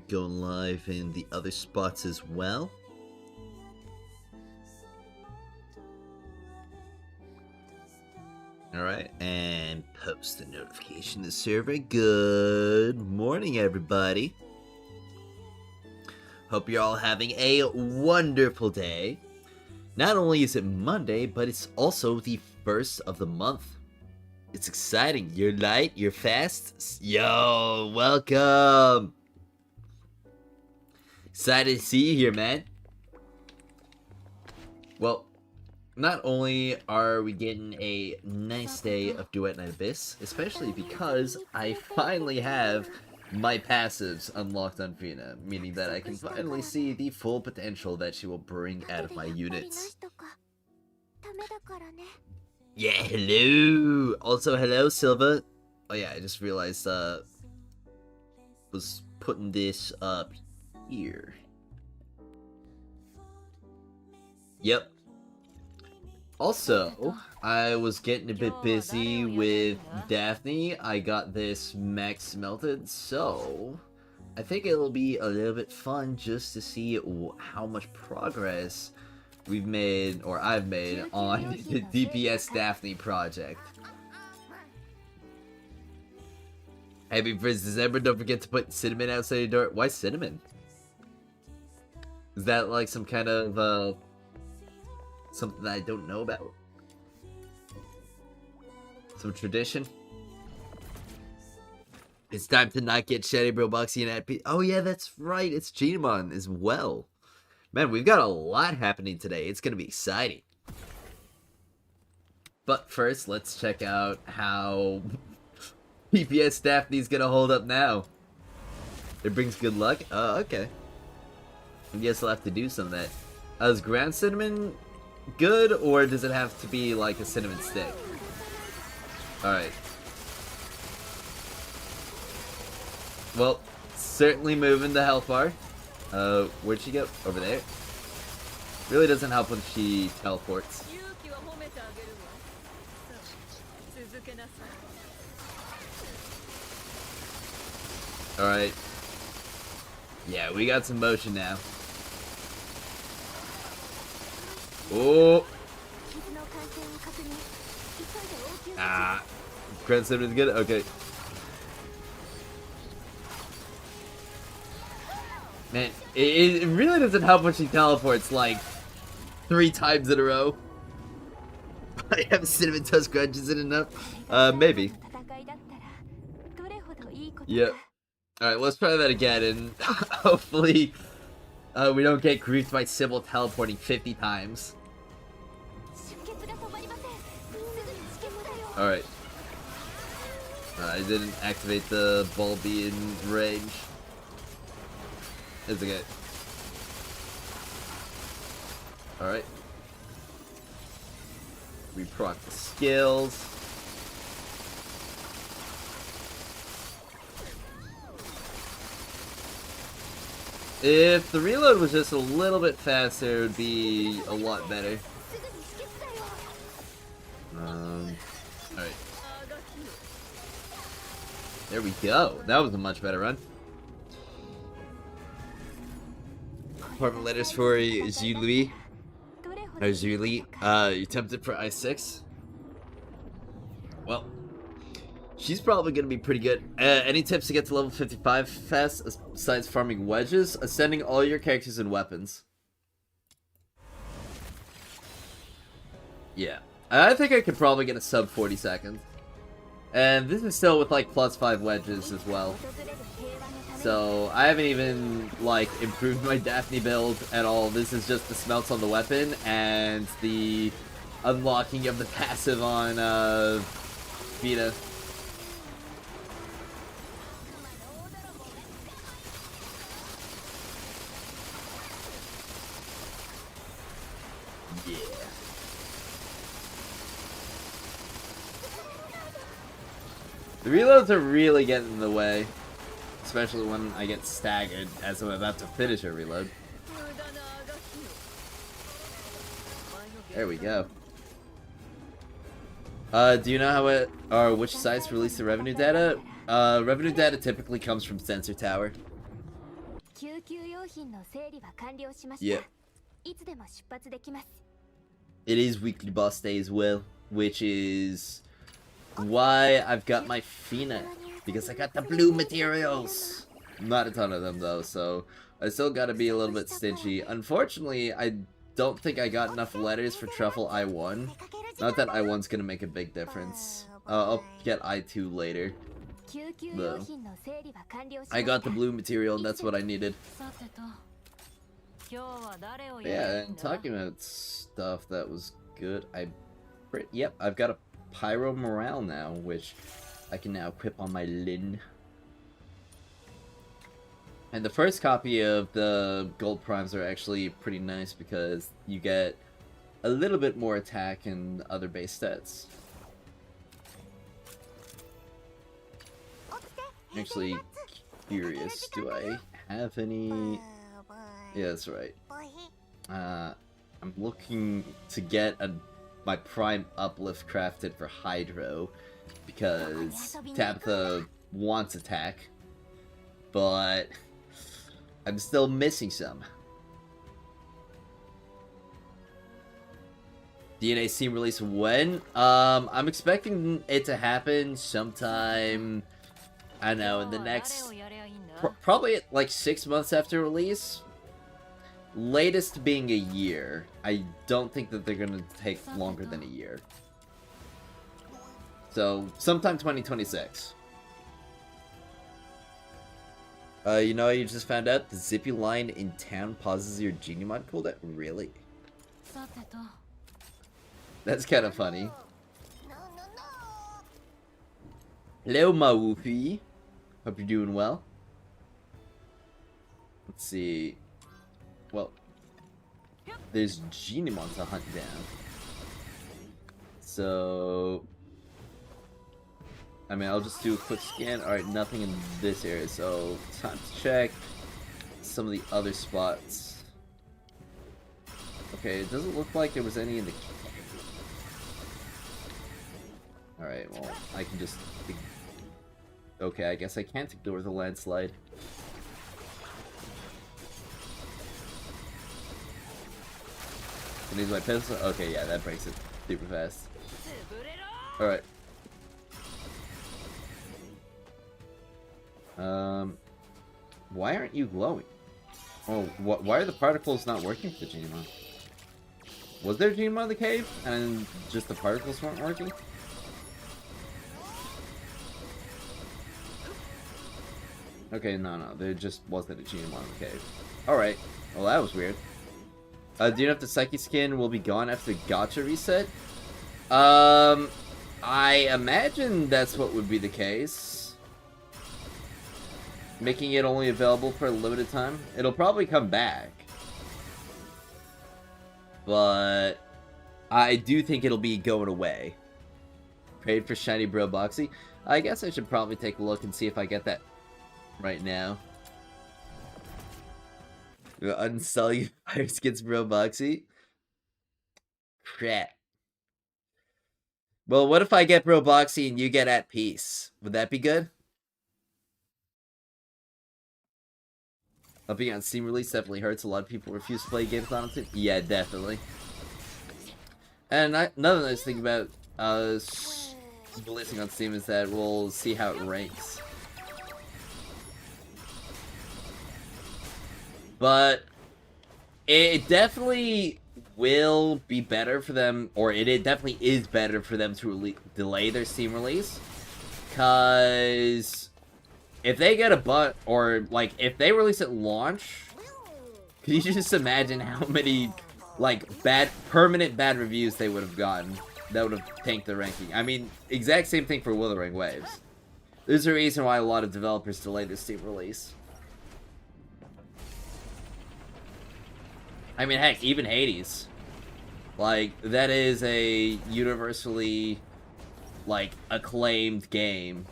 going live in the other spots as well. Alright, and post the notification to the server. Good morning, everybody. Hope you're all having a wonderful day. Not only is it Monday, but it's also the first of the month. It's exciting. You're light, you're fast. Yo, welcome. Excited to see you here, man. Well, not only are we getting a nice day of Duet Night Abyss, especially because I finally have my passives unlocked on Fina, meaning that I can finally see the full potential that she will bring out of my units. Yeah, hello! Also, hello, Silva. Oh yeah, I just realized, was putting this up here. Yep. Also, I was getting a bit busy with Daphne. I got this max melted, so I think it'll be a little bit fun just to see how much progress we've made, or I've made, on the DPS Daphne project. Happy 1st December, don't forget to put cinnamon outside your door. Why cinnamon? Is that like some kind of, something that I don't know about? Some tradition? It's time to not get Shady Bro Boxy and at oh yeah, that's right, it's Genamon as well. Man, we've got a lot happening today. It's gonna be exciting. But first, let's check out how PPS Daphne's gonna hold up now. It brings good luck? Oh, okay. I guess I'll have to do some of that. Is ground cinnamon good, or does it have to be like a cinnamon stick? Alright. Well, certainly moving the health bar. Where'd she go? Over there. Really doesn't help when she teleports. Alright. Yeah, we got some motion now. Oh! Ah! Grand Cinnamon is good? Okay. Man, it really doesn't help when she teleports like 3 times in a row. I have Cinnamon Toast Crunch, is it enough? Maybe. Yep. Alright, let's try that again, and hopefully we don't get griefed by Sybil teleporting 50 times. Alright. I didn't activate the Bulby in range. It's okay. Alright. We proc the skills. If the reload was just a little bit faster, it would be a lot better. Alright. There we go. That was a much better run. Apartment letters for Julie. Or Julie. You tempted for I6? Well, she's probably going to be pretty good. Any tips to get to level 55 fast, besides farming wedges? Ascending all your characters and weapons. Yeah. I think I could probably get a sub 40 seconds. And this is still with like +5 wedges as well. So I haven't even like improved my Daphne build at all. This is just the smelts on the weapon and the unlocking of the passive on Vita. Yeah. The reloads are really getting in the way. Especially when I get staggered as I'm about to finish a reload. There we go. Do you know how it, or which sites release the revenue data? Revenue data typically comes from Sensor Tower. Yep. It is weekly boss day as well, which is why I've got my Fina, because I got the blue materials. Not a ton of them though, so I still gotta be a little bit stingy. Unfortunately, I don't think I got enough letters for Truffle I1. Not that I1's gonna make a big difference. I'll get I2 later. Though. I got the blue material and that's what I needed. Yeah, and talking about stuff that was good, yep, I've got a Pyro Morale now, which I can now equip on my Lin. And the first copy of the Gold Primes are actually pretty nice because you get a little bit more attack and other base stats. Actually curious, do I have any? Yeah, that's right. I'm looking to get my Prime Uplift crafted for Hydro because Tabitha wants attack, but I'm still missing some. DNA Steam release when? I'm expecting it to happen sometime, I don't know, in the next, probably like 6 months after release. Latest being a year. I don't think that they're gonna take longer than a year. So, sometime 2026. You know, you just found out the zippy line in town pauses your genie mod cooldown? Really? That's kind of funny. Hello, Mawufi. Hope you're doing well. Let's see. Well, there's Genemon to hunt down. So, I mean, I'll just do a quick scan. Alright, nothing in this area, so time to check some of the other spots. Okay, it doesn't look like there was any in the cave. Alright, well, I can just... Okay, I guess I can't ignore the landslide. Can I use my pistol? Okay, yeah, that breaks it super fast. Alright. Why aren't you glowing? Oh, why are the particles not working for the Genemon? Was there a Genemon in the cave, and just the particles weren't working? Okay, no, there just wasn't a Genemon in the cave. Alright, well that was weird. Do you know if the Psyche skin will be gone after the gacha reset? I imagine that's what would be the case. Making it only available for a limited time. It'll probably come back. But I do think it'll be going away. Prayed for Shiny Bro Boxy. I guess I should probably take a look and see if I get that right now. Unsell you fire skins, Bro Boxy. Crap. Well, what if I get Bro Boxy and you get At Peace? Would that be good? Being on Steam release definitely hurts. A lot of people refuse to play games on it. Yeah, definitely. And another nice thing about releasing on Steam is that we'll see how it ranks. But it definitely will be better for them, or it definitely is better for them to delay their Steam release. Because if they get a or like if they release at launch, can you just imagine how many like permanent bad reviews they would have gotten that would have tanked the ranking? I mean, exact same thing for Withering Waves. There's a reason why a lot of developers delay their Steam release. I mean, heck, even Hades. Like, that is a universally, like, acclaimed game.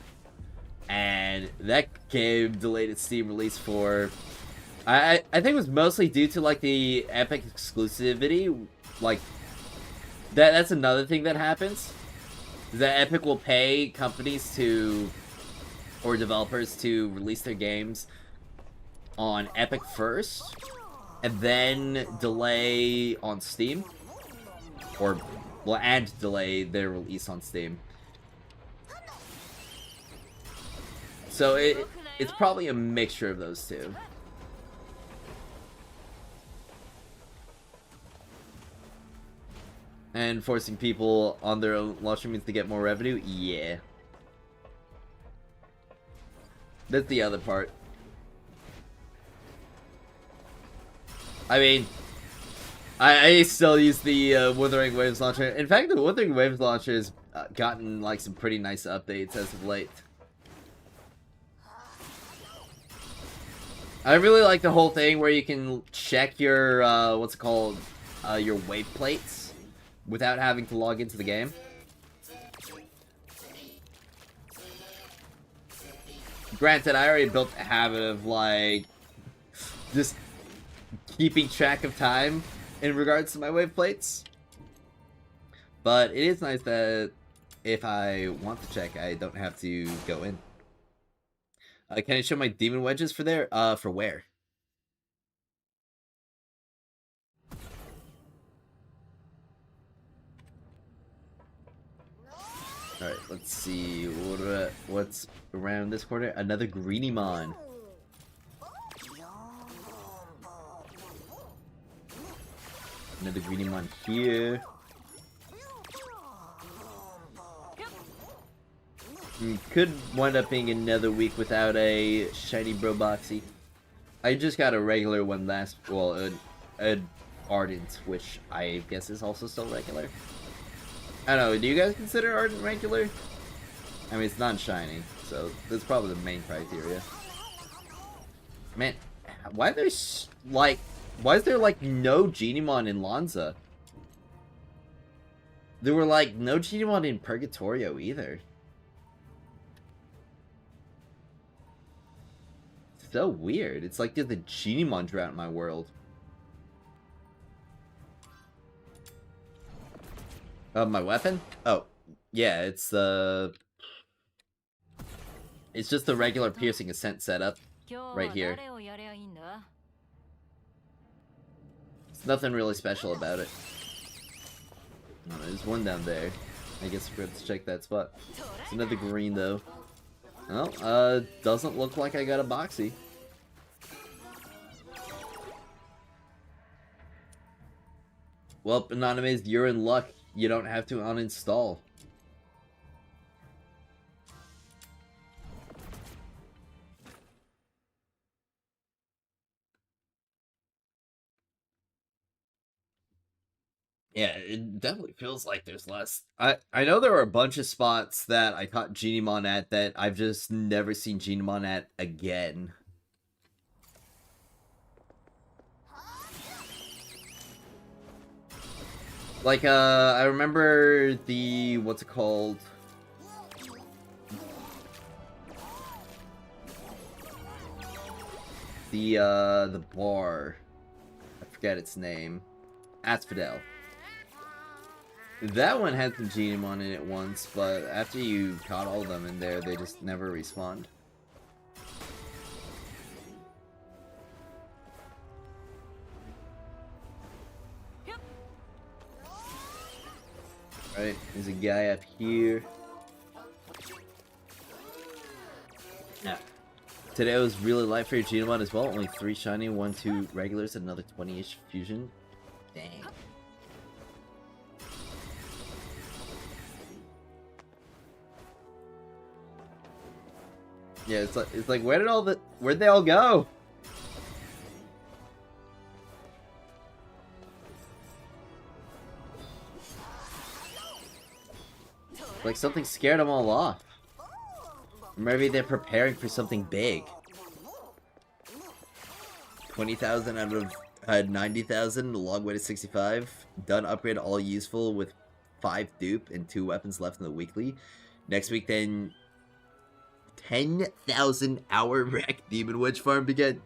And that game delayed its Steam release for... I think it was mostly due to, like, the Epic exclusivity. Like, that's another thing that happens. Is that Epic will pay companies to... or developers to release their games on Epic first, and then delay on Steam. Or, well, and delay their release on Steam. So it's probably a mixture of those two. And forcing people on their own launch means to get more revenue? Yeah. That's the other part. I mean, I still use the Wuthering Waves launcher. In fact, the Wuthering Waves launcher has gotten like some pretty nice updates as of late. I really like the whole thing where you can check your what's it called, your wave plates without having to log into the game. Granted, I already built a habit of like just keeping track of time in regards to my wave plates. But it is nice that if I want to check, I don't have to go in. Can I show my demon wedges for there? For where? Alright, let's see. What's around this corner? Another Greenymon. Another Greenymon here. Could wind up being another week without a shiny Broboxy. I just got a regular one last, well, an Ardent, which I guess is also still regular. I don't know, do you guys consider Ardent regular? I mean, it's non-shiny, so that's probably the main criteria. Man, why is there like no Genimon in Lonza? There were like no Genimon in Purgatorio either. So weird. It's like there's a Genimon drought in my world. My weapon? Oh, yeah, it's just the regular piercing ascent setup right here. There's nothing really special about it. Oh, there's one down there. I guess we're going to check that spot. It's another green though. Well, doesn't look like I got a Boxy. Well, Anonymous, you're in luck. You don't have to uninstall. Yeah, it definitely feels like there's less. I know there are a bunch of spots that I caught Genimon at that I've just never seen Genimon at again. Like, I remember the, what's it called? The bar. I forget its name. Asphodel. That one had some Genimon in it once, but after you caught all of them in there, they just never respawned. Alright, there's a guy up here. Yeah. Today was really light for your Genimon as well. Only 3 shiny, 1, 2 regulars, and another 20-ish fusion. Dang. Yeah, it's like where'd they all go? Like something scared them all off. Maybe they're preparing for something big. 20,000 out of 90,000, log weight of 65. Done upgrade all useful with 5 dupe and 2 weapons left in the weekly. Next week then 10,000 hour wreck demon wedge farm begins.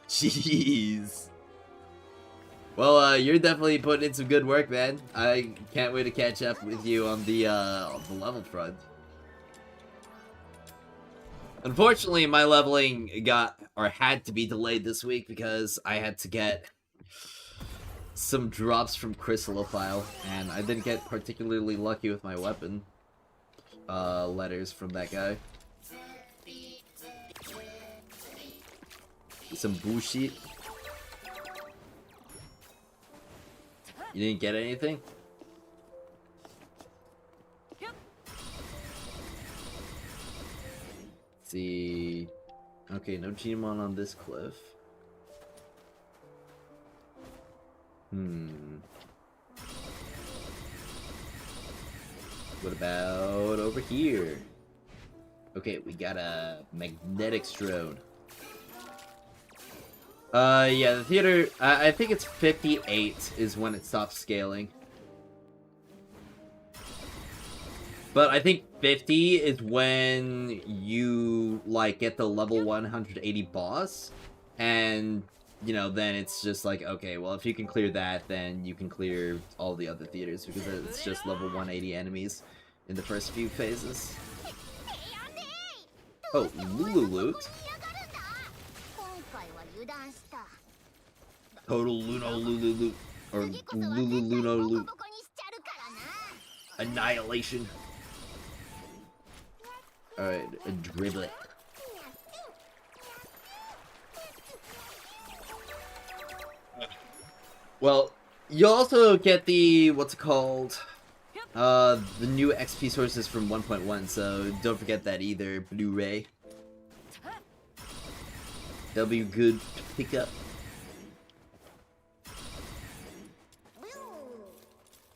Jeez. Well, you're definitely putting in some good work, man. I can't wait to catch up with you on the level front. Unfortunately, my leveling had to be delayed this week because I had to get some drops from Crystallophile, and I didn't get particularly lucky with my weapon letters from that guy. Some bullshit. You didn't get anything? Let's see. Okay, no Genimon on this cliff. What about over here? Okay, we got a magnetic strode. Yeah, the theater, I think it's 58 is when it stops scaling. But I think 50 is when you, like, get the level 180 boss, and, you know, then it's just like, okay, well, if you can clear that, then you can clear all the other theaters, because it's just level 180 enemies in the first few phases. Oh, Lululute. Total Luno Lululute. Or Lululuno Lute. Annihilation. Alright, a Driblet. Well, you also get the, what's it called? The new XP sources from 1.1, so don't forget that either, Blu-ray. That'll be good to pick up.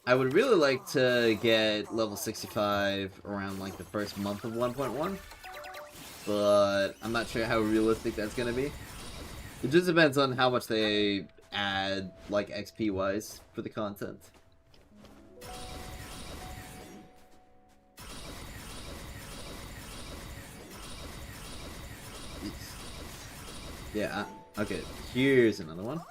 I would really like to get level 65 around like the first month of 1.1, but I'm not sure how realistic that's gonna be. It just depends on how much they add, like XP wise, for the content. Yeah, okay, here's another one.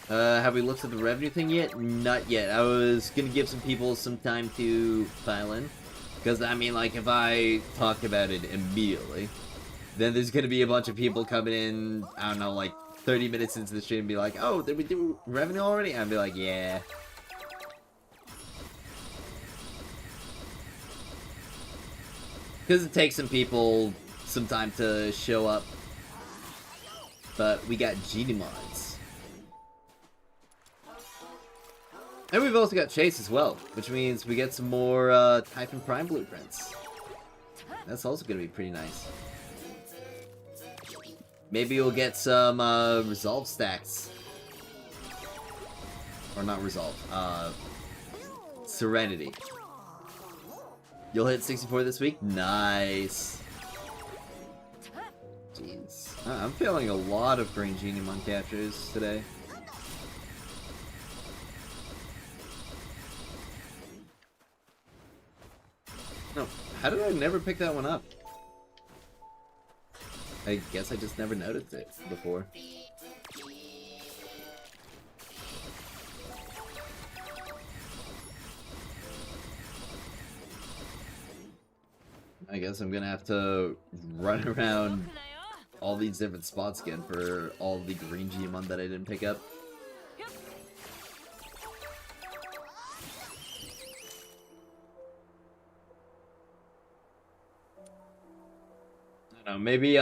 Have we looked at the revenue thing yet? Not yet. I was gonna give some people some time to file in. Because, I mean, like, if I talk about it immediately, then there's gonna be a bunch of people coming in, I don't know, like, 30 minutes into the stream and be like, oh, did we do revenue already? And I'd be like, yeah. Because it takes some people some time to show up. But we got Genimons. And we've also got Chase as well, which means we get some more Typhon Prime blueprints. That's also going to be pretty nice. Maybe we'll get some Resolve stacks. Or not Resolve, Serenity. You'll hit 64 this week? Nice. Jeez. I'm feeling a lot of green Genimon captures today. No, how did I never pick that one up? I guess I just never noticed it before. I guess I'm gonna have to run around all these different spots again for all the green Genimon that I didn't pick up. I don't know, maybe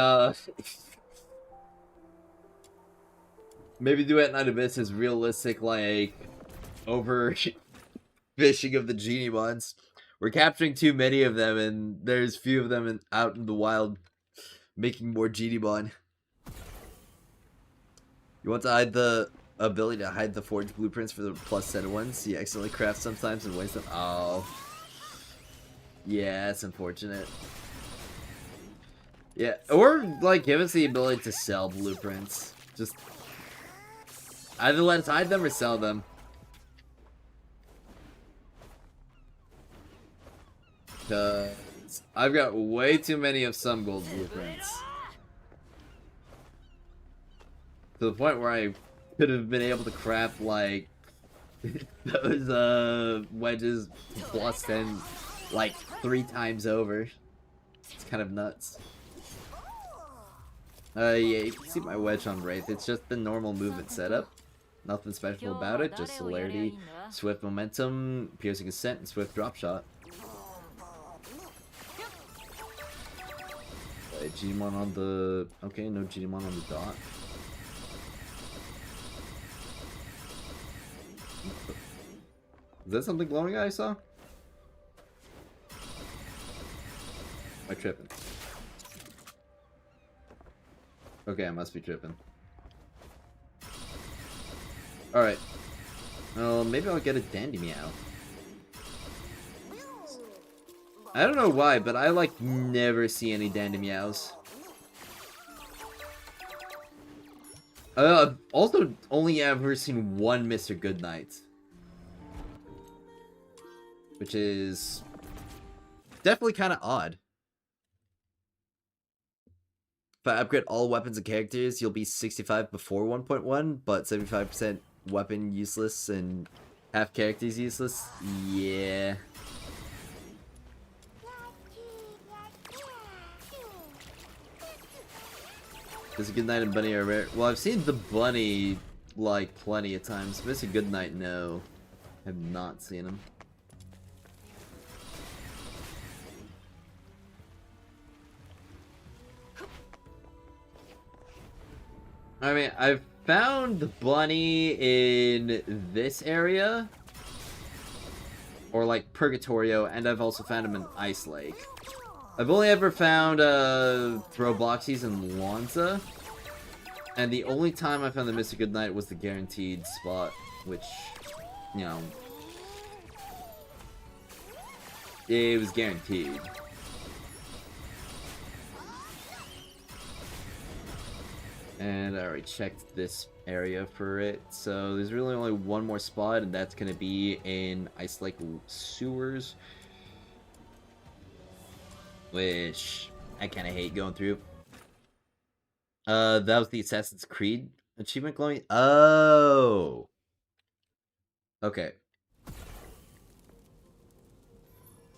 maybe Duet Night Abyss is realistic, like, over fishing of the Genimons. We're capturing too many of them, and there's few of them out in the wild making more Genimon. You want to hide the ability to hide the forged blueprints for the plus set ones? You accidentally craft sometimes and waste them. Oh. Yeah, that's unfortunate. Yeah, or, like, give us the ability to sell blueprints. Just either let us hide them or sell them. Because I've got way too many of some gold blueprints. To the point where I could have been able to craft, like, those, wedges plus 10 like 3 times over. It's kind of nuts. Yeah, you can see my wedge on Wraith. It's just the normal movement setup. Nothing special about it, just celerity, swift momentum, piercing ascent, and swift drop shot. Gmon on the... Okay, no Gmon on the dot. Is that something glowing I saw? Am I tripping? Okay, I must be tripping. Alright. Well, maybe I'll get a Dandy Meow. I don't know why, but I, like, never see any Dandy Meows. I've also only ever seen one Mr. Goodnight. Which is... definitely kind of odd. If I upgrade all weapons and characters, you'll be 65 before 1.1, but 75% weapon useless and half characters useless. Yeah. Mr. Goodnight and Bunny are rare. Well, I've seen the Bunny, like, plenty of times. Mr. Goodnight, no. I have not seen him. I mean, I've found the Bunny in this area. Or, like, Purgatorio, and I've also found him in Ice Lake. I've only ever found Throw Boxies in Lanza, and the only time I found the Mr. Goodnight was the guaranteed spot, which, you know, it was guaranteed. And I already checked this area for it, so there's really only one more spot, and that's going to be in Ice Lake Sewers. Which I kind of hate going through. That was the Assassin's Creed achievement glowing. Oh. Okay.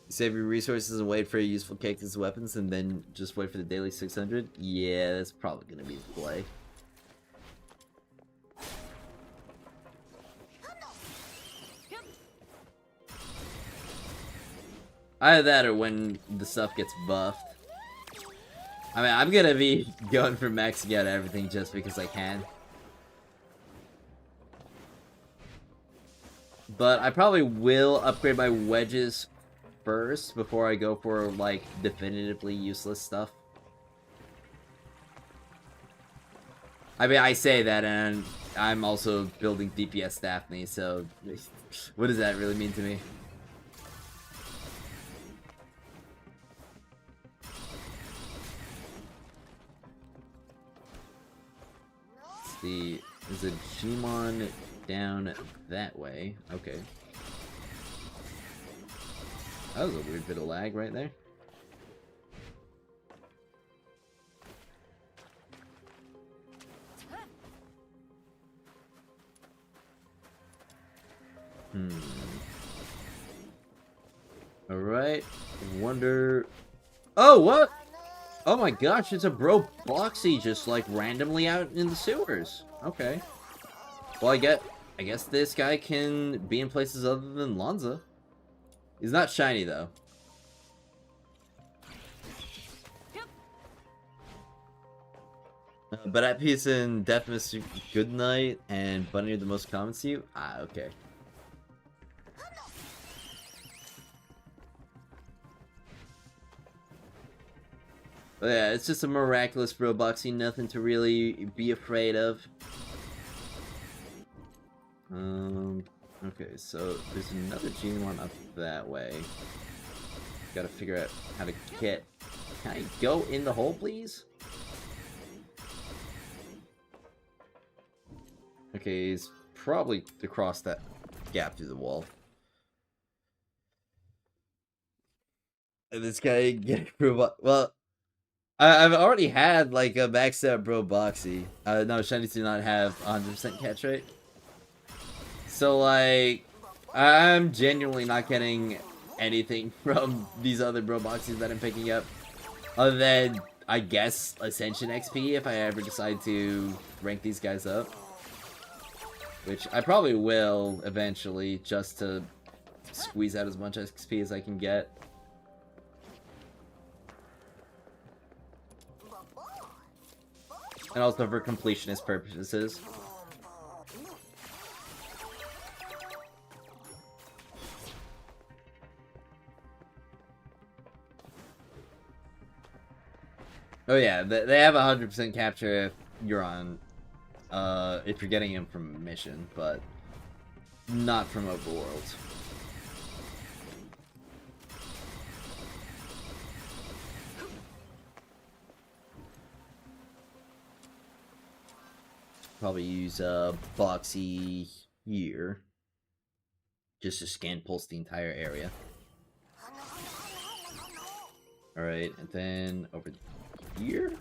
Save your resources and wait for your useful characters and weapons, and then just wait for the daily 600. Yeah, that's probably gonna be the play. Either that or when the stuff gets buffed. I mean, I'm gonna be going for maxing out everything just because I can. But I probably will upgrade my wedges first before I go for, like, definitively useless stuff. I mean, I say that, and I'm also building DPS Daphne, so what does that really mean to me? Is a Gmon down that way? Okay. That was a weird bit of lag right there. Alright. Wonder... Oh, what? Oh my gosh, it's a bro Boxy just, like, randomly out in the sewers. Okay. Well, I guess this guy can be in places other than Lanza. He's not shiny, though. But at peace in Death Mr. Goodnight and Bunny are the most common to you? Ah, okay. But yeah, it's just a miraculous bro Boxy, nothing to really be afraid of. Okay, so there's another Gmon up that way. Gotta figure out how to get... Can I go in the hole, please? Okay, he's probably across that gap through the wall. And this guy get well, I've already had like a maxed out bro Boxy. No, shinies do not have 100% catch rate. So like, I'm genuinely not getting anything from these other bro boxes that I'm picking up. Other than, I guess, Ascension XP if I ever decide to rank these guys up. Which I probably will eventually, just to squeeze out as much XP as I can get. And also for completionist purposes. Oh yeah, they have 100% capture if you're on, if you're getting him from a mission, but not from overworld. Probably use Boxy here, just to scan pulse the entire area. Alright, and then over here?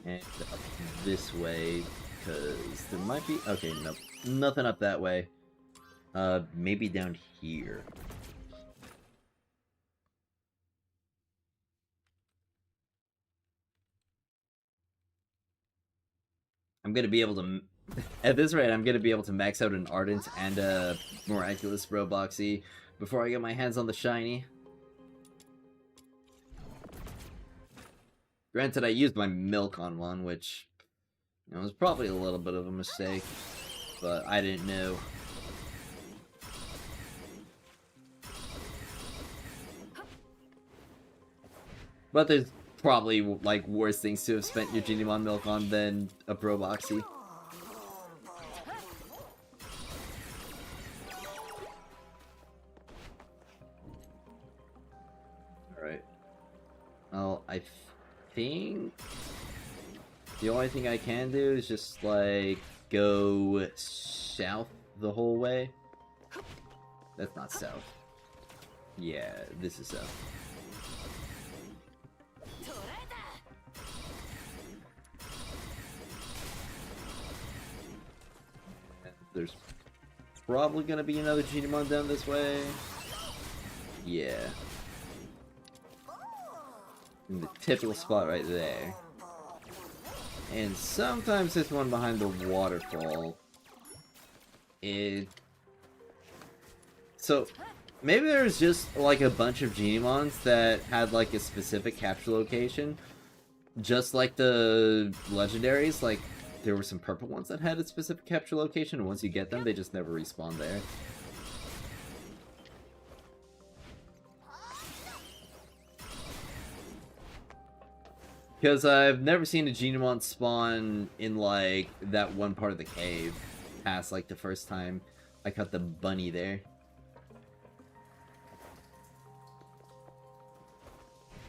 And up this way, because there might be... Okay, nope. Nothing up that way. Maybe down here. I'm gonna be able to... At this rate, I'm gonna be able to max out an Ardent and a Miraculous Roboxy before I get my hands on the shiny. Granted, I used my milk on one, which, you know, was probably a little bit of a mistake, but I didn't know. But there's probably, like, worse things to have spent your Genimon milk on than a Proboxy. Alright. Well, I think the only thing I can do is just, like, go south the whole way. That's not south. Yeah, this is south. There's probably gonna be another Genimon down this way. Yeah. In the typical spot right there. And sometimes there's one behind the waterfall. So, maybe there's just like a bunch of Genimons that had like a specific capture location. Just like the legendaries, like there were some purple ones that had a specific capture location, and once you get them, they just never respawn there. Because I've never seen a Genimon spawn in, like, that one part of the cave past, like, the first time I caught the bunny there.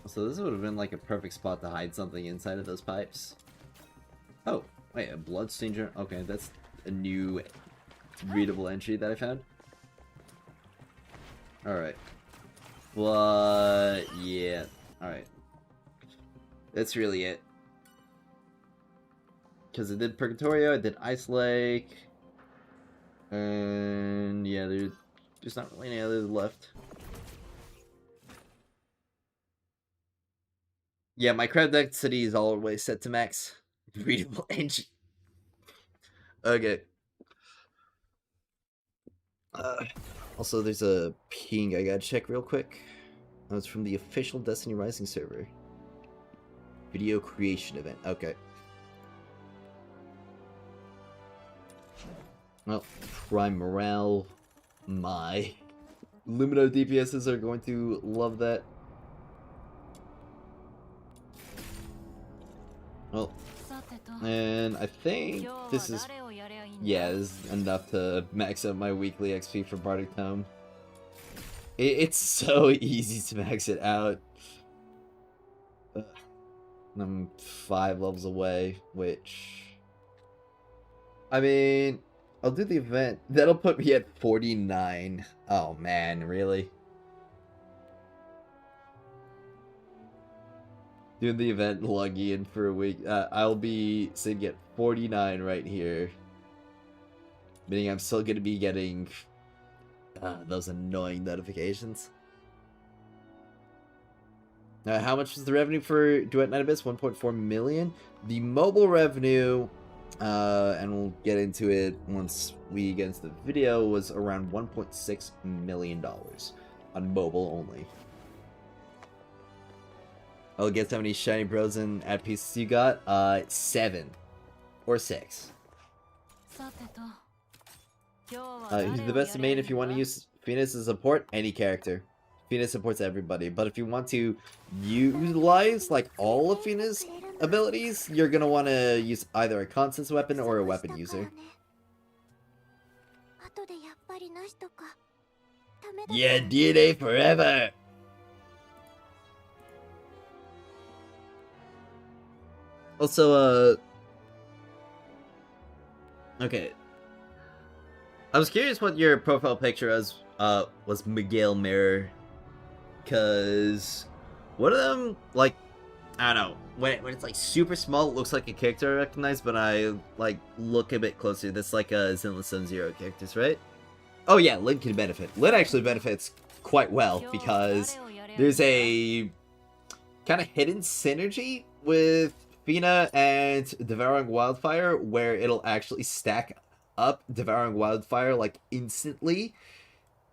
So this would have been, like, a perfect spot to hide something inside of those pipes. Oh, wait, a bloodstained journal? Okay, that's a new readable entry that I found. Alright. But, yeah. Alright. That's really it. Because I did Purgatorio, I did Ice Lake. And, yeah, there's not really any others left. Yeah, my crowd density is always set to max. Readable engine. Okay. Also, there's a ping I gotta check real quick. Oh, it's from the official Destiny Rising server. Video creation event. Okay. Well, Prime Morale. My Lumino DPSs are going to love that. Well, and I think this is, yeah, this is enough to max out my weekly XP for Bardic Tome. It's so easy to max it out. I'm 5 levels away, which, I mean, I'll do the event. That'll put me at 49. Oh man, really? Doing the event logging in for a week. I'll be sitting at 49 right here. Meaning I'm still going to be getting those annoying notifications. How much was the revenue for Duet Night Abyss? 1.4 million. The mobile revenue, and we'll get into it once we get into the video, was around $1.6 million on mobile only. I'll guess how many shiny bros and ad pieces you got? 7 or 6. He's the best main if you want to use Phoenix as support any character. Phoenix supports everybody, but if you want to utilize like all of Phoenix abilities, you're gonna want to use either a Constance weapon or a weapon user. Yeah, DNA forever! Also, okay. I was curious what your profile picture was Miguel Mirror. Cause one of them, like, I don't know, when it's like super small, it looks like a character I recognize, but I like look a bit closer. That's like a Zenless Zone Zero characters, right? Oh yeah, Lin can benefit. Lin actually benefits quite well because there's a kind of hidden synergy with Fina and Devouring Wildfire where it'll actually stack up Devouring Wildfire like instantly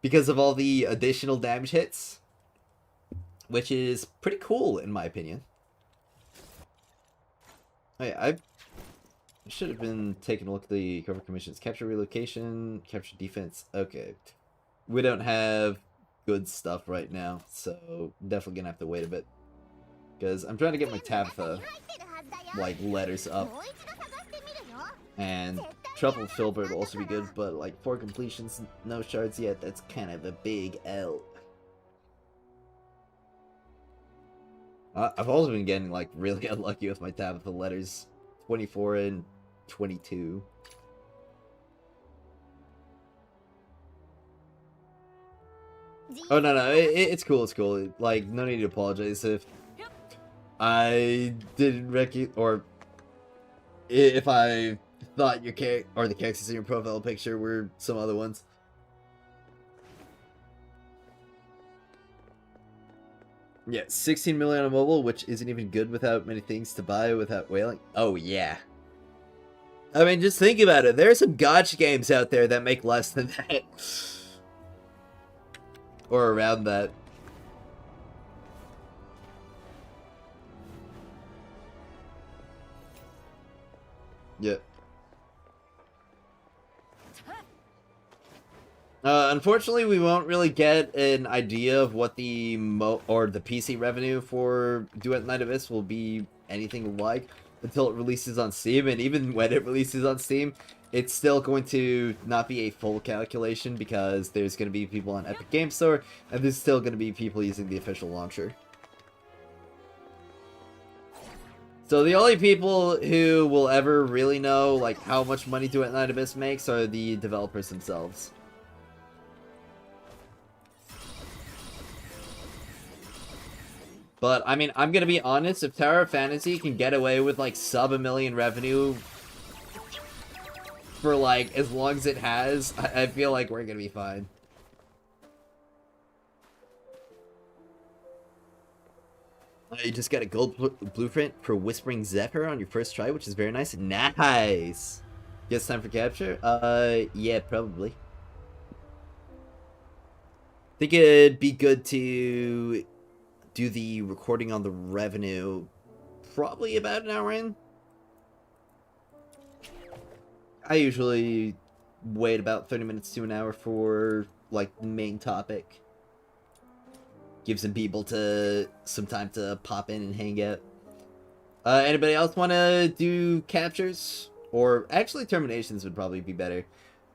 because of all the additional damage hits, which is pretty cool in my opinion. Hey, I should have been taking a look at the cover commissions. Capture relocation, capture defense. Okay, we don't have good stuff right now, so definitely gonna have to wait a bit because I'm trying to get my Tabitha like letters up, and Truffle Filbert will also be good, but like 4 completions, no shards yet. That's kind of a big L. I've also been getting like really unlucky with my Tabitha letters, 24 and 22. Oh no, it's cool, it's cool. Like, no need to apologize if I didn't recognize, or if I thought your character or the characters in your profile picture were some other ones. Yeah, 16 million on mobile, which isn't even good without many things to buy without whaling. Oh yeah. I mean, just think about it. There are some gacha games out there that make less than that. Or around that. Yeah. Unfortunately, we won't really get an idea of what the PC revenue for Duet Night Abyss will be anything like until it releases on Steam, and even when it releases on Steam, it's still going to not be a full calculation because there's going to be people on Epic Game Store, and there's still going to be people using the official launcher. So the only people who will ever really know like how much money Duet Night Abyss makes are the developers themselves. But, I mean, I'm gonna be honest, if Tower of Fantasy can get away with, like, sub $1 million revenue for, like, as long as it has, I feel like we're gonna be fine. You just got a gold blueprint for Whispering Zephyr on your first try, which is very nice. Nice! Guess time for capture? Yeah, probably. I think it'd be good to do the recording on the revenue probably about an hour in. I usually wait about 30 minutes to an hour for like the main topic. Gives some people some time to pop in and hang out. Anybody else want to do captures? Or actually terminations would probably be better.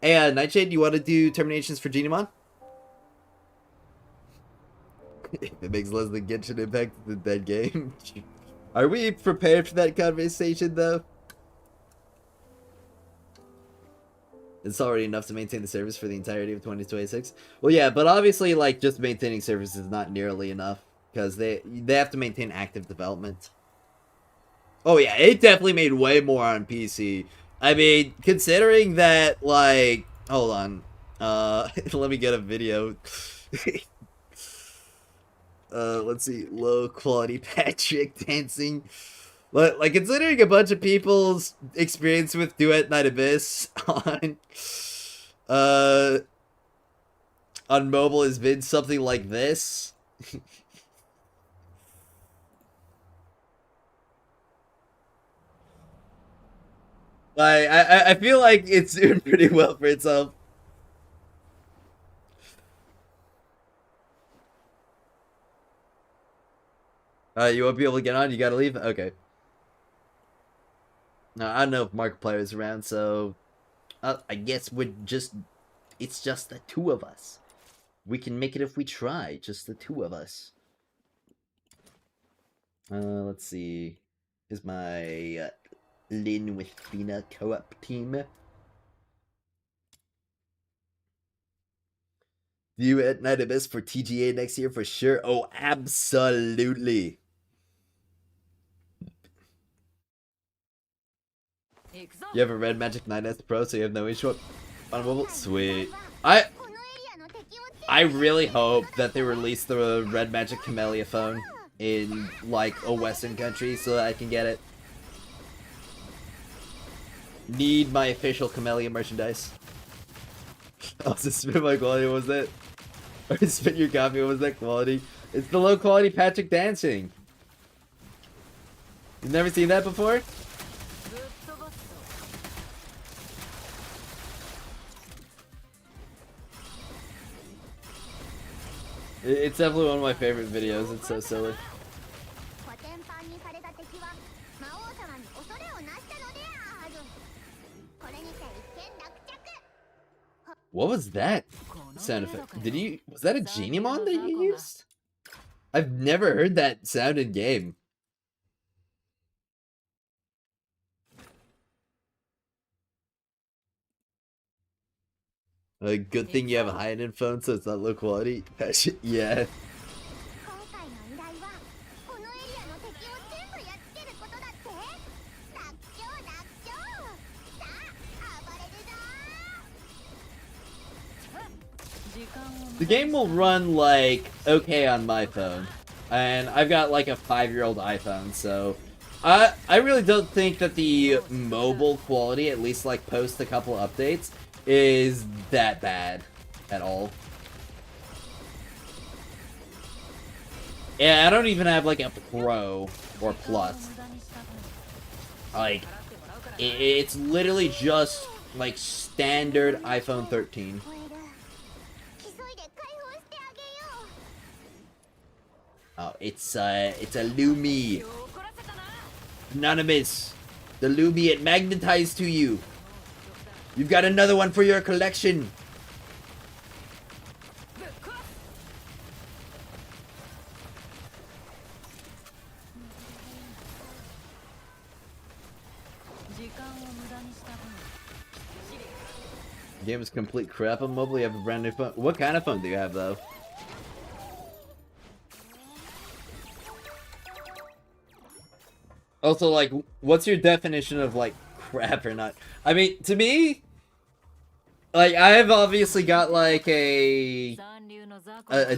Hey, Nightshade, do you want to do terminations for Genomon? If it makes less than Genshin Impact than that game. Are we prepared for that conversation, though? It's already enough to maintain the service for the entirety of 2026. Well, yeah, but obviously, like, just maintaining service is not nearly enough. Because they have to maintain active development. Oh yeah, it definitely made way more on PC. I mean, considering that, like, hold on, let me get a video. Let's see, low quality Patrick dancing. Like, considering a bunch of people's experience with Duet Night Abyss uh, on mobile has been something like this. I feel like it's doing pretty well for itself. You won't be able to get on. You gotta leave. Okay. No, I don't know if Markiplier is around, so I guess it's just the two of us. We can make it if we try. Just the two of us. Let's see. Is my Lin with Fina co-op team? You at Night Abyss for TGA next year for sure? Oh, absolutely. You have a Red Magic 9S Pro, so you have no issue on mobile? Sweet. I really hope that they release the Red Magic Camellia phone in, like, a Western country so that I can get it. Need my official Camellia merchandise. Oh, so spit my quality, what was that? Or spit your copy, what was that quality? It's the low quality Patrick dancing. You've never seen that before? It's definitely one of my favorite videos. It's so silly. What was that sound effect? Was that a Genimon that you used? I've never heard that sound in game. A good thing you have a high-end phone, so it's not low quality. Yeah. The game will run, like, okay on my phone. And I've got, like, a 5-year-old iPhone, so... I really don't think that the mobile quality, at least, like, post a couple updates, is that bad at all. Yeah, I don't even have, like, a Pro or Plus. Like, it's literally just, like, standard iPhone 13. Oh, it's a Lumi. Anonymous. The Lumi, it magnetized to you. You've got another one for your collection. Game is complete crap on mobile. You have a brand new phone. What kind of phone do you have, though? Also, like, what's your definition of, like, crap or not? I mean, to me, like, I have obviously got, like, a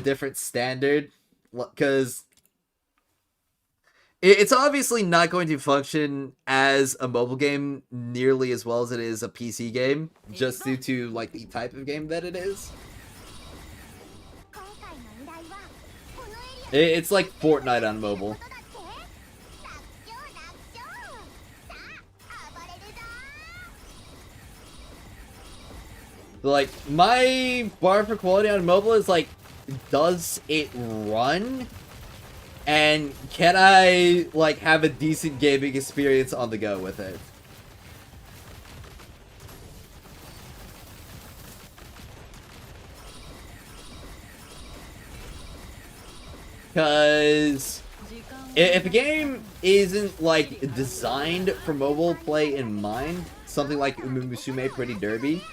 different standard, because it's obviously not going to function as a mobile game nearly as well as it is a PC game, just due to, like, the type of game that it is. It's like Fortnite on mobile. Like, my bar for quality on mobile is, like, does it run? And can I, like, have a decent gaming experience on the go with it? Because if a game isn't, like, designed for mobile play in mind, something like Umumusume Pretty Derby,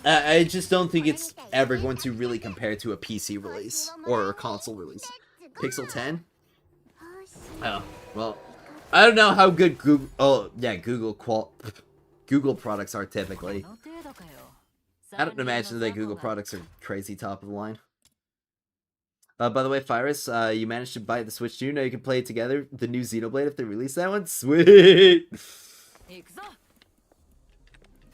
I just don't think it's ever going to really compare to a PC release or a console release. Pixel 10? Oh, well, I don't know how good Google. Oh yeah, Google products are typically. I don't imagine that Google products are crazy top of the line. By the way, Fyrus, you managed to buy the Switch too. Now you can play it together. The new Xenoblade, if they release that one, sweet.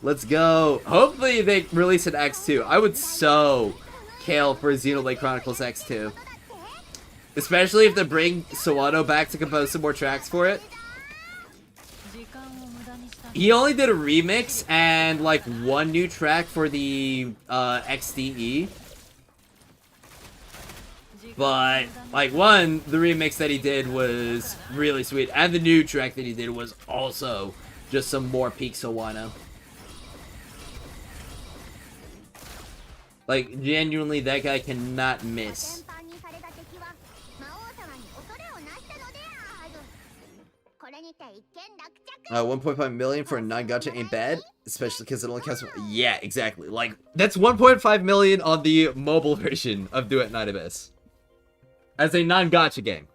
Let's go. Hopefully they release an X2. I would so kill for Xenoblade Chronicles X2. Especially if they bring Sawano back to compose some more tracks for it. He only did a remix and like one new track for the XDE. But like the remix that he did was really sweet, and the new track that he did was also just some more peak Sawano. Like genuinely, that guy cannot miss. 1.5 million for a non-gacha ain't bad, especially because it only counts. Yeah, exactly. Like that's 1.5 million on the mobile version of Duet Night Abyss as a non-gacha game.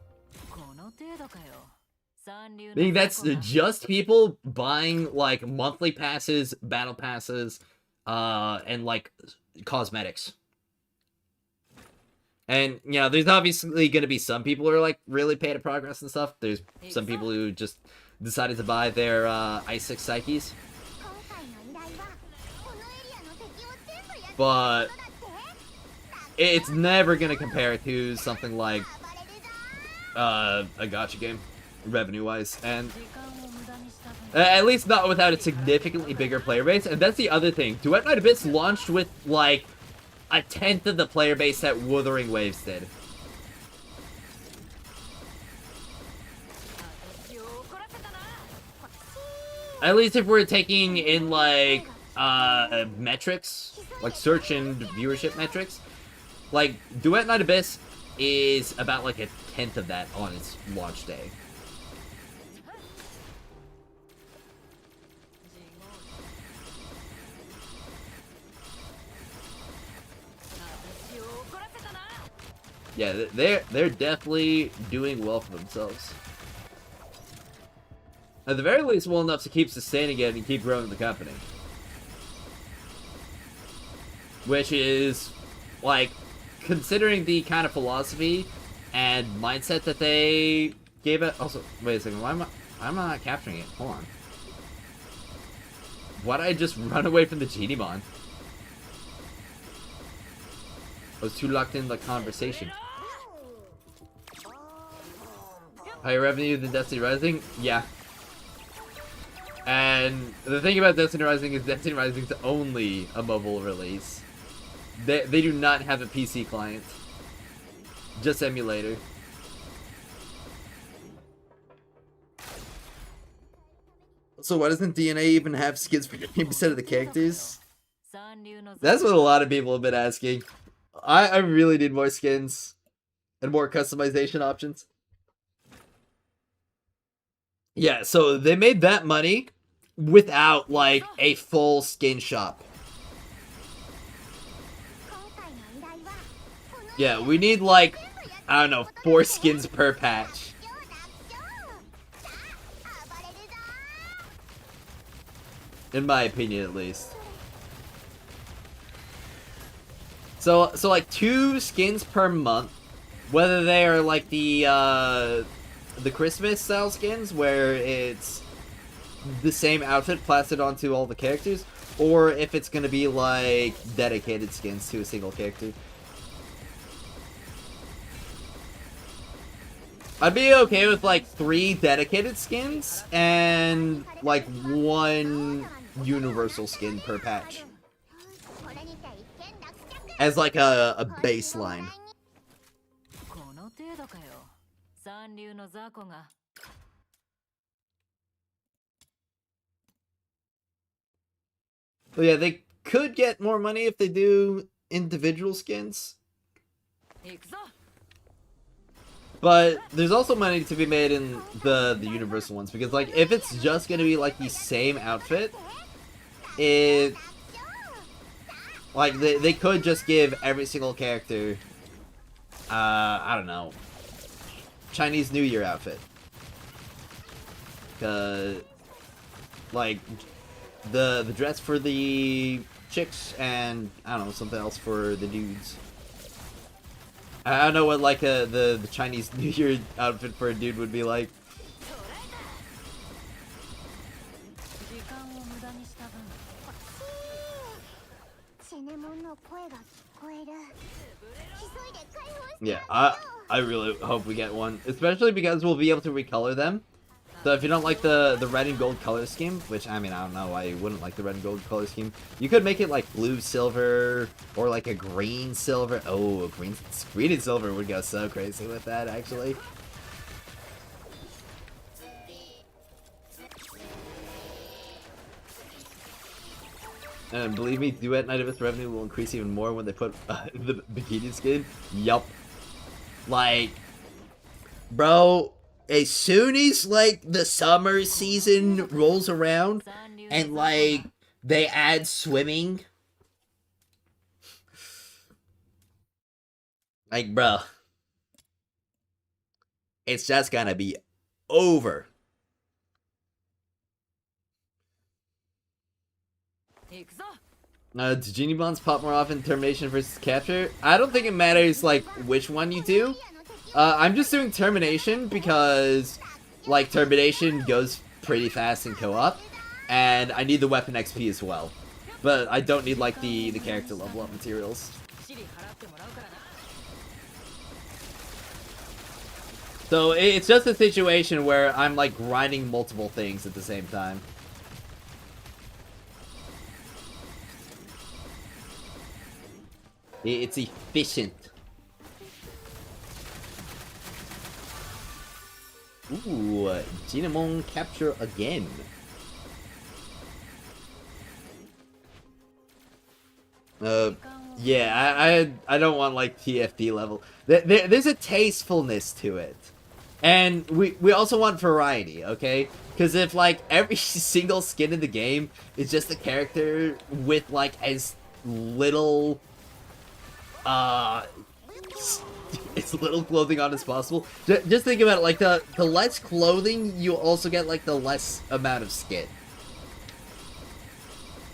I think that's just people buying like monthly passes, battle passes, and like cosmetics. And, you know, there's obviously going to be some people who are, like, really paid to progress and stuff. There's some people who just decided to buy their i6 Psyches. But it's never going to compare to something like a gacha game, revenue-wise. And at least not without a significantly bigger player base. And that's the other thing. Duet Night Abyss launched with, like, a tenth of the player base that Wuthering Waves did. At least if we're taking in, like, metrics, like search and viewership metrics, like, Duet Night Abyss is about, like, a tenth of that on its launch day. Yeah, they're definitely doing well for themselves. At the very least, well enough to keep sustaining it and keep growing the company. Which is, like, considering the kind of philosophy and mindset that they gave it. Also, wait a second, why am I not capturing it? Hold on. Why did I just run away from the Genimon? I was too locked in the conversation. Higher revenue than Destiny Rising? Yeah. And the thing about Destiny Rising is Destiny Rising is only a mobile release. They do not have a PC client. Just emulator. So why doesn't DNA even have skins for 50% of the characters? That's what a lot of people have been asking. I really need more skins and more customization options. Yeah, so they made that money without, like, a full skin shop. Yeah, we need, like, I don't know, 4 skins per patch. In my opinion, at least. So like 2 skins per month, whether they are like the Christmas style skins where it's the same outfit plastered onto all the characters, or if it's gonna be like dedicated skins to a single character. I'd be okay with like 3 dedicated skins and like 1 universal skin per patch. As like a baseline. But yeah, they could get more money if they do individual skins. But there's also money to be made in the universal ones, because like if it's just gonna be like the same outfit, it like they could just give every single character I don't know, Chinese New Year outfit. Like, the dress for the chicks and, I don't know, something else for the dudes. I don't know what, like, the Chinese New Year outfit for a dude would be like. Yeah, I really hope we get one, especially because we'll be able to recolor them. So if you don't like the red and gold color scheme, which, I mean, I don't know why you wouldn't like the red and gold color scheme, you could make it like blue silver or like a green silver. Oh, a green and silver would go so crazy with that, actually. And believe me, Duet Night Abyss revenue will increase even more when they put the bikini skin. Yup. Like, bro, as soon as, like, the summer season rolls around and, like, they add swimming, like, bro, it's just gonna be over. Do Genie Bonds pop more often, Termination versus Capture? I don't think it matters, like, which one you do. I'm just doing Termination because, like, Termination goes pretty fast in co-op, and I need the weapon XP as well. But I don't need, like, the character level up materials. So it's just a situation where I'm, like, grinding multiple things at the same time. It's efficient. Ooh, Genamon capture again. Yeah, I don't want, like, TFT level. There's a tastefulness to it. And we also want variety, okay? Because if, like, every single skin in the game is just a character with, like, as little as little clothing on as possible. Just think about it, like, the less clothing, you also get, like, the less amount of skin.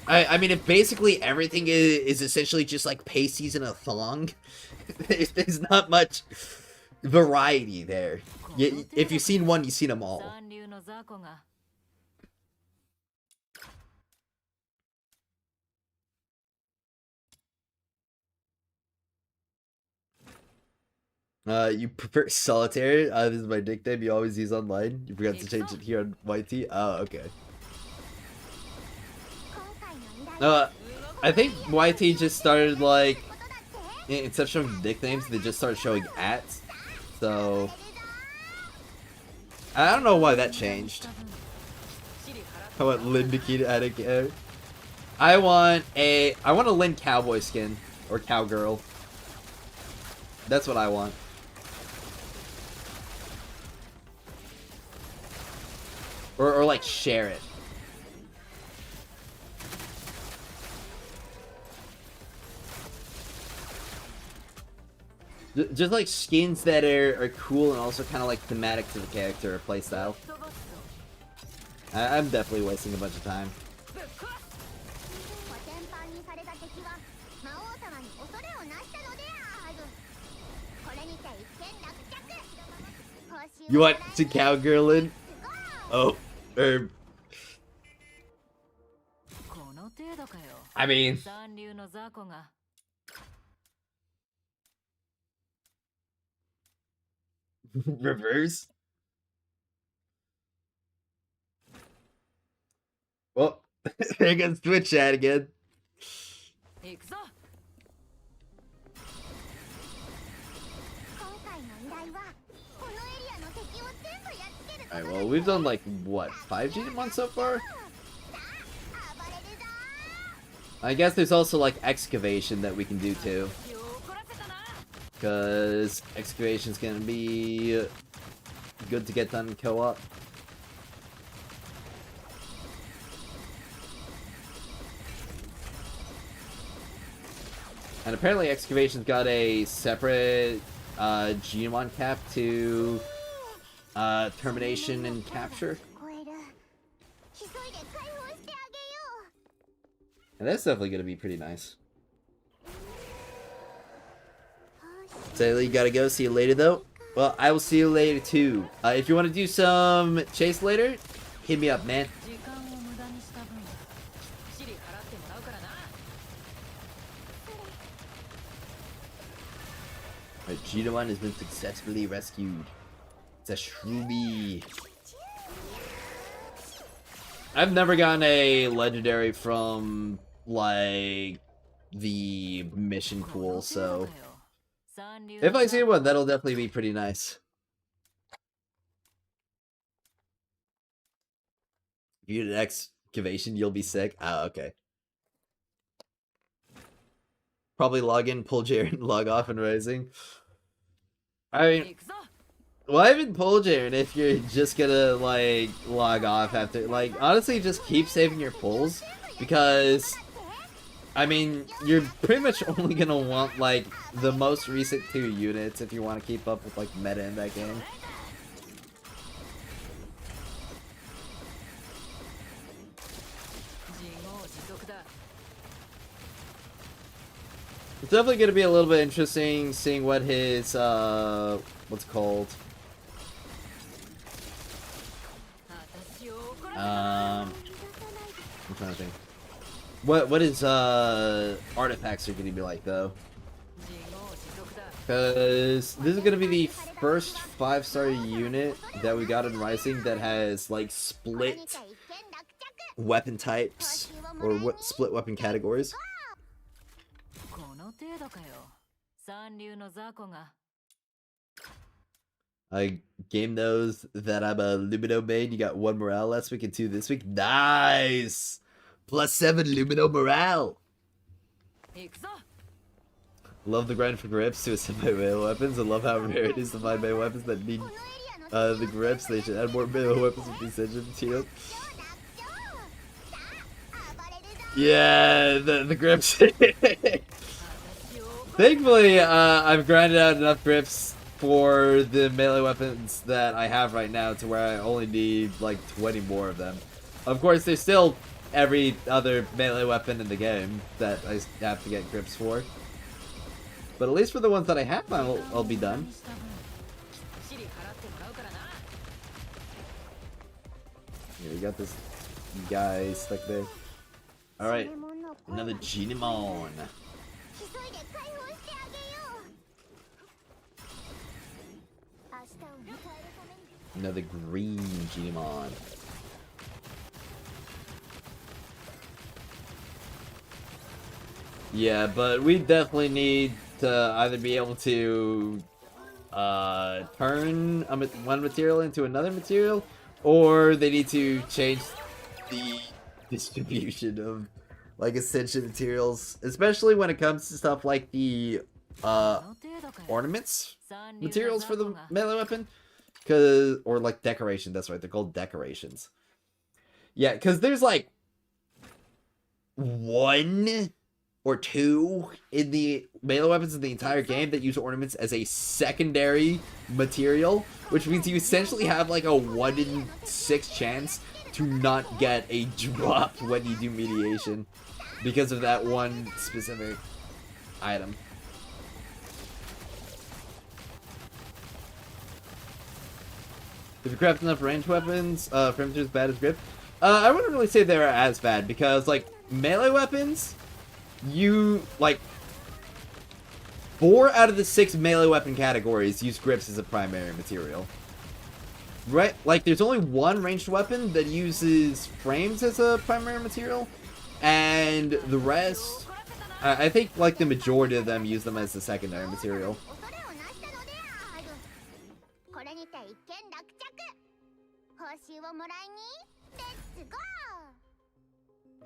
I mean, if basically everything is essentially just, like, pasties and a thong, there's not much variety there. If you've seen one, you've seen them all. You prefer solitaire? This is my nickname you always use online. You forgot to change it here on YT? Oh, okay. I think YT just started, like, instead of showing nicknames, they just started showing ats. So, I don't know why that changed. I want Lin Nikita Attic Air. I want a Lin cowboy skin. Or cowgirl. That's what I want. Or like, share it. Just like skins that are cool and also kind of like thematic to the character or playstyle. I'm definitely wasting a bunch of time. You want to cowgirl in? Oh, I mean, reverse. Well, there goes Twitch chat again. Alright, well, we've done, like, what, 5 Genamon so far? I guess there's also, like, excavation that we can do, too. Because excavation's gonna be good to get done in co-op. And apparently excavation's got a separate Genamon cap to termination and capture. And that's definitely gonna be pretty nice. So you gotta go. See you later, though. Well, I will see you later, too. If you want to do some chase later, hit me up, man. Alright, G1 has been successfully rescued. It's a Shroomy. I've never gotten a legendary from, like, the mission pool, so if I see one, that'll definitely be pretty nice. If you get an excavation, you'll be sick. Oh, okay. Probably log in, pull Jaren, log off, and Rising. I mean, why even pull Jaren if you're just gonna, like, log off after? Like, honestly, just keep saving your pulls, because, I mean, you're pretty much only gonna want, like, the most recent 2 units if you want to keep up with, like, meta in that game. It's definitely going to be a little bit interesting seeing what his, what's it called? I'm trying to think. What his, artifacts are going to be like, though. Because this is going to be the first 5-star unit that we got in Rising that has, like, split weapon types, or split weapon categories. Game knows that I'm a Lumino main. You got 1 morale last week and 2 this week. Nice! +7 Lumino morale! Love the grind for grips to ascend my melee weapons. I love how rare it is to find melee weapons that need the grips. They should add more melee weapons with the ascension material. Yeah, the grips. Thankfully, I've grinded out enough grips for the melee weapons that I have right now to where I only need like 20 more of them. Of course, there's still every other melee weapon in the game that I have to get grips for. But at least for the ones that I have, I'll be done. Yeah, we got this guy stuck there. Alright, another Genemon. Another green Genemon. Yeah, but we definitely need to either be able to turn one material into another material, or they need to change the distribution of like ascension materials, especially when it comes to stuff like the ornaments materials for the melee weapon, or like decoration. That's right, they're called decorations. Yeah, because there's like 1 or 2 in the melee weapons in the entire game that use ornaments as a secondary material, which means you essentially have like a 1 in 6 chance to not get a drop when you do mediation because of that one specific item. If you craft enough ranged weapons, Fremder as bad as grip. I wouldn't really say they're as bad because like melee weapons, you like 4 out of the 6 melee weapon categories use grips as a primary material. Right? Like there's only 1 ranged weapon that uses frames as a primary material, and the rest, I think like the majority of them use them as a secondary material.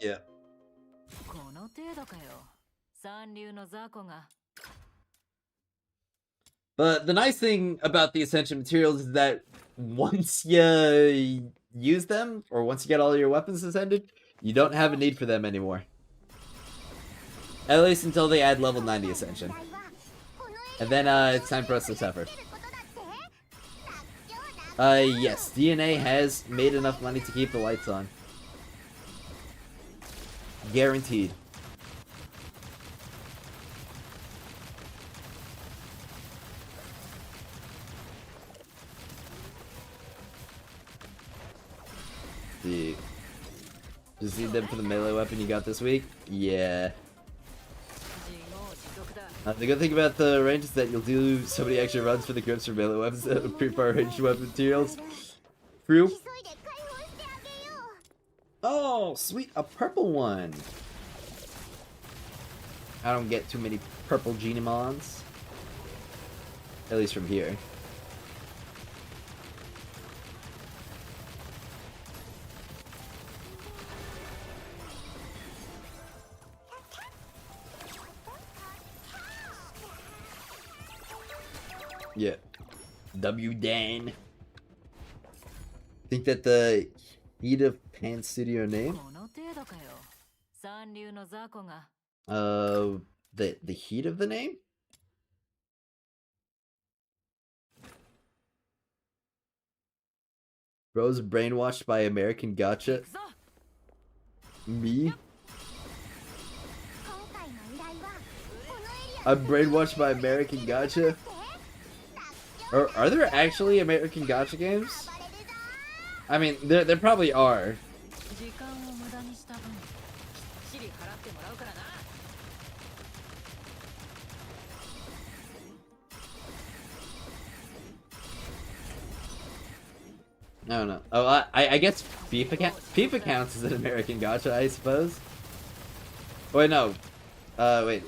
Yeah. But the nice thing about the Ascension materials is that once you use them, or once you get all your weapons ascended, you don't have a need for them anymore. At least until they add level 90 Ascension. And then it's time for us to suffer. Yes, DNA has made enough money to keep the lights on. Guaranteed. see. Just need them for the melee weapon you got this week? Yeah. The good thing about the range is that you'll do so many extra runs for the grips for melee weapons that would prepare ranged weapon materials. True. Oh, sweet, a purple one. I don't get too many purple Genimons. At least from here. Yeah. W Dan. Think that the Heat of Pan Studio name? The heat of the name? Bro's brainwashed by American gacha. Me? I'm brainwashed by American gacha? Or are there actually American gacha games? I mean, there probably are. I don't know. Oh, I guess FIFA counts as an American gacha, I suppose. Wait, no. Wait.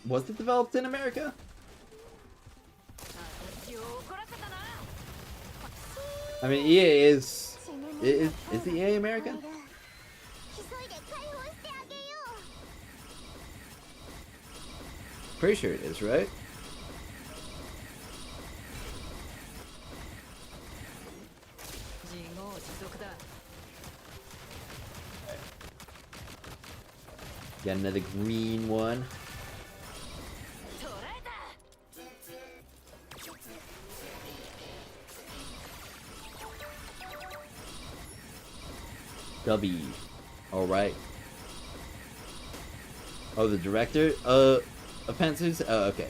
Was it developed in America? I mean, EA is the EA American? Pretty sure it is, right? Got another green one. W. Alright. Oh, the director? Offenses? Oh, okay.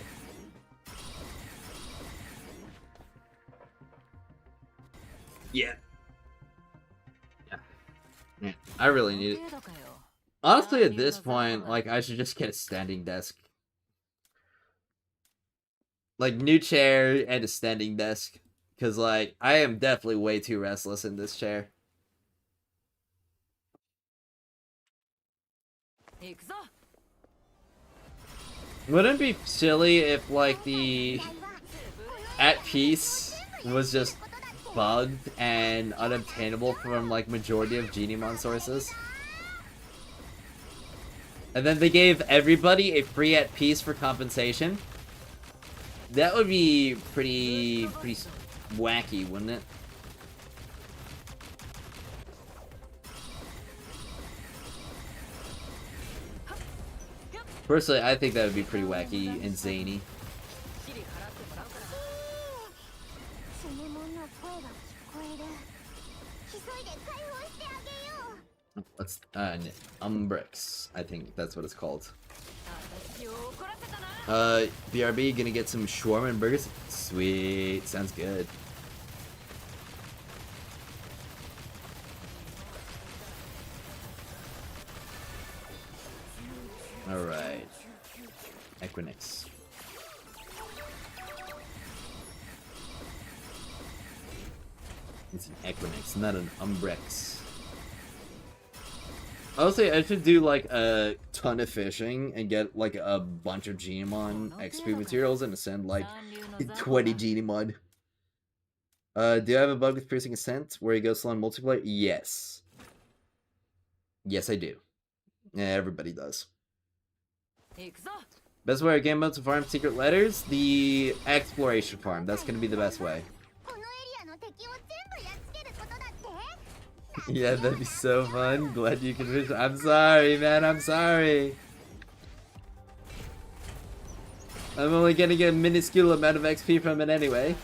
Yeah. Yeah. I really need it. Honestly, at this point, like, I should just get a standing desk. Like, new chair and a standing desk. Because, like, I am definitely way too restless in this chair. Wouldn't it be silly if, like, the at peace was just bugged and unobtainable from, like, majority of Genimon sources? And then they gave everybody a free at peace for compensation? That would be pretty wacky, wouldn't it? Personally, I think that would be pretty wacky and zany. What's Umbrix? I think that's what it's called. BRB gonna get some shawarma and burgers. Sweet, sounds good. Alright. Equinix. It's an Equinix, not an Umbrix. Honestly, I should do like a ton of fishing and get like a bunch of Genimon XP materials and send like 20 Genimon. Do you have a bug with Piercing Ascent where you go slow on multiplayer? Yes. Yes, I do. Yeah, everybody does. Best way of game mode to farm secret letters? The exploration farm. That's gonna be the best way. Yeah, that'd be so fun. Glad you can fish. I'm sorry, man. I'm sorry. I'm only gonna get a minuscule amount of XP from it anyway.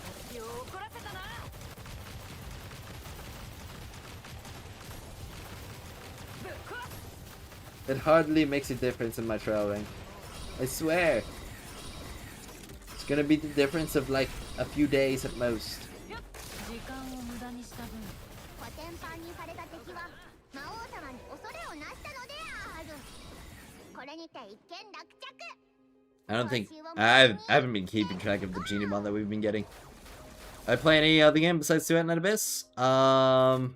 It hardly makes a difference in my trial rank. I swear. It's gonna be the difference of like a few days at most. I don't think I haven't been keeping track of the Genimon that we've been getting. I play any other game besides Duet Night Abyss? I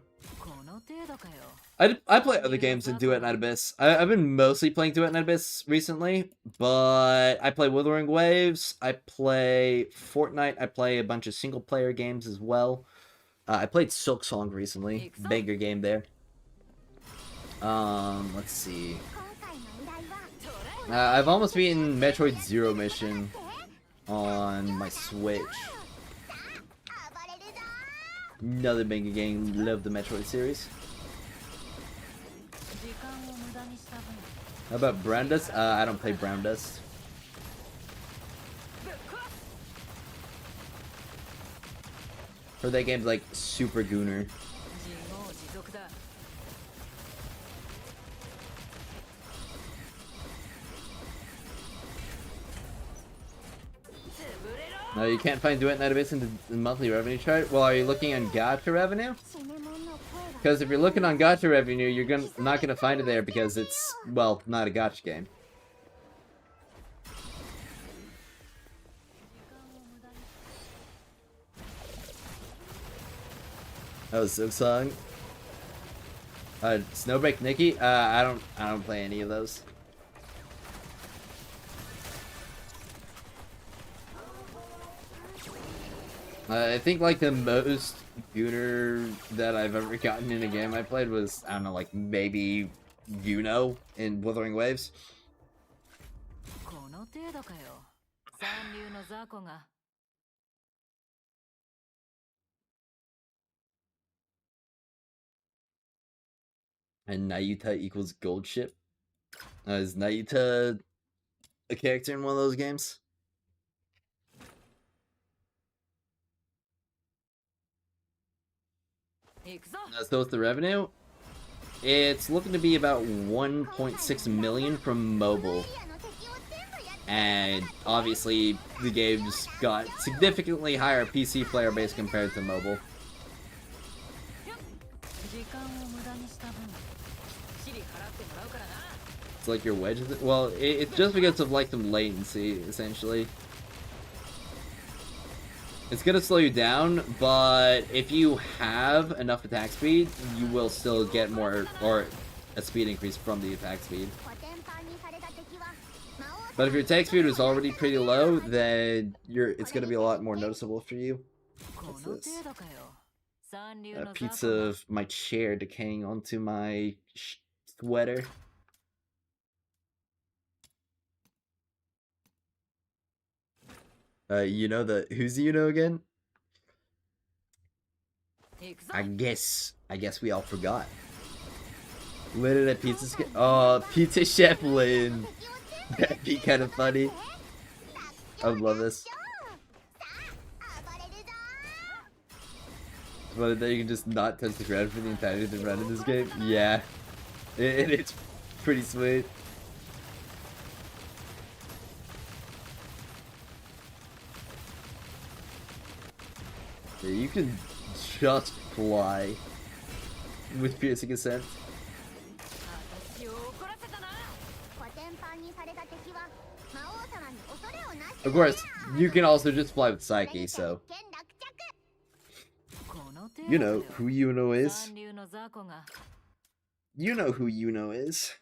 play other games in Duet Night Abyss. I've been mostly playing Duet Night Abyss recently, but I play Wuthering Waves, I play Fortnite, I play a bunch of single-player games as well. I played Silk Song recently, banger game there. Let's see. I've almost beaten Metroid Zero Mission on my Switch. Another banger game, love the Metroid series. How about Brown Dust? I don't play Brown Dust. Heard that game's like super gooner. No, you can't find Duet Night Abyss in the monthly revenue chart? Well, are you looking on gacha revenue? Because if you're looking on gacha revenue, you're not gonna find it there because it's, well, not a gacha game. Oh, Silk Song. Snowbreak Nikki. I don't play any of those. I think like the most gooner that I've ever gotten in a game I played was, I don't know, like maybe Yuno in Wuthering Waves. And Nayuta equals gold ship. Is Nayuta a character in one of those games? So what's the revenue? It's looking to be about 1.6 million from mobile. And obviously the game's got significantly higher PC player base compared to mobile. It's like your wedge, well, it's just because of like some latency, essentially. It's gonna slow you down, but if you have enough attack speed, you will still get more, or a speed increase from the attack speed. But if your attack speed is already pretty low, then it's gonna be a lot more noticeable for you. What's this? A piece of my chair decaying onto my sweater. You know who's you know again? I guess we all forgot. Lynn at Pizza Oh, Pizza Chef Lynn. That'd be kind of funny. I would love this. But then you can just not touch the ground for the entirety of the run in this game. Yeah, it's pretty sweet. You can just fly with piercing ascent. Of course, you can also just fly with Psyche, so... You know who Yuno is. You know who Yuno is.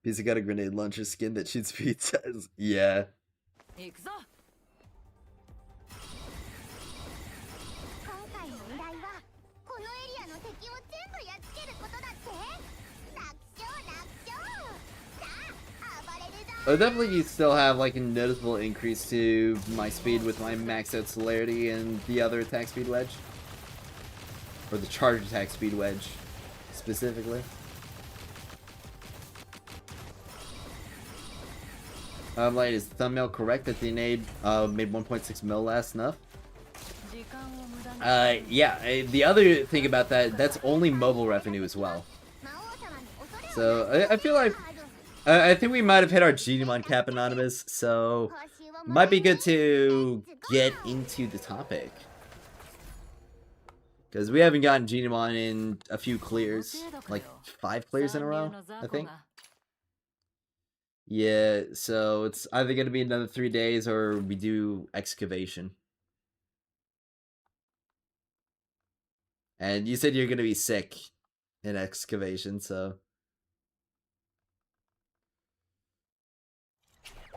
Pizza got a grenade launcher skin that shoots pizzas. Yeah. I'll definitely still have like a noticeable increase to my speed with my maxed out celerity and the other attack speed wedge. Or the charge attack speed wedge, specifically. Like, is the thumbnail correct that the made 1.6 mil last enough? Yeah, the other thing about that's only mobile revenue as well. So, I feel like, I think we might have hit our Genimon cap, Anonymous, so Might be good to get into the topic. Because we haven't gotten Genomon in a few clears. Like 5 clears in a row, I think. Yeah, so it's either going to be another 3 days or we do excavation. And you said you're going to be sick in excavation, so...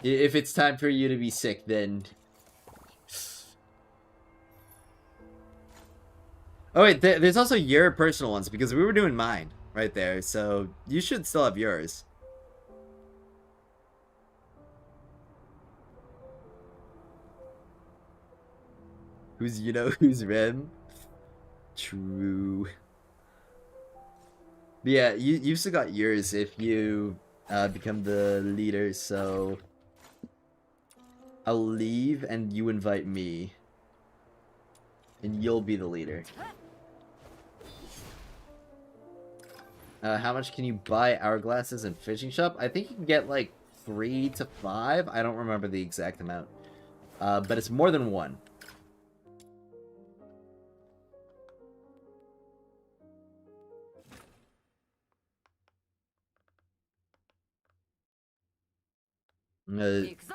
If it's time for you to be sick, then... Oh wait, there's also your personal ones, because we were doing mine right there, so you should still have yours. Who's, you know, who's Rem? True. But yeah, you've still got yours if you become the leader, so... I'll leave and you invite me. And you'll be the leader. How much can you buy hourglasses in fishing shop? I think you can get like 3 to 5. I don't remember the exact amount. But it's more than 1.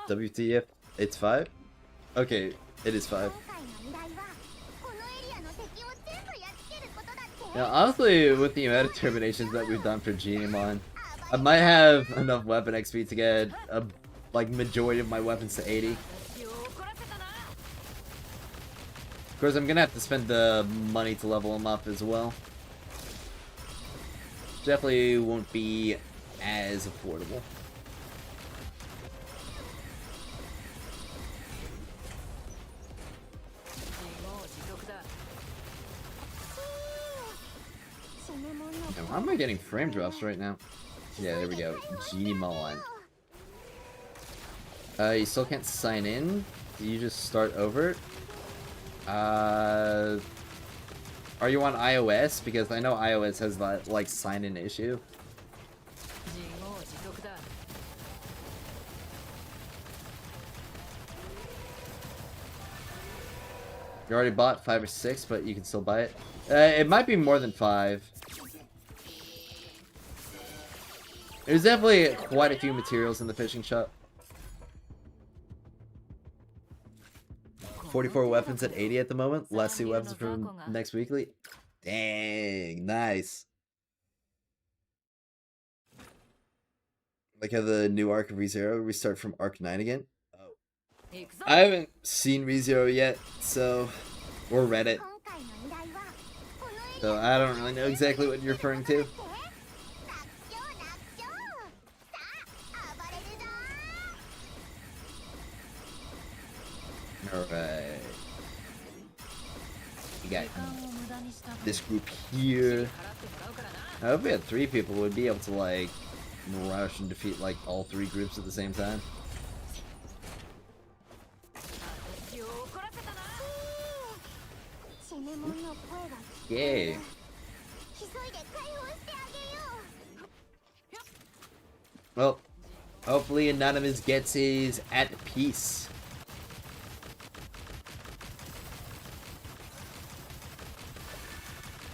WTF? It's 5? Okay, it is 5. Now, honestly, with the amount of terminations that we've done for Genomon, I might have enough weapon XP to get a like majority of my weapons to 80. Of course, I'm gonna have to spend the money to level them up as well. Definitely won't be as affordable. Why am I getting frame drops right now? Yeah, there we go. Genomon. You still can't sign in? Do you just start over? Are you on iOS? Because I know iOS has that, like, sign-in issue. You already bought 5 or 6, but you can still buy it. It might be more than 5. There's definitely quite a few materials in the fishing shop. 44 weapons at 80 at the moment. Last 2 weapons from next weekly. Dang, nice. Like how the new arc of ReZero, we start from arc 9 again. Oh. I haven't seen ReZero yet, so... or read it. So I don't really know exactly what you're referring to. Alright. We got this group here. I hope we had 3 people, would be able to like rush and defeat like all 3 groups at the same time. Yay. Well, hopefully Anonymous gets his at peace.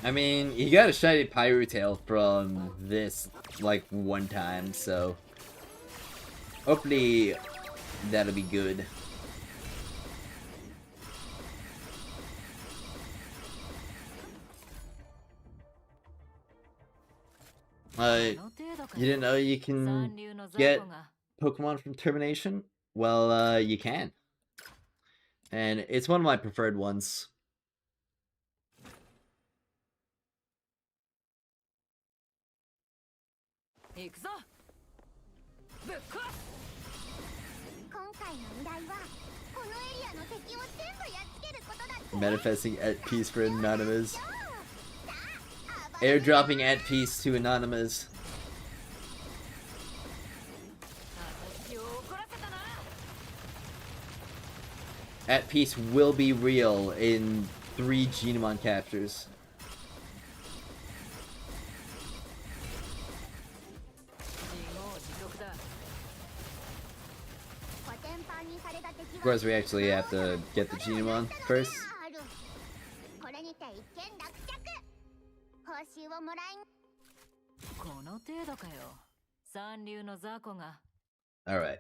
I mean, he got a shiny Pyro Tail from this, like, one time, so... hopefully, that'll be good. You didn't know you can get Pokemon from Termination? Well, you can. And it's one of my preferred ones. Manifesting at peace for Anonymous. Airdropping at peace to Anonymous. At peace will be real in 3 Genomon captures. Of course, we actually have to get the Genimon first. Alright.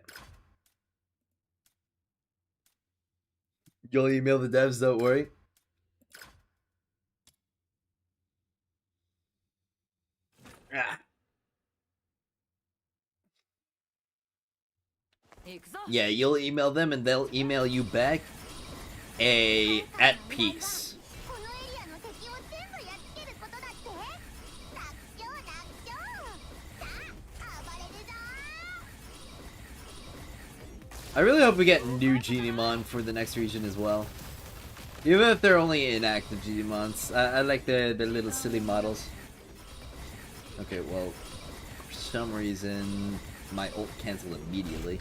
You'll email the devs, don't worry. Ah. Yeah, you'll email them and they'll email you back at peace. I really hope we get new Genimon for the next region as well. Even if they're only inactive Genimons. I like the little silly models. Okay, well, for some reason, my ult canceled immediately.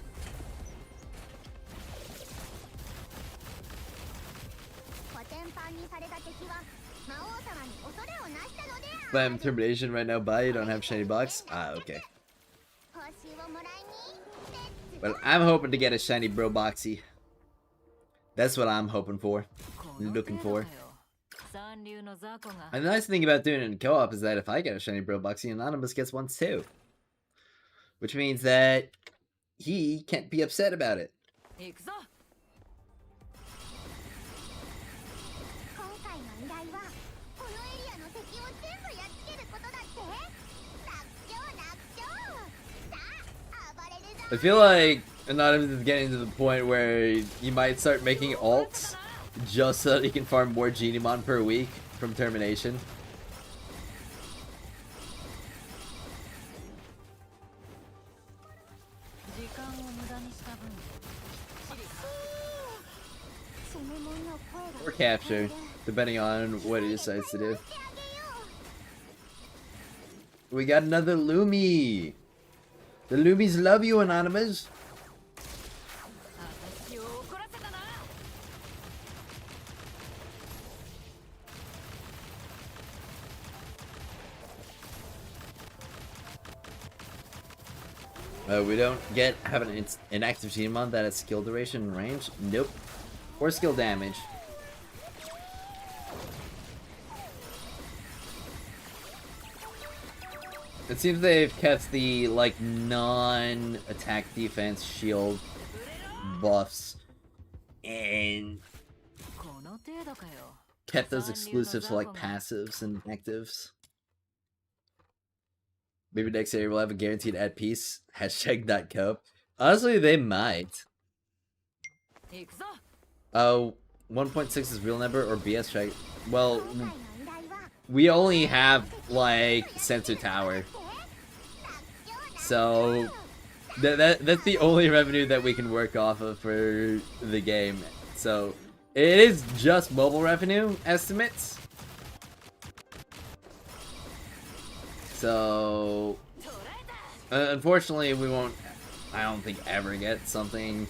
Spam termination right now, bye, you don't have shiny box? Ah, okay. Well, I'm hoping to get a shiny Bro Boxy. That's what I'm hoping for. Looking for. And the nice thing about doing it in co-op is that if I get a shiny Bro Boxy, Anonymous gets one too. Which means that he can't be upset about it. I feel like Anonymous is getting to the point where he might start making alts just so that he can farm more Genimon per week from termination. Or capture, depending on what he decides to do. We got another Lumi! The Lumis love you, Anonymous! We don't have an inactive Genimon that has skill duration and range? Nope. Or skill damage. It seems they've kept the, like, non-attack defense shield buffs and kept those exclusives to, like, passives and actives. Maybe next year we'll have a guaranteed at peace. Hashtag not cope. Honestly, they might. Oh, 1.6 is real number or BS check? Well, we only have, like, sensor tower. So, that's the only revenue that we can work off of for the game. So, it is just mobile revenue estimates. So, unfortunately, we won't, I don't think, ever get something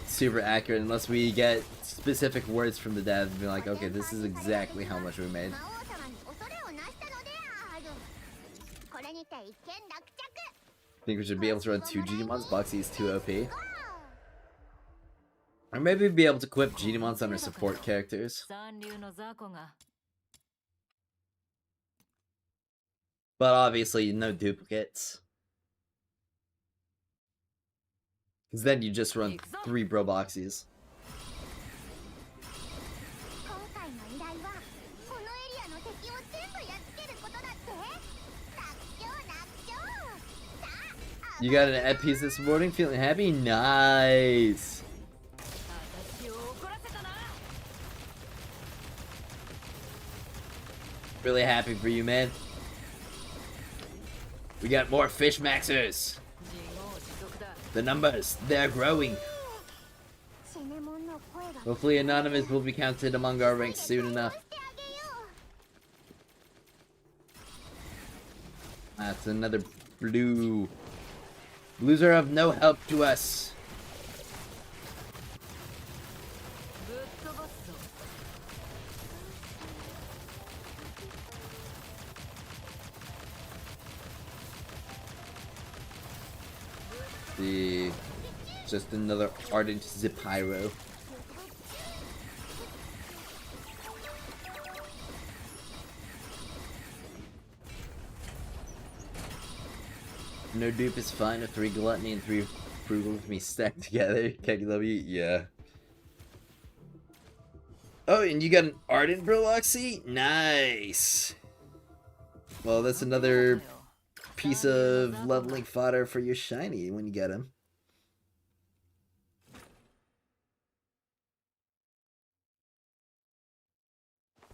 super accurate unless we get specific words from the devs and be like, okay, this is exactly how much we made. Think we should be able to run 2 Genimons? Boxy is too OP. Or maybe be able to equip Genimons on our support characters. But obviously, no duplicates. Because then you just run 3 Bro Boxies. You got an ed piece this morning? Feeling happy? Nice! Really happy for you, man. We got more fish maxers. The numbers, they're growing. Hopefully Anonymous will be counted among our ranks soon enough. That's another blue. Blues are of no help to us. See. Just another ardent Zipyro. No dupe is fine if 3 gluttony and 3 frugal can be stacked together. KW, yeah. Oh, and you got an ardent Broxy? Nice! Well, that's another piece of leveling fodder for your shiny when you get him.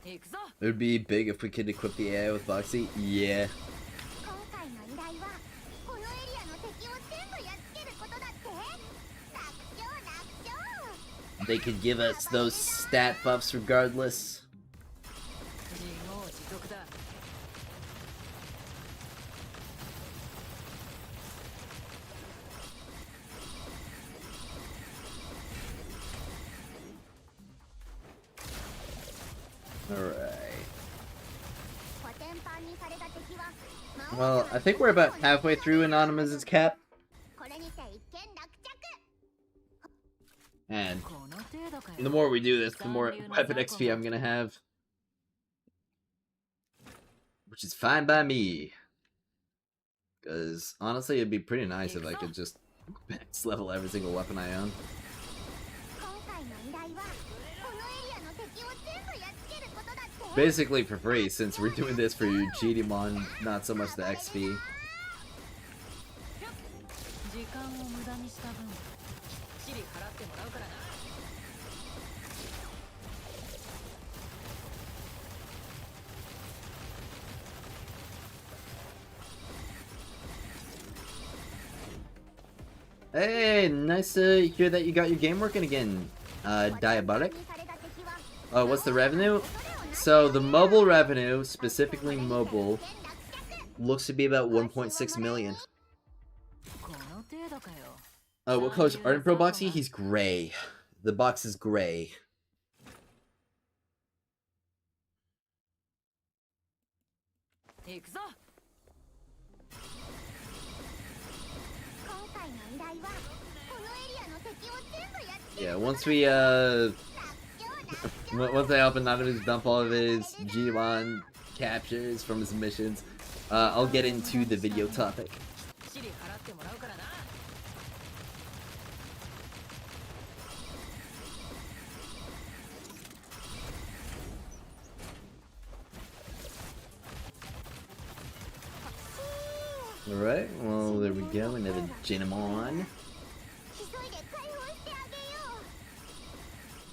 It would be big if we could equip the AI with Boxy. Yeah. They could give us those stat buffs regardless. Alright. Well, I think we're about halfway through Anonymous's cap. And the more we do this, the more weapon XP I'm gonna have. Which is fine by me. Because, honestly, it'd be pretty nice if I could just max level every single weapon I own. Basically for free, since we're doing this for your GDmon, not so much the XP. Hey, nice to hear that you got your game working again, Diabotic. What's the revenue? So, the mobile revenue, specifically mobile, looks to be about 1.6 million. What color's Ardent Pro Boxy? He's gray. The box is gray. Yeah, once we, once I help Anonymous dump all of his G1 captures from his missions, I'll get into the video topic. Alright, well, there we go, another Genimon.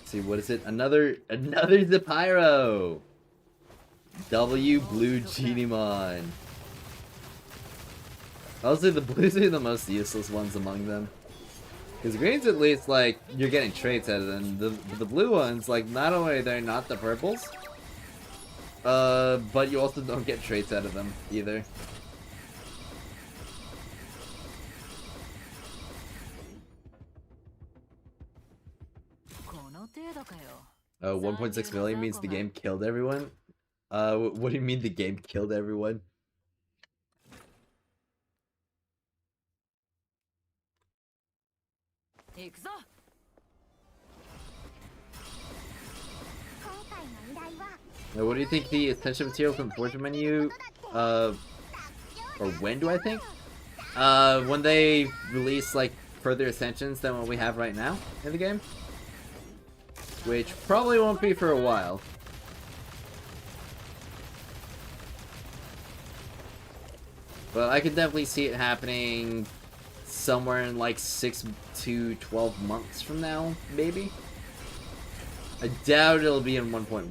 See, what is it? Another Zipyro! W Blue Genimon. Honestly, the blues are the most useless ones among them. Because greens, at least, like, you're getting traits out of them. The blue ones, like, not only they're not the purples, but you also don't get traits out of them, either. Oh, 1.6 million means the game killed everyone? What do you mean the game killed everyone? Now, what do you think the essential material from the fortune menu, or when do I think? When they release, like, further ascensions than what we have right now in the game? Which probably won't be for a while. But I could definitely see it happening somewhere in like 6 to 12 months from now, maybe? I doubt it'll be in 1.1.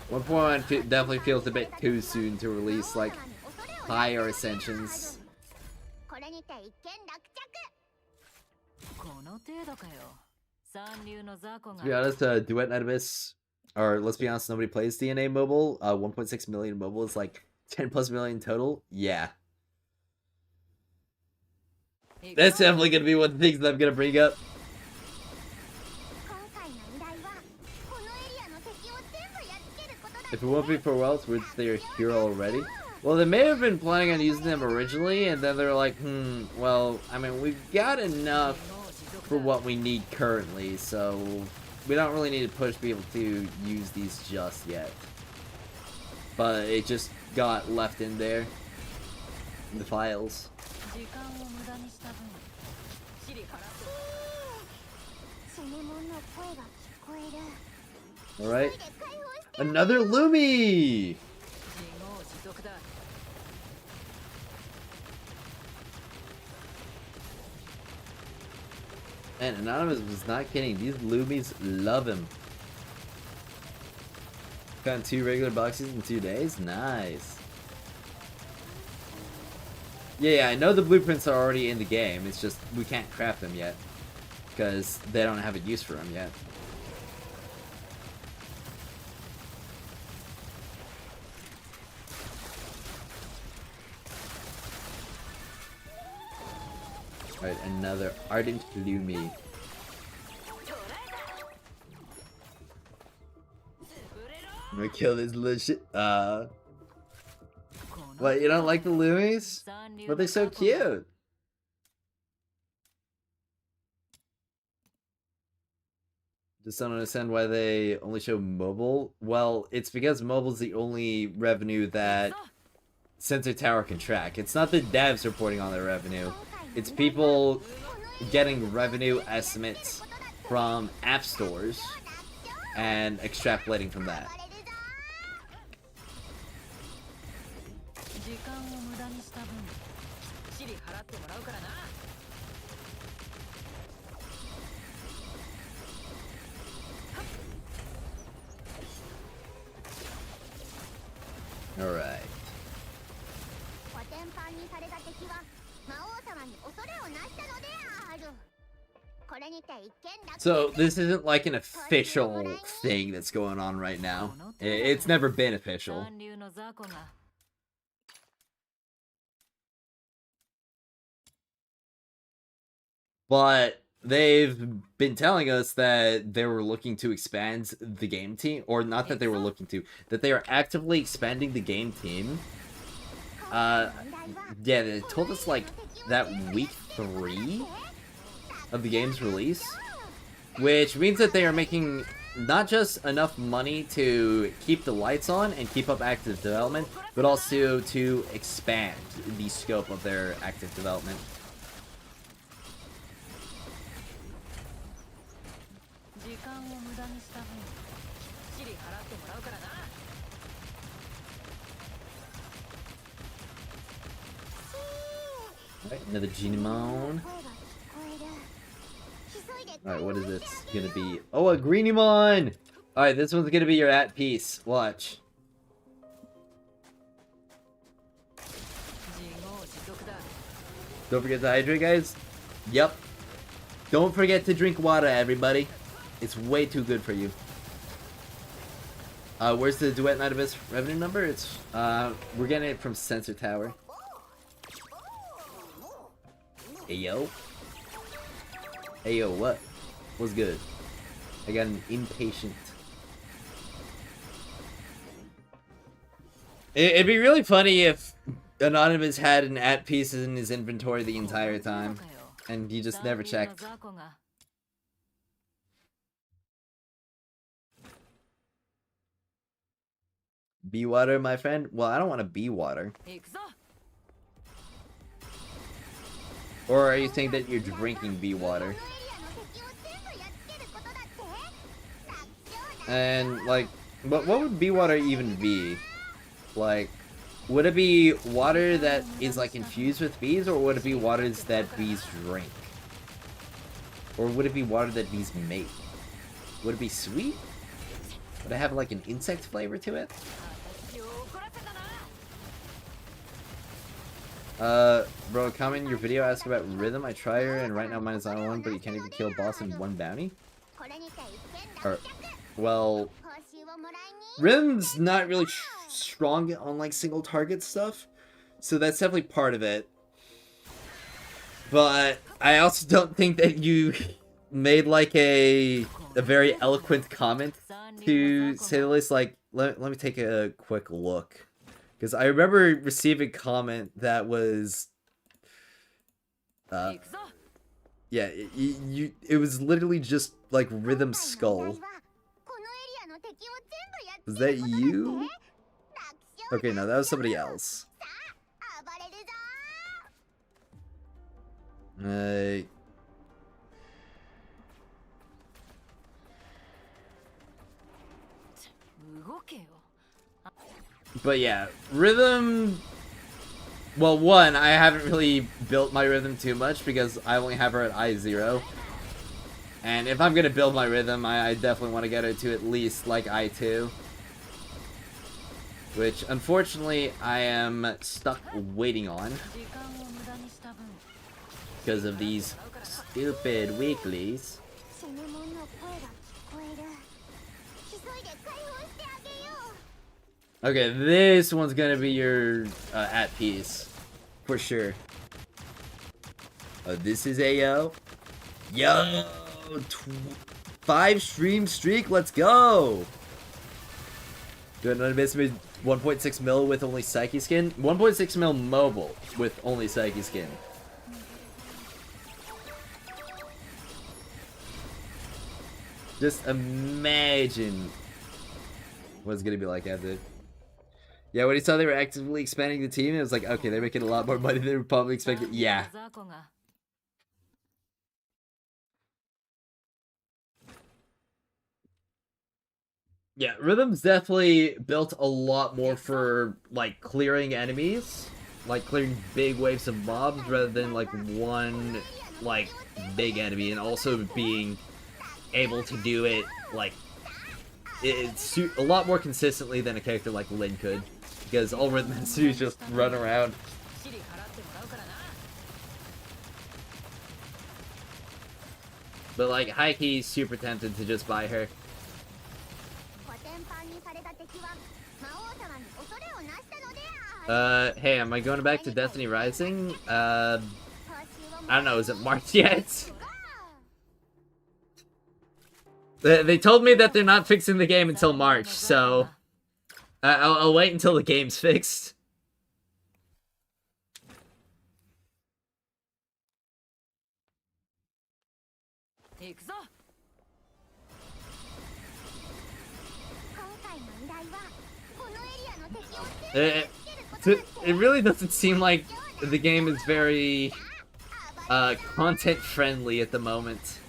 1.1 definitely feels a bit too soon to release like higher ascensions. To be honest, Duet Night Abyss, or let's be honest, nobody plays DNA mobile. 1.6 million mobile is like 10 plus million total. Yeah. That's definitely going to be one of the things that I'm going to bring up. If it won't be for Wells, we're their hero already. Well, they may have been planning on using them originally, and then they're like, well, I mean, we've got enough for what we need currently, so we don't really need to push people to use these just yet. But it just got left in there, in the files. Alright. Another Lumi! And Anonymous was not kidding. These Lumis love him. Found 2 regular boxes in 2 days? Nice. Yeah, I know the blueprints are already in the game. It's just we can't craft them yet. Because they don't have a use for them yet. Alright, another Ardent Lumi. I'm gonna kill this little shit. What, you don't like the Lumis? But they're so cute! Just don't understand why they only show mobile. Well, it's because mobile's the only revenue that Sensor Tower can track. It's not the devs reporting on their revenue. It's people getting revenue estimates from app stores and extrapolating from that. Alright. So, this isn't like an official thing that's going on right now. It's never been official. But they've been telling us that they were looking to expand the game team, or not that they were looking to, that they are actively expanding the game team. Yeah, they told us like that week 3 of the game's release, which means that they are making not just enough money to keep the lights on and keep up active development, but also to expand the scope of their active development. Alright, another Genimon. Alright, what is this gonna be? Oh, a Greenimon! Alright, this one's gonna be your at peace. Watch. Don't forget to hydrate, guys. Yep. Don't forget to drink water, everybody. It's way too good for you. Where's the Duet Night Abyss revenue number? It's, we're getting it from Sensor Tower. Hey, yo. Hey, yo, what? What's good? I got an impatient. It'd be really funny if Anonymous had an at piece in his inventory the entire time, and he just never checked. Bee water, my friend? Well, I don't want to bee water. Or are you saying that you're drinking bee water? And, like, what would bee water even be? Like, would it be water that is, like, infused with bees, or would it be waters that bees drink? Or would it be water that bees make? Would it be sweet? Would it have, like, an insect flavor to it? Bro, comment in your video, ask about Rhythm. I try her, and right now mine is on 1, but you can't even kill boss in 1 bounty? Or, well, Rhythm's not really strong on, like, single target stuff, so that's definitely part of it. But I also don't think that you made, like, a very eloquent comment to say the least. Like, let me take a quick look Because I remember receiving a comment that was... yeah, it was literally just, like, Rhythm Skull. Was that you? Okay, no, that was somebody else. But yeah, Rhythm... Well, one, I haven't really built my Rhythm too much because I only have her at I0. And if I'm gonna build my Rhythm, I definitely want to get her to at least, like, I2. Which, unfortunately, I am stuck waiting on. Because of these stupid weeklies. Okay, this one's gonna be your at peace. For sure. This is AO. Yo! 5 stream streak, let's go! Duet Night Abyss made 1.6 mil with only Psyche skin. 1.6 mil mobile with only Psyche skin. Just imagine what it's gonna be like after it. Yeah, when he saw they were actively expanding the team, it was like, okay, they're making a lot more money than they were probably expecting. Yeah. Yeah, Rhythm's definitely built a lot more for, like, clearing enemies. Like, clearing big waves of mobs rather than, like, one, like, big enemy. And also being able to do it, like, it's a lot more consistently than a character like Lin could. Because all Rhythm has to do is just run around. But, like, high-key, super tempted to just buy her. Hey, am I going back to Destiny Rising? I don't know, is it March yet? They told me that they're not fixing the game until March, so... I'll wait until the game's fixed. It really doesn't seem like the game is very content friendly at the moment.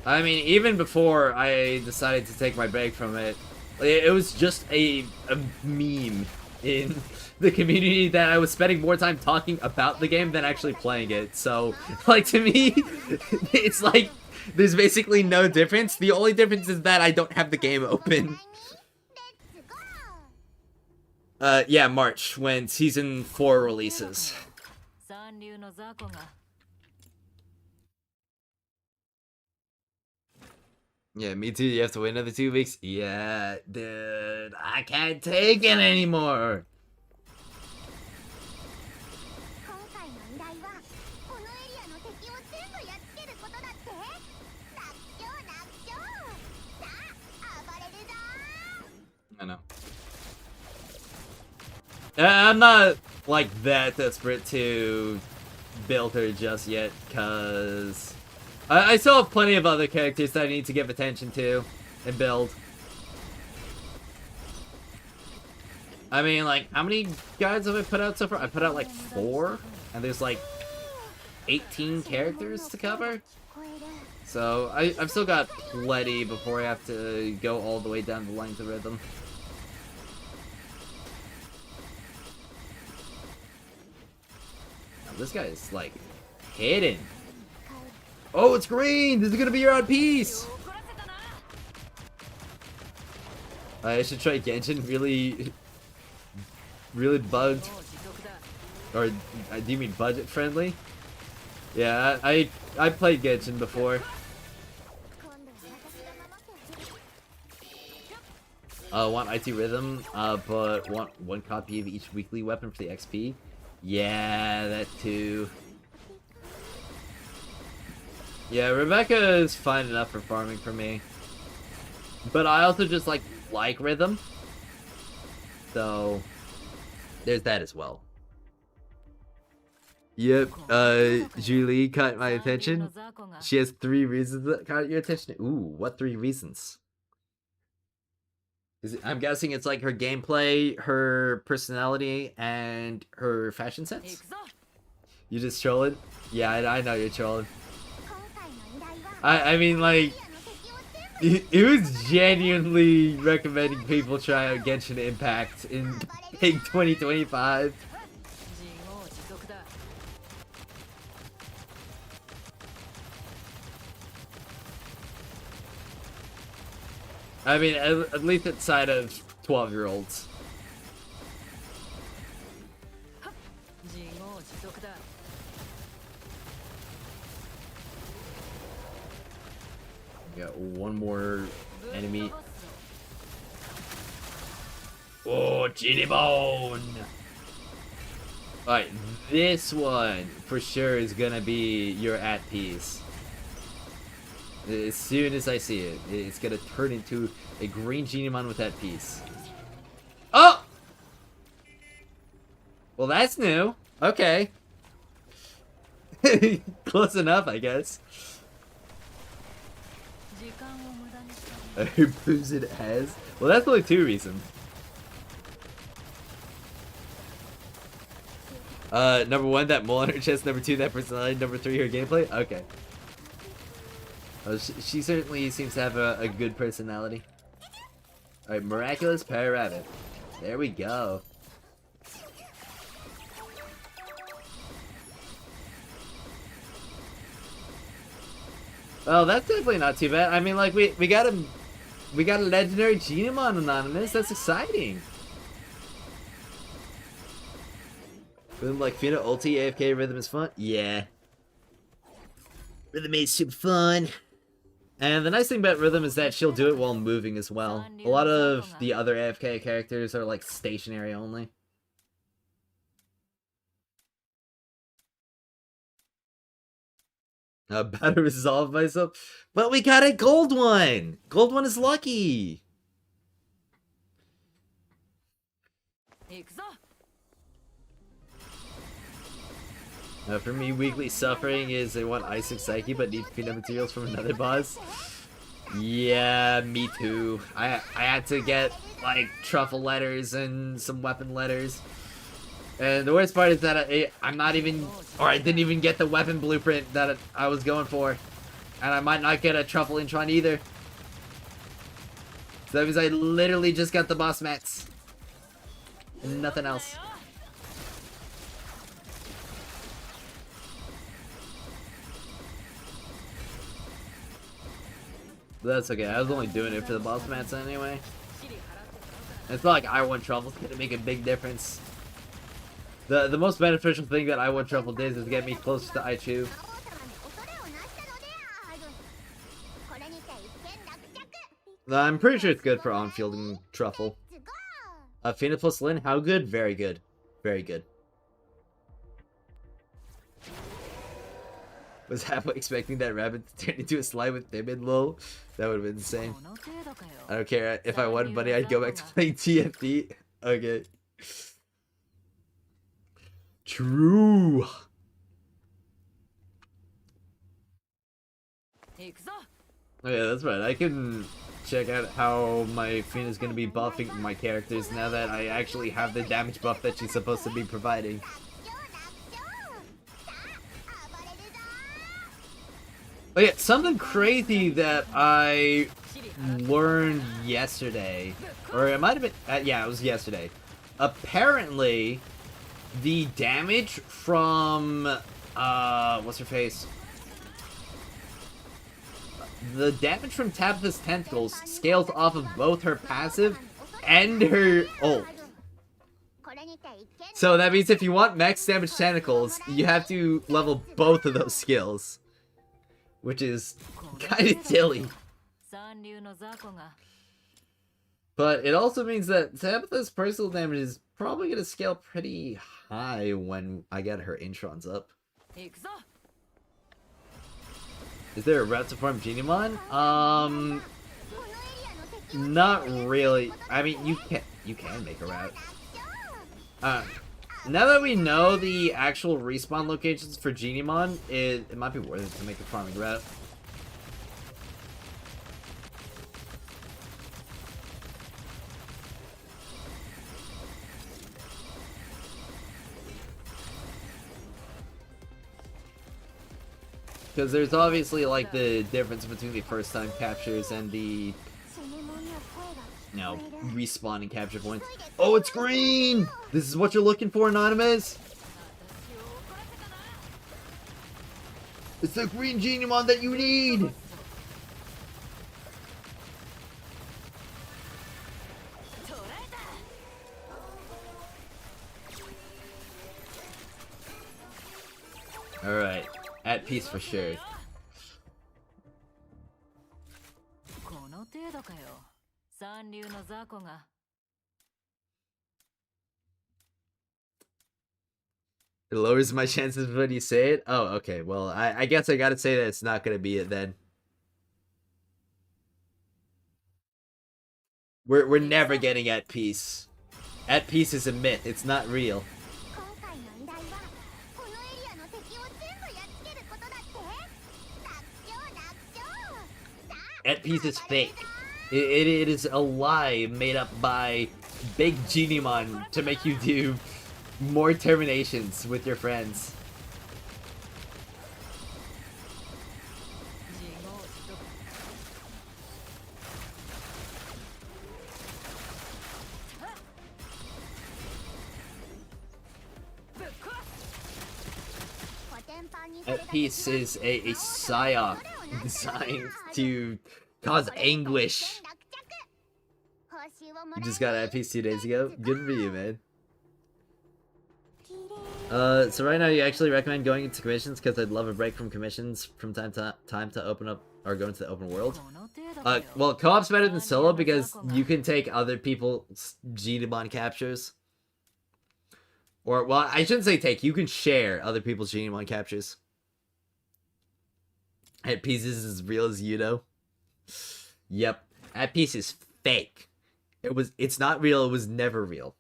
I mean, even before I decided to take my break from it, it was just a meme in the community that I was spending more time talking about the game than actually playing it. So, like, to me, it's like, there's basically no difference. The only difference is that I don't have the game open. Yeah, March, when Season 4 releases. Yeah, me too. You have to wait another 2 weeks? Yeah, dude. I can't take it anymore. I know. I'm not, like, that desperate to build her just yet, because... I still have plenty of other characters that I need to give attention to and build. I mean, like, how many guides have I put out so far? I put out, like, 4, and there's, like, 18 characters to cover. So, I've still got plenty before I have to go all the way down the line to Rhythm. Now, this guy is, like, hidden. Oh, it's green! This is gonna be your odd piece! I should try Genshin. Really bugged. Or, do you mean budget friendly? Yeah, I played Genshin before. Want IT Rhythm, but want 1 copy of each weekly weapon for the XP? Yeah, that too. Yeah, Rebecca is fine enough for farming for me. But I also just like rhythm. So there's that as well. Yep, Julie caught my attention. She has 3 reasons that caught your attention. Ooh, what 3 reasons? I'm guessing it's like her gameplay, her personality, and her fashion sense. You just trolling? Yeah, I know you're trolling. I mean, like, it was genuinely recommending people try out Genshin Impact in 2025. I mean, at least outside of 12-year-olds. We got one more enemy. Oh, Genie Bone! Alright, this one for sure is gonna be your at peace. As soon as I see it, it's gonna turn into a green Genemon with that piece. Oh! Well, that's new. Okay. Close enough, I guess. Who's it has? Well, that's only 2 reasons. Number 1, that mole on her chest. Number 2, that personality. Number 3, her gameplay. Okay. She certainly seems to have a good personality. Alright, Miraculous Pararabbit. There we go. Well, that's definitely not too bad. I mean, like, we got a legendary Genemon Anonymous. That's exciting. Rhythm like Fina ulti, AFK rhythm is fun. Yeah. Rhythm is super fun. And the nice thing about Rhythm is that she'll do it while moving as well. A lot of the other AFK characters are like stationary only. About to resolve myself. But we got a gold one! Gold one is lucky! For me, weekly suffering is they want Isaac Psyche but need peanut materials from another boss. Yeah, me too. I had to get like truffle letters and some weapon letters. And the worst part is that I'm not even, or I didn't even get the weapon blueprint that I was going for. And I might not get a truffle intron either. So that means I literally just got the boss mats. And nothing else. But that's okay, I was only doing it for the boss mats anyway. It's not like I want truffles gonna make a big difference. The most beneficial thing that I want truffle did is get me closer to Aichu. I'm pretty sure it's good for on-fielding truffle. Fina plus Lin, how good? Very good. Very good. Was halfway expecting that rabbit to turn into a slime with Timid, lol. That would have been insane. I don't care. If I won money, I'd go back to playing TFT. Okay. True. Oh yeah, that's right. I can check out how my Fina is going to be buffing my characters now that I actually have the damage buff that she's supposed to be providing. Oh yeah, something crazy that I learned yesterday, or it might have been, yeah, it was yesterday. Apparently, the damage from, what's her face? The damage from Tabitha's Tentacles scales off of both her passive and her ult. So that means if you want max damage Tentacles, you have to level both of those skills. Which is kind of silly. But it also means that Tabitha's personal damage is probably going to scale pretty high when I get her introns up. Is there a route to farm Genimon? Not really. I mean, you can make a route. Now that we know the actual respawn locations for Genimon, it might be worth it to make a farming route. Because there's obviously, like, the difference between the first time captures and the, you know, respawning capture points. Oh, it's green! This is what you're looking for, Anonymous? It's the green Genimon that you need! Alright. At peace for sure. It lowers my chances when you say it? Oh, okay. Well, I guess I gotta say that it's not gonna be it then. We're never getting at peace. At peace is a myth. It's not real. At peace is fake. It is a lie made up by big Genimon to make you do more terminations with your friends. At peace is a psyop designed to cause anguish. You just got at peace 2 days ago? Good for you, man. So right now you actually recommend going into commissions because I'd love a break from commissions from time to open up or go into the open world. Well, co-op's better than solo because you can take other people's Genimon captures. Or, well, I shouldn't say take, you can share other people's Genimon captures. At peace is as real as you know. Yep. At peace is fake. It's not real, it was never real.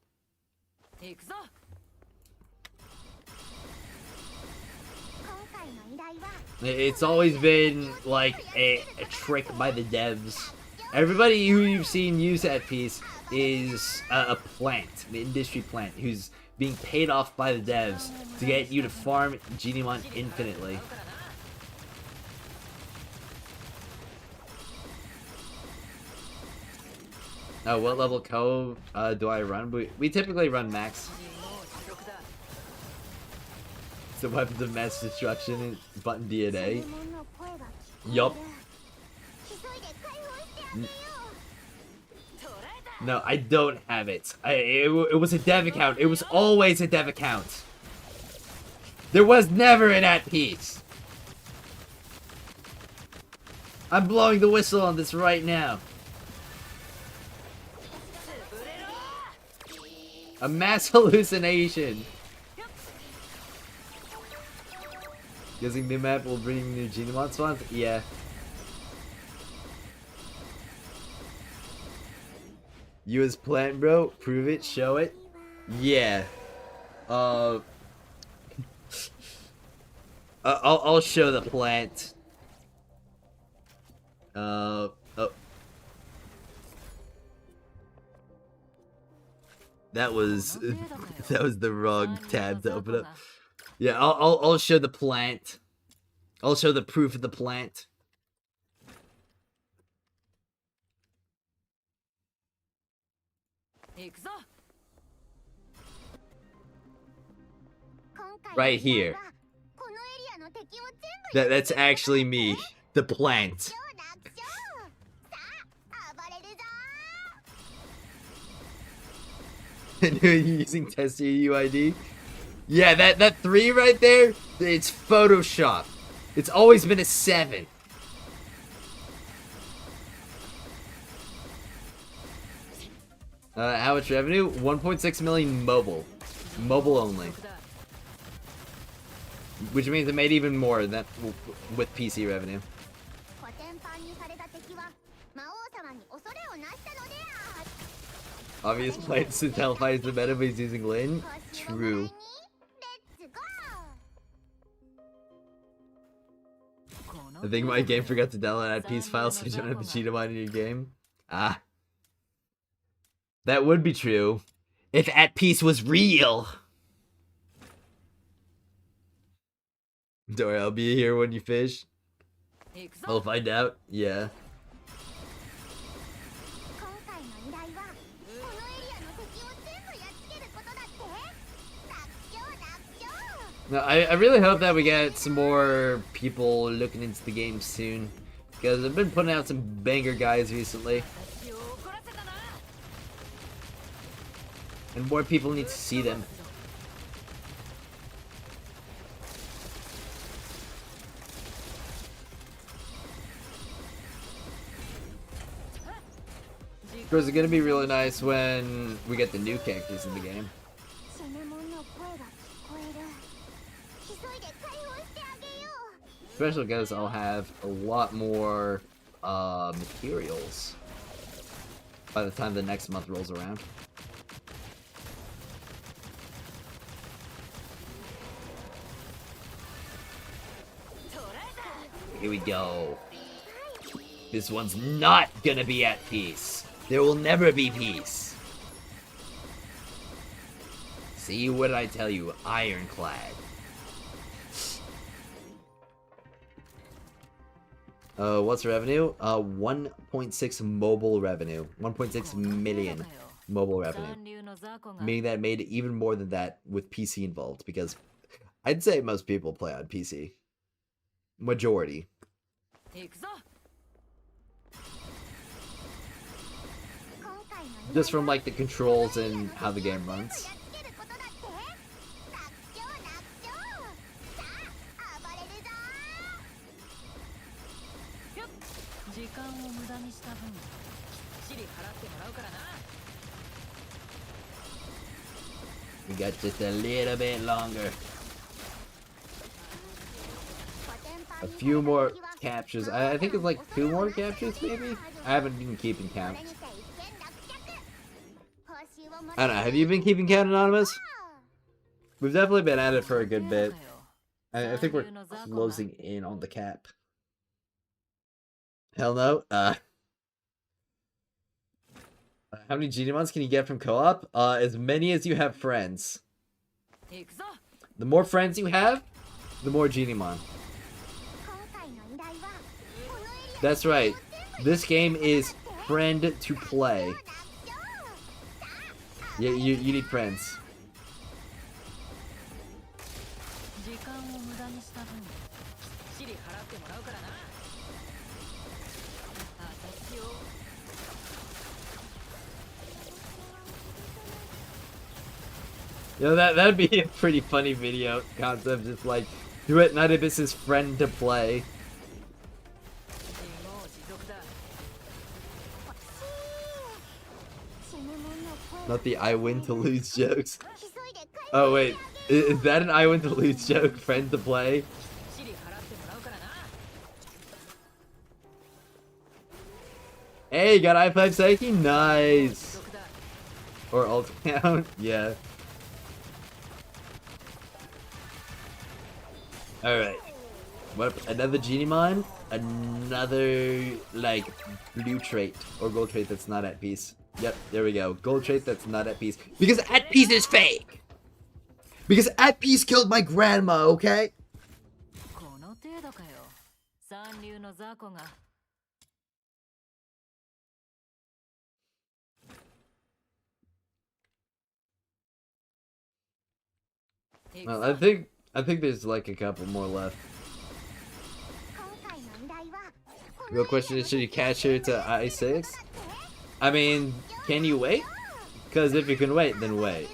It's always been like a trick by the devs. Everybody who you've seen use at peace is a plant, an industry plant, who's being paid off by the devs to get you to farm Genimon infinitely. What level co do I run? We typically run max. So weapons of mass destruction and button DNA. Yup. No, I don't have it. It was a dev account. It was always a dev account. There was never an at peace. I'm blowing the whistle on this right now. A mass hallucination. Guessing new map will bring new Genimon spawns? Yeah. You as plant, bro? Prove it, show it? Yeah. I'll show the plant. Oh. That was the wrong tab to open up. Yeah, I'll show the plant. I'll show the proof of the plant. Right here. That's actually me, the plant. And you're using tester UID? Yeah, that 3 right there, it's Photoshop. It's always been a 7. How much revenue? 1.6 million mobile. Mobile only. Which means it made even more than with PC revenue. Obvious plans to telefy the meta, but he's using Lin. True. I think my game forgot to download that piece file, so you don't have to cheat on in your game. Ah. That would be true. If at peace was real. Don't worry, I'll be here when you fish. I'll find out. Yeah. No, I really hope that we get some more people looking into the game soon. Because I've been putting out some banger guys recently. And more people need to see them. Of course, it's gonna be really nice when we get the new characters in the game. Especially because I'll have a lot more materials by the time the next month rolls around. Here we go. This one's not gonna be at peace. There will never be peace. See what I tell you, ironclad. What's revenue? 1.6 mobile revenue. 1.6 million mobile revenue. Meaning that it made even more than that with PC involved, because I'd say most people play on PC. Majority. Just from like the controls and how the game runs. We got just a little bit longer. A few more captures. I think it's like 2 more captures, maybe? I haven't been keeping count. I don't know. Have you been keeping count, Anonymous? We've definitely been at it for a good bit. I think we're closing in on the cap. Hell no. How many Genimons can you get from co-op? As many as you have friends. The more friends you have, the more Genimon. That's right. This game is friend to play. Yeah, you need friends. You know, that'd be a pretty funny video concept, just like Duet Night Abyss's friend to play. Not the I win to lose jokes. Oh wait, is that an I win to lose joke? Friend to play? Hey, you got I5 Psyche? Nice! Or alt count? Yeah. Alright. What? Another Genimon? Another, like, blue trait. Or gold trait that's not at peace. Yep, there we go. Gold trait that's not at peace. Because at peace is fake! Because at peace killed my grandma, okay? Well, I think there's like a couple more left. Real question is, should you catch her to I6? I mean, can you wait? Because if you can wait, then wait.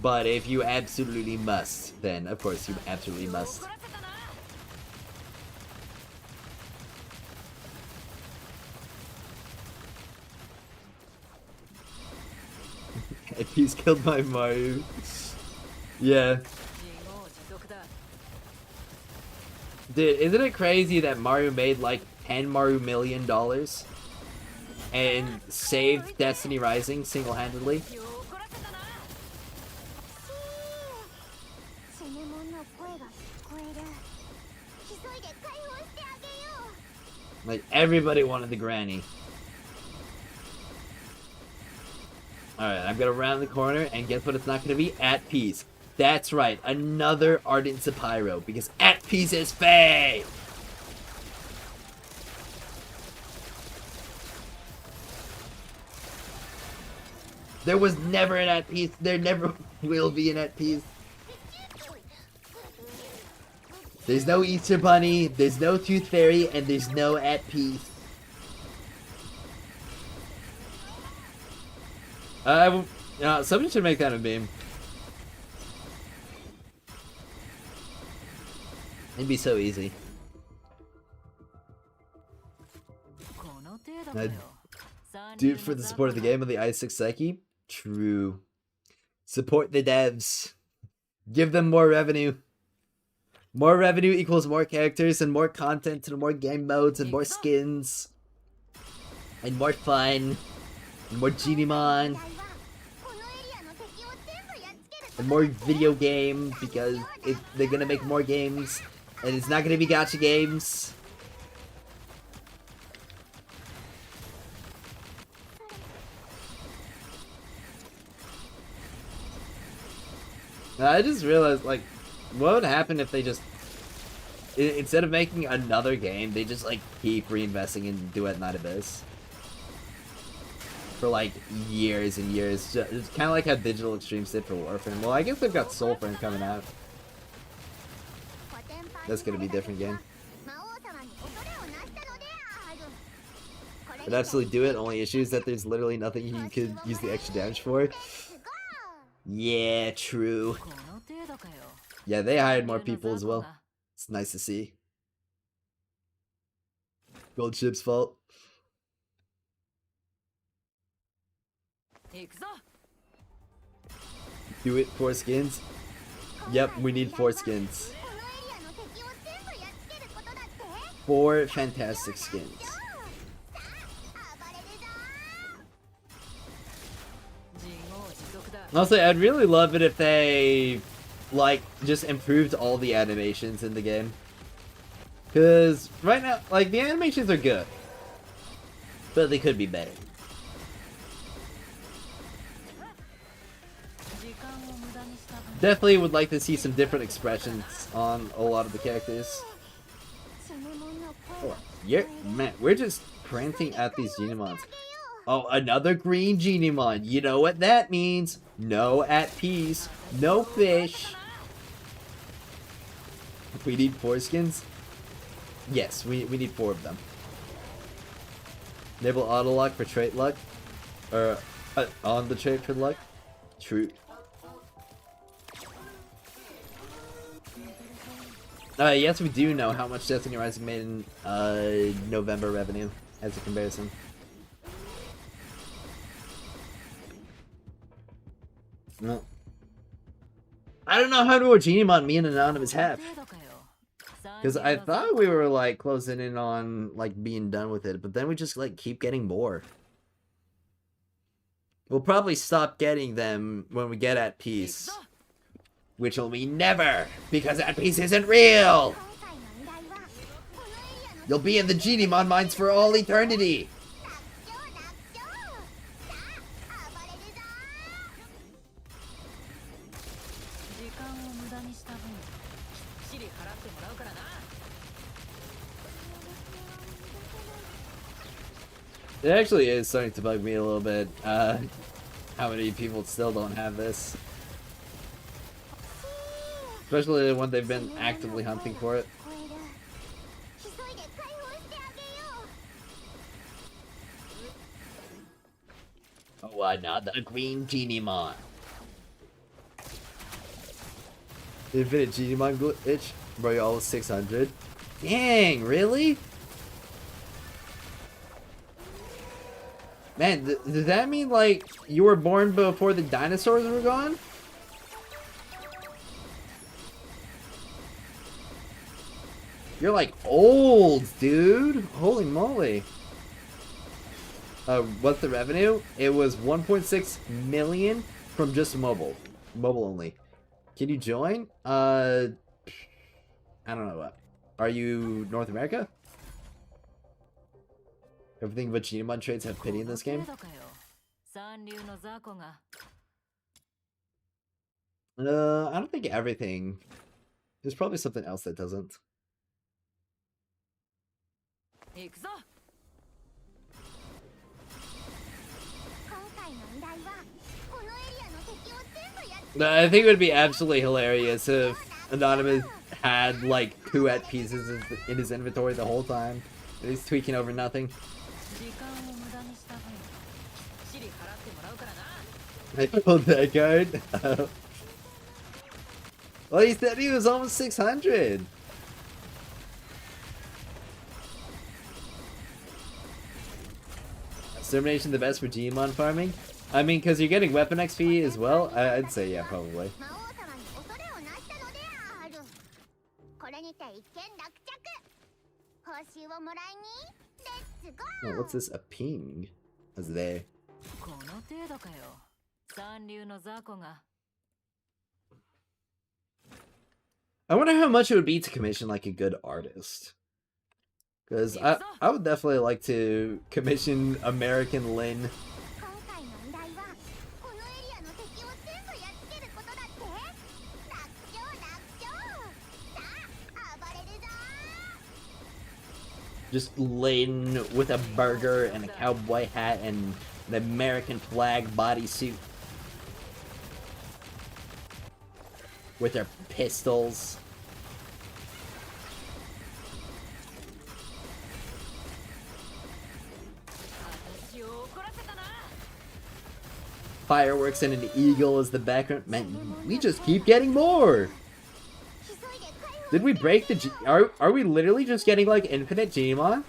But if you absolutely must, then of course you absolutely must. If he's killed by Maru. Yeah. Dude, isn't it crazy that Maru made like $10 million? and saved Destiny Rising single-handedly. Like, everybody wanted the granny. Alright, I'm gonna round the corner, and guess what it's not gonna be? At peace. That's right, another Ardent Sapiro, because at peace is Faye! There was never an at peace, there never will be an at peace. There's no Easter Bunny, there's no Tooth Fairy, and there's no at peace. Somebody should make that a meme. It'd be so easy. Do it for the support of the game of the i6 Psyche? True. Support the devs. Give them more revenue. More revenue equals more characters and more content and more game modes and more skins. And more fun. And more Genimon. And more video game because they're gonna make more games. And it's not gonna be gacha games. I just realized, like, what would happen if they just, instead of making another game, they just, like, keep reinvesting in Duet Night Abyss? For, like, years and years. It's kind of like how Digital Extremes did for Warframe. Well, I guess they've got Soulframe coming out. That's gonna be a different game. But absolutely do it. Only issue is that there's literally nothing you could use the extra damage for. Yeah, true. Yeah, they hired more people as well. It's nice to see. Gold Ship's fault. Do it, 4 skins. Yep, we need 4 skins. 4 fantastic skins. Also, I'd really love it if they, like, just improved all the animations in the game. Because right now, like, the animations are good. But they could be better. Definitely would like to see some different expressions on a lot of the characters. Oh, man, we're just prancing at these Genimons. Oh, another green Genimon. You know what that means. No at peace. No fish. We need 4 skins? Yes, we need 4 of them. Enable auto lock for trait luck. Or on the trait for luck. True. Yes, we do know how much Destiny Rising made in November revenue as a comparison. No. I don't know how to Genimon me and Anonymous have. Because I thought we were, like, closing in on, like, being done with it. But then we just, like, keep getting more. We'll probably stop getting them when we get at peace. Which will be never! Because at peace isn't real! You'll be in the Genimon mines for all eternity! It actually is starting to bug me a little bit, how many people still don't have this. Especially when they've been actively hunting for it. Oh, another green Genimon. Infinite Genimon glitch? Bro, you're almost 600. Dang, really? Man, does that mean, like, you were born before the dinosaurs were gone? You're, like, old, dude. Holy moly. What's the revenue? It was 1.6 million from just mobile only. Can you join? I don't know what. Are you North America? Everything but Genimon trades have pity in this game. I don't think everything. There's probably something else that doesn't. I think it would be absolutely hilarious if Anonymous had like Duet pieces in his inventory the whole time. And he's tweaking over nothing. I pulled that card. Well, he said he was almost 600. Extermination the best for Genimon farming? I mean, because you're getting weapon XP as well? I'd say yeah, probably. Oh, what's this? A ping? As they. I wonder how much it would be to commission like a good artist. Because I would definitely like to commission American Lin. Just Lin with a burger and a cowboy hat and an American flag bodysuit. With their pistols. Fireworks and an eagle as the background. Man, we just keep getting more! Did we break the are we literally just getting like infinite Genimon?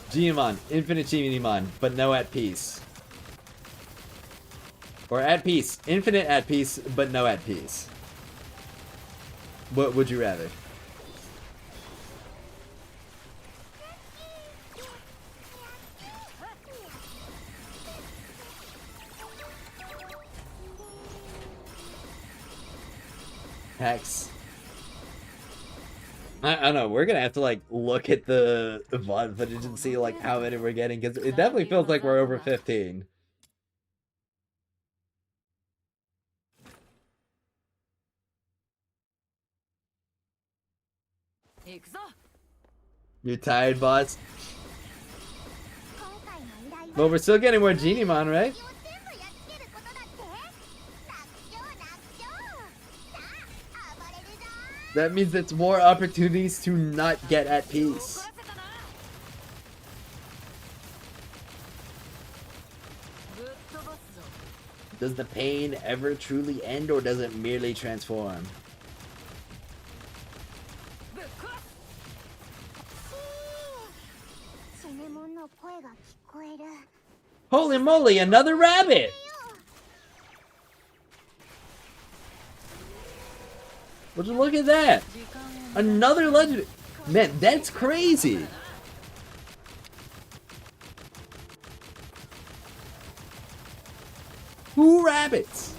Genimon, infinite Genimon, but no at peace. Or at peace, infinite at peace, but no at peace. What would you rather? Hex. I don't know, we're gonna have to like look at the VOD footage and see like how many we're getting, because it definitely feels like we're over 15. You're tired, boss? But we're still getting more Genimon, right? That means it's more opportunities to not get at peace. Does the pain ever truly end, or does it merely transform? Holy moly, another rabbit! Would you look at that? Another legend. Man, that's crazy. Two rabbits.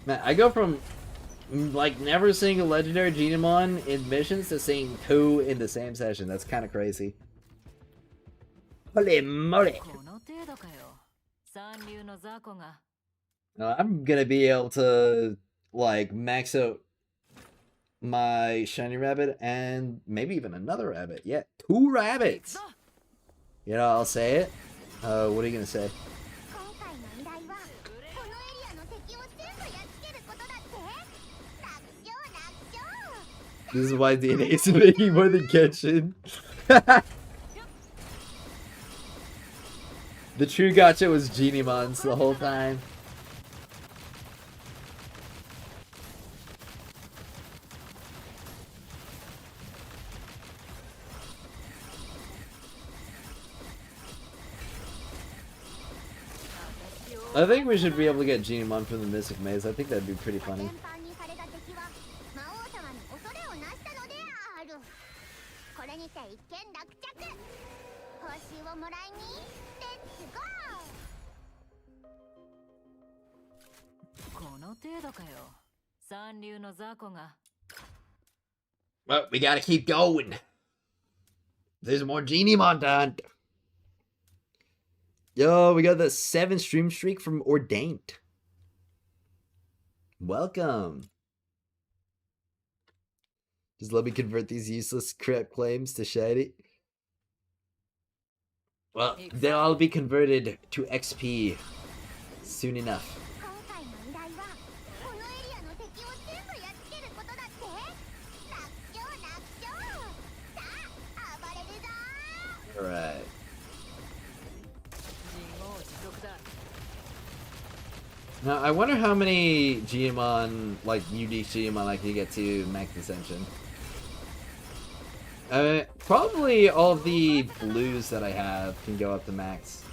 Man, I go from like never seeing a legendary Genimon in missions to seeing two in the same session. That's kind of crazy. Holy moly! I'm gonna be able to like max out my shiny rabbit and maybe even another rabbit. Yeah, two rabbits. You know, I'll say it. What are you gonna say? This is why DNA is making more than Genshin. The true gacha was Genimons the whole time. I think we should be able to get Genimon from the Mystic Maze. I think that'd be pretty funny. Well, we gotta keep going. There's more Genimon done. Yo, we got the 7 stream streak from Ordained. Welcome. Just let me convert these useless crap claims to shiny. Well, they'll all be converted to XP soon enough. Alright. Now, I wonder how many Genimon, like, unique Genimon I can get to Max Ascension. Probably all of the blues that I have can go up to max.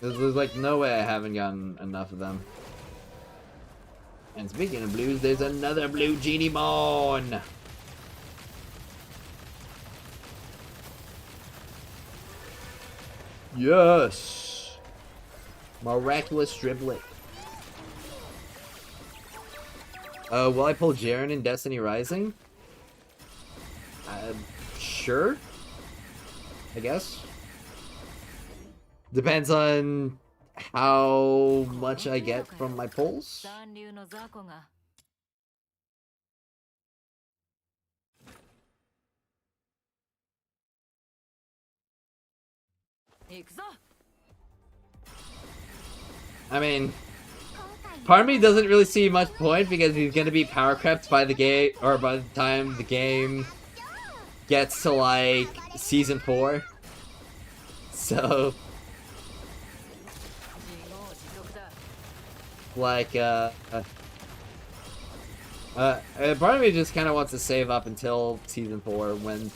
There's like no way I haven't gotten enough of them. And speaking of blues, there's another blue Genimon! Yes! Miraculous Driblet. Will I pull Jaren in Destiny Rising? Sure. I guess. Depends on how much I get from my pulls. I mean, part of me doesn't really see much point because he's gonna be power crept by the game, or by the time the game gets to like season 4. So, like, part of me just kind of wants to save up until season 4 when,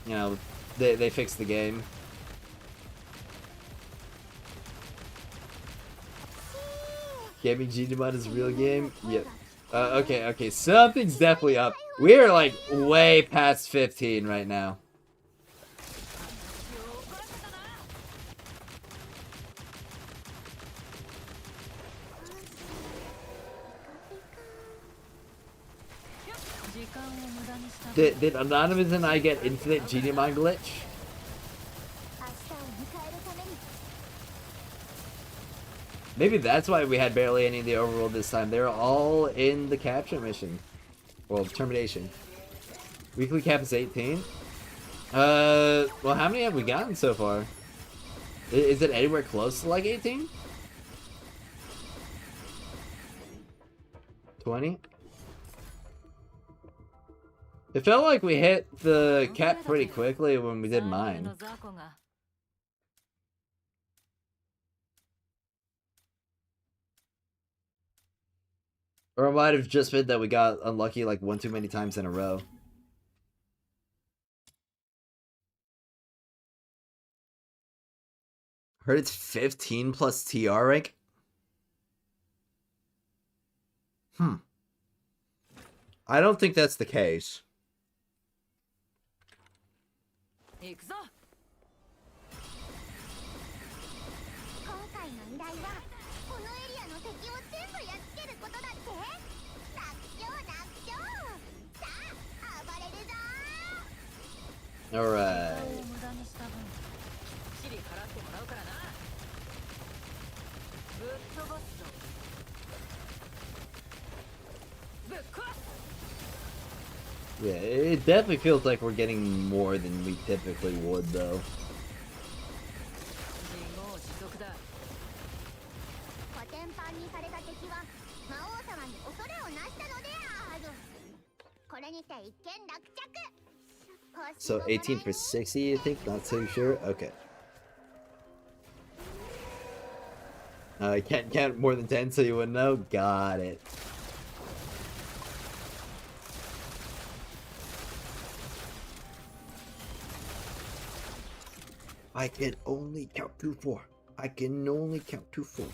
you know, they fix the game. Gaming Genimon is a real game? Yep. Okay, something's definitely up. We're like way past 15 right now. Did Anonymous and I get infinite Genimon glitch? Maybe that's why we had barely any of the overworld this time. They were all in the capture mission. Well, termination. Weekly cap is 18. Well, how many have we gotten so far? Is it anywhere close to like 18? 20? It felt like we hit the cap pretty quickly when we did mine. Or it might have just been that we got unlucky like one too many times in a row. Heard it's 15 plus TR rank? I don't think that's the case. Alright. Yeah, it definitely feels like we're getting more than we typically would, though. So 18 for 60, you think? Not so sure? Okay. I can't count more than 10 so you wouldn't know? Got it. I can only count to 4. I can only count to 4.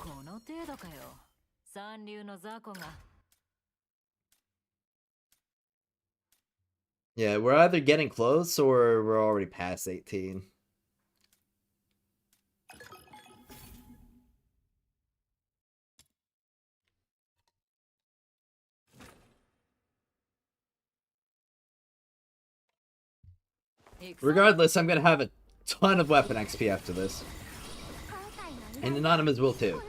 Yeah, we're either getting close or we're already past 18. Regardless, I'm gonna have a ton of weapon XP after this. And Anonymous will too.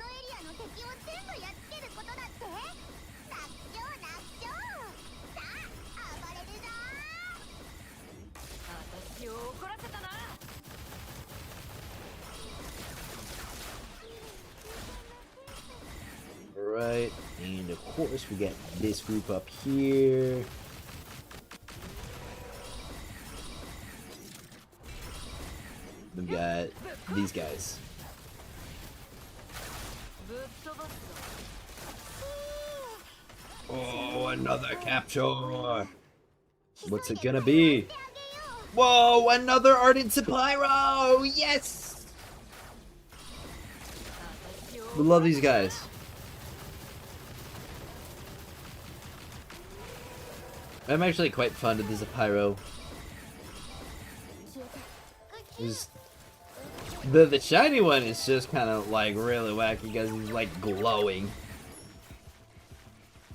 Alright, and of course we got this group up here. We've got these guys. Oh, another capture! What's it gonna be? Whoa, another Ardent Pyro! Yes! We love these guys. I'm actually quite fond of this Pyro. The shiny one is just kind of like really wacky because he's like glowing.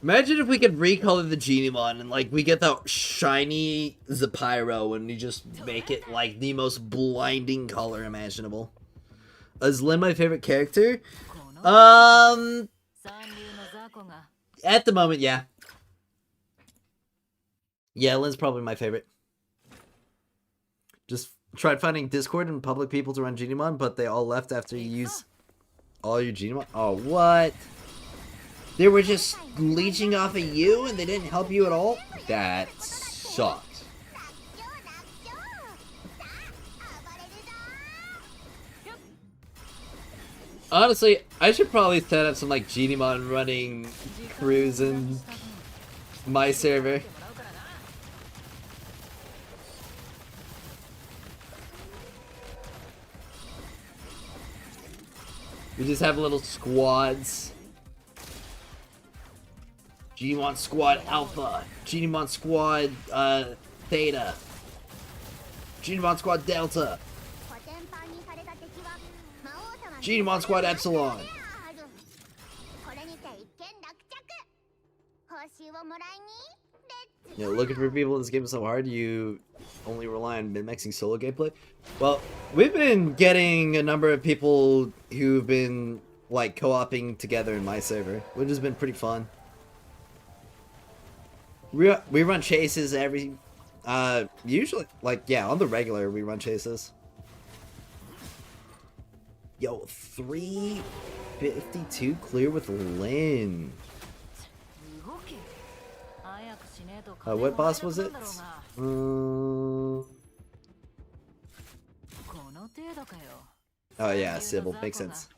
Imagine if we could recolor the Genimon and like we get the shiny Zapyro and we just make it like the most blinding color imaginable. Is Lin my favorite character? At the moment, yeah. Yeah, Lin's probably my favorite. Just tried finding Discord and public people to run Genimon, but they all left after you use all your Genimon. Oh, what? They were just leeching off of you and they didn't help you at all? That sucks. Honestly, I should probably set up some like Genimon running crews in my server. We just have little squads. Genimon Squad Alpha, Genimon Squad Theta, Genimon Squad Delta, Genimon Squad Epsilon. You know, looking for people in this game is so hard, you only rely on min-maxing solo gameplay? Well, we've been getting a number of people who've been, like, co-oping together in my server, which has been pretty fun. We run chases every, usually, like, yeah, on the regular, we run chases. Yo, 352 clear with Lin. What boss was it? Oh yeah, Sybil. Makes sense.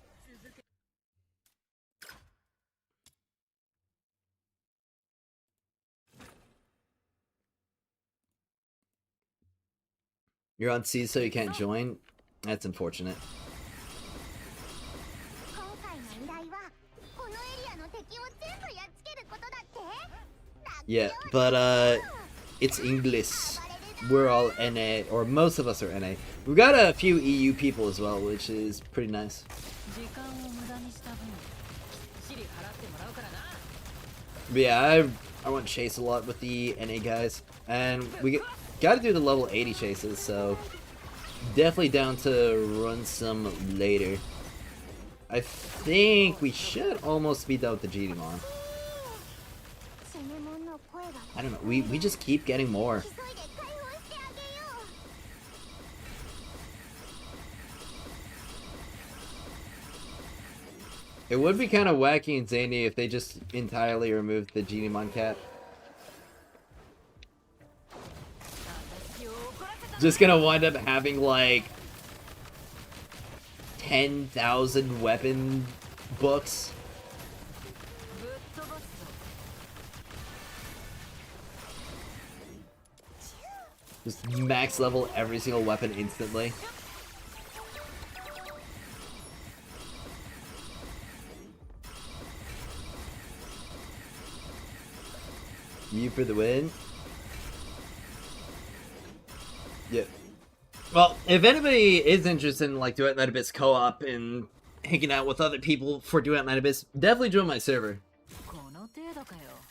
You're on C, so you can't join? That's unfortunate. Yeah, but it's English. We're all NA, or most of us are NA. We've got a few EU people as well, which is pretty nice. But yeah, I want to chase a lot with the NA guys, and we gotta do the level 80 chases, so definitely down to run some later. I think we should almost be done with the Genimon. I don't know, we just keep getting more. It would be kind of wacky and zany if they just entirely removed the Genimon cap. Just gonna wind up having like 10,000 weapon books. Just max level every single weapon instantly. you for the win. Yeah. Well, if anybody is interested in like Duet Night Abyss co-op and hanging out with other people for Duet Night Abyss, definitely join my server.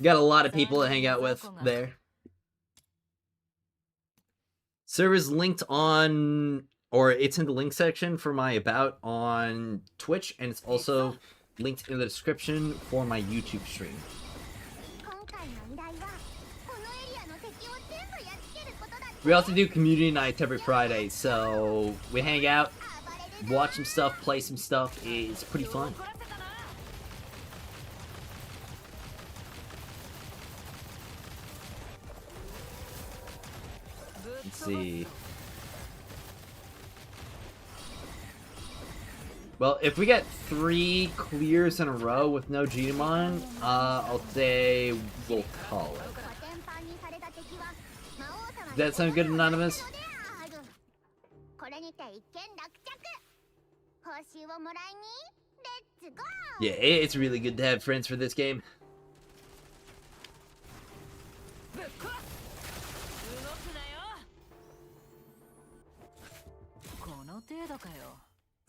Got a lot of people to hang out with there. Server's linked on, or it's in the link section for my about on Twitch, and it's also linked in the description for my YouTube stream. We also do community nights every Friday, so we hang out, watch some stuff, play some stuff. It's pretty fun. Let's see. Well, if we get 3 clears in a row with no Genimon, I'll say we'll call it. Does that sound good, Anonymous? Yeah, it's really good to have friends for this game.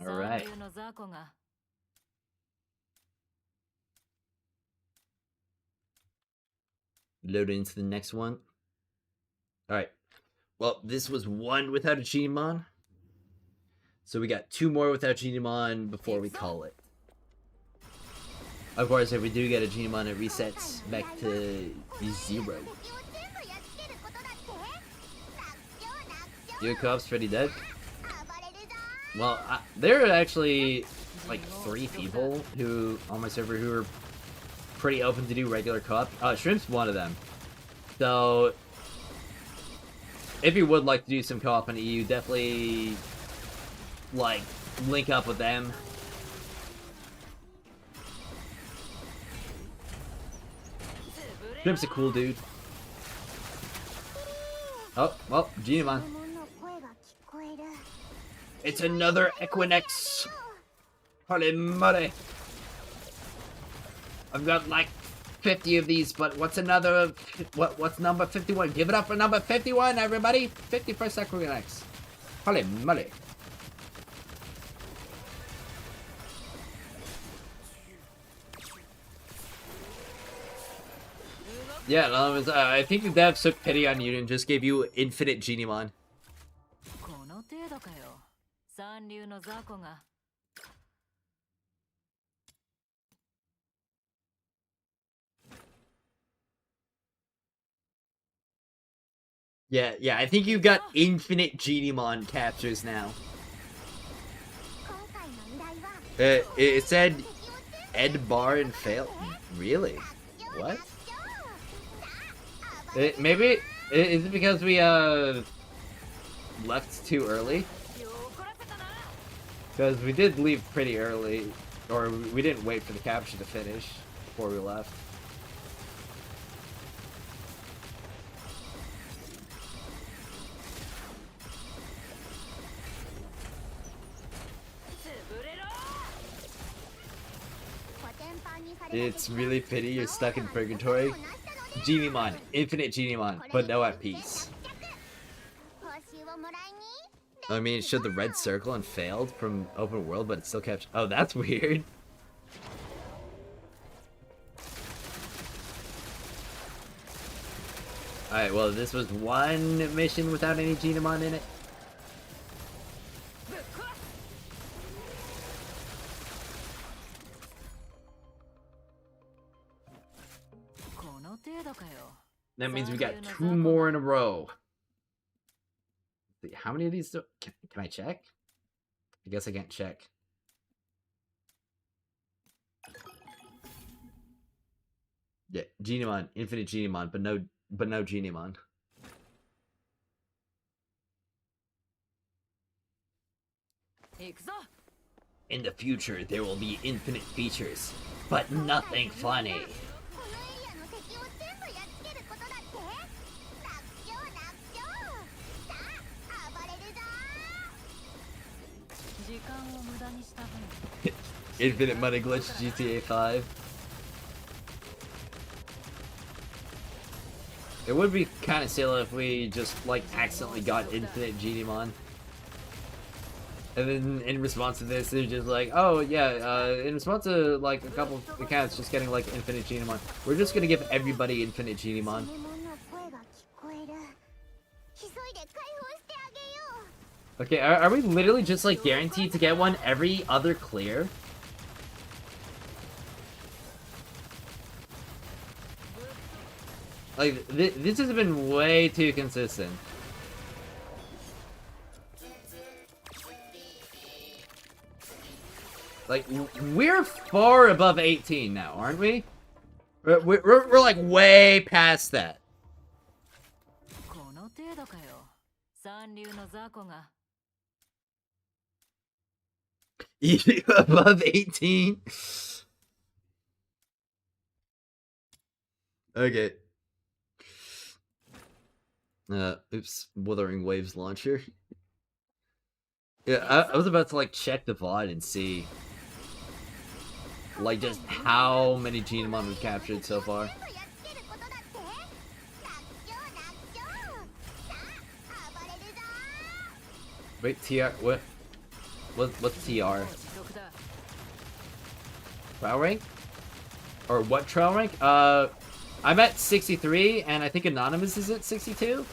Alright. Load into the next one. Alright. Well, this was 1 without a Genimon. So we got 2 more without Genimon before we call it. Of course, if we do get a Genimon, it resets back to 0. Your co-op's pretty dead. Well, there are actually like 3 people who on my server who are pretty open to do regular co-op. Shrimp's one of them. So if you would like to do some co-op on EU, definitely like link up with them. Shrimp's a cool dude. Oh, well, Genimon. It's another Equinix. Holy moly. I've got like 50 of these, but what's another... What's number 51? Give it up for number 51, everybody! 51st Equinix. Holy moly. Yeah, no, I think the devs took pity on you and just gave you infinite Genimon. Yeah, I think you got infinite Genimon captures now. It said Ed Bar and fail. Really? What? Maybe is it because we left too early? Because we did leave pretty early, or we didn't wait for the capture to finish before we left. It's really pity you're stuck in purgatory. Genimon, infinite Genimon, but no at peace. I mean, it showed the red circle and failed from open world, but it still kept... Oh, that's weird. Alright, well, this was 1 mission without any Genimon in it. That means we got 2 more in a row. How many of these do... Can I check? I guess I can't check. Yeah, Genimon, infinite Genimon, but no Genimon. In the future, there will be infinite features, but nothing funny. Infinite money glitch GTA 5. It would be kind of silly if we just, like, accidentally got infinite Genimon. And then in response to this, they're just like, oh, yeah, in response to, like, a couple accounts just getting, like, infinite Genimon, we're just gonna give everybody infinite Genimon. Okay, are we literally just, like, guaranteed to get one every other clear? Like, this has been way too consistent. Like, we're far above 18 now, aren't we? We're like, way past that. Above 18? Okay. Oops. Wuthering Waves launcher. Yeah, I was about to, like, check the VOD and see, like, just how many Genimon we've captured so far. Wait, TR, what's TR? Trial rank? Or what trial rank? I'm at 63, and I think Anonymous is at 62?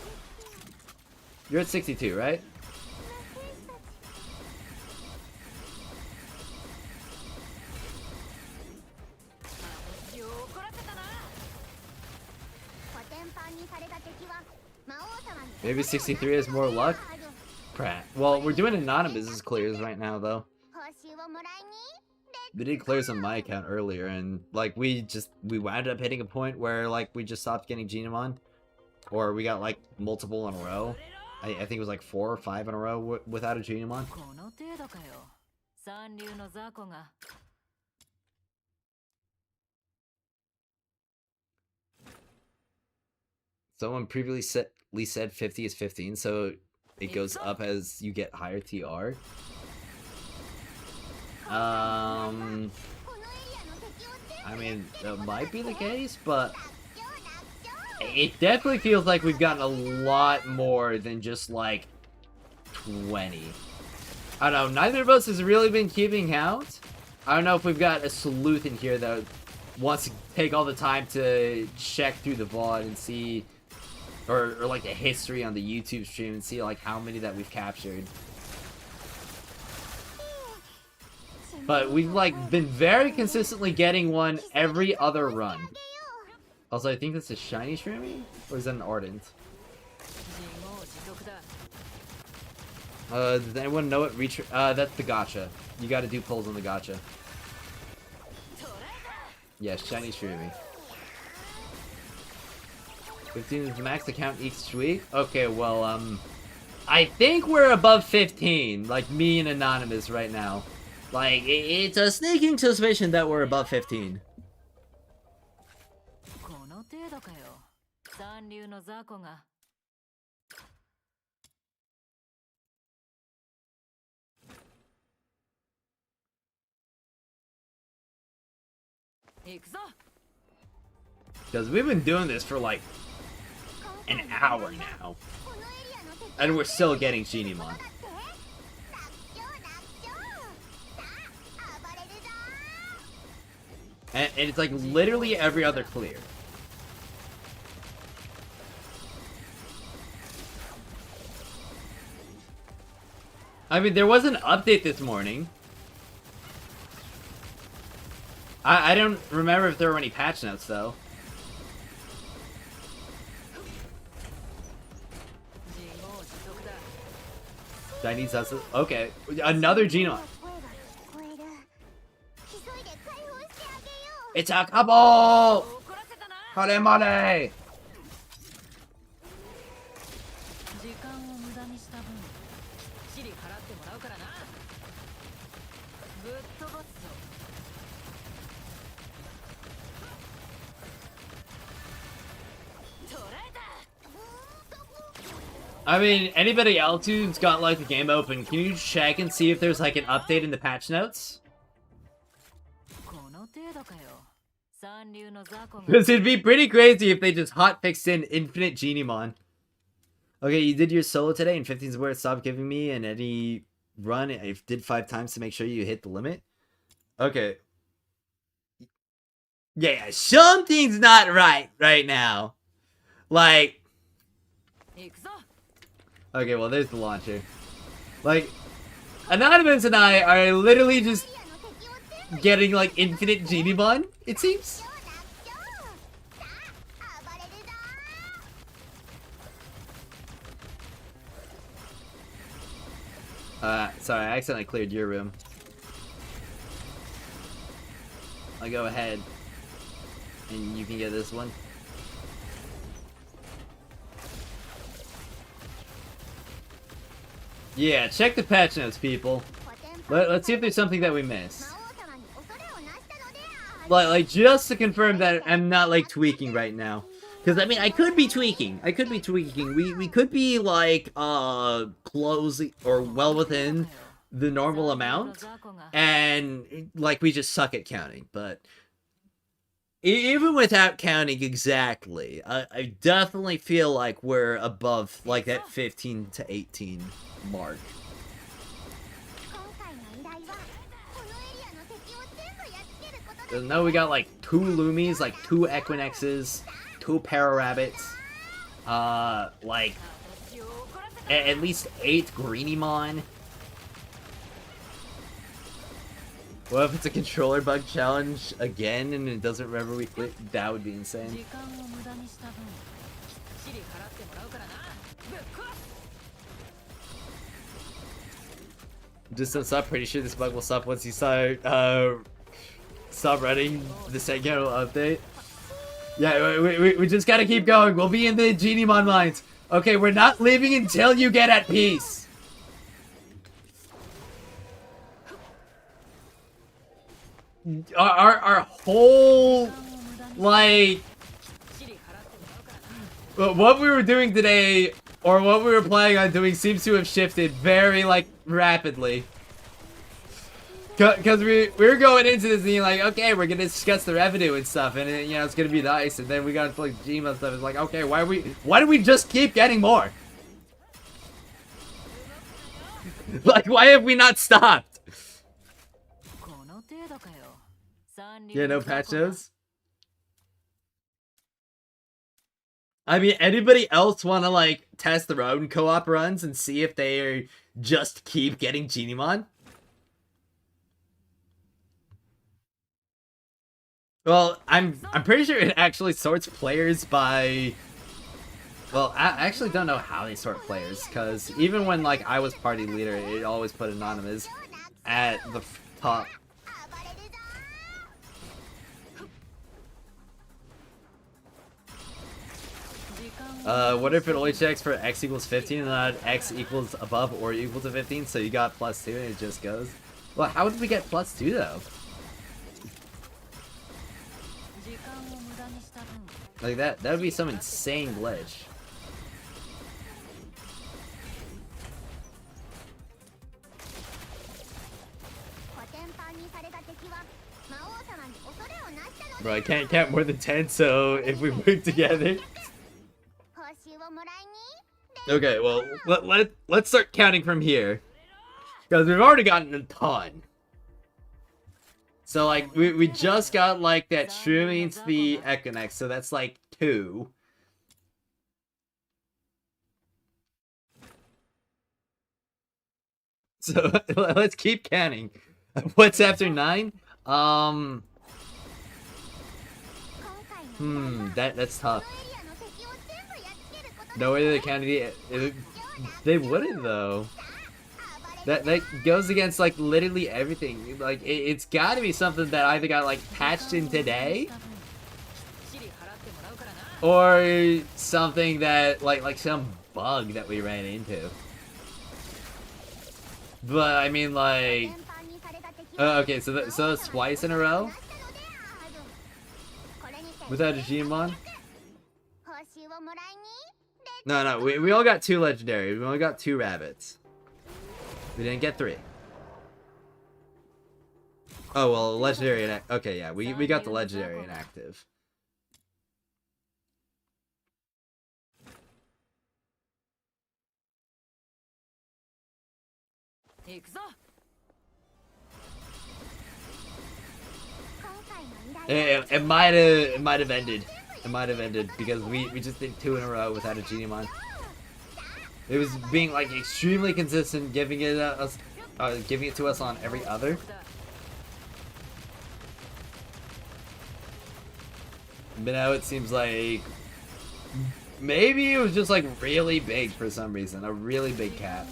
You're at 62, right? Maybe 63 has more luck? Prat. Well, we're doing Anonymous clears right now, though. We did clears on my account earlier, and, like, we wound up hitting a point where, like, we just stopped getting Genimon. Or we got, like, multiple in a row. I think it was, like, 4 or 5 in a row without a Genimon. Someone previously said 50 is 15, so it goes up as you get higher TR. I mean, that might be the case, but it definitely feels like we've gotten a lot more than just, like, 20. I don't know, neither of us has really been keeping count. I don't know if we've got a sleuth in here that wants to take all the time to check through the VOD and see, or like, the history on the YouTube stream and see, like, how many that we've captured. But we've, like, been very consistently getting one every other run. Also, I think that's a shiny Shrimmy? Or is that an Ardent? Does anyone know what that's the gacha. You gotta do pulls on the gacha. Yeah, shiny Shrimmy. 15 is the max account each week? Okay, well, I think we're above 15, like me and Anonymous right now. Like, it's a sneaking suspicion that we're above 15. Because we've been doing this for like an hour now. And we're still getting Genimon. And it's like literally every other clear. I mean, there was an update this morning. I don't remember if there were any patch notes, though. Chinese hustle. Okay, another Genome. It's a couple! Haremare! I mean, anybody else who's got, like, the game open, can you check and see if there's, like, an update in the patch notes? This would be pretty crazy if they just hotfixed in Infinite Geniemon. Okay, you did your solo today and 15's worth. Stop giving me and any run. I did 5 times to make sure you hit the limit. Okay. Yeah, something's not right now. Like... Okay, well, there's the launcher. Like, Anonymous and I are literally just getting, like, Infinite Geniemon, it seems. Sorry, I accidentally cleared your room. I'll go ahead. And you can get this one. Yeah, check the patch notes, people. Let's see if there's something that we missed. Like, just to confirm that I'm not, like, tweaking right now. Because, I mean, I could be tweaking. We could be, like, close or well within the normal amount. And, like, we just suck at counting. But even without counting exactly, I definitely feel like we're above, like, that 15 to 18 mark. Now we got, like, 2 Loomies, like, 2 Equinexes, 2 Para-Rabbits, like, at least 8 Greenymon. What if it's a controller bug challenge again and it doesn't remember we quit? That would be insane. Just don't stop. Pretty sure this bug will stop once you start stop running the second update. Yeah, we just gotta keep going. We'll be in the Geniemon mines. Okay, we're not leaving until you get at peace. Our whole, like, what we were doing today, or what we were planning on doing, seems to have shifted very, like, rapidly. Because we were going into this being like, okay, we're gonna discuss the revenue and stuff, and you know, it's gonna be nice, and then we got into, like, Gma stuff. It's like, okay, why do we just keep getting more? Like, why have we not stopped? Yeah, no patch notes. I mean, anybody else want to, like, test their own co-op runs and see if they just keep getting Geniemon? Well, I'm pretty sure it actually sorts players by... Well, I actually don't know how they sort players, because even when, like, I was party leader, it always put Anonymous at the top. What if it only checks for x equals 15 and not x equals above or equal to 15, so you got +2 and it just goes? Well, how did we get +2 though? Like, that would be some insane glitch. Bro, I can't count more than 10, so if we work together... Okay, well, let's start counting from here. Because we've already gotten a ton. So, like, we just got, like, that Shroomy into the Equinox, so that's, like, 2. So, let's keep counting. What's after 9? That's tough. No way they counted it. They wouldn't, though. That goes against, like, literally everything. Like, it's gotta be something that either got, like, patched in today, or something that, like some bug that we ran into. But, I mean, like... okay, so that's twice in a row? Without a Geniemon? No, we all got 2 legendaries. We only got 2 rabbits. We didn't get 3. Oh, well, legendary and okay, yeah, we got the legendary inactive. It might have ended. It might have ended because we just did 2 in a row without a Genimon. It was being like extremely consistent, giving it to us on every other. But now it seems like maybe it was just like really big for some reason, a really big cap.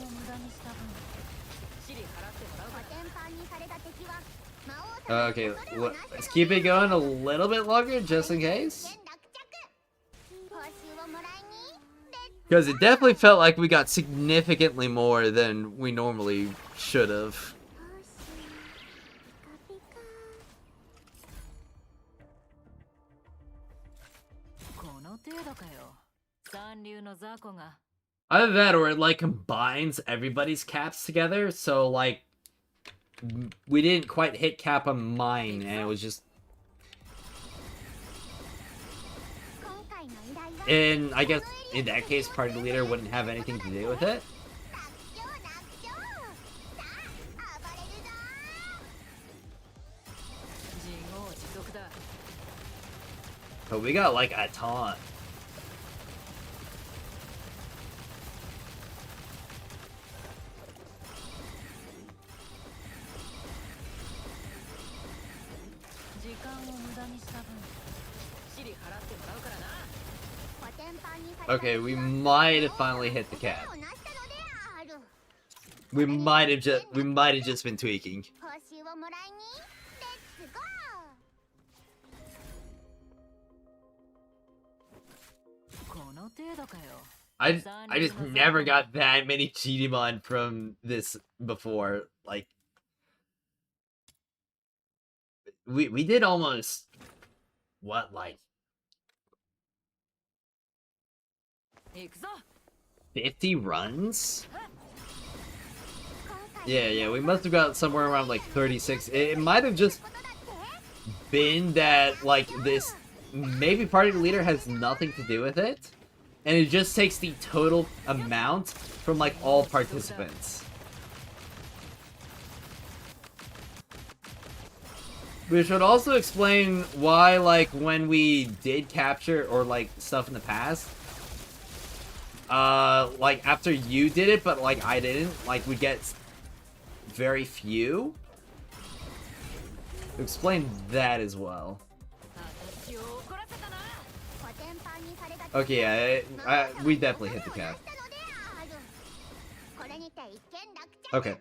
Okay, let's keep it going a little bit longer just in case. Because it definitely felt like we got significantly more than we normally should have. Either that or it like combines everybody's caps together, so like we didn't quite hit cap on mine and it was just... And I guess in that case party leader wouldn't have anything to do with it. But we got like a ton. Okay, we might have finally hit the cap. We might have just been tweaking. I just never got that many Genimon from this before. Like we did almost what, like 50 runs? Yeah, we must have got somewhere around like 36. It might have just been that like this maybe party leader has nothing to do with it, and it just takes the total amount from like all participants. Which would also explain why, like, when we did capture or like stuff in the past, like after you did it but like I didn't, like we get very few. Explain that as well. Okay, yeah, we definitely hit the cap. Okay.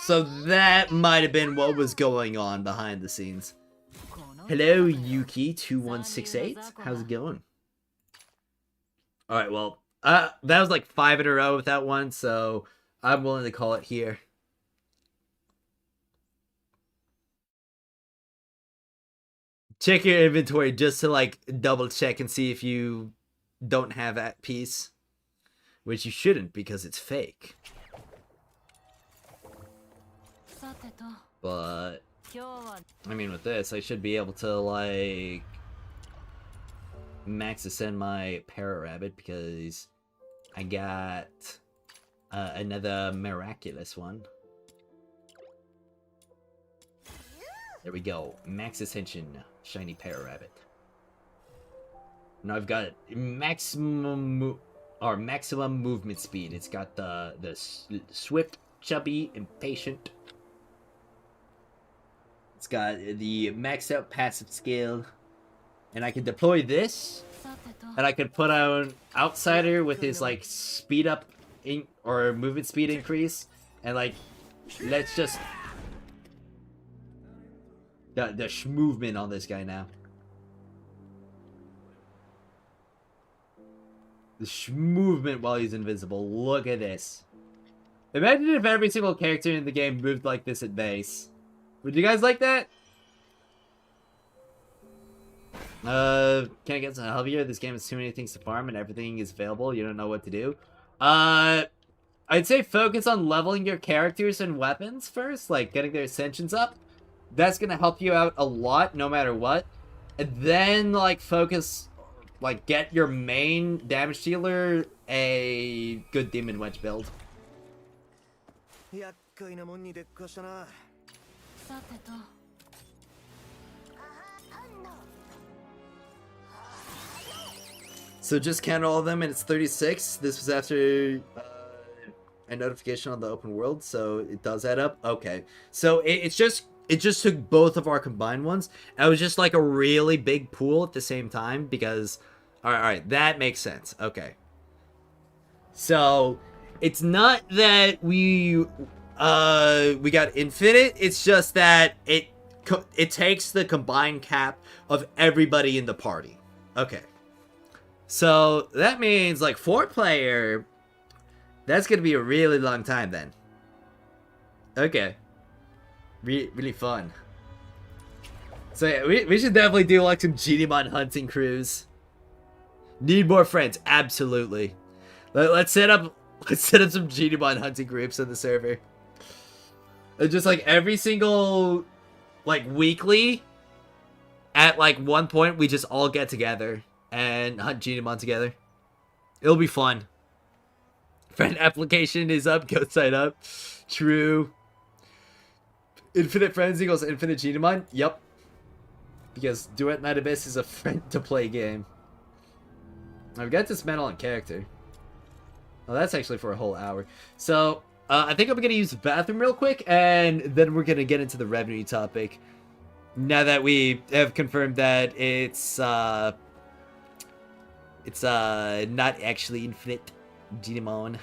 So that might have been what was going on behind the scenes. Hello, Yuki2168. How's it going? Alright, well, that was like 5 in a row with that one, so I'm willing to call it here. Check your inventory just to like double check and see if you don't have that piece. Which you shouldn't because it's fake. But I mean with this I should be able to like max ascend my Para-Rabbit because I got another miraculous one. There we go. Max Ascension Shiny Para-Rabbit. Now I've got maximum movement speed. It's got the swift, chubby, impatient. It's got the maxed out passive skill. And I can deploy this. And I could put out Outsider with his like speed up or movement speed increase. And like, let's just the movement on this guy now. The movement while he's invisible. Look at this. Imagine if every single character in the game moved like this at base. Would you guys like that? Can I get some help here? This game has too many things to farm and everything is available. You don't know what to do. I'd say focus on leveling your characters and weapons first, like getting their ascensions up. That's gonna help you out a lot, no matter what. And then, like, focus, like, get your main damage dealer a good Demon Wedge build. So just count all of them, and it's 36. This was after a notification on the open world, so it does add up. Okay, so it just took both of our combined ones. It was just like a really big pool at the same time because, all right, that makes sense. Okay, so it's not that we got infinite. It's just that it takes the combined cap of everybody in the party. Okay. So, that means, like, 4-player, that's gonna be a really long time, then. Okay. Really fun. So, yeah, we should definitely do, like, some Genimon hunting crews. Need more friends, absolutely. Let's set up some Genimon hunting groups on the server. And just, like, every single, like, weekly, at, like, one point, we just all get together and hunt Genimon together. It'll be fun. Friend application is up. Go sign up. True. Infinite friends equals infinite Genimon. Yep. Because Duet Night Abyss is a friend-to-play game. I've got Dismantle on character. Oh, that's actually for a whole hour. So, I think I'm going to use the bathroom real quick, and then we're going to get into the revenue topic. Now that we have confirmed that it's not actually infinite Genimon.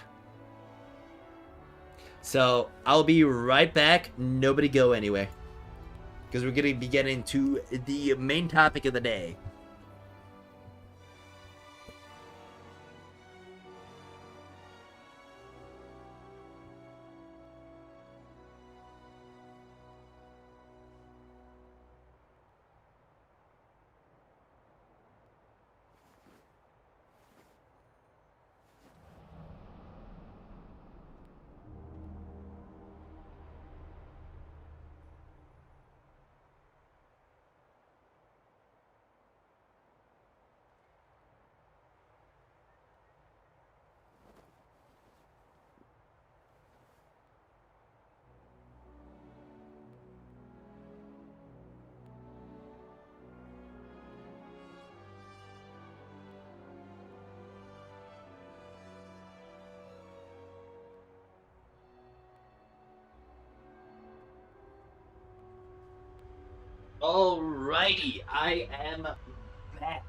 So, I'll be right back. Nobody go anywhere. Because we're going to be getting into the main topic of the day. Alrighty, I am back.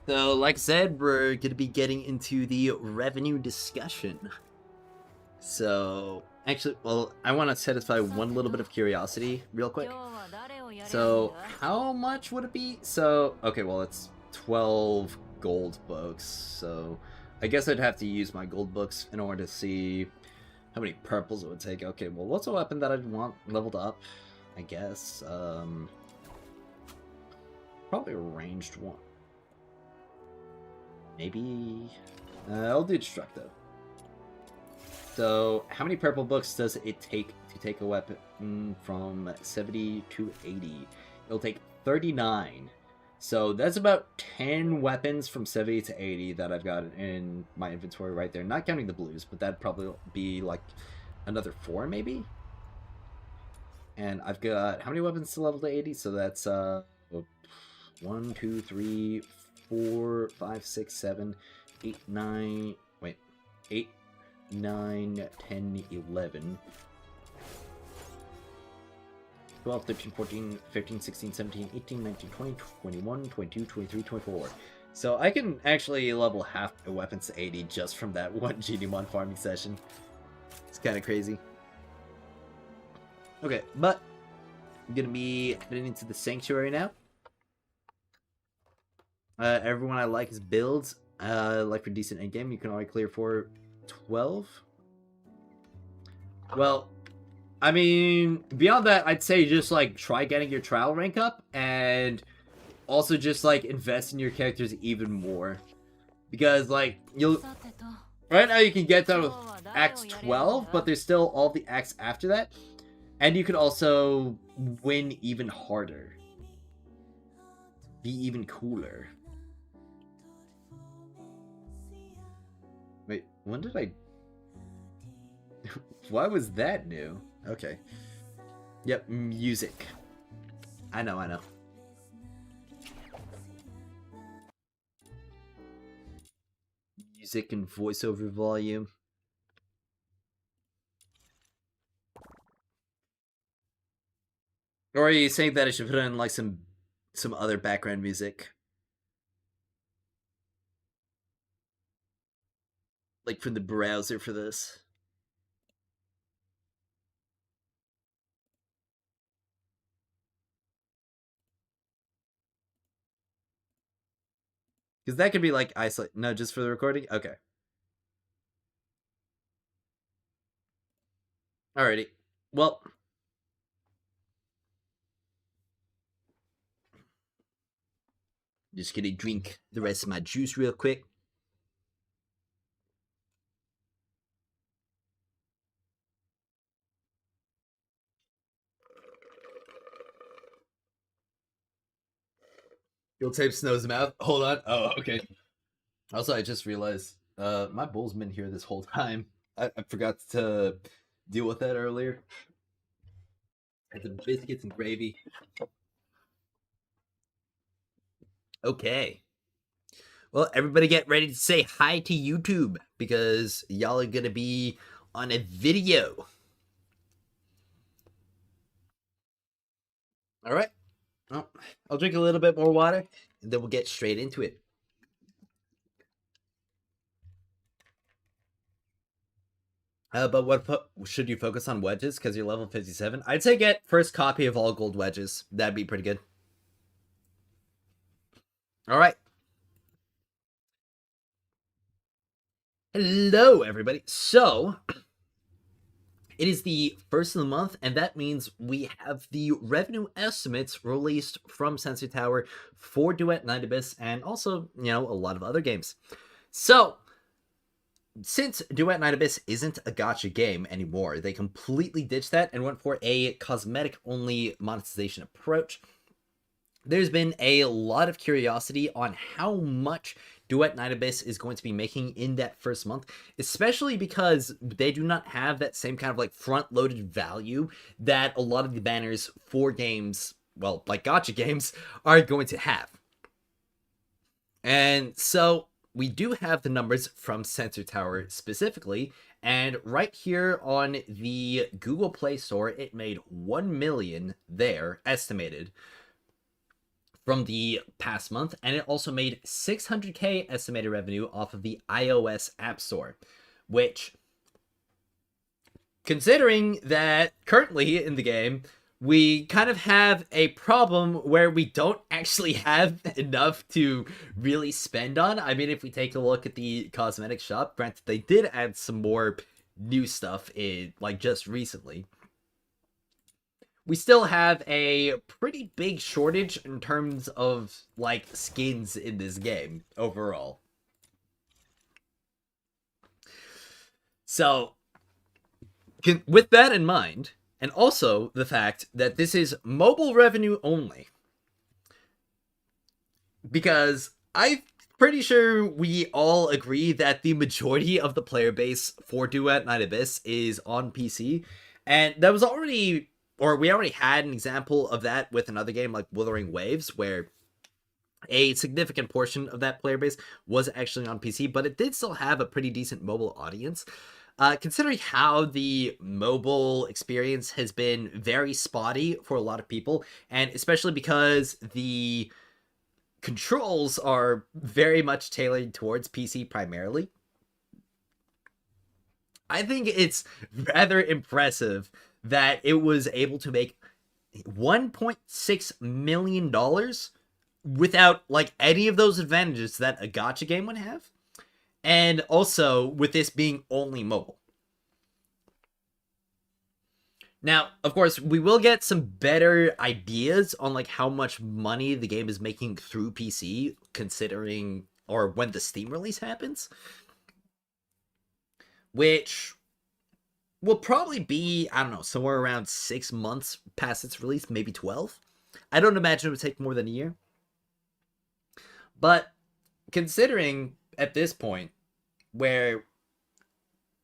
So, like I said, we're going to be getting into the revenue discussion. So, actually, well, I want to satisfy one little bit of curiosity real quick. So, how much would it be? So, okay, well, it's 12 gold books. So, I guess I'd have to use my gold books in order to see how many purples it would take. Okay, well, what's a weapon that I'd want leveled up? I guess, probably a ranged one. Maybe, I'll do Destructive. So, how many purple books does it take to take a weapon from 70 to 80? It'll take 39. So, that's about 10 weapons from 70 to 80 that I've got in my inventory right there. Not counting the blues, but that'd probably be like another 4 maybe? And I've got how many weapons to level to 80? So that's 1, 2, 3, 4, 5, 6, 7, 8, 9. Wait, 8, 9, 10, 11, 12, 13, 14, 15, 16, 17, 18, 19, 20, 21, 22, 23, 24. So I can actually level half my weapons to 80 just from that one Genimon farming session. It's kind of crazy. Okay, but I'm gonna be heading into the sanctuary now. Everyone I like is builds. Like for decent endgame, you can only clear for 12. Well, I mean, beyond that, I'd say just like try getting your trial rank up, and also just like invest in your characters even more, because like you'll right now you can get done with Act 12, but there's still all the acts after that. And you can also win even harder. Be even cooler. Wait, when did I... Why was that new? Okay. Yep, music. I know. Music and voiceover volume. Or are you saying that I should put in like some other background music? Like from the browser for this? Because that could be like isolate. No, just for the recording? Okay. Alrighty. Well. Just gonna drink the rest of my juice real quick. You'll tape Snow's mouth. Hold on. Oh, okay. Also, I just realized my bowl's been here this whole time. I forgot to deal with that earlier. Had the biscuits and gravy. Okay. Well, everybody get ready to say hi to YouTube because y'all are gonna be on a video. All right. Well, I'll drink a little bit more water and then we'll get straight into it. But what should you focus on wedges because you're level 57? I'd say get first copy of all gold wedges. That'd be pretty good. All right. Hello, everybody. So, it is the first of the month, and that means we have the revenue estimates released from Sensor Tower for Duet Night Abyss and also, a lot of other games. So, since Duet Night Abyss isn't a gacha game anymore, they completely ditched that and went for a cosmetic-only monetization approach. There's been a lot of curiosity on how much Duet Night Abyss is going to be making in that first month, especially because they do not have that same kind of like front-loaded value that a lot of the banners for games, well, like gacha games, are going to have. And so we do have the numbers from Sensor Tower specifically, and right here on the Google Play Store, it made 1 million there, estimated, from the past month, and it also made 600k estimated revenue off of the iOS App Store, which, considering that currently in the game, we kind of have a problem where we don't actually have enough to really spend on. I mean, if we take a look at the cosmetic shop, granted, they did add some more new stuff in, like, just recently. We still have a pretty big shortage in terms of, like, skins in this game overall. So, with that in mind, and also the fact that this is mobile revenue only, because I'm pretty sure we all agree that the majority of the player base for Duet Night Abyss is on PC, and that was already... or we already had an example of that with another game like Wuthering Waves, where a significant portion of that player base was actually on PC, but it did still have a pretty decent mobile audience. Considering how the mobile experience has been very spotty for a lot of people, and especially because the controls are very much tailored towards PC primarily, I think it's rather impressive that it was able to make $1.6 million without, like, any of those advantages that a gacha game would have. And also, with this being only mobile. Now, of course, we will get some better ideas on, like, how much money the game is making through PC, considering, or when the Steam release happens. Which... will probably be, I don't know, somewhere around 6 months past its release, maybe 12. I don't imagine it would take more than a year. But considering at this point where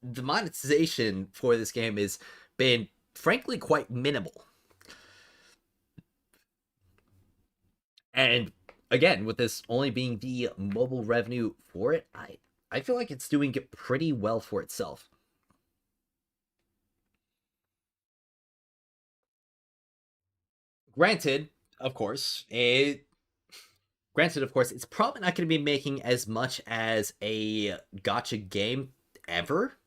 the monetization for this game has been frankly quite minimal. And again, with this only being the mobile revenue for it, I feel like it's doing it pretty well for itself. Granted, of course, it's probably not going to be making as much as a gacha game ever.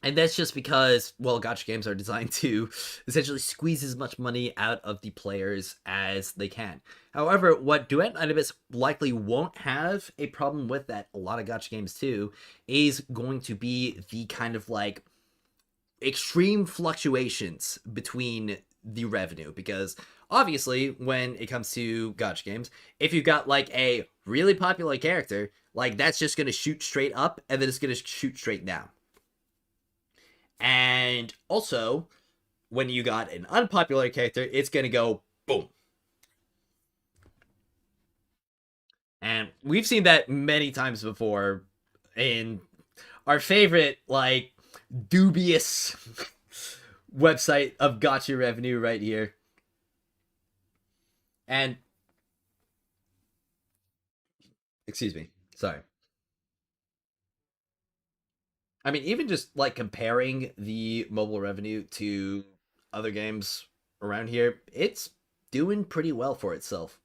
And that's just because, well, gacha games are designed to essentially squeeze as much money out of the players as they can. However, what Duet Night Abyss likely won't have a problem with, that a lot of gacha games too, is going to be the kind of like extreme fluctuations between the revenue. Because obviously, when it comes to gacha games, if you've got like a really popular character, like that's just going to shoot straight up and then it's going to shoot straight down. And also, when you got an unpopular character, it's going to go boom. And we've seen that many times before in our favorite, like, dubious website of gacha revenue right here. And, excuse me, sorry. I mean, even just like comparing the mobile revenue to other games around here, it's doing pretty well for itself.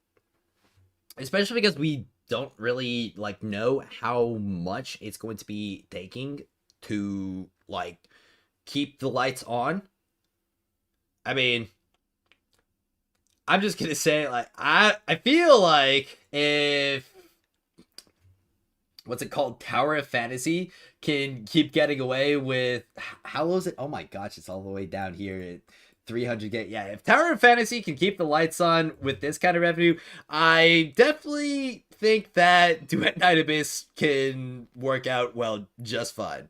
Especially because we don't really like know how much it's going to be taking to like keep the lights on. I mean, I'm just gonna say, like, I feel like if what's it called, Tower of Fantasy can keep getting away with, how low is it? Oh my gosh, it's all the way down here at 300 get. Yeah, if Tower of Fantasy can keep the lights on with this kind of revenue, I definitely think that Duet Night Abyss can work out well just fine.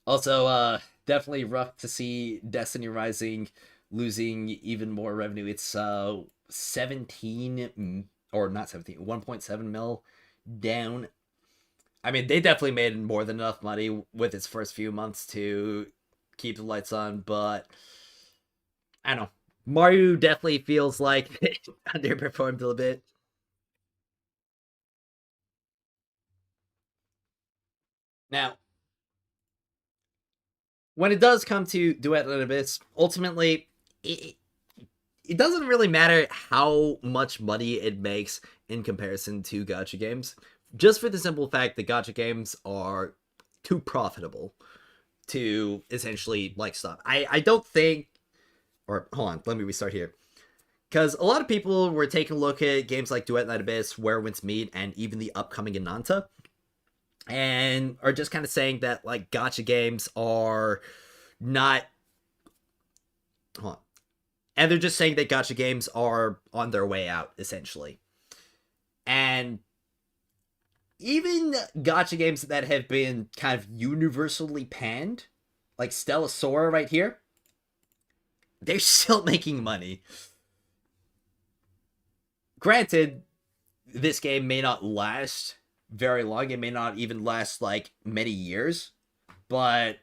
Also, definitely rough to see Destiny Rising losing even more revenue. It's 17, or not 17, 1.7 mil down. I mean, they definitely made more than enough money with its first few months to keep the lights on, but I don't know. Mario definitely feels like it underperformed a little bit. Now, when it does come to Duet Night Abyss, ultimately, it, it doesn't really matter how much money it makes in comparison to gacha games, just for the simple fact that gacha games are too profitable to essentially like stop. I don't think, or hold on, let me restart here. Because a lot of people were taking a look at games like Duet Night Abyss, Where Winds Meet, and even the upcoming Ananta, and are just kind of saying that like gacha games are not. Hold on. And they're just saying that gacha games are on their way out, essentially. And even gacha games that have been kind of universally panned, like Stella Sora right here, they're still making money. Granted, this game may not last very long. It may not even last like many years, but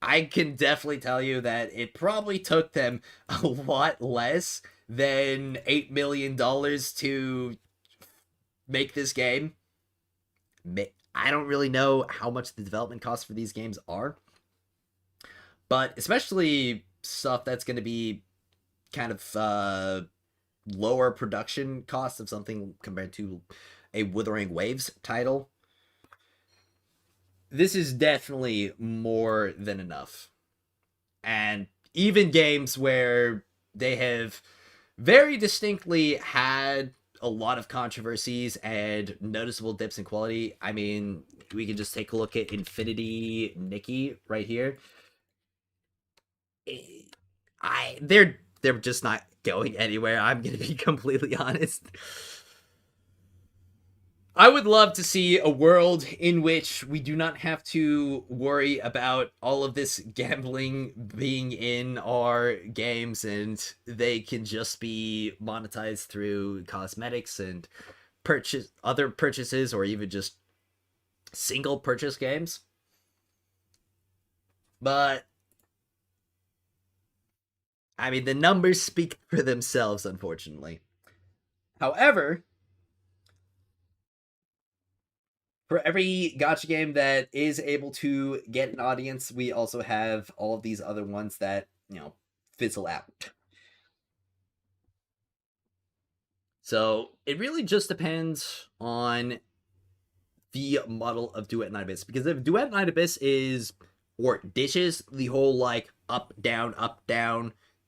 I can definitely tell you that it probably took them a lot less than $8 million to make this game. I don't really know how much the development costs for these games are, but especially stuff that's going to be kind of lower production costs of something compared to a Wuthering Waves title. This is definitely more than enough. And even games where they have very distinctly had a lot of controversies and noticeable dips in quality. I mean, we can just take a look at Infinity Nikki right here. They're just not going anywhere. I'm gonna be completely honest. I would love to see a world in which we do not have to worry about all of this gambling being in our games, and they can just be monetized through cosmetics and other purchases, or even just single purchase games. But I mean, the numbers speak for themselves, unfortunately. However, for every gacha game that is able to get an audience, we also have all of these other ones that, fizzle out. So it really just depends on the model of Duet Night Abyss. Because if Duet Night Abyss is, or dishes the whole like up, down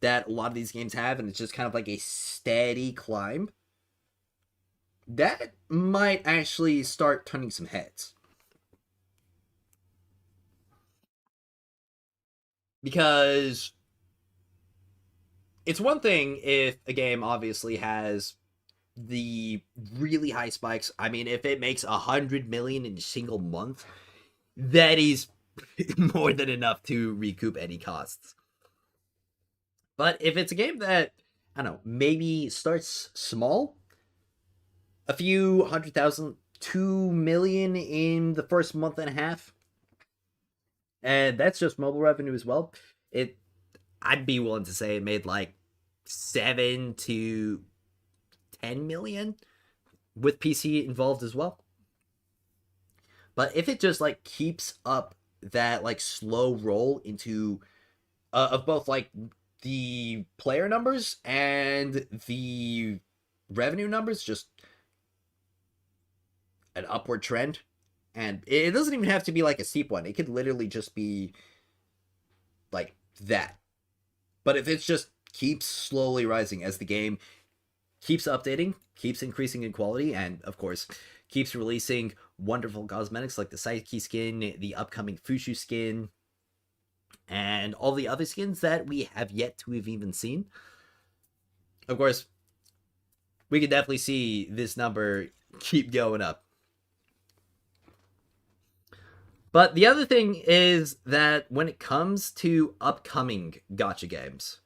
that a lot of these games have, and it's just kind of like a steady climb, that might actually start turning some heads. Because it's one thing if a game obviously has the really high spikes. I mean, if it makes 100 million in a single month, that is more than enough to recoup any costs. But if it's a game that, I don't know, maybe starts small, a few 100,000, 2 million in the first month and a half, and that's just mobile revenue as well, I'd be willing to say it made like 7 to 10 million with PC involved as well. But if it just like keeps up that like slow roll into of both like the player numbers and the revenue numbers, just an upward trend, and it doesn't even have to be like a steep one. It could literally just be like that. But if it just keeps slowly rising as the game keeps updating, keeps increasing in quality, and of course keeps releasing wonderful cosmetics like the Psyche skin, the upcoming Fushu skin, and all the other skins that we have yet to have even seen, of course, we could definitely see this number keep going up. But the other thing is that when it comes to upcoming gacha games,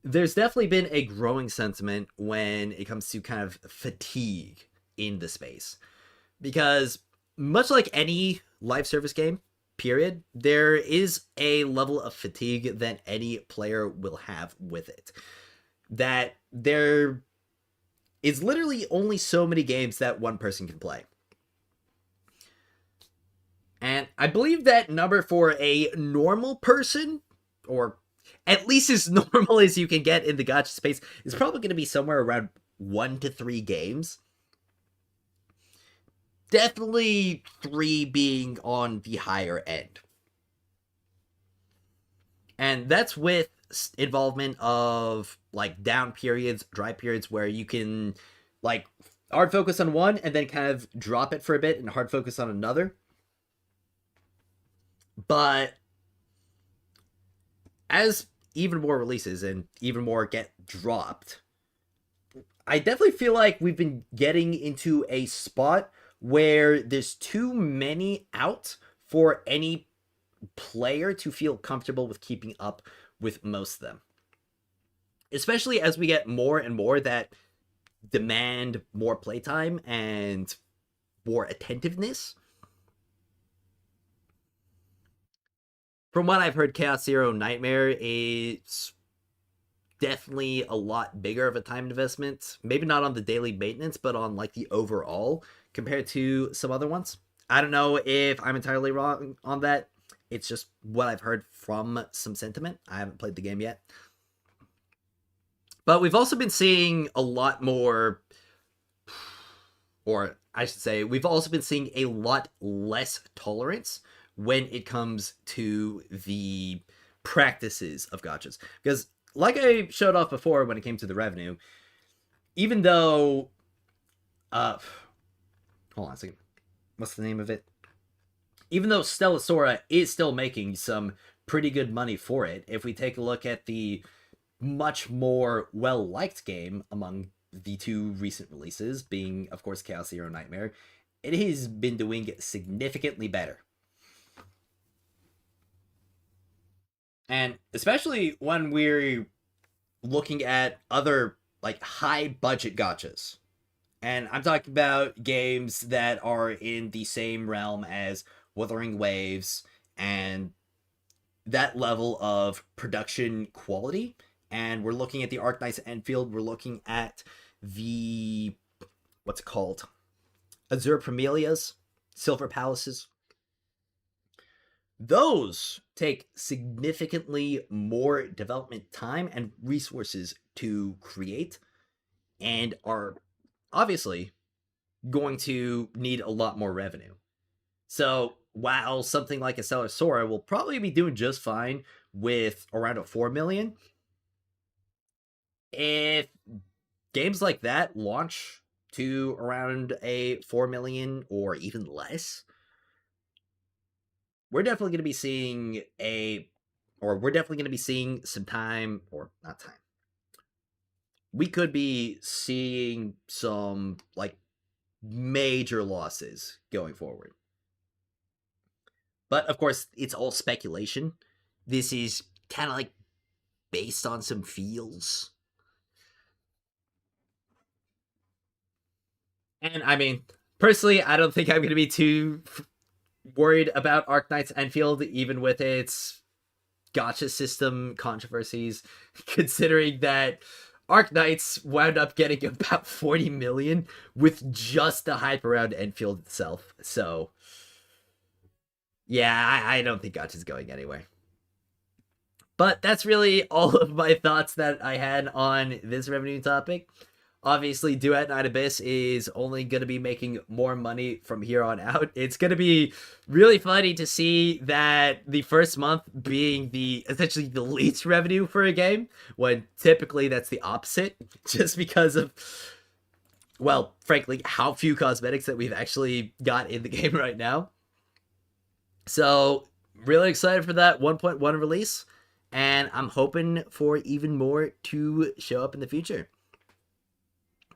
there's definitely been a growing sentiment when it comes to kind of fatigue in the space. Because much like any live service game, period, there is a level of fatigue that any player will have with it. That there is literally only so many games that one person can play. And I believe that number for a normal person, or at least as normal as you can get in the gacha space, is probably going to be somewhere around 1 to 3 games. Definitely 3 being on the higher end. And that's with involvement of like down periods, dry periods, where you can like hard focus on one and then kind of drop it for a bit and hard focus on another. But as even more releases and even more get dropped, I definitely feel like we've been getting into a spot where there's too many out for any player to feel comfortable with keeping up with most of them. Especially as we get more and more that demand more playtime and more attentiveness. From what I've heard, Chaos Zero Nightmare is definitely a lot bigger of a time investment. Maybe not on the daily maintenance, but on like the overall compared to some other ones. I don't know if I'm entirely wrong on that. It's just what I've heard from some sentiment. I haven't played the game yet. But we've also been seeing a lot more, or I should say, we've also been seeing a lot less tolerance when it comes to the practices of gachas. Because like I showed off before when it came to the revenue, even though hold on a second, what's the name of it? Even though Stella Sora is still making some pretty good money for it, if we take a look at the much more well-liked game among the two recent releases, being, of course, Chaos Zero Nightmare, it has been doing significantly better. And especially when we're looking at other, like, high-budget gachas. And I'm talking about games that are in the same realm as Wuthering Waves and that level of production quality. And we're looking at the Arknights Enfield. We're looking at the, what's it called? Azure Primelias, Silver Palaces. Those take significantly more development time and resources to create and are obviously going to need a lot more revenue. So while something like a Stellar Sora will probably be doing just fine with around a 4 million, if games like that launch to around a 4 million or even less, we're definitely going to be seeing some time, or not time. We could be seeing some, like, major losses going forward. But, of course, it's all speculation. This is kind of, like, based on some feels. And, I mean, personally, I don't think I'm going to be too worried about Arknights Enfield, even with its gacha system controversies, considering that Arknights wound up getting about 40 million with just the hype around Enfield itself. So, yeah, I don't think gacha's going anywhere. But that's really all of my thoughts that I had on this revenue topic. Obviously, Duet Night Abyss is only going to be making more money from here on out. It's going to be really funny to see that the first month being essentially the least revenue for a game, when typically that's the opposite, just because of, well, frankly, how few cosmetics that we've actually got in the game right now. So, really excited for that 1.1 release, and I'm hoping for even more to show up in the future.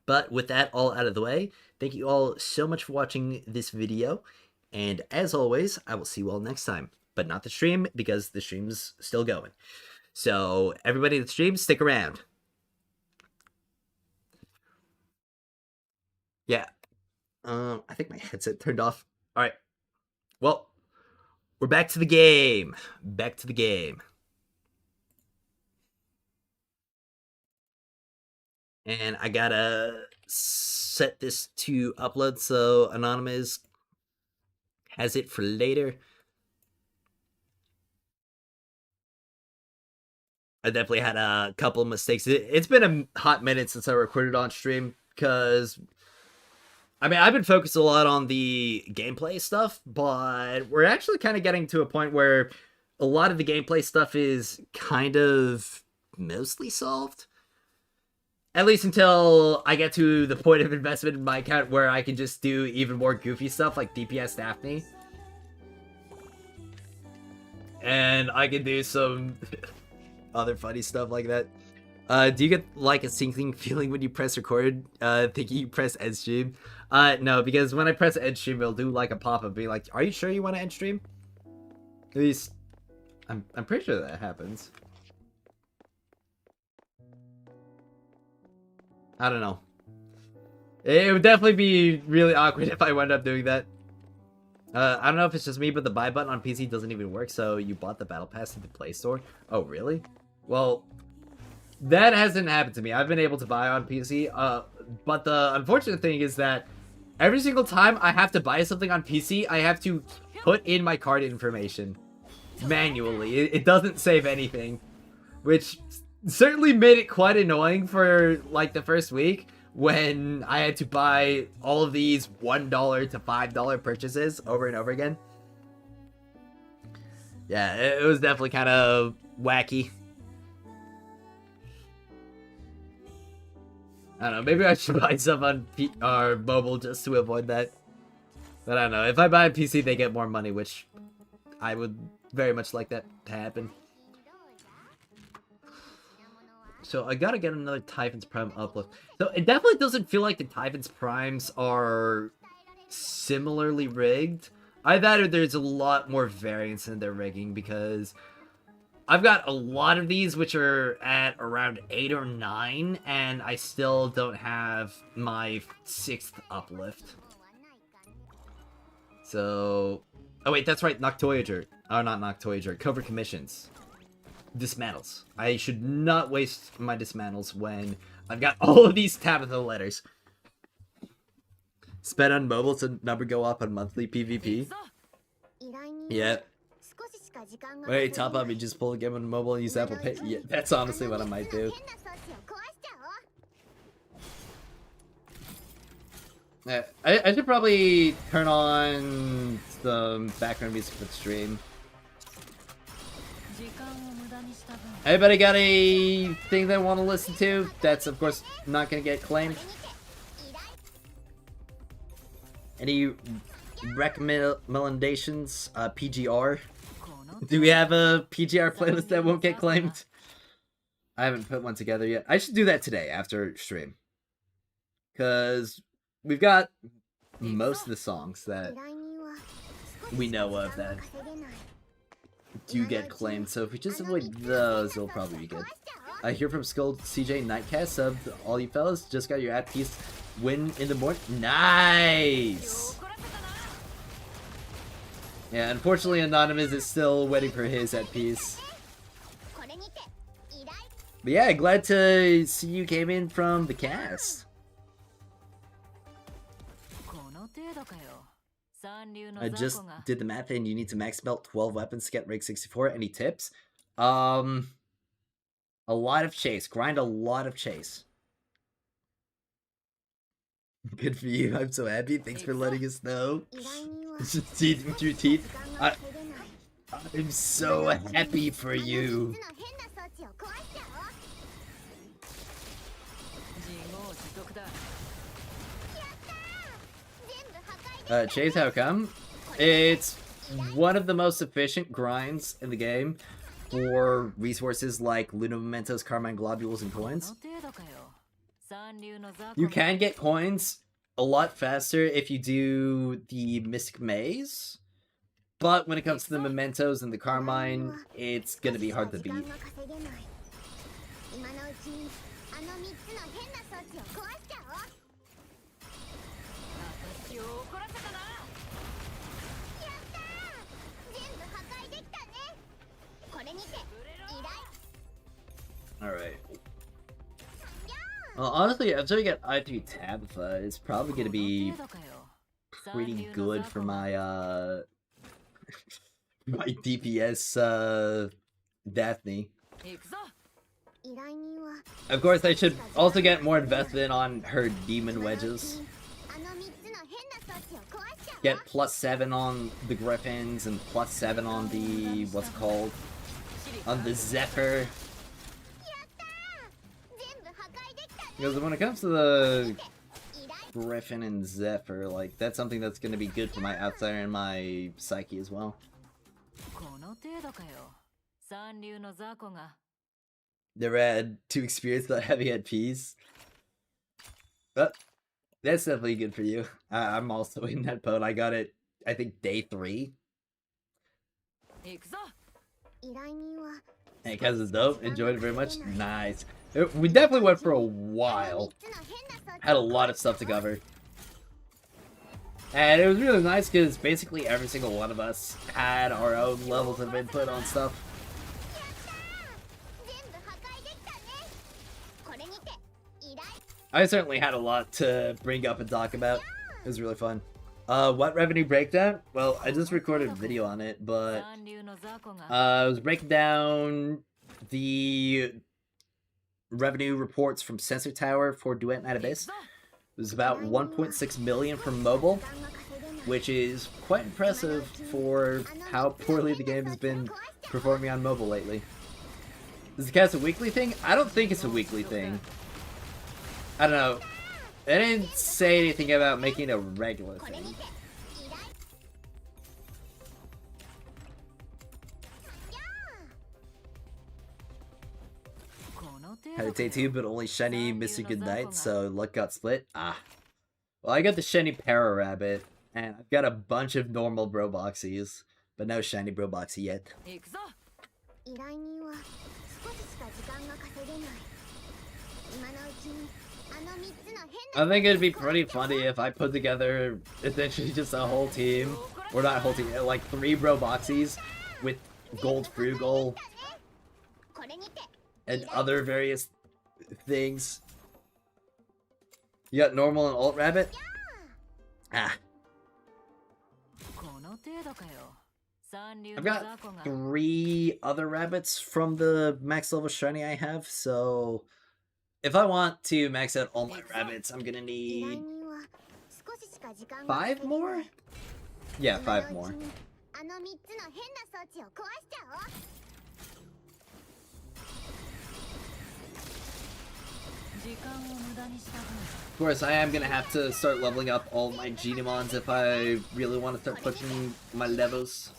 But with that all out of the way, thank you all so much for watching this video. And as always, I will see you all next time. But not the stream, because the stream's still going. So everybody that streams, stick around. Yeah. I think my headset turned off. Alright. Well, we're back to the game. Back to the game. And I gotta set this to upload so Anonymous has it for later. I definitely had a couple of mistakes. It's been a hot minute since I recorded on stream, because I mean, I've been focused a lot on the gameplay stuff, but we're actually kind of getting to a point where a lot of the gameplay stuff is kind of mostly solved. At least until I get to the point of investment in my account where I can just do even more goofy stuff like DPS Daphne. And I can do some other funny stuff like that. Do you get like a sinking feeling when you press record, thinking you press end stream? No, because when I press end stream, it'll do like a pop-up being like, are you sure you want to end stream? At least, I'm pretty sure that happens. I don't know. It would definitely be really awkward if I wound up doing that. I don't know if it's just me, but the buy button on PC doesn't even work, so you bought the Battle Pass in the Play Store? Oh, really? Well, that hasn't happened to me. I've been able to buy on PC, but the unfortunate thing is that every single time I have to buy something on PC, I have to put in my card information manually. It doesn't save anything, which certainly made it quite annoying for like the first week when I had to buy all of these $1 to $5 purchases over and over again. Yeah, it was definitely kind of wacky. I don't know, maybe I should buy some on or mobile just to avoid that. But I don't know, if I buy a PC, they get more money, which I would very much like that to happen. So I gotta get another Typhon's Prime uplift. So it definitely doesn't feel like the Typhon's Primes are similarly rigged. I've added there's a lot more variance in their rigging because I've got a lot of these which are at around 8 or 9, and I still don't have my 6th uplift. So... Oh wait, that's right, Noctoyager. Oh, not Noctoyager. Covert Commissions. Dismantles. I should not waste my dismantles when I've got all of these Tabitha letters. Spend on mobile so number go up on monthly PvP. Yeah. Wait, top up, you just pull a game on mobile and use Apple Pay. Yeah, that's honestly what I might do. Yeah, I should probably turn on some background music for the stream. Anybody got a thing they want to listen to? That's of course not gonna get claimed. Any recommendations? PGR? Do we have a PGR playlist that won't get claimed? I haven't put one together yet. I should do that today after stream. Because we've got most of the songs that we know of that do get claimed. So if we just avoid those, it'll probably be good. I hear from Skull CJ Nightcast, sub all you fellas. Just got your at peace win in the morning. Nice! Yeah, unfortunately Anonymous is still waiting for his at peace. But yeah, glad to see you came in from the cast. I just did the math and you need to max belt 12 weapons to get rank 64. Any tips? A lot of chase. Grind a lot of chase. Good for you. I'm so happy. Thanks for letting us know. Just teething through teeth. I'm so happy for you. Chase, how come? It's one of the most efficient grinds in the game for resources like Luna Mementos, Carmine Globules, and coins. You can get coins a lot faster if you do the Mystic Maze, but when it comes to the Mementos and the Carmine, it's gonna be hard to beat. Alright. Well, honestly, after I get I3 Tabitha, it's probably gonna be pretty good for my, my DPS, Daphne. Of course, I should also get more invested on her Demon Wedges. Get +7 on the Griffins and +7 on the, what's it called? On the Zephyr. Because when it comes to the Griffin and Zephyr, like, that's something that's going to be good for my Outsider and my Psyche as well. Never had to experience that heavy at peace. But that's definitely good for you. I'm also in that boat. I got it, I think, day 3. Hey, Kaz is dope. Enjoyed it very much. Nice. We definitely went for a while. Had a lot of stuff to cover. And it was really nice because basically every single one of us had our own levels of input on stuff. I certainly had a lot to bring up and talk about. It was really fun. What revenue breakdown? Well, I just recorded a video on it, but I was breaking down the revenue reports from Sensor Tower for Duet Night Abyss. It was about 1.6 million from mobile, which is quite impressive for how poorly the game has been performing on mobile lately. Is the cast a weekly thing? I don't think it's a weekly thing. I don't know. They didn't say anything about making a regular thing. Had a day 2, but only shiny Mr. Goodnight, so luck got split. Ah. Well, I got the shiny Para Rabbit, and I've got a bunch of normal Bro Boxies, but no shiny Bro Boxy yet. I think it'd be pretty funny if I put together essentially just a whole team, or not a whole team, like 3 Bro Boxies with Gold Frugal and other various things. You got normal and alt rabbit? Ah. I've got 3 other rabbits from the max level shiny I have, so if I want to max out all my rabbits, I'm gonna need 5 more? Yeah, 5 more. Of course, I am gonna have to start leveling up all my Genimons if I really want to start pushing my levels.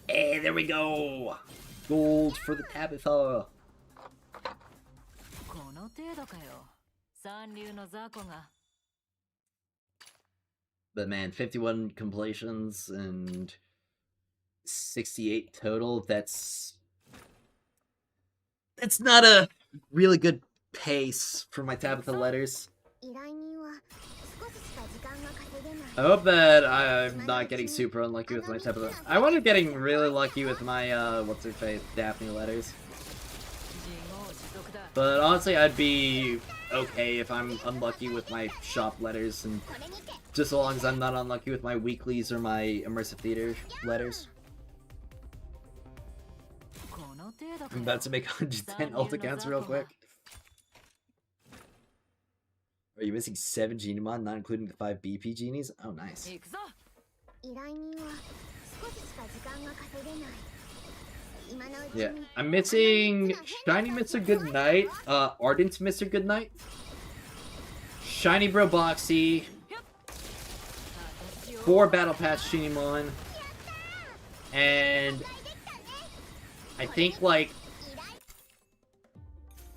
Hey, there we go! Gold for the Tabitha! But man, 51 completions and 68 total, that's not a really good pace for my Tabitha letters. I hope that I'm not getting super unlucky with my Tabitha. I wanted getting really lucky with my, what's-her-face, Daphne letters. But honestly, I'd be okay if I'm unlucky with my shop letters, and just so long as I'm not unlucky with my weeklies or my immersive theater letters. I'm about to make 110 ult accounts real quick. Are you missing 7 Genimon, not including the 5 BP Genies? Oh, nice. Yeah, I'm missing Shiny Mr. Goodnight, Ardent Mr. Goodnight, Shiny Bro Boxy, 4 Battle Pass Genimon, and I think like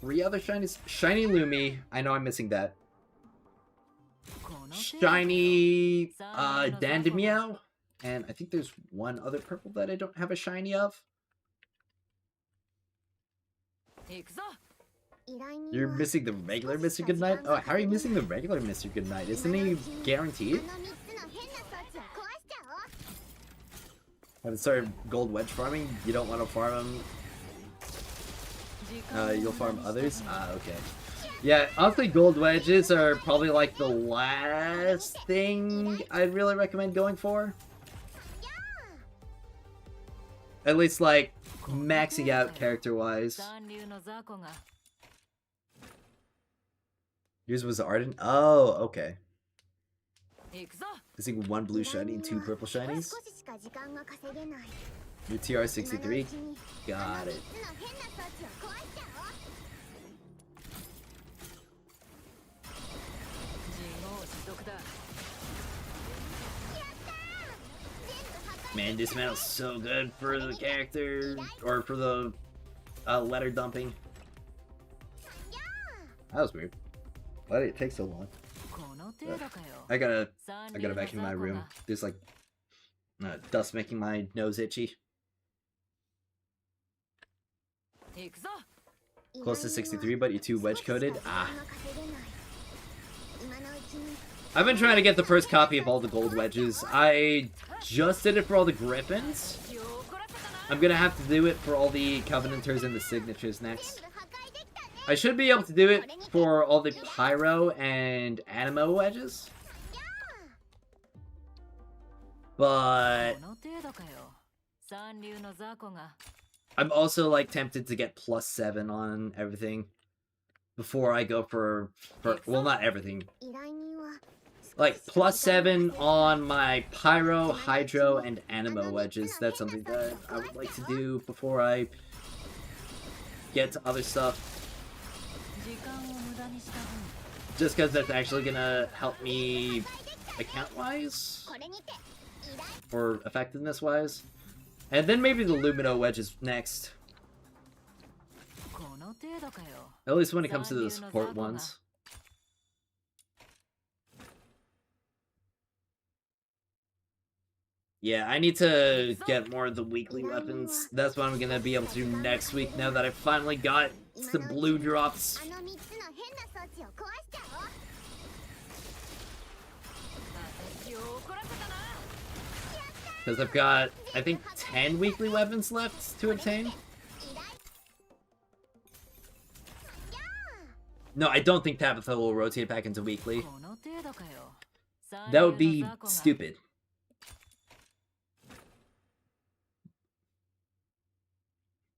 3 other shinies. Shiny Lumi, I know I'm missing that. Shiny Dandemiao, and I think there's one other purple that I don't have a shiny of. You're missing the regular Mr. Goodnight? Oh, how are you missing the regular Mr. Goodnight? Isn't he guaranteed? Have to start gold wedge farming? You don't want to farm him? You'll farm others? Ah, okay. Yeah, honestly, gold wedges are probably like the last thing I'd really recommend going for. At least like maxing out character-wise. Yours was Ardent? Oh, okay. Missing 1 blue shiny and 2 purple shinies. Your TR63? Got it. Man, Dismantle's so good for the character, or for the letter dumping. That was weird. Why did it take so long? I gotta vacuum my room. There's like dust making my nose itchy. Close to 63, but you're too wedge coded. Ah. I've been trying to get the first copy of all the gold wedges. I just did it for all the Griffins. I'm gonna have to do it for all the Covenanters and the Signatures next. I should be able to do it for all the Pyro and Animo wedges. But I'm also like tempted to get +7 on everything before I go for well, not everything. Like +7 on my Pyro, Hydro, and Animo wedges. That's something that I would like to do before I get to other stuff. Just because that's actually gonna help me account-wise, or effectiveness-wise. And then maybe the Lumino wedges next. At least when it comes to the support ones. Yeah, I need to get more of the weekly weapons. That's what I'm gonna be able to do next week now that I finally got some blue drops. Because I've got, I think, 10 weekly weapons left to obtain. No, I don't think Tabitha will rotate back into weekly. That would be stupid.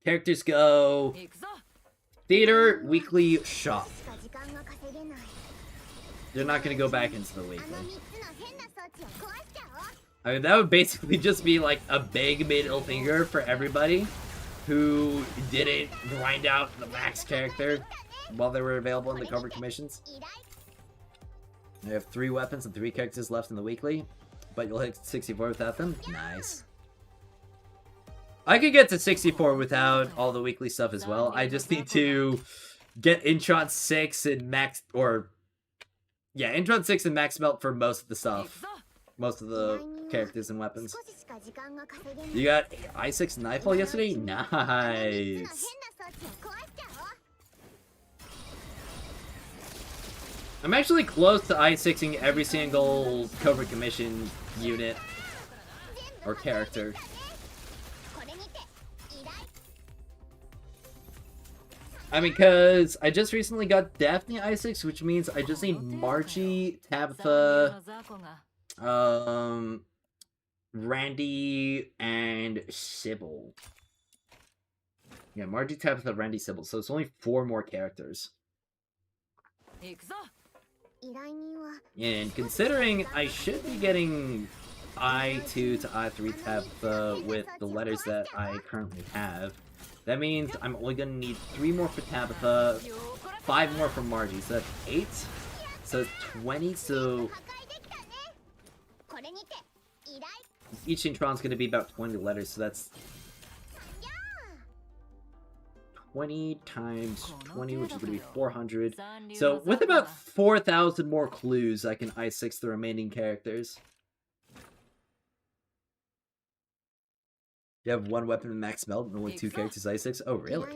Characters go... Theater, weekly, shop. They're not going to go back into the weekly. I mean, that would basically just be like a big middle finger for everybody who didn't grind out the max character while they were available in the cover commissions. I have 3 weapons and 3 characters left in the weekly, but you'll hit 64 without them? Nice. I could get to 64 without all the weekly stuff as well. I just need to get Intron 6 and max... Or... Yeah, Intron 6 and max melt for most of the stuff. Most of the characters and weapons. You got I6 Nightfall yesterday? Nice! I'm actually close to I6ing every single cover commission unit. Or character. I mean, because I just recently got Daphne I6, which means I just need Margie, Tabitha, Randy, and Sybil. Yeah, Margie, Tabitha, Randy, Sybil. So it's only 4 more characters. And considering I should be getting I2 to I3 Tabitha with the letters that I currently have, that means I'm only gonna need 3 more for Tabitha, 5 more for Margie, so that's 8. So 20, so... Each Intron's gonna be about 20 letters, so that's... 20 times 20, which is gonna be 400. So with about 4,000 more clues, I can I6 the remaining characters. You have 1 weapon in max melt and only 2 characters I6? Oh, really?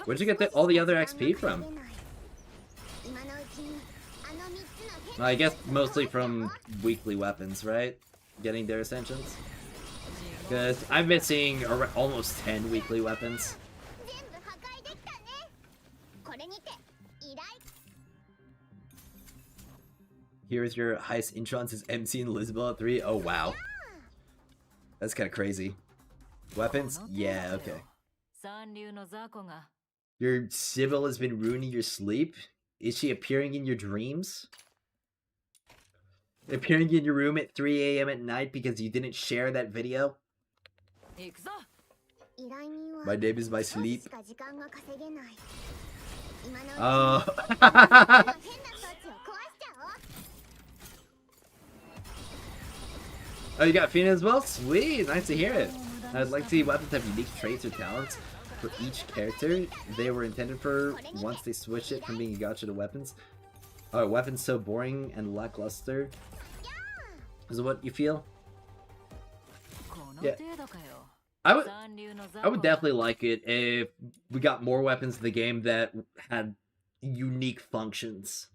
Where'd you get all the other XP from? Well, I guess mostly from weekly weapons, right? Getting their ascensions? Because I'm missing almost 10 weekly weapons. Here's your highest Introns is MC and Elizabeth 3. Oh, wow. That's kind of crazy. Weapons? Yeah, okay. Your Sybil has been ruining your sleep? Is she appearing in your dreams? Appearing in your room at 3 AM at night because you didn't share that video? My name is my sleep. Oh. Oh, you got Fina as well? Sweet, nice to hear it. I'd like to see weapons have unique traits or talents for each character they were intended for once they switch it from being a gacha to weapons. Oh, weapons so boring and lackluster? Is it what you feel? Yeah. I would definitely like it if we got more weapons in the game that had unique functions.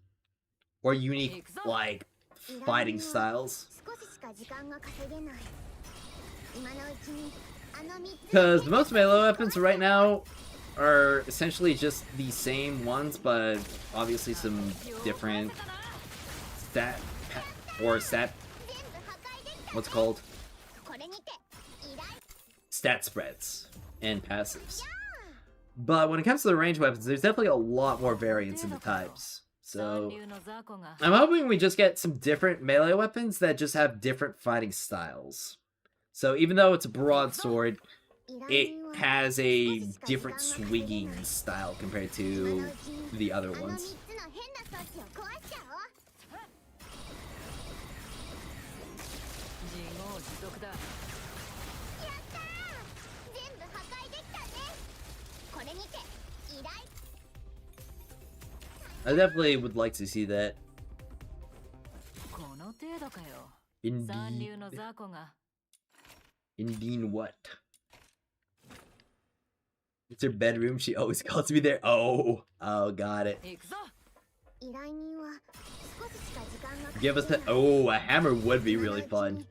Or unique, like, fighting styles. Because most melee weapons right now are essentially just the same ones, but obviously some different stat, what's it called? Stat spreads and passives. But when it comes to the range weapons, there's definitely a lot more variance in the types. So, I'm hoping we just get some different melee weapons that just have different fighting styles. So even though it's a broadsword, it has a different swinging style compared to the other ones. I definitely would like to see that. Indeed. Indeed what? It's her bedroom. She always calls me there. Oh, got it. Give us a hammer would be really fun.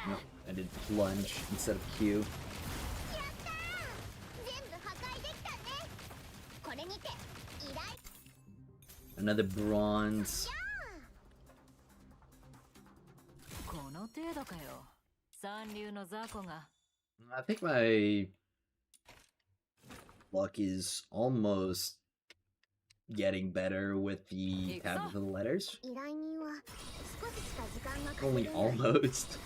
No, I did plunge instead of Q. Another bronze. I think my luck is almost getting better with the tab of the letters. Only almost.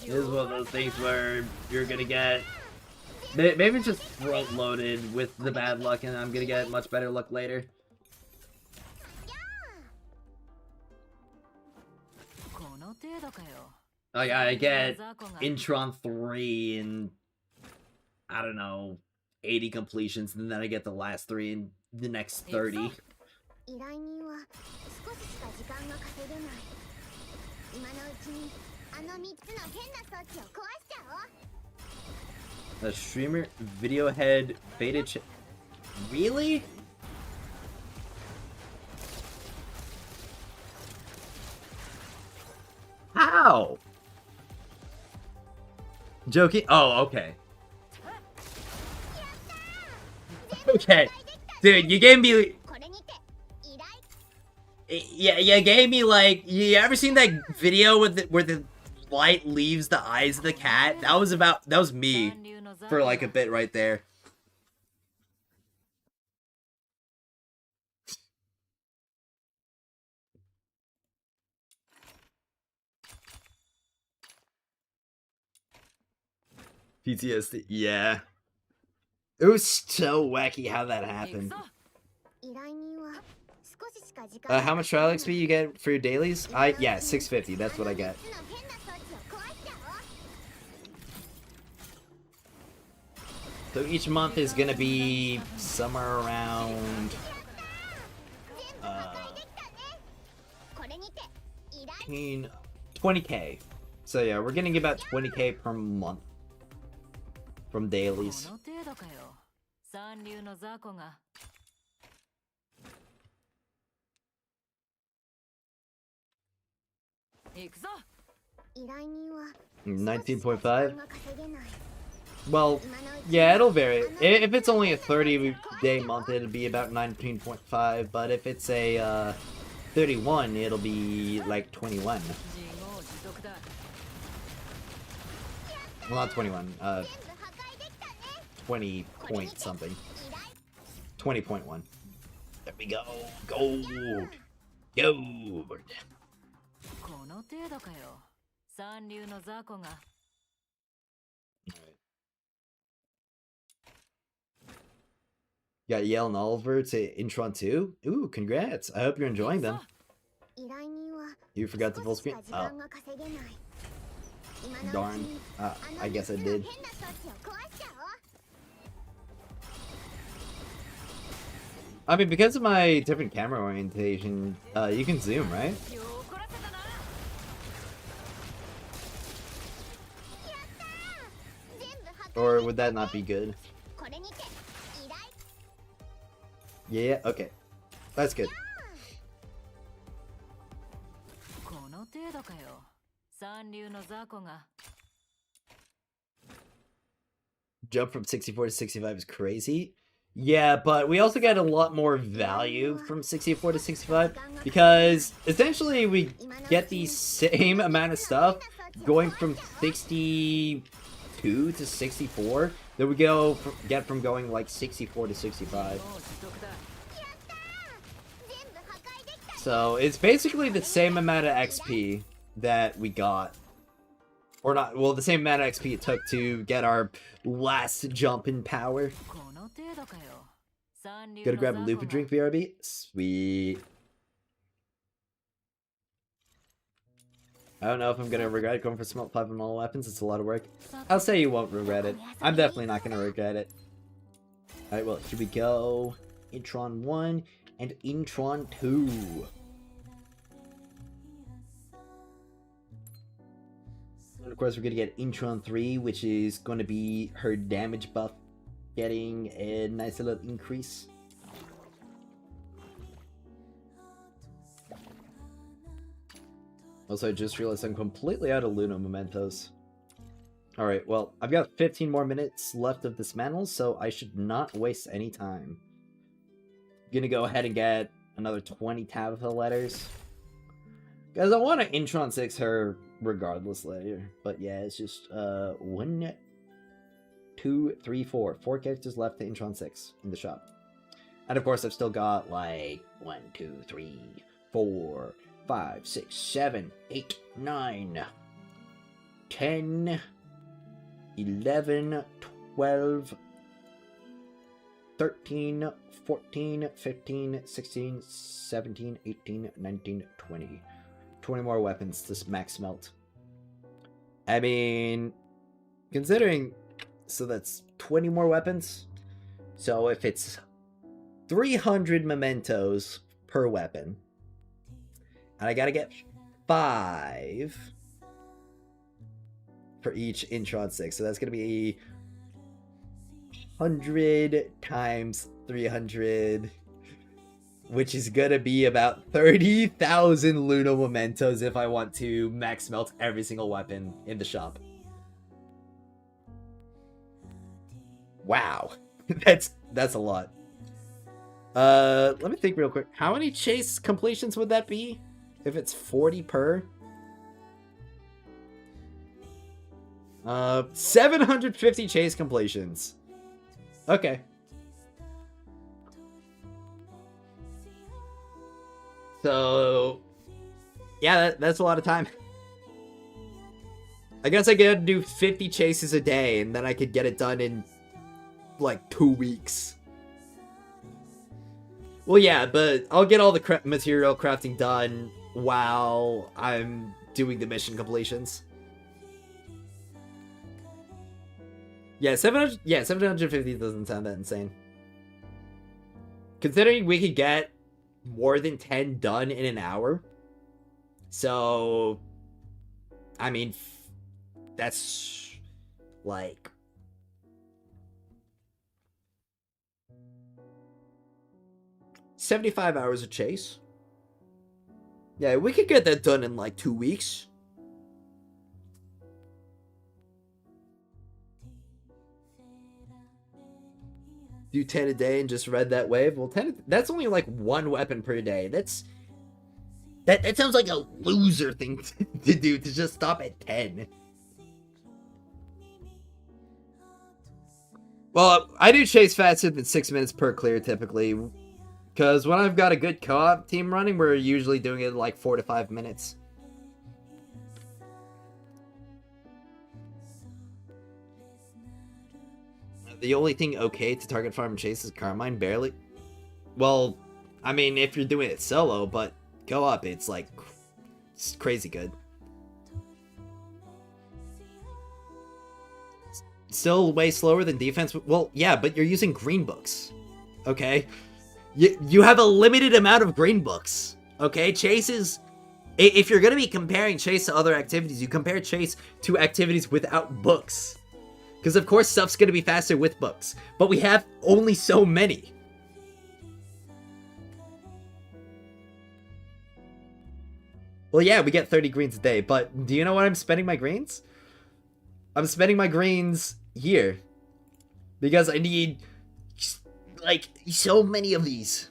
This is one of those things where you're gonna get... Maybe it's just front-loaded with the bad luck and I'm gonna get much better luck later. Like, I get Intron 3 and, I don't know, 80 completions, and then I get the last 3 in the next 30. A streamer video head faded really? How? Joking? Oh, okay. Okay. Dude, you gave me... Yeah, you gave me, like... You ever seen that video with where the light leaves the eyes of the cat? That was me for, like, a bit right there. PTSD, yeah. It was so wacky how that happened. How much trial XP you get for your dailies? Yeah, 650, that's what I get. So each month is gonna be somewhere around 20k. So yeah, we're getting about 20k per month from dailies. $19.5. Well, yeah, it'll vary. If it's only a 30-day month, it'll be about 19.5. But if it's a 31, it'll be like 21. Well, not 21. 20 point something. 20.1. There we go. Gold. Gold. Got Yale and Oliver to Intron 2? Ooh, congrats. I hope you're enjoying them. You forgot the full screen? Oh. Darn. I guess I did. I mean, because of my different camera orientation, you can zoom, right? Or would that not be good? Yeah, okay. That's good. Jump from 64 to 65 is crazy. Yeah, but we also get a lot more value from 64 to 65 because essentially we get the same amount of stuff going from 62 to 64 that we get from going like 64 to 65. So it's basically the same amount of XP that we got. Or not, well, the same amount of XP it took to get our last jump in power. Gotta grab a loop and drink, BRB? Sweet. I don't know if I'm gonna regret going for Smelt 5 on all weapons. It's a lot of work. I'll say you won't regret it. I'm definitely not gonna regret it. Alright, well, here we go. Intron 1 and Intron 2. And of course, we're gonna get Intron 3, which is gonna be her damage buff getting a nice little increase. Also, I just realized I'm completely out of Luna Mementos. Alright, well, I've got 15 more minutes left of this mantle, so I should not waste any time. I'm gonna go ahead and get another 20 Tabitha letters. Because I want to Intron 6 her regardless later. But yeah, it's just 1, 2, 3, 4. 4 characters left to Intron 6 in the shop. And of course, I've still got like 1, 2, 3, 4, 5, 6, 7, 8, 9, 10, 11, 12, 13, 14, 15, 16, 17, 18, 19, 20. 20 more weapons to max melt. I mean, considering, so that's 20 more weapons. So if it's 300 mementos per weapon, and I gotta get 5 for each Intron 6, so that's gonna be 100 times 300, which is gonna be about 30,000 Luna Mementos if I want to max melt every single weapon in the shop. Wow. That's a lot. Let me think real quick. How many chase completions would that be? If it's 40 per? 750 chase completions. Okay. So, yeah, that's a lot of time. I guess I could do 50 chases a day, and then I could get it done in, like, 2 weeks. Well, yeah, but I'll get all the material crafting done while I'm doing the mission completions. Yeah, 750 doesn't sound that insane. Considering we could get more than 10 done in an hour. So, I mean, that's like 75 hours of chase. Yeah, we could get that done in like 2 weeks. Do 10 a day and just read that wave. Well, 10, that's only like 1 weapon per day. That sounds like a loser thing to do, to just stop at 10. Well, I do chase faster than 6 minutes per clear typically, because when I've got a good co-op team running, we're usually doing it in like 4 to 5 minutes. The only thing okay to target farm and chase is Carmine, barely. Well, I mean, if you're doing it solo, but co-op, it's like, it's crazy good. Still way slower than defense. Well, yeah, but you're using green books, okay? You have a limited amount of green books, okay? Chase is, if you're going to be comparing chase to other activities, you compare chase to activities without books. Because, of course, stuff's going to be faster with books. But we have only so many. Well, yeah, we get 30 greens a day. But do you know what I'm spending my greens? I'm spending my greens here. Because I need, like, so many of these.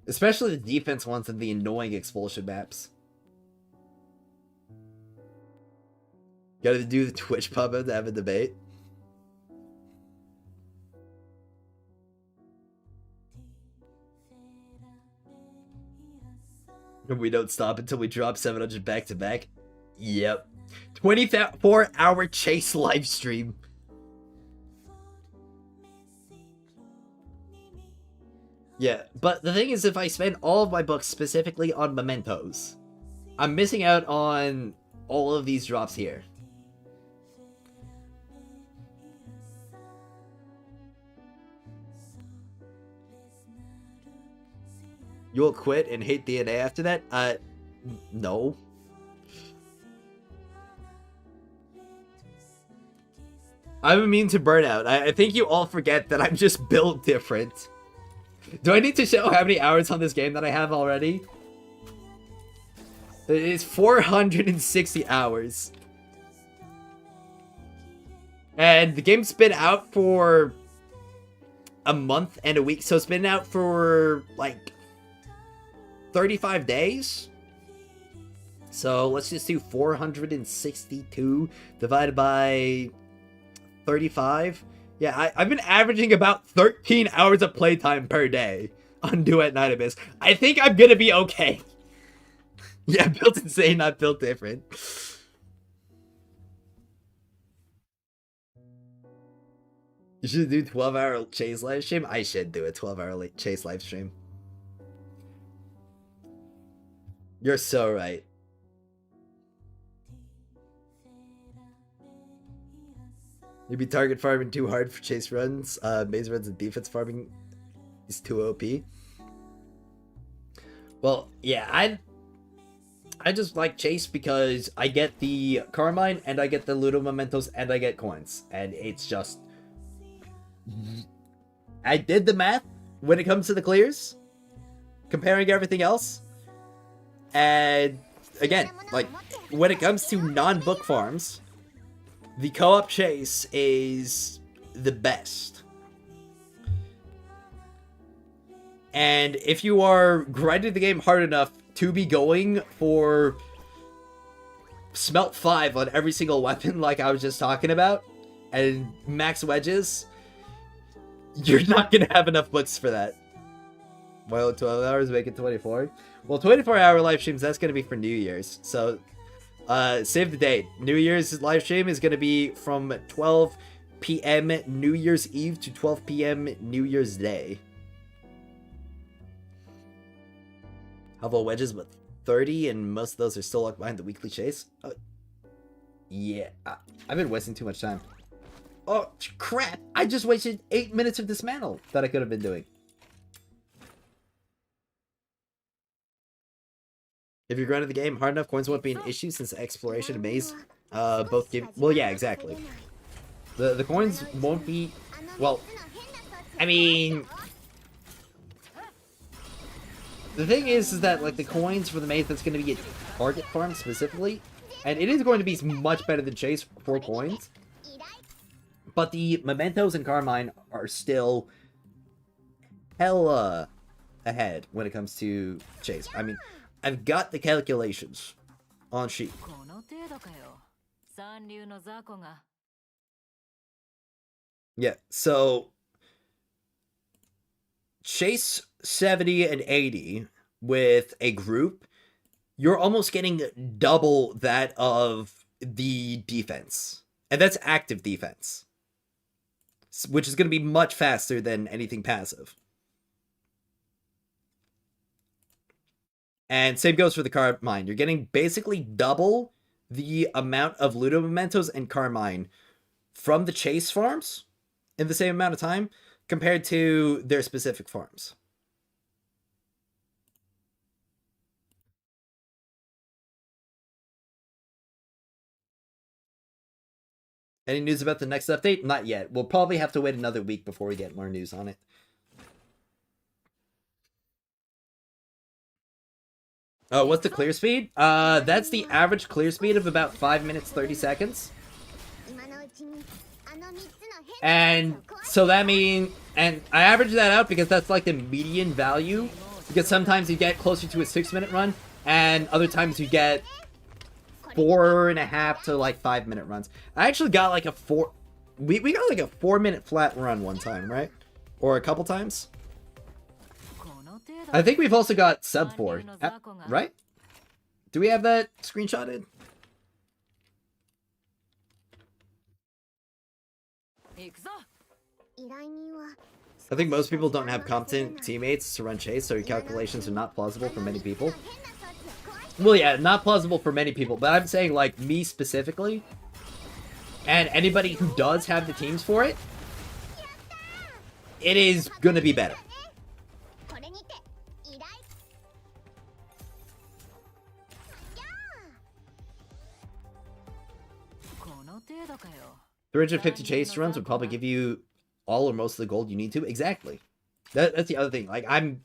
Especially the defense ones and the annoying expulsion maps. Gotta do the Twitch pub to have a debate. And we don't stop until we drop 700 back to back. Yep. 24-hour chase live stream. Yeah, but the thing is, if I spend all of my books specifically on mementos, I'm missing out on all of these drops here. You'll quit and hate DNA after that? No. I'm immune to burnout. I think you all forget that I'm just built different. Do I need to show how many hours on this game that I have already? It's 460 hours. And the game's been out for a month and a week, so it's been out for like 35 days. So let's just do 462 divided by 35. Yeah, I've been averaging about 13 hours of playtime per day on Duet Night Abyss. I think I'm gonna be okay. Yeah, built insane, not built different. You should do 12-hour chase live stream. I should do a 12-hour chase live stream. You're so right. You'd be target farming too hard for chase runs. Maze runs and defense farming is too OP. Well, yeah, I just like chase because I get the Carmine and I get the Ludo Mementos and I get coins. And it's just... I did the math when it comes to the clears, comparing everything else. And again, like, when it comes to non-book farms, the co-op chase is the best. And if you are grinding the game hard enough to be going for Smelt 5 on every single weapon like I was just talking about, and max wedges, you're not going to have enough books for that. Well, 12 hours make it 24. Well, 24-hour live streams, that's going to be for New Year's. So, save the date. New Year's live stream is going to be from 12 p.m. New Year's Eve to 12 p.m. New Year's Day. How about wedges with 30, and most of those are still locked behind the weekly chase? Yeah, I've been wasting too much time. Oh, crap! I just wasted 8 minutes of dismantle that I could have been doing. If you're grinding the game hard enough, coins won't be an issue since exploration and maze both give... Well, yeah, exactly. The coins won't be... Well, I mean... The thing is that, like, the coins for the maze, that's going to be a target farm specifically. And it is going to be much better than chase for coins. But the mementos and Carmine are still hella ahead when it comes to chase. I mean, I've got the calculations on sheet. Yeah, so chase 70 and 80 with a group, you're almost getting double that of the defense. And that's active defense, which is going to be much faster than anything passive. And same goes for the Carmine. You're getting basically double the amount of Ludo Mementos and Carmine from the chase farms in the same amount of time compared to their specific farms. Any news about the next update? Not yet. We'll probably have to wait another week before we get more news on it. Oh, what's the clear speed? That's the average clear speed of about 5 minutes, 30 seconds. And so that means... And I average that out because that's like the median value. Because sometimes you get closer to a 6-minute run, and other times you get 4.5 to like 5-minute runs. I actually got like a 4... We got like a 4-minute flat run one time, right? Or a couple times. I think we've also got sub 4, right? Do we have that screenshotted? I think most people don't have competent teammates to run chase, so your calculations are not plausible for many people. Well, yeah, not plausible for many people, but I'm saying, like, me specifically, and anybody who does have the teams for it, it is gonna be better. The 350 chase runs would probably give you all or most of the gold you need to. Exactly. That's the other thing. Like, I'm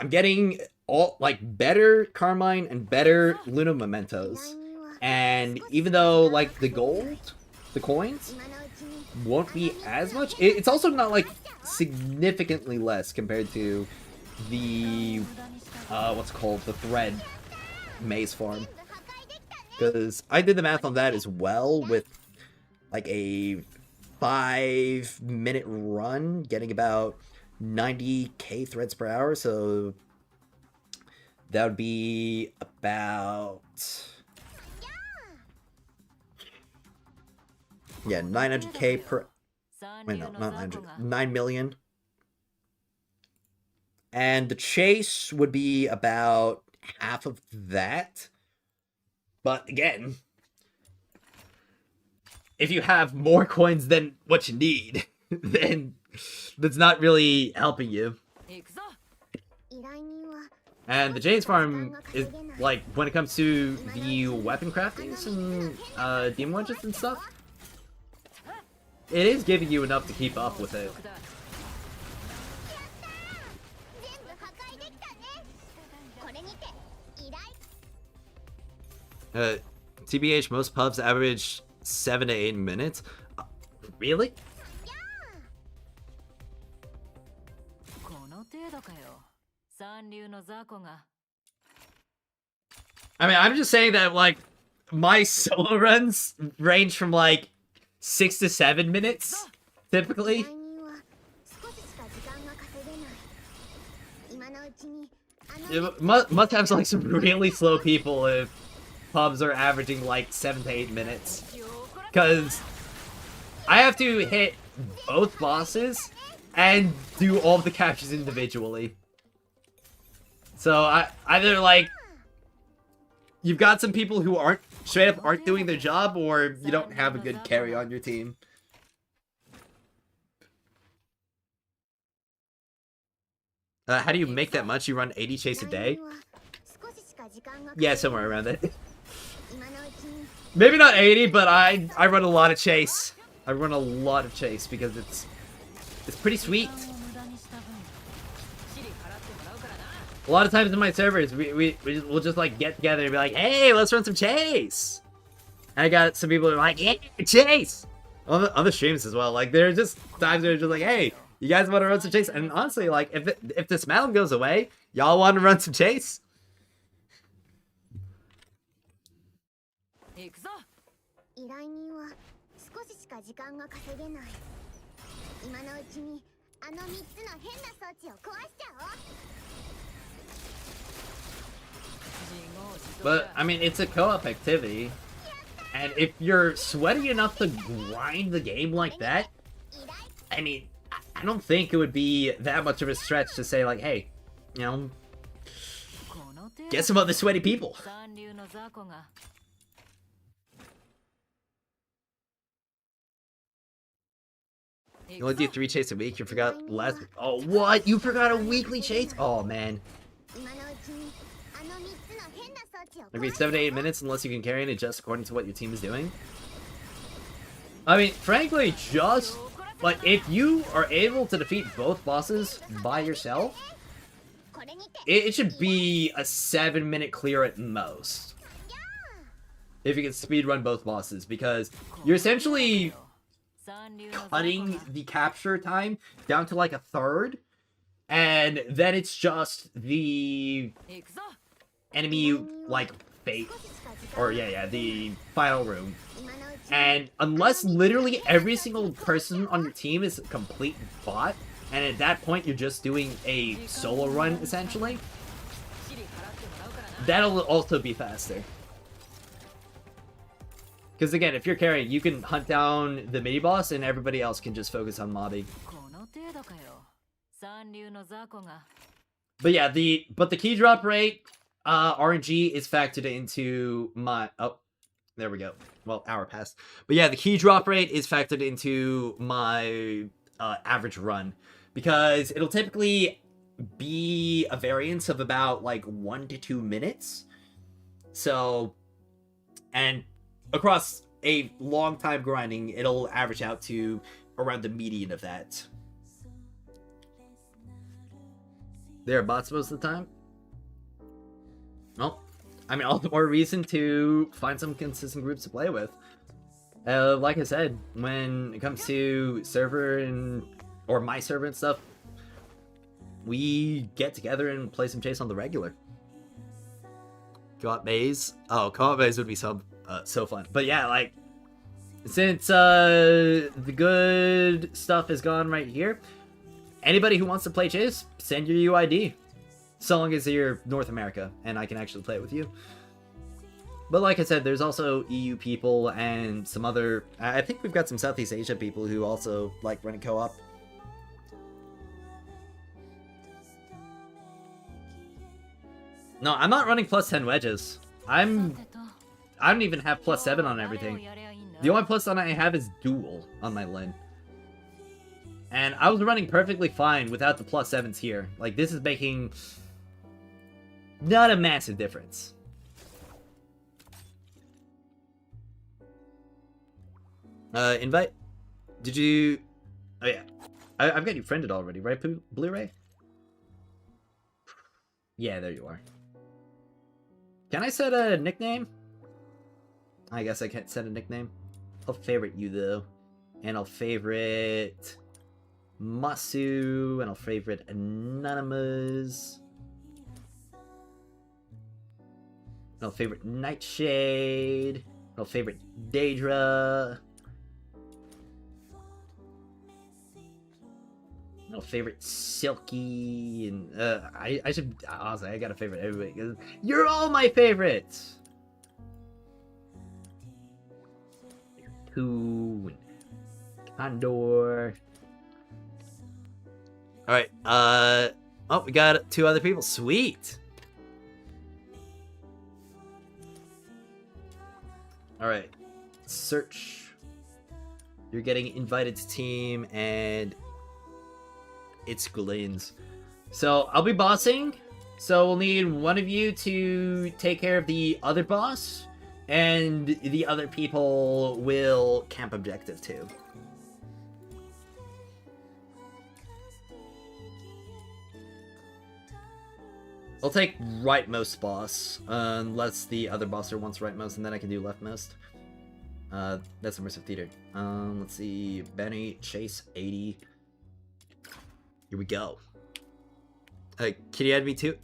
getting all, like, better Carmine and better Luna Mementos. And even though, like, the gold, the coins, won't be as much, it's also not, like, significantly less compared to the, what's it called, the thread maze farm. Because I did the math on that as well with, like, a 5-minute run, getting about 90k threads per hour, so that would be about, yeah, 900k per, wait, no, not 900, 9 million. And the chase would be about half of that. But again, if you have more coins than what you need, then that's not really helping you. And the James farm is, like, when it comes to the weapon craftings and demon wedges and stuff, it is giving you enough to keep up with it. TBH, most pubs average 7 to 8 minutes. Really? I mean, I'm just saying that, like, my solo runs range from, like, 6 to 7 minutes, typically. It must have, like, some really slow people if pubs are averaging, like, 7 to 8 minutes. Because I have to hit both bosses and do all of the captures individually. So, either, like, you've got some people who straight up aren't doing their job, or you don't have a good carry on your team. How do you make that much? You run 80 chase a day? Yeah, somewhere around it. Maybe not 80, but I run a lot of chase. I run a lot of chase because it's pretty sweet. A lot of times in my servers, we'll just, like, get together and be like, hey, let's run some chase! And I got some people who are like, yeah, chase! On the streams as well. Like, there are just times where it's just like, hey, you guys want to run some chase? And honestly, like, if this mountain goes away, y'all want to run some chase? But, I mean, it's a co-op activity, and if you're sweaty enough to grind the game like that, I mean, I don't think it would be that much of a stretch to say, like, hey, you know, get some other sweaty people. You only do 3 chase a week, you forgot last... Oh, what? You forgot a weekly chase? Oh, man. Maybe 7 to 8 minutes unless you can carry and adjust according to what your team is doing. I mean, frankly, just, like, if you are able to defeat both bosses by yourself, it should be a 7-minute clear at most. If you can speedrun both bosses, because you're essentially cutting the capture time down to, like, a third, and then it's just the enemy, like, fate, or yeah, the final room. And unless literally every single person on your team is a complete bot, and at that point you're just doing a solo run, essentially, that'll also be faster. Because again, if you're carrying, you can hunt down the mini-boss, and everybody else can just focus on mobbing. But yeah, the key drop rate RNG is factored into my there we go. Well, hour passed. But yeah, the key drop rate is factored into my average run because it'll typically be a variance of about like 1 to 2 minutes. So, and across a long time grinding, it'll average out to around the median of that. There are bots most of the time. Well, I mean, all the more reason to find some consistent groups to play with. Like I said, when it comes to server or my server and stuff, we get together and play some chase on the regular. Co-op maze? Oh, co-op maze would be so fun. But yeah, like, since the good stuff is gone right here, anybody who wants to play chase, send your UID. So long as you're North America, and I can actually play it with you. But like I said, there's also EU people and some other... I think we've got some Southeast Asia people who also like running co-op. No, I'm not running plus 10 wedges. I don't even have plus 7 on everything. The only plus on I have is dual on my Lin. And I was running perfectly fine without the plus 7s here. Like, this is making... not a massive difference. Invite? Did you... oh yeah. I've got you friended already, right, Blu-ray? Yeah, there you are. Can I set a nickname? I guess I can't set a nickname. I'll favorite you, though. And I'll favorite... Masu, and I'll favorite Anonymous. And I'll favorite Nightshade. And I'll favorite Daedra. And I'll favorite Silky. And I should honestly, I gotta favorite everybody because you're all my favorites. Two and Condor. Alright, oh, we got 2 other people. Sweet! Alright, search. You're getting invited to team, and it's Glenn's. So, I'll be bossing, so we'll need one of you to take care of the other boss, and the other people will camp objective too. I'll take rightmost boss, unless the other bosser wants rightmost, and then I can do leftmost. That's immersive theater. Let's see, Benny, Chase, 80. Here we go. Can you add me too?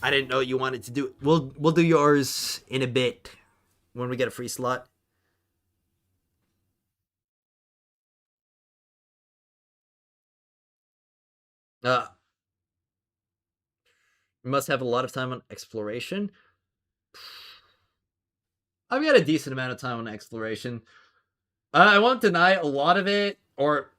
I didn't know you wanted to do it. We'll do yours in a bit, when we get a free slot. You must have a lot of time on exploration. I've got a decent amount of time on exploration. I won't deny a lot of it, or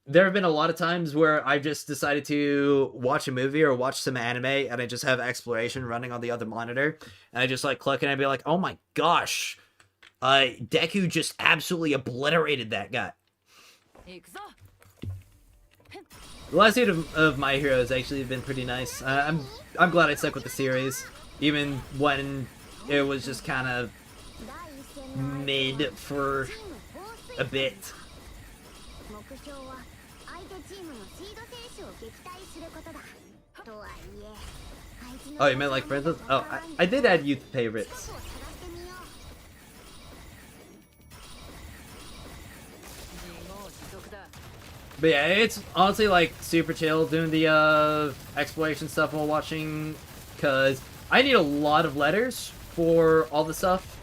there have been a lot of times where I've just decided to watch a movie or watch some anime, and I just have exploration running on the other monitor, and I just like click and I'd be like, oh my gosh, Deku just absolutely obliterated that guy. The last season of My Hero has actually been pretty nice. I'm glad I stuck with the series, even when it was just kind of mid for a bit. Oh, you meant like friends? Oh, I did add youth favorites. But yeah, it's honestly like super chill doing the exploration stuff while watching, because I need a lot of letters for all the stuff,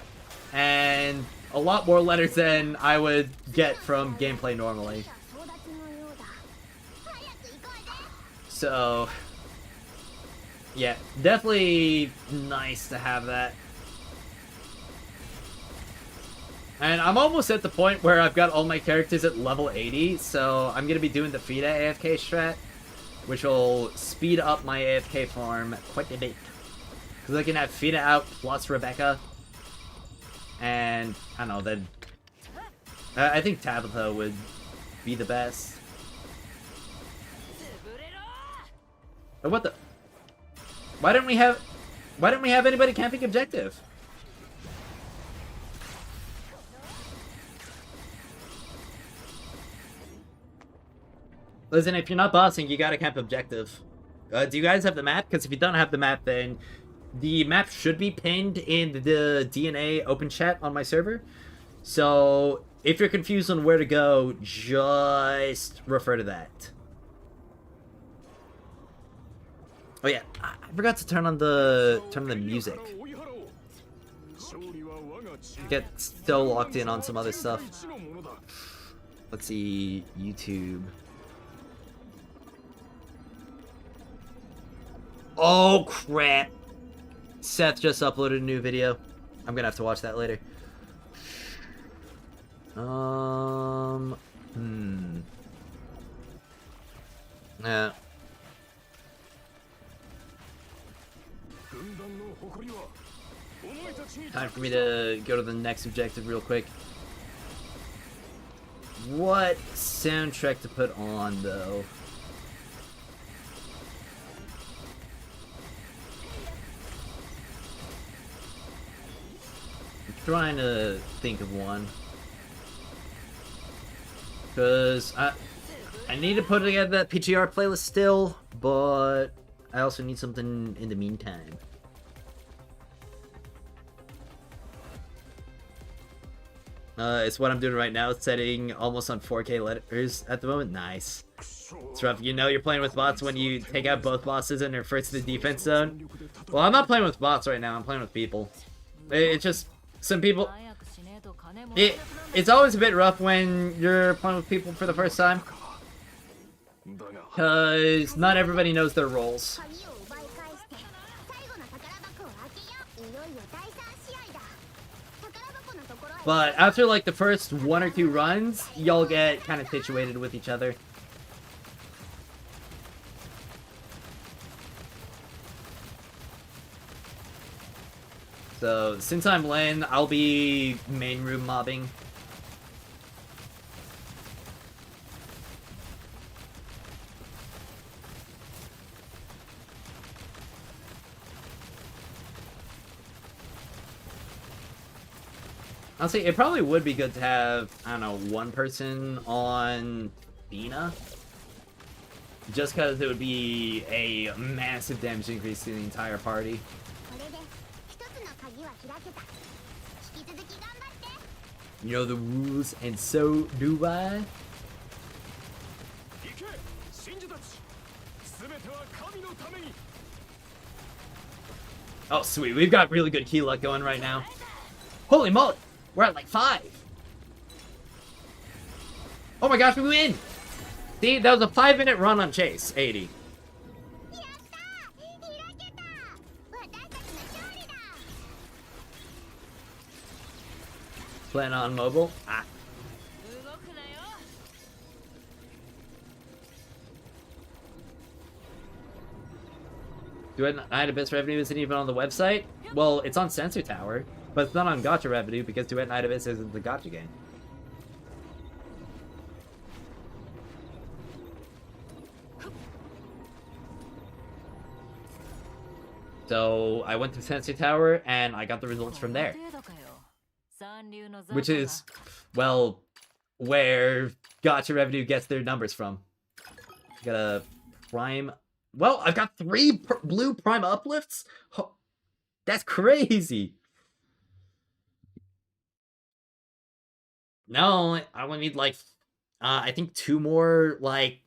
and a lot more letters than I would get from gameplay normally. So yeah, definitely nice to have that. And I'm almost at the point where I've got all my characters at level 80, so I'm going to be doing the Fida AFK strat, which will speed up my AFK farm quite a bit. Because I can have Fida out plus Rebecca, and I don't know, then I think Tabitha would be the best. Oh, what the? Why didn't we have anybody camping objective? Listen, if you're not bossing, you gotta camp objective. Do you guys have the map? Because if you don't have the map, then the map should be pinned in the DNA open chat on my server. So if you're confused on where to go, just refer to that. Oh yeah, I forgot to turn on the music. Get so locked in on some other stuff. Let's see, YouTube. Oh crap! Seth just uploaded a new video. I'm gonna have to watch that later. Yeah. Time for me to go to the next objective real quick. What soundtrack to put on, though? I'm trying to think of one. Because I need to put together that PGR playlist still, but I also need something in the meantime. It's what I'm doing right now, setting almost on 4K letters at the moment. Nice. It's rough. You know you're playing with bots when you take out both bosses and they're first to the defense zone. Well, I'm not playing with bots right now. I'm playing with people. It's just some people... It's always a bit rough when you're playing with people for the first time. Because not everybody knows their roles. But after like the first 1 or 2 runs, y'all get kind of situated with each other. So since I'm Lin, I'll be main room mobbing. Honestly, it probably would be good to have, I don't know, one person on Bina. Just because it would be a massive damage increase to the entire party. You know the rules, and so do I. Oh, sweet. We've got really good key luck going right now. Holy moly! We're at like 5. Oh my gosh, we win! See, that was a 5-minute run on Chase. 80. Playing on mobile? Ah. Duet Night Abyss revenue isn't even on the website? Well, it's on Sensor Tower, but it's not on gacha revenue because Duet Night Abyss isn't the gacha game. So I went to Sensor Tower and I got the results from there. Which is, well, where gacha revenue gets their numbers from. Got a prime... Well, I've got 3 blue prime uplifts? Oh, that's crazy! No, I only need, like, I think 2 more, like,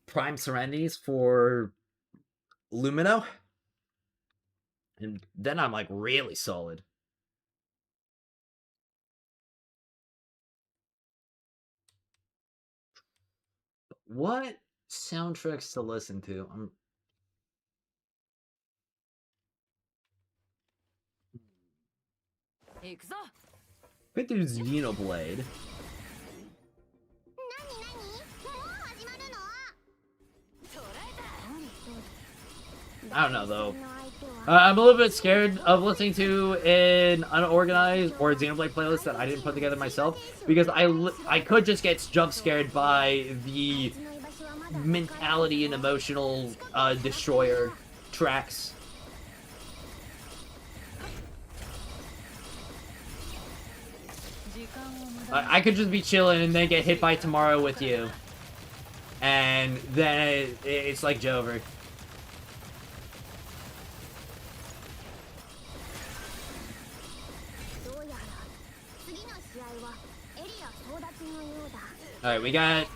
prime serenities for Lumino. And then I'm, like, really solid. What soundtracks to listen to? Could do Xenoblade. I don't know, though. I'm a little bit scared of listening to an unorganized or Xenoblade playlist that I didn't put together myself, because I could just get jump scared by the mentality and emotional destroyer tracks. I could just be chilling and then get hit by Tomorrow with You, and then it's like Jover. Alright, we got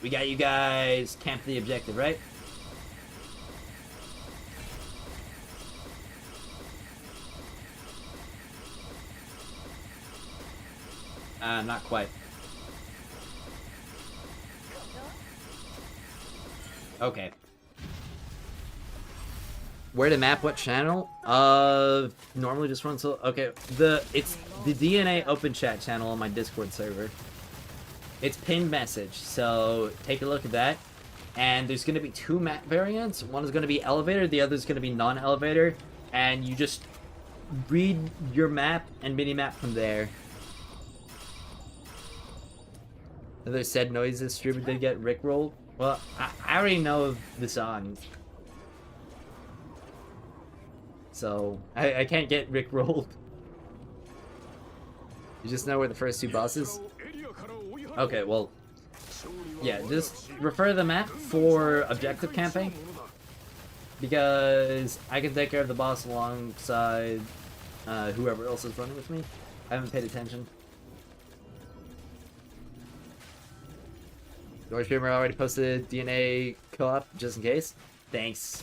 you guys camp the objective, right? Not quite. Okay. Where to map what channel? Normally just run so okay. It's the DNA open chat channel on my Discord server. It's pinned message, so take a look at that. And there's gonna be 2 map variants. One is gonna be elevator, the other is gonna be non-elevator, and you just read your map and mini-map from there. Another said noises streamer did get rickrolled. Well, I already know the song, so I can't get rickrolled. You just know where the first 2 bosses. Okay, well, yeah, just refer to the map for objective camping, because I can take care of the boss alongside whoever else is running with me. I haven't paid attention. Your streamer already posted DNA co-op just in case. Thanks.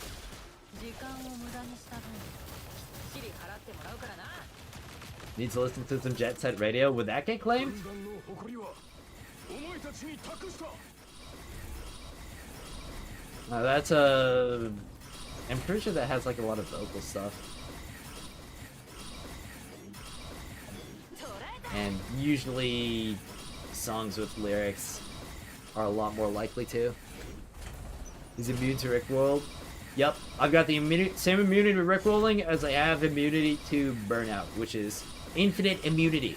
Need to listen to some Jet Set Radio. Would that get claimed? That's I'm pretty sure that has like a lot of vocal stuff. And usually songs with lyrics are a lot more likely to. He's immune to Rickroll. Yep, I've got the same immunity to Rickrolling as I have immunity to Burnout, which is infinite immunity.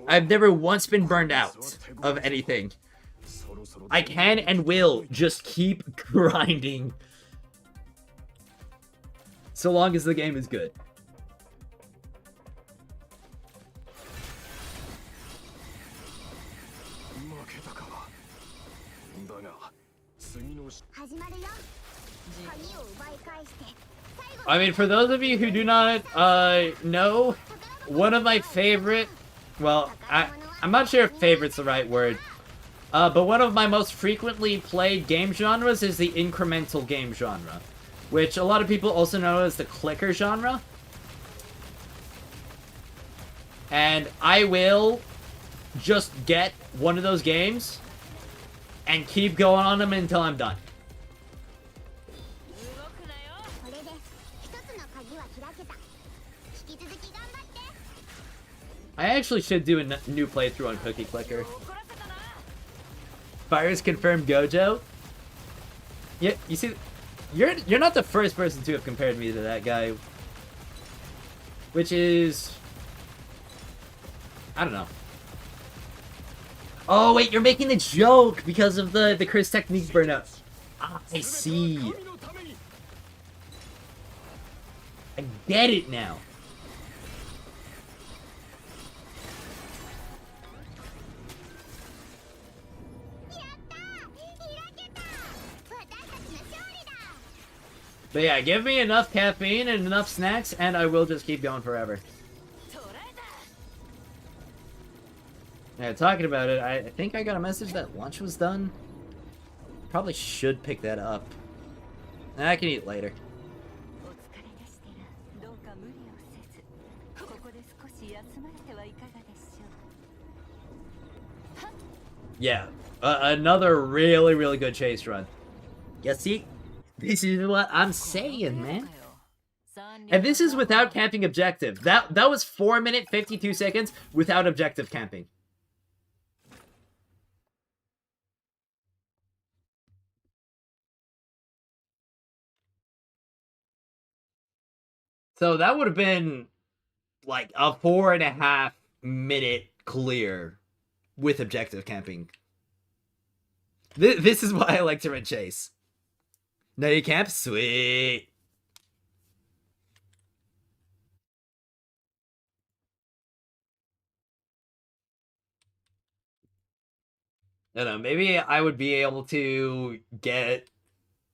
I've never once been burned out of anything. I can and will just keep grinding. So long as the game is good. I mean, for those of you who do not know, one of my favorite, well, I'm not sure if favorite's the right word, but one of my most frequently played game genres is the incremental game genre, which a lot of people also know as the clicker genre. And I will just get one of those games and keep going on them until I'm done. I actually should do a new playthrough on Cookie Clicker. Virus confirmed Gojo. Yeah, you see, you're not the first person to have compared me to that guy, which is, I don't know. Oh wait, you're making a joke because of the Chris Technique burnout. Ah, I see. I get it now. But yeah, give me enough caffeine and enough snacks, and I will just keep going forever. Yeah, talking about it, I think I got a message that lunch was done. Probably should pick that up. I can eat later. Yeah, another really, really good chase run. You see? This is what I'm saying, man. And this is without camping objective. That was 4 minute 52 seconds without objective camping. So that would have been like a 4.5 minute clear with objective camping. This is why I like to run chase. No, you camp? Sweet. I don't know, maybe I would be able to get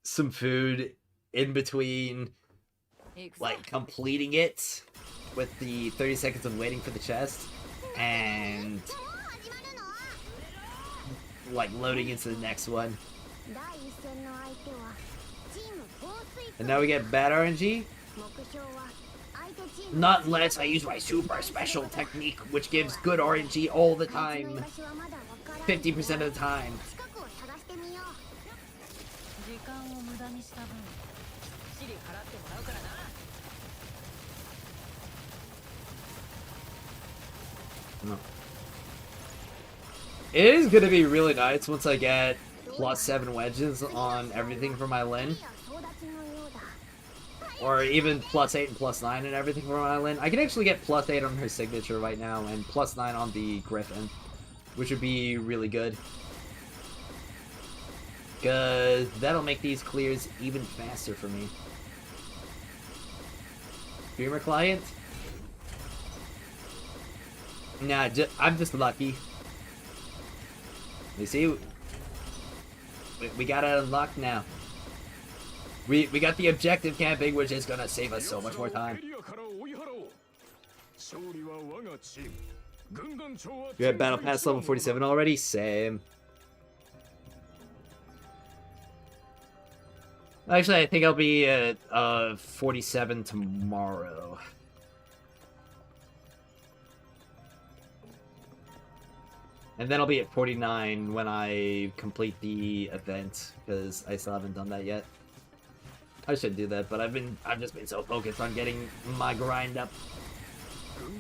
some food in between, like, completing it with the 30 seconds of waiting for the chest and, like, loading into the next one. And now we get bad RNG. Not unless I use my super special technique, which gives good RNG all the time. 50% of the time. No. It is gonna be really nice once I get +7 wedges on everything for my Lin. Or even +8 and +9 and everything for my Lin. I can actually get +8 on her signature right now and +9 on the Griffin, which would be really good. Because that'll make these clears even faster for me. Streamer client? Nah, I'm just lucky. You see? We got it unlocked now. We got the objective camping, which is gonna save us so much more time. You're at Battle Pass level 47 already? Same. Actually, I think I'll be at 47 tomorrow. And then I'll be at 49 when I complete the event, because I still haven't done that yet. I should do that, but I've just been so focused on getting my grind up,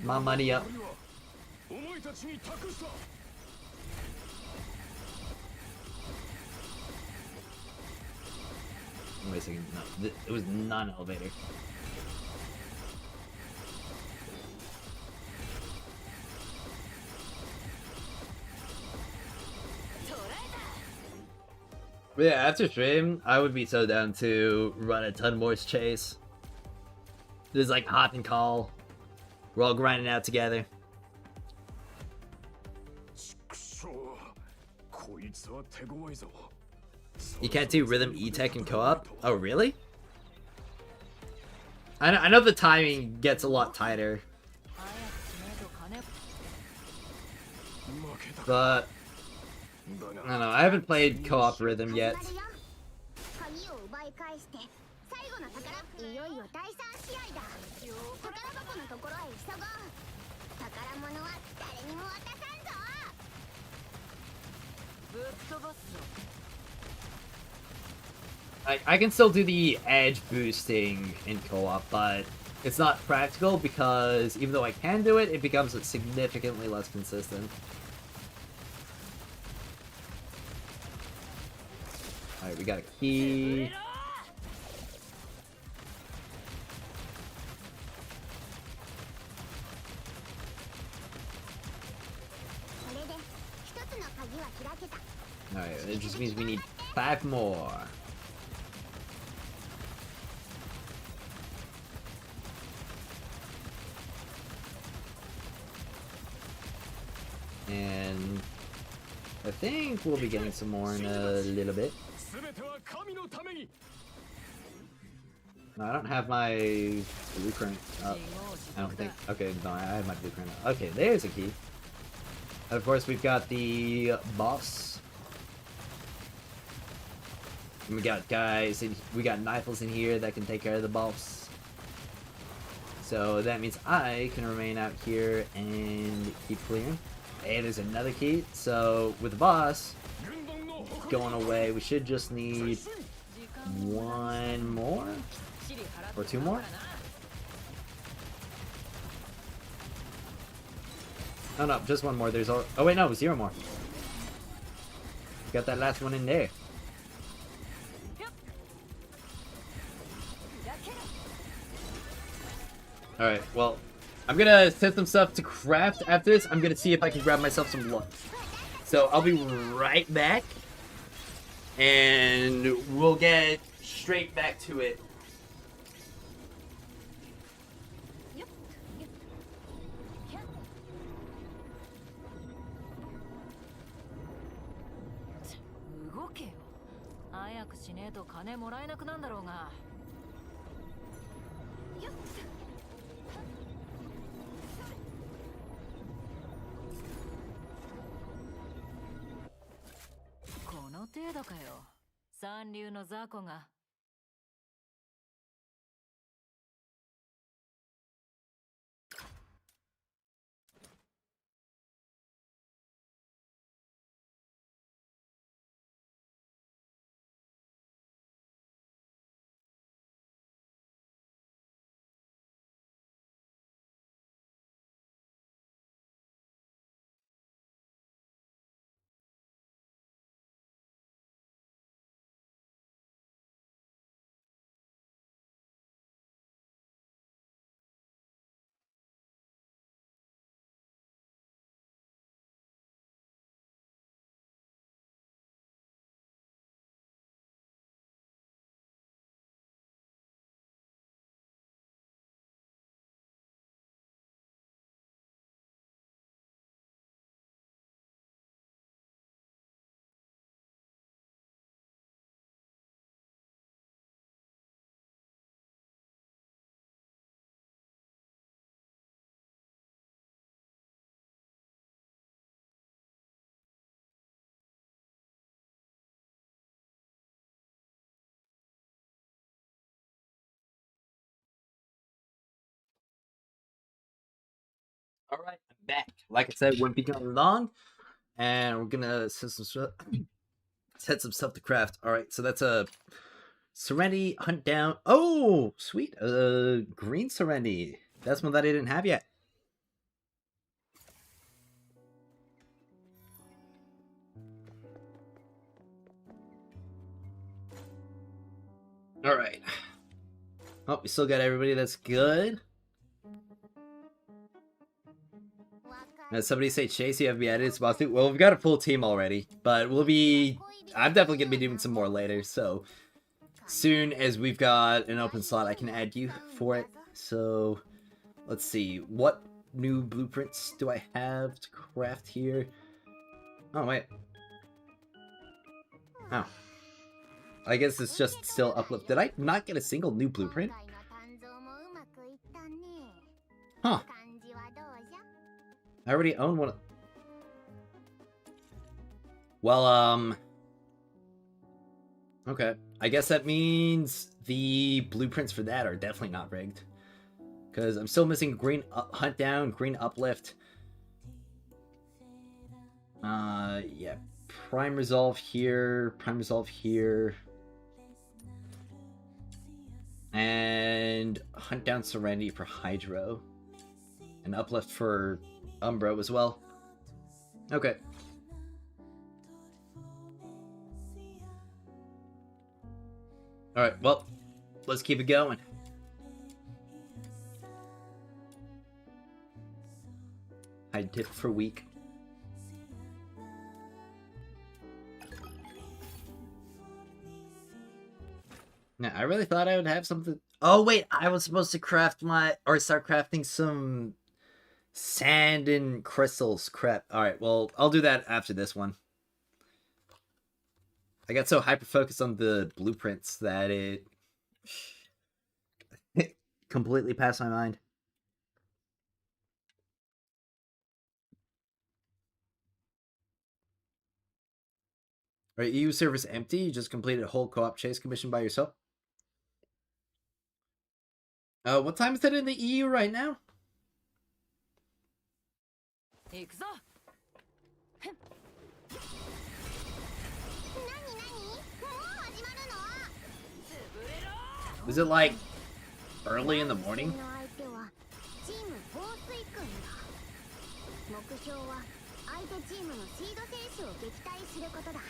my money up. Wait a second, no, it was non-elevator. But yeah, after stream, I would be so down to run a ton more chase. There's like hot and call. We're all grinding out together. You can't do rhythm E-Tech and co-op? Oh, really? I know the timing gets a lot tighter. But I don't know, I haven't played co-op rhythm yet. I can still do the edge boosting in co-op, but it's not practical because even though I can do it, it becomes significantly less consistent. Alright, we got a key. Alright, it just means we need 5 more. And I think we'll be getting some more in a little bit. No, I don't have my blueprint up. I don't think. Okay, no, I have my blueprint up. Okay, there's a key. And of course, we've got the boss. And we got guys, we got Nifles in here that can take care of the boss. So that means I can remain out here and keep clearing. Hey, there's another key. So with the boss going away, we should just need 1 more or 2 more. Oh no, just one more. There's oh wait, no, 0 more. Got that last one in there. Alright, well, I'm gonna set some stuff to craft after this. I'm gonna see if I can grab myself some lunch. So I'll be right back. And we'll get straight back to it. Alright, I'm back. Like I said, wouldn't be going long. And we're gonna set some stuff to craft. Alright, so that's a Serenity Hunt Down. Oh, sweet. Green Serenity. That's one that I didn't have yet. Alright. Oh, we still got everybody. That's good. Somebody say Chase, you have me added. It's about to. Well, we've got a full team already, but we'll be. I'm definitely gonna be doing some more later. So soon as we've got an open slot, I can add you for it. So let's see, what new blueprints do I have to craft here? Oh wait. Oh. I guess it's just still uplift. Did I not get a single new blueprint? Huh. I already own one. Well, okay. I guess that means the blueprints for that are definitely not rigged. Because I'm still missing green hunt down, green uplift. Yeah. Prime resolve here, prime resolve here. And hunt down Serenity for Hydro. And uplift for Umbro as well. Okay. Alright, well, let's keep it going. Hide tip for week. Now, I really thought I would have something. Oh, wait, I was supposed to craft start crafting some sand and crystals. Crap. Alright, well, I'll do that after this one. I got so hyper-focused on the blueprints that it completely passed my mind. Alright, EU server's empty. You just completed a whole co-op chase commission by yourself. What time is it in the EU right now? Is it like early in the morning?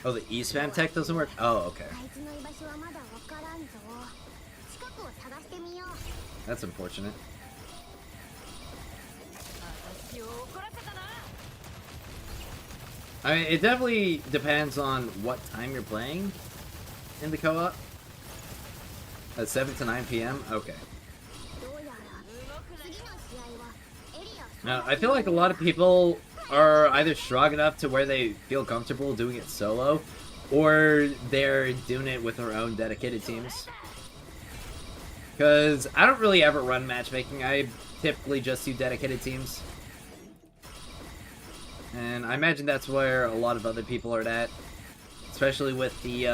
Oh, the E-spam tech doesn't work? Oh, okay. That's unfortunate. I mean, it definitely depends on what time you're playing in the co-op. At 7 to 9 p.m.? Okay. Now, I feel like a lot of people are either strong enough to where they feel comfortable doing it solo, or they're doing it with their own dedicated teams. Because I don't really ever run matchmaking, I typically just do dedicated teams. And I imagine that's where a lot of other people are at, especially with the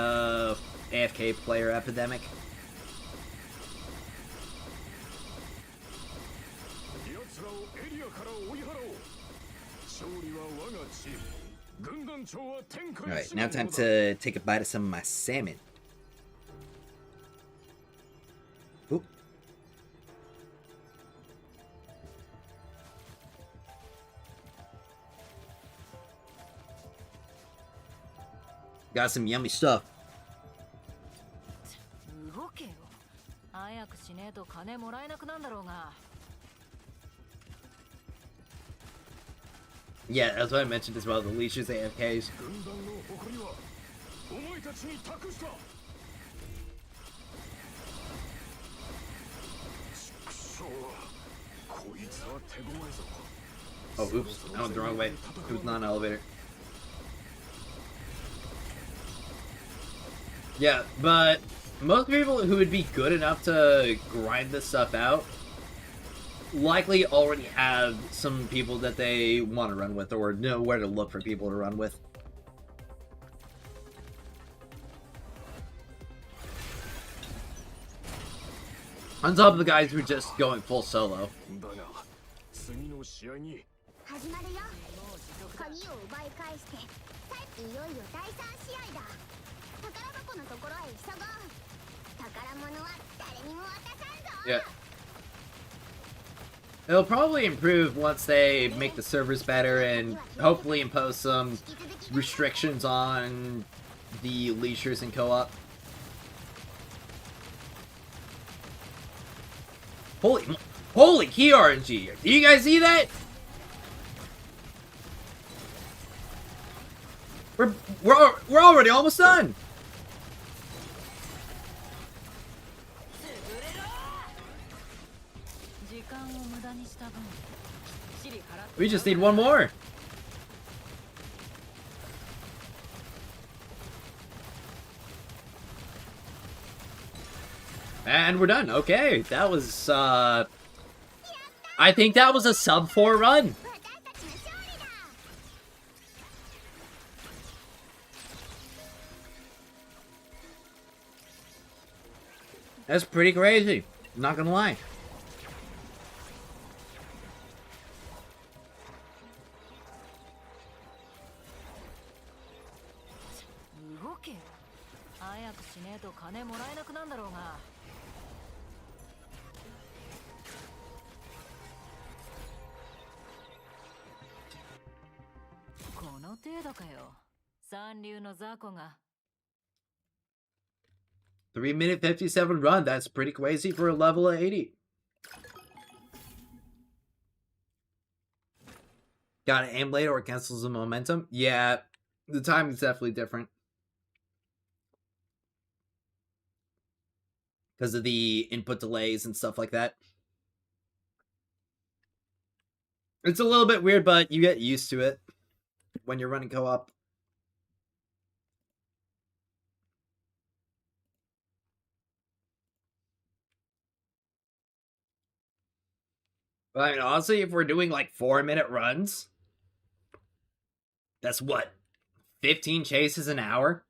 AFK player epidemic. Alright, now time to take a bite of some of my salmon. Oop. Got some yummy stuff. Yeah, that's what I mentioned as well, the leashes, AFKs. Oh, oops, I went the wrong way. It was not an elevator. Yeah, but most people who would be good enough to grind this stuff out likely already have some people that they want to run with, or know where to look for people to run with. On top of the guys who are just going full solo. Yeah. It'll probably improve once they make the servers better and hopefully impose some restrictions on the leashers in co-op. Holy key RNG! Do you guys see that? We're already almost done. We just need one more. And we're done. Okay, that was, I think that was a sub 4 run. That's pretty crazy. Not gonna lie. Three-minute 57 run. That's pretty crazy for a level of 80. Gotta aim later or it cancels the momentum. Yeah, the timing's definitely different. Because of the input delays and stuff like that. It's a little bit weird, but you get used to it when you're running co-op. But I mean, honestly, if we're doing like 4-minute runs, that's what? 15 chases an hour?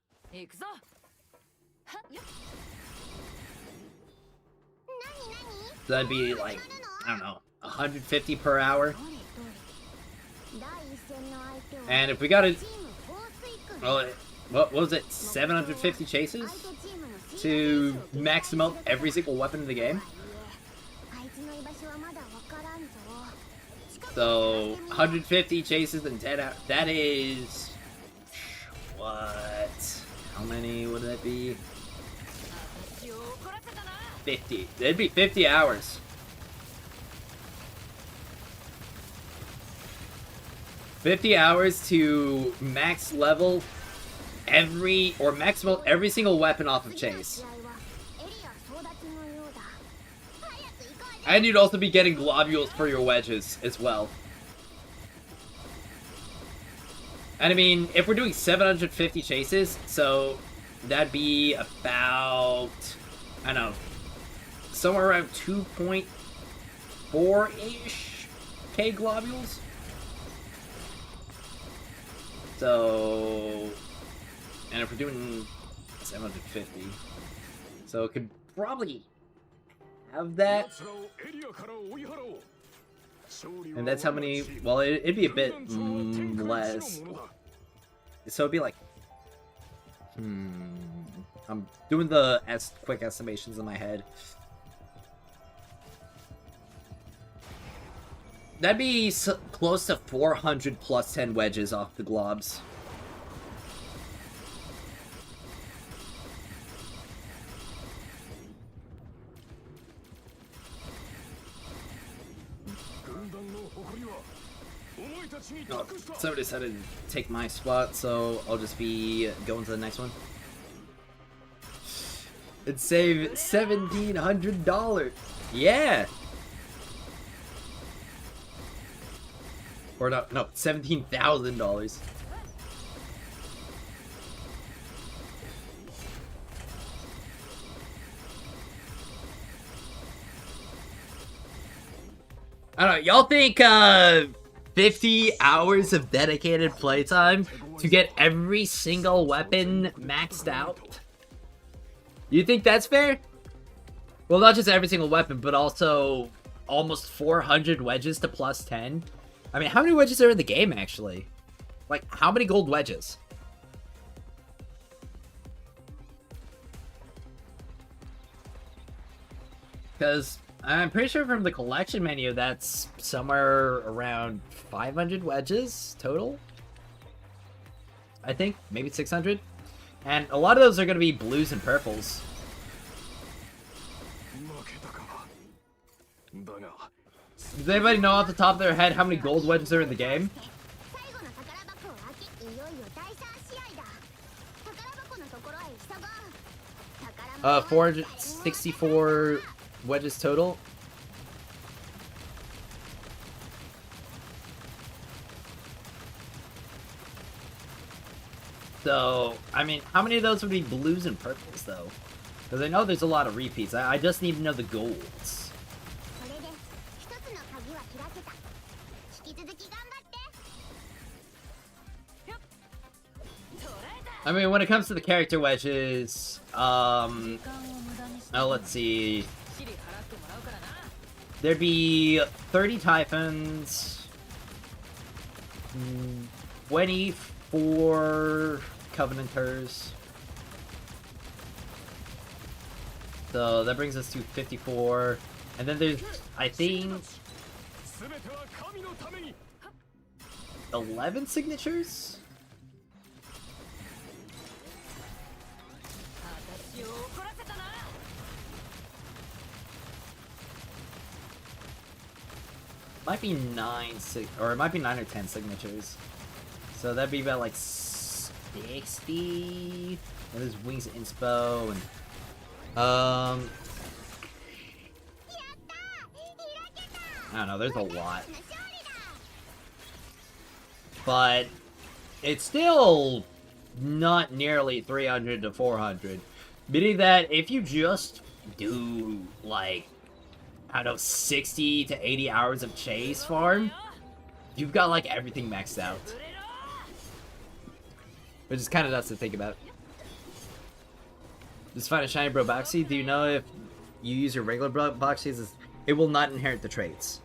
So that'd be like, I don't know, 150 per hour. And if we got it, well, what was it, 750 chases to max out every single weapon in the game? So 150 chases in 10 hours. That is what? How many would that be? 50. It'd be 50 hours. 50 hours to max level every single weapon off of Chase. And you'd also be getting globules for your wedges as well. And I mean, if we're doing 750 chases, so that'd be about, I don't know, somewhere around 2.4-ish K globules. So, and if we're doing 750, so it could probably have that. And that's how many, well, it'd be a bit less. So it'd be like, I'm doing the quick estimations in my head. That'd be close to 400 plus 10 wedges off the globs. Oh, somebody decided to take my spot, so I'll just be going to the next one. And save $1,700. Yeah! Or no, $17,000. I don't know, y'all think 50 hours of dedicated playtime to get every single weapon maxed out? You think that's fair? Well, not just every single weapon, but also almost 400 wedges to plus 10. I mean, how many wedges are in the game, actually? Like, how many gold wedges? Because I'm pretty sure from the collection menu, that's somewhere around 500 wedges total. I think, maybe 600. And a lot of those are going to be blues and purples. Does anybody know off the top of their head how many gold wedges are in the game? 464 wedges total. So, I mean, how many of those would be blues and purples, though? Because I know there's a lot of repeats. I just need to know the golds. I mean, when it comes to the character wedges, let's see. There'd be 30 Typhons, 24 Covenanters. So that brings us to 54. And then there's, I think, 11 signatures? Might be 9 or it might be 9 or 10 signatures. So that'd be about like 60. And there's Wings Inspo and I don't know, there's a lot. But it's still not nearly 300 to 400. Meaning that if you just do like, I don't know, 60 to 80 hours of chase farm, you've got like everything maxed out. Which is kind of nuts to think about. Just find a shiny bro boxy. Do you know if you use your regular bro boxies, it will not inherit the traits?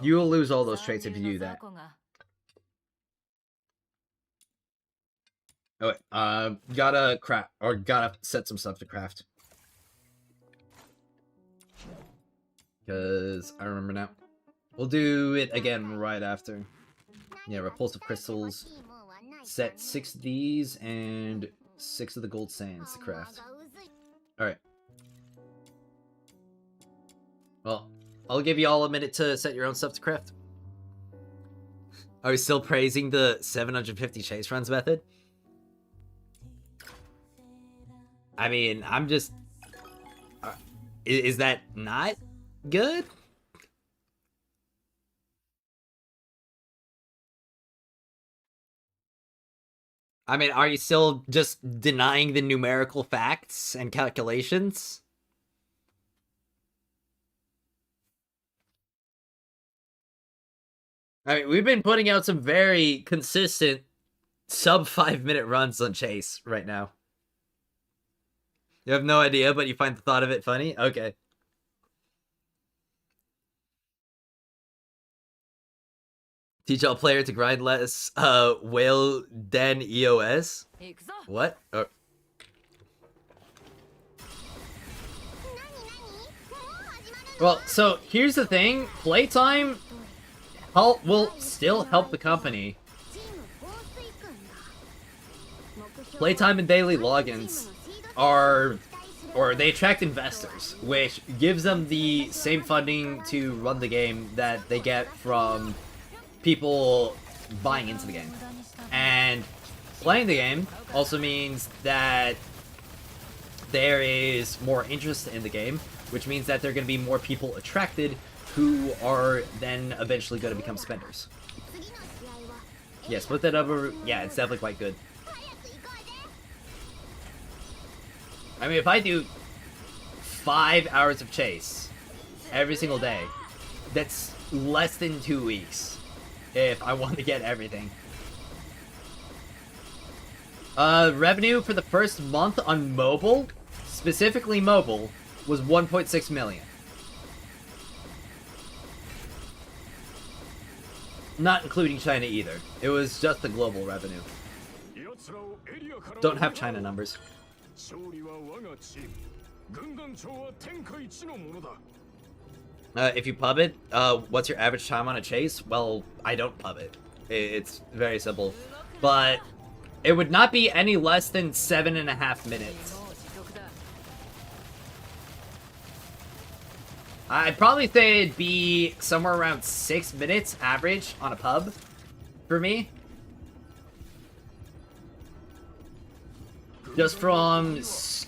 You will lose all those traits if you do that. Oh wait, gotta craft, or gotta set some stuff to craft. because I remember now. We'll do it again right after. Yeah, repulsive crystals. Set 6 of these and 6 of the gold sands to craft. Alright. Well, I'll give you all a minute to set your own stuff to craft. Are we still praising the 750 chase runs method? I mean, I'm just... is that not good? I mean, are you still just denying the numerical facts and calculations? I mean, we've been putting out some very consistent sub 5-minute runs on Chase right now. You have no idea, but you find the thought of it funny? Okay. Teach all player to grind less whale den EOS? What? Well, so here's the thing. Playtime will still help the company. Playtime and daily logins they attract investors, which gives them the same funding to run the game that they get from people buying into the game. And playing the game also means that there is more interest in the game, which means that there are going to be more people attracted who are then eventually going to become spenders. Yeah, split that over. Yeah, it's definitely quite good. I mean, if I do 5 hours of Chase every single day, that's less than 2 weeks if I want to get everything. Revenue for the first month on mobile, specifically mobile, was 1.6 million. Not including China either. It was just the global revenue. Don't have China numbers. If you pub it, what's your average time on a chase? Well, I don't pub it. It's very simple. But it would not be any less than 7.5 minutes. I'd probably say it'd be somewhere around 6 minutes average on a pub for me. Just from, what's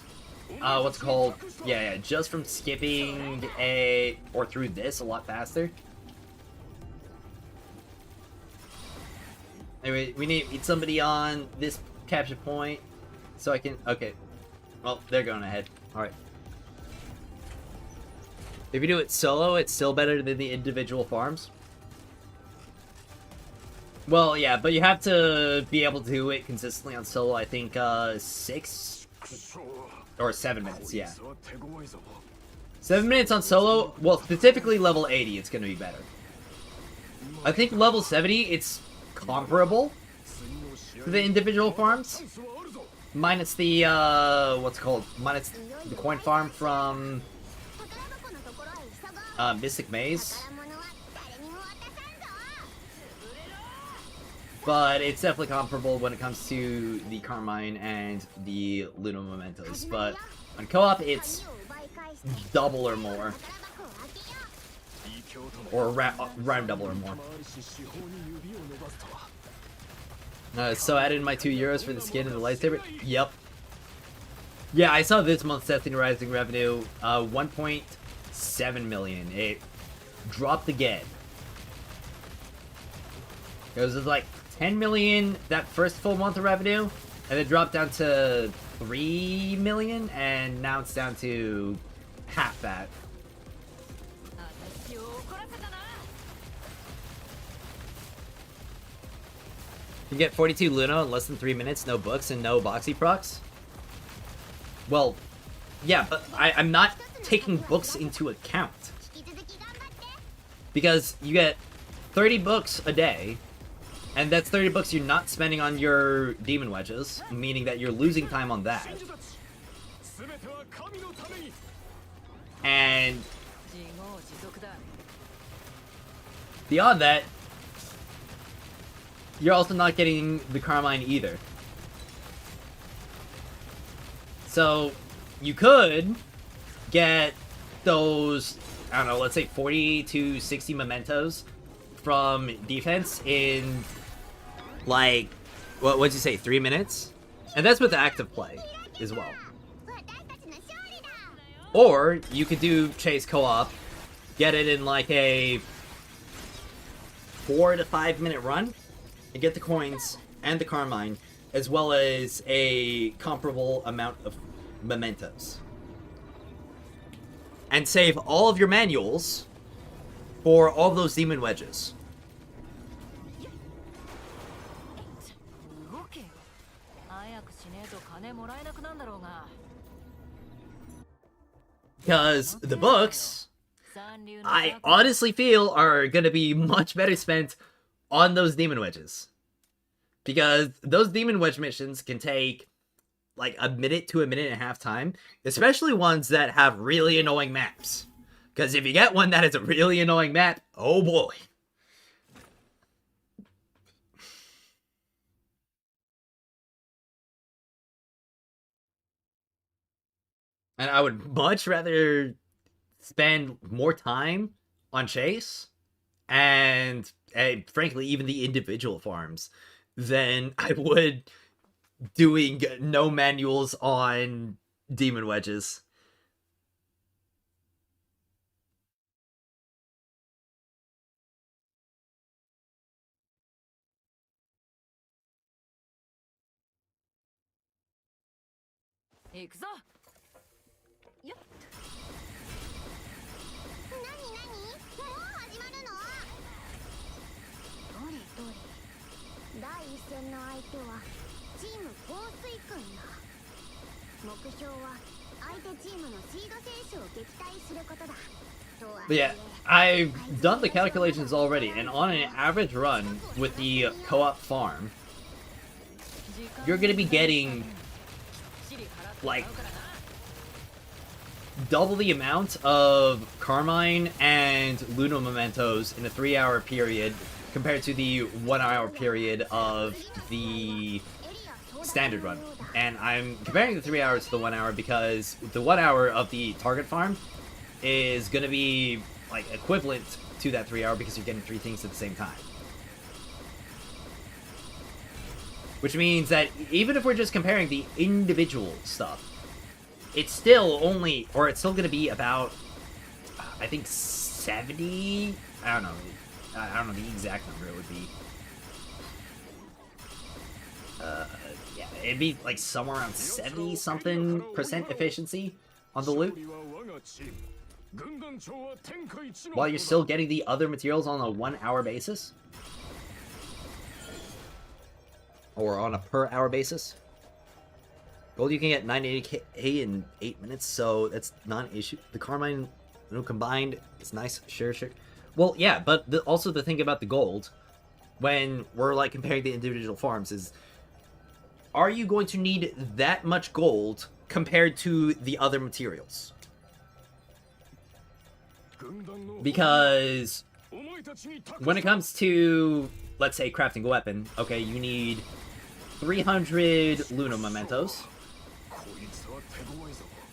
it called? Yeah, just from skipping or through this a lot faster. Anyway, we need somebody on this capture point so I can, okay. Well, they're going ahead. Alright. If you do it solo, it's still better than the individual farms. Well, yeah, but you have to be able to do it consistently on solo, I think, 6 or 7 minutes, yeah. 7 minutes on solo, well, specifically level 80, it's gonna be better. I think level 70, it's comparable to the individual farms. Minus the, what's it called? Minus the coin farm from Mystic Maze. But it's definitely comparable when it comes to the Carmine and the Luna Mementos. But on co-op, it's double or more. Or around double or more. So I added my €2 for the skin and the lightsaber. Yep. Yeah, I saw this month's Destiny Rising revenue, 1.7 million. It dropped again. It was like 10 million that first full month of revenue, and it dropped down to 3 million, and now it's down to half that. You get 42 Luna in less than 3 minutes, no books, and no boxy procs? Well, yeah, but I'm not taking books into account. Because you get 30 books a day, and that's 30 books you're not spending on your demon wedges, meaning that you're losing time on that. And Beyond that, you're also not getting the Carmine either. So, you could get those, I don't know, let's say 40 to 60 mementos from defense in, like, what'd you say, 3 minutes? And that's with active play as well. Or, you could do Chase co-op, get it in like a 4 to 5 minute run, and get the coins and the Carmine, as well as a comparable amount of mementos. And save all of your manuals for all of those demon wedges. Because the books, I honestly feel, are going to be much better spent on those demon wedges. Because those demon wedge missions can take like a minute to a minute and a half time, especially ones that have really annoying maps. Because if you get one that is a really annoying map, oh boy. And I would much rather spend more time on Chase and frankly even the individual farms than I would doing no manuals on demon wedges. But yeah, I've done the calculations already, and on an average run with the co-op farm, you're going to be getting like double the amount of Carmine and Luna mementos in a 3-hour period compared to the 1-hour period of the standard run. And I'm comparing the 3 hours to the 1 hour because the 1 hour of the target farm is going to be like equivalent to that 3 hour because you're getting 3 things at the same time. Which means that even if we're just comparing the individual stuff, it's still only, or it's still going to be about, I think 70, I don't know the exact number it would be. Yeah, it'd be like somewhere around 70-something% efficiency on the loot. While you're still getting the other materials on a 1 hour basis. Or on a per hour basis. Gold you can get 980k in 8 minutes, so that's not an issue. The Carmine, you know, combined, it's nice, sure. Well, yeah, but also the thing about the gold, when we're like comparing the individual farms, is are you going to need that much gold compared to the other materials? Because when it comes to, let's say, crafting a weapon, okay, you need 300 Luna mementos,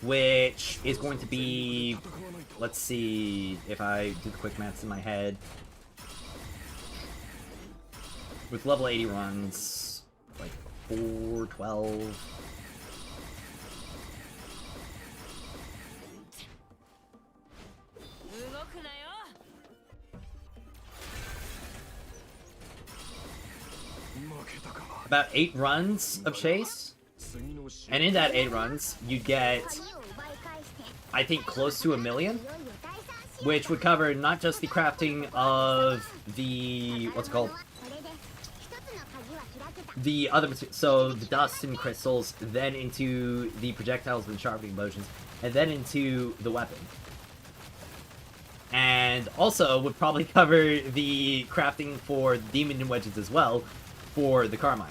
which is going to be, let's see if I do the quick maths in my head, with level 80 runs, like 412. About 8 runs of Chase, and in that 8 runs, you get, I think, close to 1 million, which would cover not just the crafting of the, what's it called, the other materials, so the dust and crystals, then into the projectiles and sharpening potions, and then into the weapon. And also would probably cover the crafting for demon wedges as well, for the Carmine.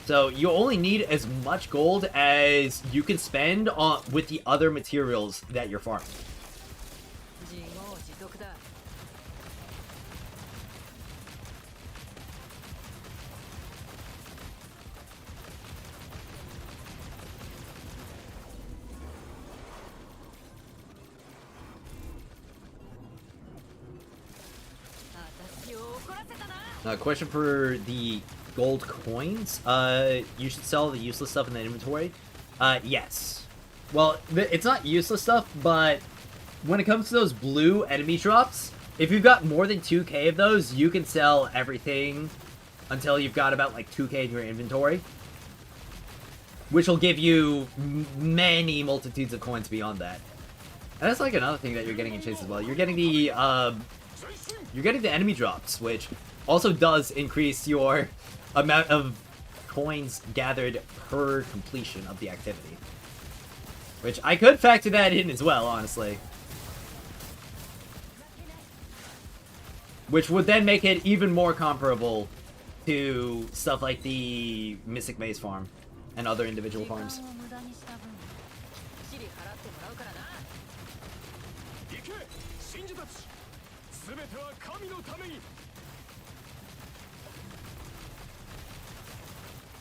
So you only need as much gold as you can spend on with the other materials that you're farming. Question for the gold coins. You should sell the useless stuff in the inventory. Yes. Well, it's not useless stuff, but when it comes to those blue enemy drops, if you've got more than 2k of those, you can sell everything until you've got about like 2k in your inventory, which will give you many multitudes of coins beyond that. And that's like another thing that you're getting in Chase as well. You're getting the enemy drops, which also does increase your amount of coins gathered per completion of the activity. Which I could factor that in as well, honestly. Which would then make it even more comparable to stuff like the Mystic Maze farm and other individual farms.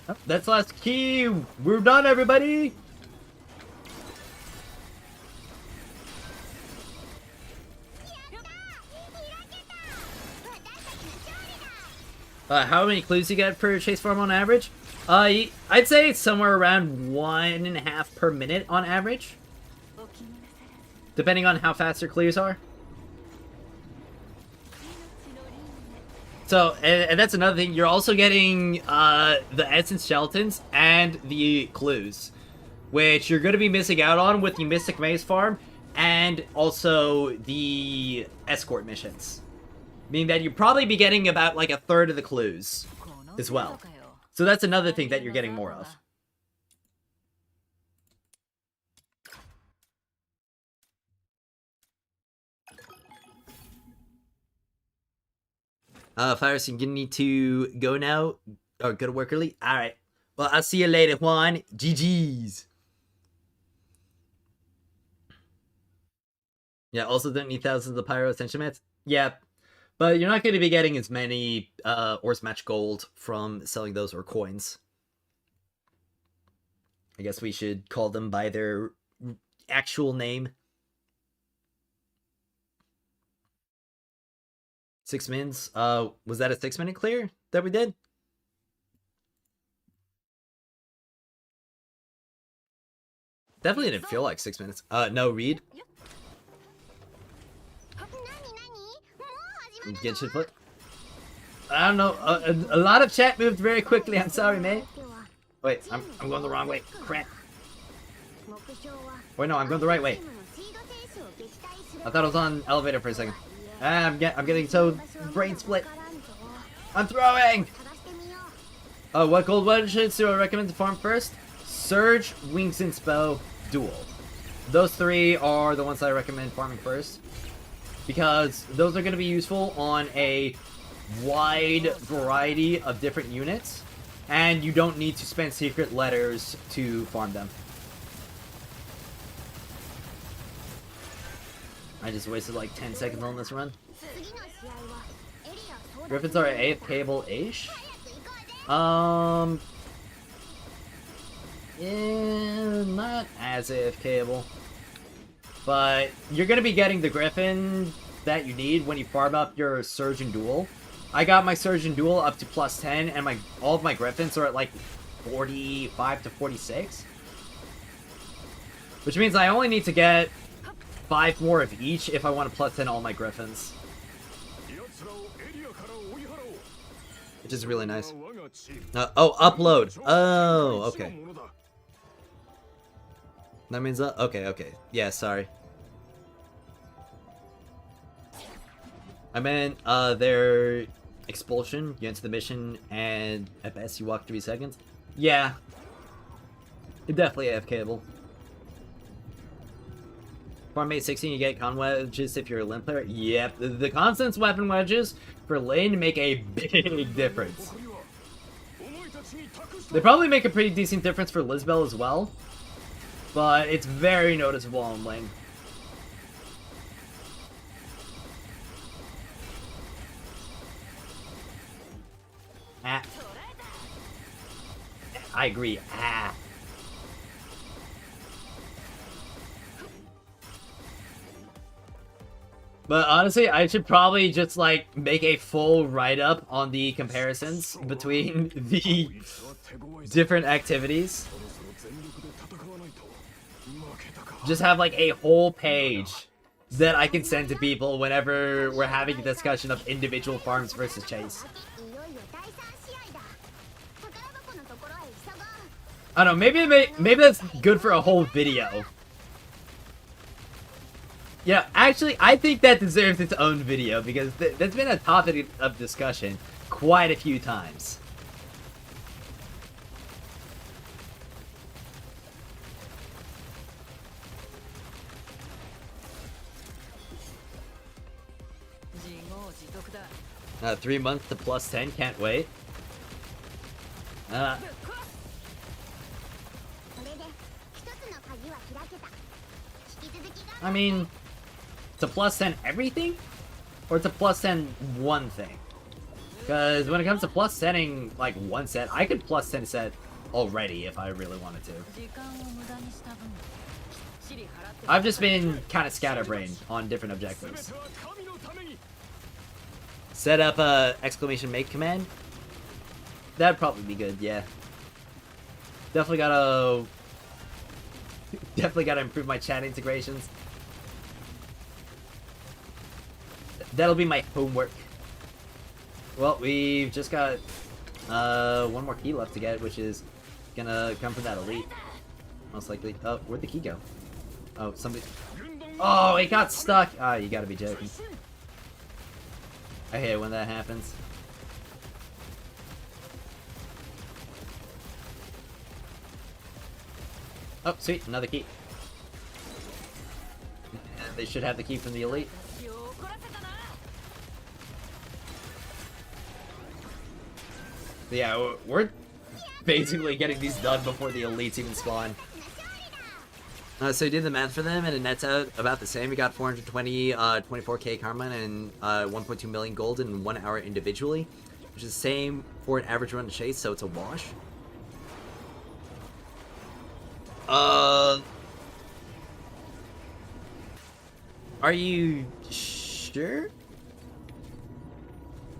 Oh, that's last key. We're done, everybody. How many clues you get per chase farm on average? I'd say it's somewhere around 1.5 per minute on average, depending on how fast your clears are. So, and that's another thing. You're also getting the essence skeletons and the clues, which you're going to be missing out on with the Mystic Maze farm and also the escort missions. Meaning that you'll probably be getting about like a third of the clues as well. So that's another thing that you're getting more of. Fires, you need to go now? Or go to work early? Alright. Well, I'll see you later, Juan. GG's. Yeah, also don't need thousands of Pyro Ascension mats. Yeah. But you're not going to be getting as many Ores Match Gold from selling those or coins. I guess we should call them by their actual name. 6 mins. Was that a 6-minute clear that we did? Definitely didn't feel like 6 minutes. No, read. Genshin flip. I don't know. A lot of chat moved very quickly. I'm sorry, man. Wait, I'm going the wrong way. Crap. Wait, no, I'm going the right way. I thought I was on elevator for a second. I'm getting so brain split. I'm throwing. What gold wedges do I recommend to farm first? Surge, Wings and Bow, Duel. Those three are the ones I recommend farming first, because those are going to be useful on a wide variety of different units, and you don't need to spend secret letters to farm them. I just wasted like 10 seconds on this run. Griffins are AFK-able-ish? Yeah, not as AFK-able. But you're going to be getting the Griffin that you need when you farm up your Surge and Duel. I got my Surge and Duel up to +10, and all of my Griffins are at like 45 to 46. Which means I only need to get 5 more of each if I want to +10 all my Griffins. Which is really nice. Oh, upload. Oh, okay. That means, okay. Yeah, sorry. I meant, their expulsion. You enter the mission, and at best you walk 3 seconds. Yeah. Definitely AFK-able. Farm mate 16, you get con wedges if you're a lane player. Yep, the Constance weapon wedges for lane make a big difference. They probably make a pretty decent difference for Lisbel as well, but it's very noticeable on lane. Ah. I agree. Ah. But honestly, I should probably just, like, make a full write-up on the comparisons between the different activities. Just have, like, a whole page that I can send to people whenever we're having a discussion of individual farms versus chase. I don't know, maybe that's good for a whole video. Yeah, actually, I think that deserves its own video, because that's been a topic of discussion quite a few times. +, 3 months to +10, can't wait. I mean, to +10 everything? Or to +10 one thing? Because when it comes to +10ing, like, one set, I could +10 set already if I really wanted to. I've just been kind of scatterbrained on different objectives. Set up a exclamation make command? That'd probably be good, yeah. Definitely gotta improve my chat integrations. That'll be my homework. Well, we've just got one more key left to get, which is gonna come from that elite. Most likely. Oh, where'd the key go? Oh, somebody... Oh, it got stuck! Ah, you gotta be joking. I hate it when that happens. Oh, sweet, another key. And they should have the key from the elite. But yeah, we're basically getting these done before the elites even spawn. So you did the math for them, and it nets out about the same. We got 420, 24k karma and 1.2 million gold in 1 hour individually, which is the same for an average run to chase, so it's a wash. Are you sure?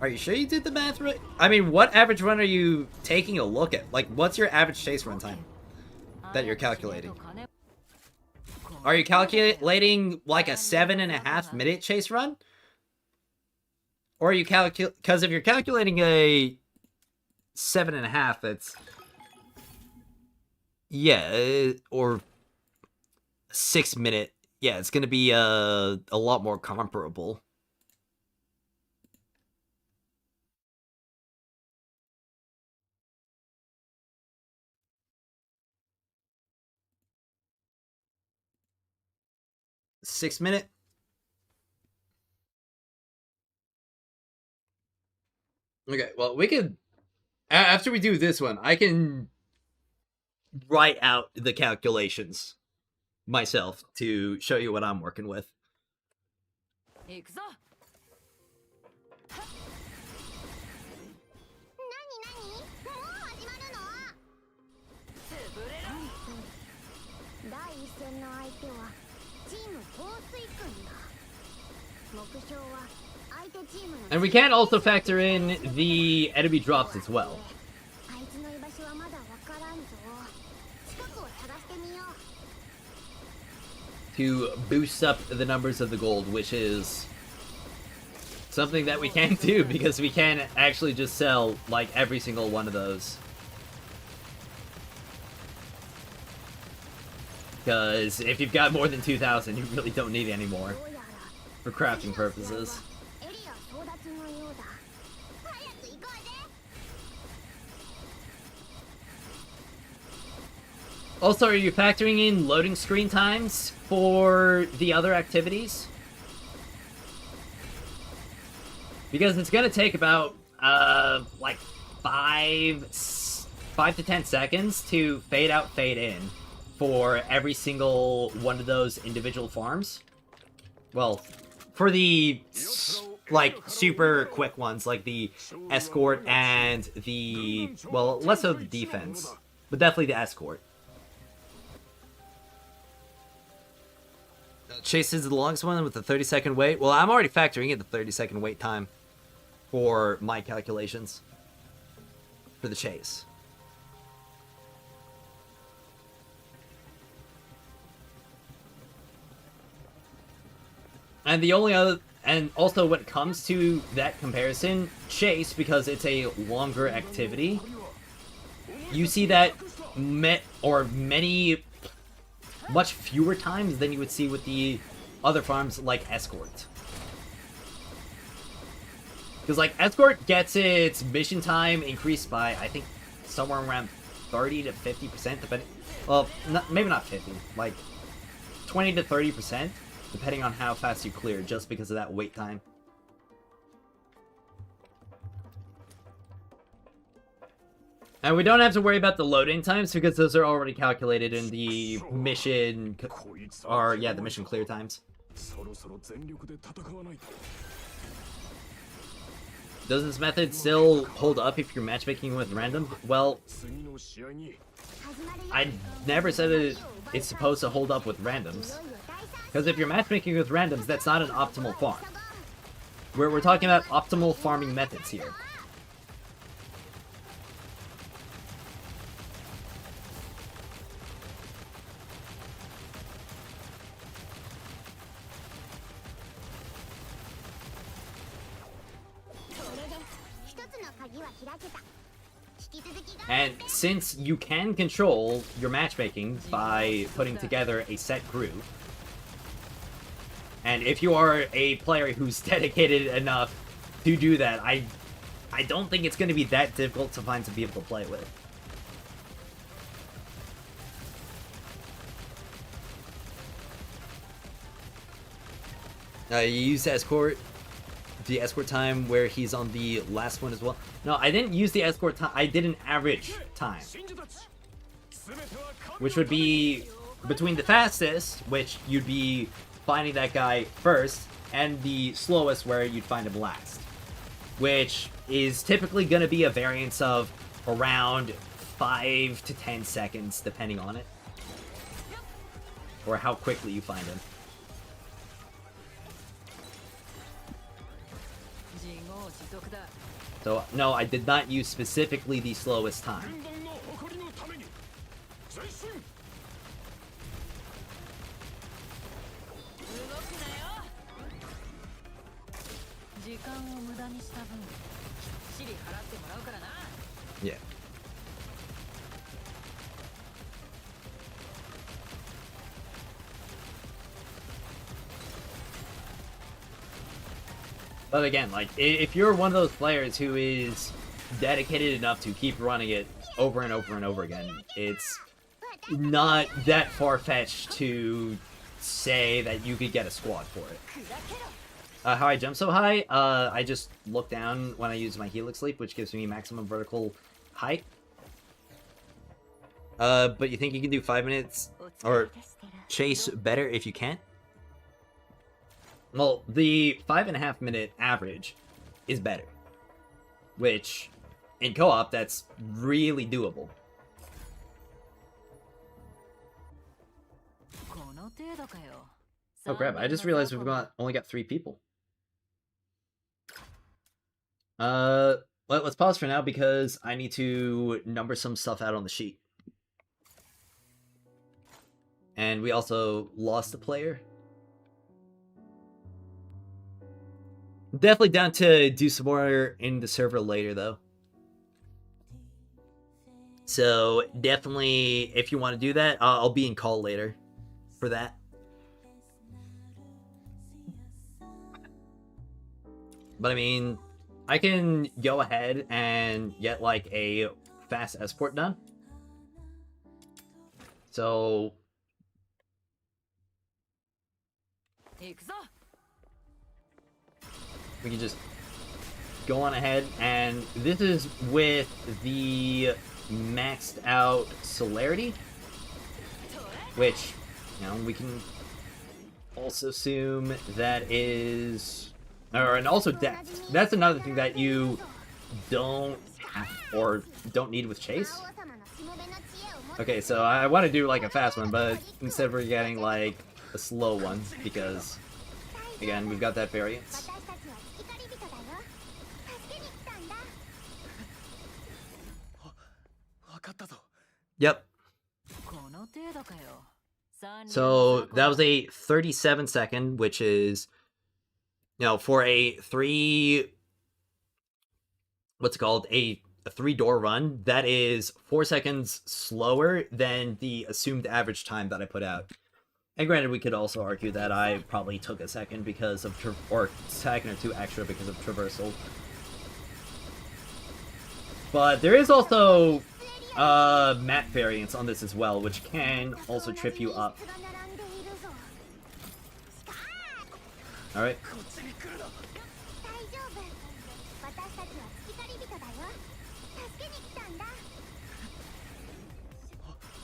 Are you sure you did the math right? I mean, what average run are you taking a look at? Like, what's your average chase run time that you're calculating? Are you calculating like a 7.5 minute chase run? Or are you because if you're calculating a 7.5, that's... Yeah, or 6 minute. Yeah, it's gonna be a lot more comparable. Six minute? Okay, well, we could... After we do this one, I can write out the calculations myself to show you what I'm working with. And we can also factor in the enemy drops as well, to boost up the numbers of the gold, which is something that we can do because we can actually just sell like every single one of those. Because if you've got more than 2,000, you really don't need any more for crafting purposes. Also, are you factoring in loading screen times for the other activities? Because it's gonna take about, like 5 5 to 10 seconds to fade out, fade in for every single one of those individual farms. Well, for the, like, super quick ones, like the escort and the, well, less so the defense, but definitely the escort. Chase is the longest one with the 30-second wait. Well, I'm already factoring in the 30-second wait time for my calculations for the chase. And the only other, and also when it comes to that comparison, chase, because it's a longer activity, you see that much fewer times than you would see with the other farms like escort. Because like escort gets its mission time increased by, I think, somewhere around 30 to 50%, depending. Well, maybe not 50, like 20 to 30%, depending on how fast you clear, just because of that wait time. And we don't have to worry about the load-in times because those are already calculated in the mission, or yeah, the mission clear times. Does this method still hold up if you're matchmaking with random? Well, I never said it's supposed to hold up with randoms. Because if you're matchmaking with randoms, that's not an optimal farm. We're talking about optimal farming methods here. And since you can control your matchmaking by putting together a set group, and if you are a player who's dedicated enough to do that, I don't think it's going to be that difficult to find some people to play with. You use escort. The escort time where he's on the last one as well. No, I didn't use the escort time. I did an average time, which would be between the fastest, which you'd be finding that guy first, and the slowest, where you'd find him last, which is typically going to be a variance of around 5 to 10 seconds, depending on it, or how quickly you find him. So, no, I did not use specifically the slowest time. Yeah. But again, like, if you're one of those players who is dedicated enough to keep running it over and over and over again, it's not that far-fetched to say that you could get a squad for it. How I jump so high? I just look down when I use my Helix Leap, which gives me maximum vertical height. But you think you can do 5 minutes, or chase better if you can't? Well, the 5.5 minute average is better, which in co-op, that's really doable. Oh crap, I just realized we've only got 3 people. Let's pause for now because I need to number some stuff out on the sheet. And we also lost a player. Definitely down to do some more in the server later, though. So, definitely, if you want to do that, I'll be in call later for that. But, I mean, I can go ahead and get, like, a fast escort done. So... we can just go on ahead, and this is with the maxed out celerity, which, you know, we can also assume that is, and also depth. That's another thing that you don't have or don't need with Chase. Okay, so I want to do like a fast one, but instead we're getting like a slow one because, again, we've got that variance. Yep. So that was a 37-second, which is, you know, for a what's it called, a 3-door run, that is 4 seconds slower than the assumed average time that I put out. And granted, we could also argue that I probably took a second because of, or second or two extra because of traversal. But there is also map variance on this as well, which can also trip you up. Alright.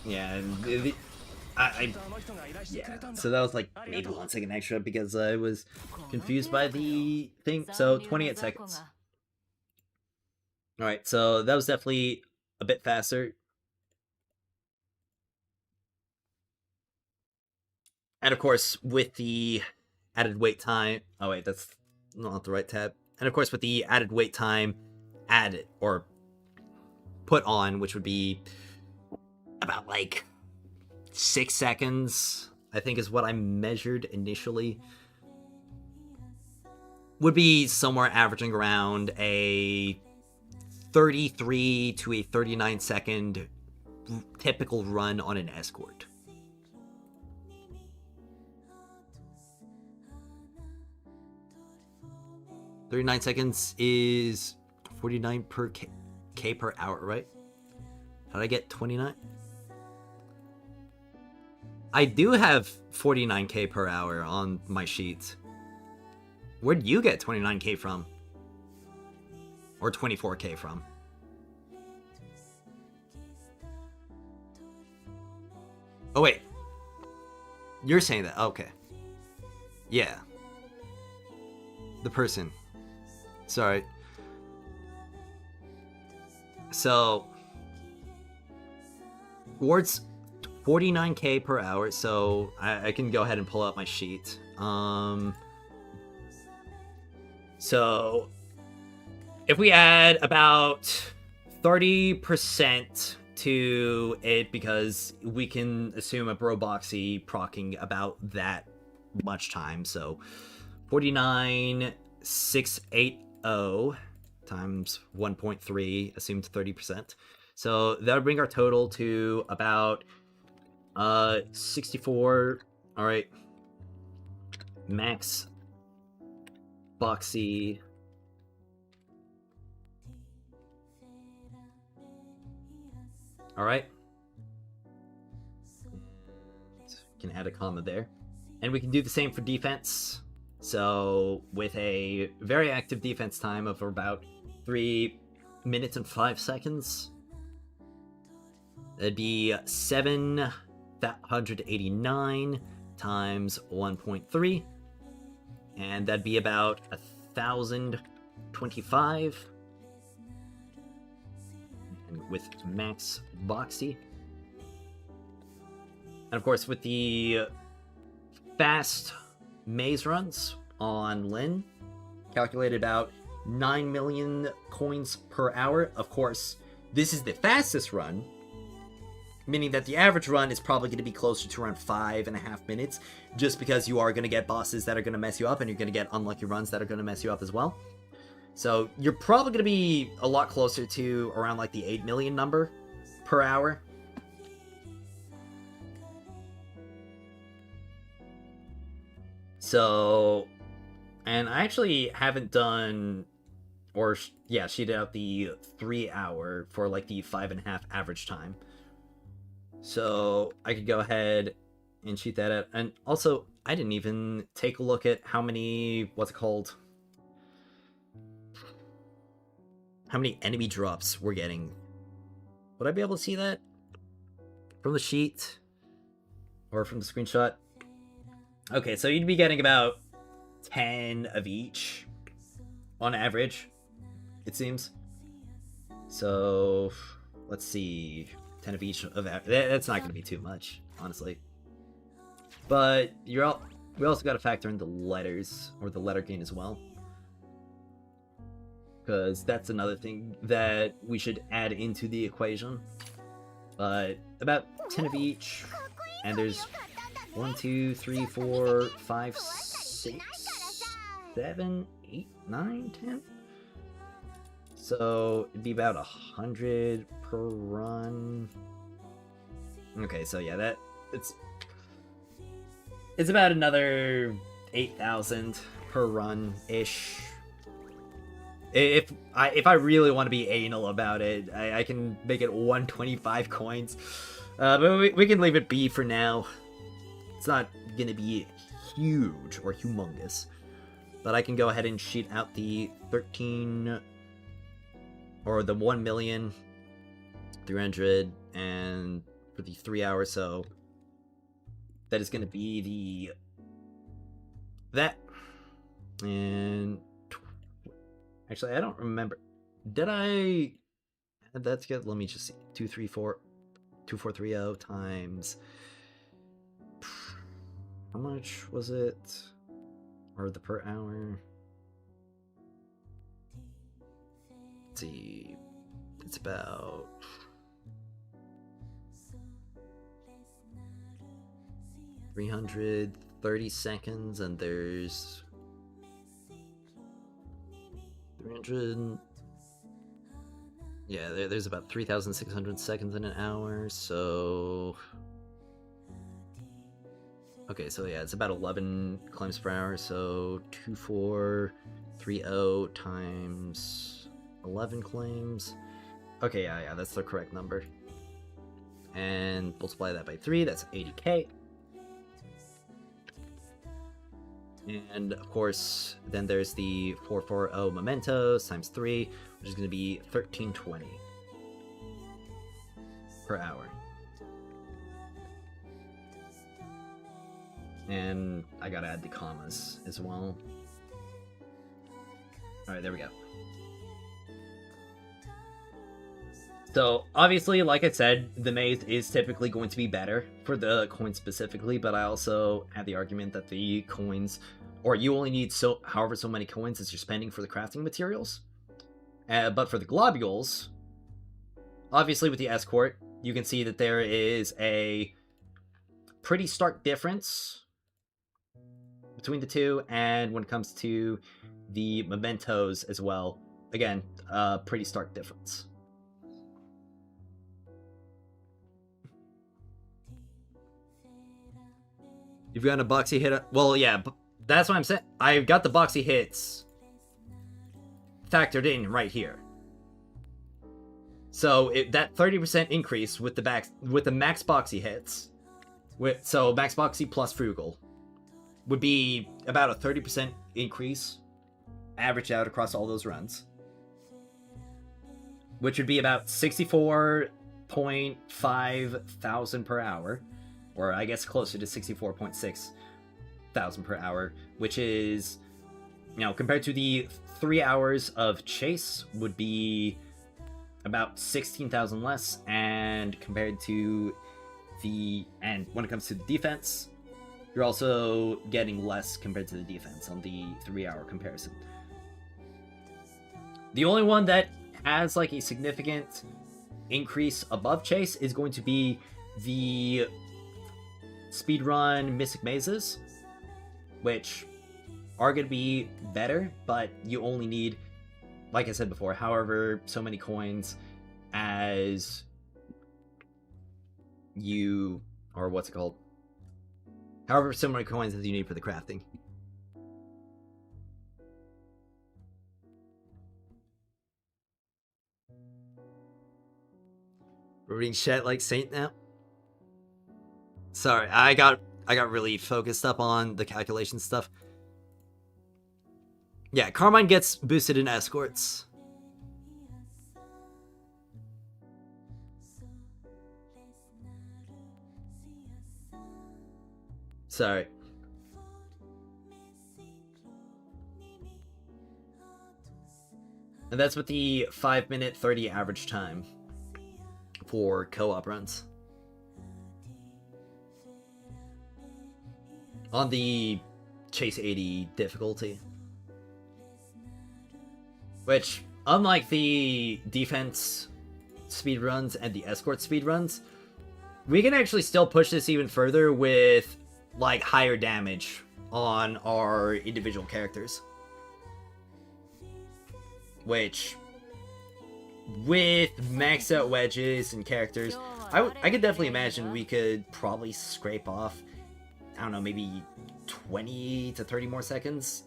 Yeah, and yeah, so that was like maybe 1 second extra because I was confused by the thing. So 28 seconds. Alright, so that was definitely a bit faster. And of course, with the added wait time... Oh wait, that's not the right tab. And of course, with the added wait time added, or put on, which would be about like 6 seconds, I think is what I measured initially, would be somewhere averaging around a 33 to a 39 second typical run on an escort. $39 seconds is 49 per K per hour, right? How did I get 29? I do have 49K per hour on my sheet. Where'd you get 29K from? Or 24K from? Oh wait. You're saying that, okay. Yeah. The person. Sorry. So, Ward's 49K per hour, so I can go ahead and pull out my sheet. So, if we add about 30% to it, because we can assume a Broboxy proccing about that much time, so 49,680 times 1.3 assumed 30%. So that would bring our total to about 64. All right. Max Boxy. All right. Can add a comma there. And we can do the same for defense. So with a very active defense time of about 3 minutes and 5 seconds, that'd be 789 times 1.3, and that'd be about 1,025. And with max Boxy, and of course with the fast maze runs on Lin, calculated about 9 million coins per hour. Of course, this is the fastest run, meaning that the average run is probably going to be closer to around 5.5 minutes, just because you are going to get bosses that are going to mess you up, and you're going to get unlucky runs that are going to mess you up as well. So you're probably going to be a lot closer to around like the 8 million number per hour. So, and I actually haven't done, or yeah, sheeted out the 3 hour for like the 5.5 average time. So I could go ahead and sheet that out. And also, I didn't even take a look at how many, what's it called? How many enemy drops we're getting. Would I be able to see that from the sheet or from the screenshot? Okay, so you'd be getting about 10 of each on average, it seems. So let's see, 10 of each of that. That's not going to be too much, honestly. But we also got to factor in the letters, or the letter gain as well, because that's another thing that we should add into the equation. But about 10 of each, and there's 1, 2, 3, 4, 5, 6, 7, 8, 9, 10. So it'd be about 100 per run. Okay, so yeah, it's about another 8,000 per run ish. If I really want to be anal about it, I can make it 125 coins. But we can leave it be for now. It's not gonna be huge or humongous. But I can go ahead and sheet out the 13 or the 1,300,000, and for the 3 hours, so that is going to be that. And actually, I don't remember. Did I add that together? Let me just see. 2430 times. How much was it? Or the per hour? Let's see. It's about 330 seconds, and there's 300. Yeah, there's about 3,600 seconds in an hour, so okay, so yeah, it's about 11 claims per hour, so 2430 times 11 claims. Okay, yeah, that's the correct number. And multiply that by 3, that's 80k. And of course, then there's the 440 mementos times 3, which is going to be 1320 per hour. And I gotta add the commas as well. Alright, there we go. So, obviously, like I said, the maze is typically going to be better for the coins specifically, but I also have the argument that the coins, or you only need however so many coins as you're spending for the crafting materials. But for the globules, obviously with the escort, you can see that there is a pretty stark difference between the two, and when it comes to the mementos as well, again, pretty stark difference. You've got a boxy hit. Well, yeah, that's what I'm saying. I've got the boxy hits factored in right here. So that 30% increase with the max boxy hits, so max boxy plus frugal, would be about a 30% increase, averaged out across all those runs, which would be about 64.5 thousand per hour, or I guess closer to 64.6 thousand per hour, which is, compared to the 3 hours of chase, would be about 16,000 less, and compared to and when it comes to the defense, you're also getting less compared to the defense on the 3 hour comparison. The only one that has like a significant increase above chase is going to be the speedrun Mystic Mazes, which are going to be better, but you only need, like I said before, however so many coins as you, or what's it called? However so many coins as you need for the crafting. We're reading chat like Saint now. Sorry, I got really focused up on the calculation stuff. Yeah, Carmine gets boosted in escorts. Sorry. And that's with the 5-minute 30 average time for co-op runs. On the Chase 80 difficulty. Which, unlike the defense speedruns and the escort speedruns, we can actually still push this even further with, like, higher damage on our individual characters. Which, with maxed out wedges and characters, I could definitely imagine we could probably scrape off, I don't know, maybe 20 to 30 more seconds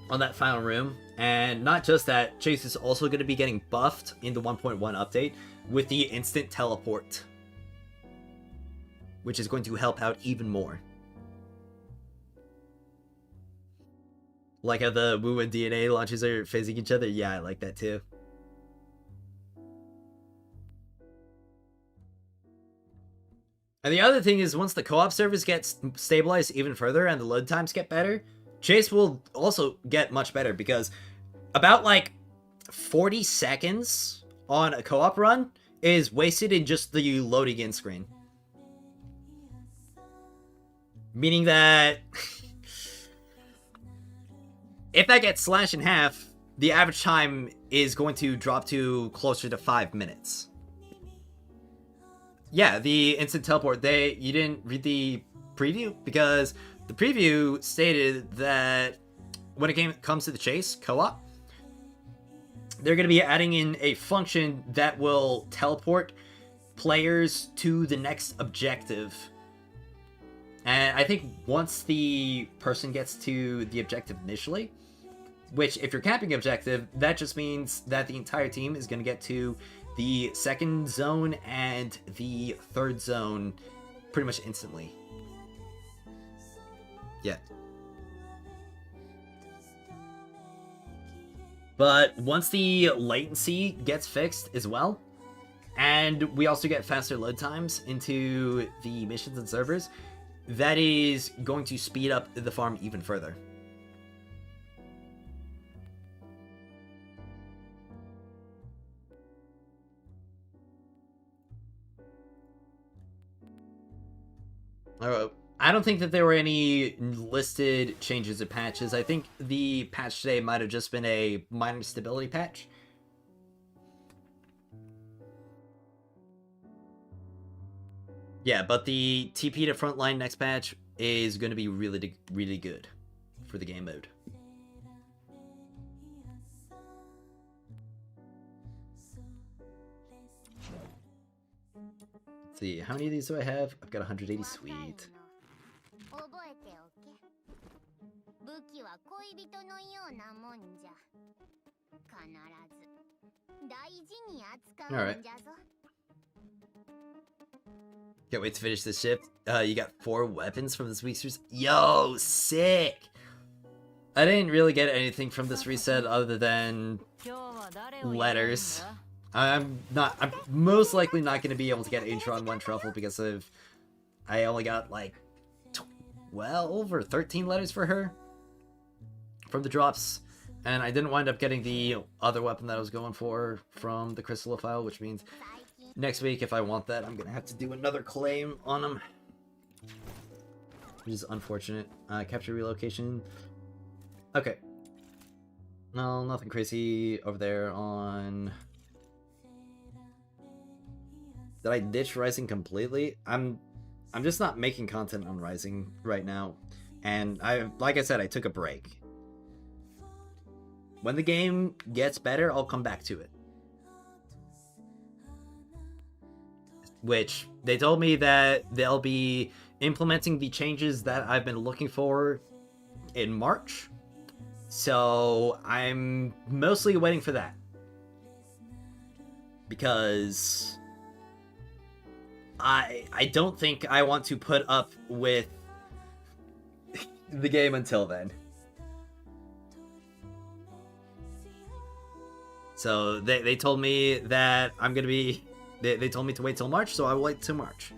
on that final room. And not just that, Chase is also going to be getting buffed in the 1.1 update with the instant teleport, which is going to help out even more. Like how the Wu and DNA launches are facing each other? Yeah, I like that too. And the other thing is, once the co-op servers get stabilized even further and the load times get better, Chase will also get much better, because about like 40 seconds on a co-op run is wasted in just the loading in screen. Meaning that if that gets slashed in half, the average time is going to drop to closer to 5 minutes. Yeah, the instant teleport, you didn't read the preview? Because the preview stated that when it comes to the Chase co-op, they're going to be adding in a function that will teleport players to the next objective. And I think once the person gets to the objective initially, which, if you're camping objective, that just means that the entire team is going to get to the second zone and the third zone pretty much instantly. Yeah. But once the latency gets fixed as well, and we also get faster load times into the missions and servers, that is going to speed up the farm even further. I don't think that there were any listed changes or patches. I think the patch today might have just been a minor stability patch. Yeah, but the TP to frontline next patch is going to be really, really good for the game mode. Let's see, how many of these do I have? I've got 180, sweet. Alright. Can't wait to finish this shift. You got 4 weapons from this week's reset. Yo, sick! I didn't really get anything from this reset other than letters. I'm most likely not going to be able to get Intron 1 truffle because I only got like 12 or 13 letters for her from the drops, and I didn't wind up getting the other weapon that I was going for from the Crystallophile, which means next week, if I want that, I'm going to have to do another claim on them, which is unfortunate. Capture relocation. Okay. No, nothing crazy over there on... Did I ditch Rising completely? I'm just not making content on Rising right now. And like I said, I took a break. When the game gets better, I'll come back to it. Which, they told me that they'll be implementing the changes that I've been looking for in March. So, I'm mostly waiting for that. Because I don't think I want to put up with the game until then. So they told me that I'm gonna be... They told me to wait till March, so I will wait till March.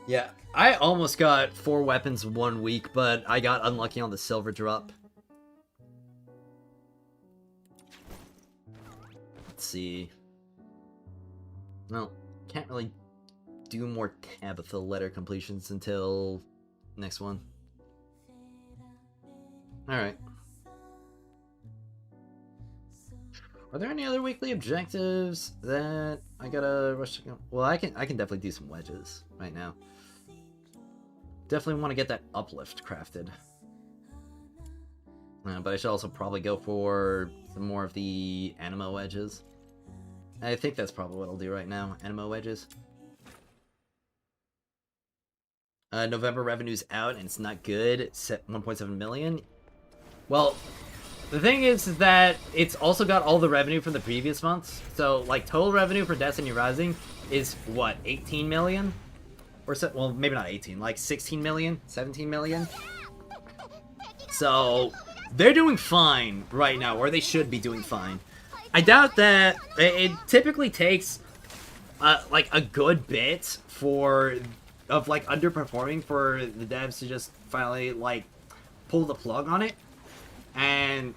Yeah, I almost got 4 weapons 1 week, but I got unlucky on the silver drop. Let's see. Well, can't really do more Tabitha letter completions until next one. Alright. Are there any other weekly objectives that I gotta rush to? Well, I can definitely do some wedges right now. Definitely want to get that uplift crafted. But I should also probably go for some more of the animo wedges. I think that's probably what I'll do right now. Animo wedges. November revenue's out and it's not good. It's at 1.7 million. Well, the thing is that it's also got all the revenue from the previous months. So, like, total revenue for Destiny Rising is, what, 18 million? Or so, well, maybe not 18, like 16 million, 17 million. So, they're doing fine right now, or they should be doing fine. I doubt that it typically takes, like, a good bit of underperforming for the devs to just finally, like, pull the plug on it. And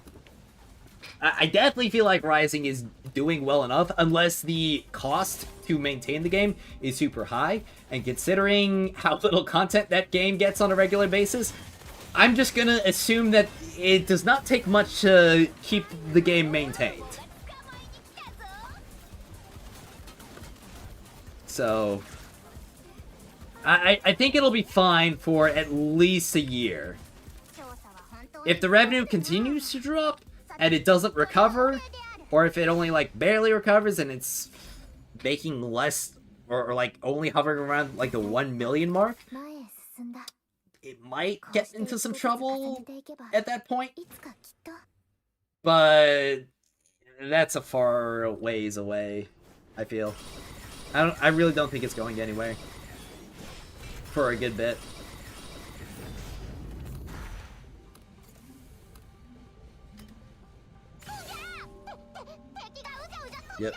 I definitely feel like Rising is doing well enough, unless the cost to maintain the game is super high. And considering how little content that game gets on a regular basis, I'm just gonna assume that it does not take much to keep the game maintained. So, I think it'll be fine for at least a year. If the revenue continues to drop, and it doesn't recover, or if it only, like, barely recovers and it's making less, or like, only hovering around, like, the 1 million mark, it might get into some trouble at that point. But that's a far ways away, I feel. I really don't think it's going anywhere for a good bit. Yep.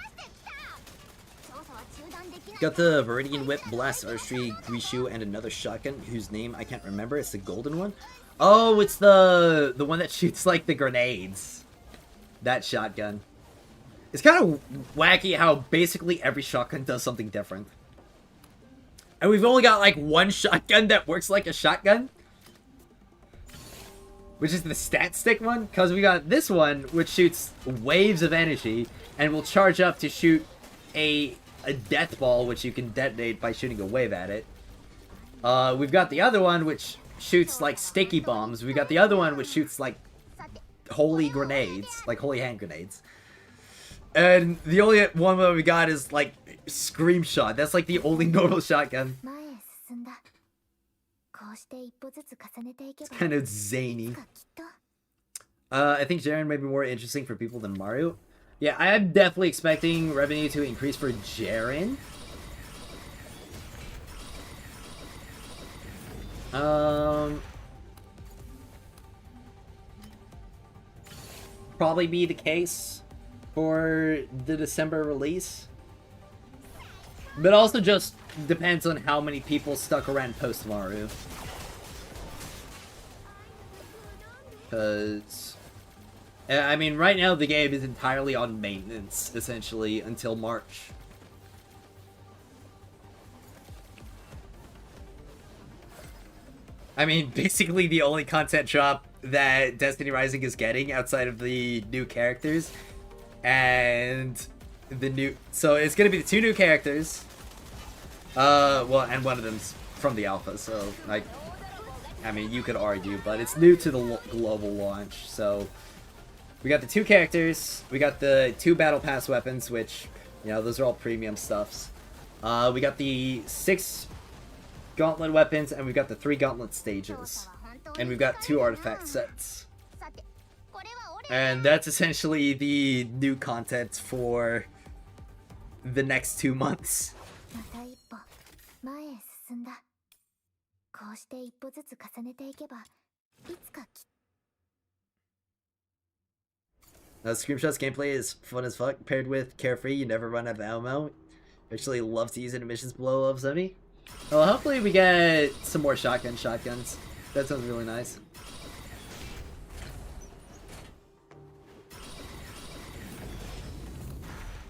Got the Viridian Whip, Blast Archery, Grishu, and another shotgun whose name I can't remember. It's the golden one. Oh, it's the one that shoots, like, the grenades. That shotgun. It's kind of wacky how basically every shotgun does something different. And we've only got, like, one shotgun that works like a shotgun, which is the stat stick one, because we got this one, which shoots waves of energy, and will charge up to shoot a death ball, which you can detonate by shooting a wave at it. We've got the other one, which shoots, like, sticky bombs. We got the other one, which shoots, like, holy grenades, like holy hand grenades. And the only one that we got is, like, Scream Shot. That's, like, the only normal shotgun. It's kind of zany. I think Jaren may be more interesting for people than Mario. Yeah, I am definitely expecting revenue to increase for Jaren. Probably be the case for the December release. But also just depends on how many people stuck around post Mario. Because, I mean, right now the game is entirely on maintenance, essentially, until March. I mean, basically the only content drop that Destiny Rising is getting outside of the new characters and the new... So it's going to be the 2 new characters. Well, and one of them's from the alpha, so, like, I mean, you could argue, but it's new to the global launch, so... We got the 2 characters, we got the 2 Battle Pass weapons, which, you know, those are all premium stuffs. We got the 6 Gauntlet weapons, and we've got the 3 Gauntlet stages. And we've got 2 artifact sets. And that's essentially the new content for the next 2 months. Screenshot's gameplay is fun as fuck, paired with Carefree, you never run out of ammo. Actually love to use intermissions below level 70. Well, hopefully we get some more shotguns. That sounds really nice.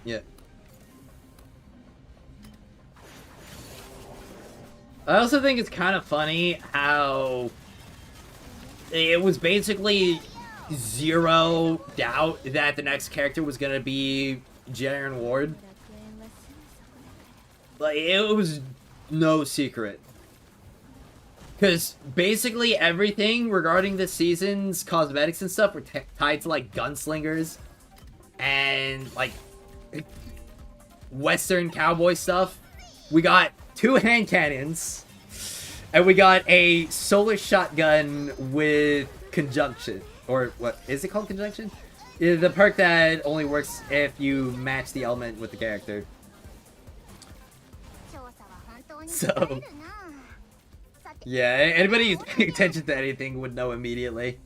Yeah. I also think it's kind of funny how it was basically zero doubt that the next character was gonna be Jaren Ward. Like, it was no secret. Because basically everything regarding this season's cosmetics and stuff were tied to, like, gunslingers and, like, Western cowboy stuff. We got 2 hand cannons, and we got a solar shotgun with conjunction. Or, what, is it called conjunction? The perk that only works if you match the element with the character. So, yeah, anybody who's paying attention to anything would know immediately.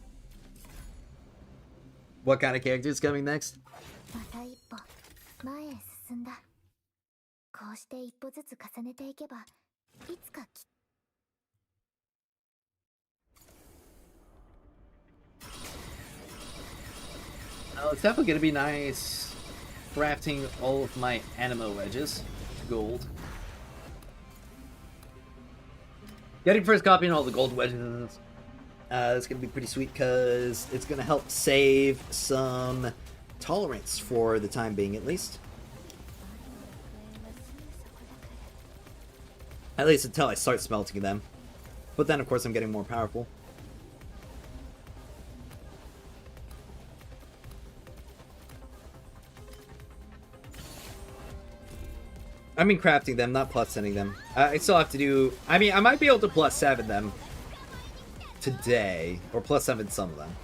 What kind of character is coming next? Oh, it's definitely gonna be nice crafting all of my animo wedges to gold. Getting first copy and all the gold wedges, it's gonna be pretty sweet because it's gonna help save some tolerance for the time being, at least. At least until I start smelting them. But then, of course, I'm getting more powerful. I mean crafting them, not plus sending them. I still have to do... I mean, I might be able to plus 7 them today. Or plus 7 some of them.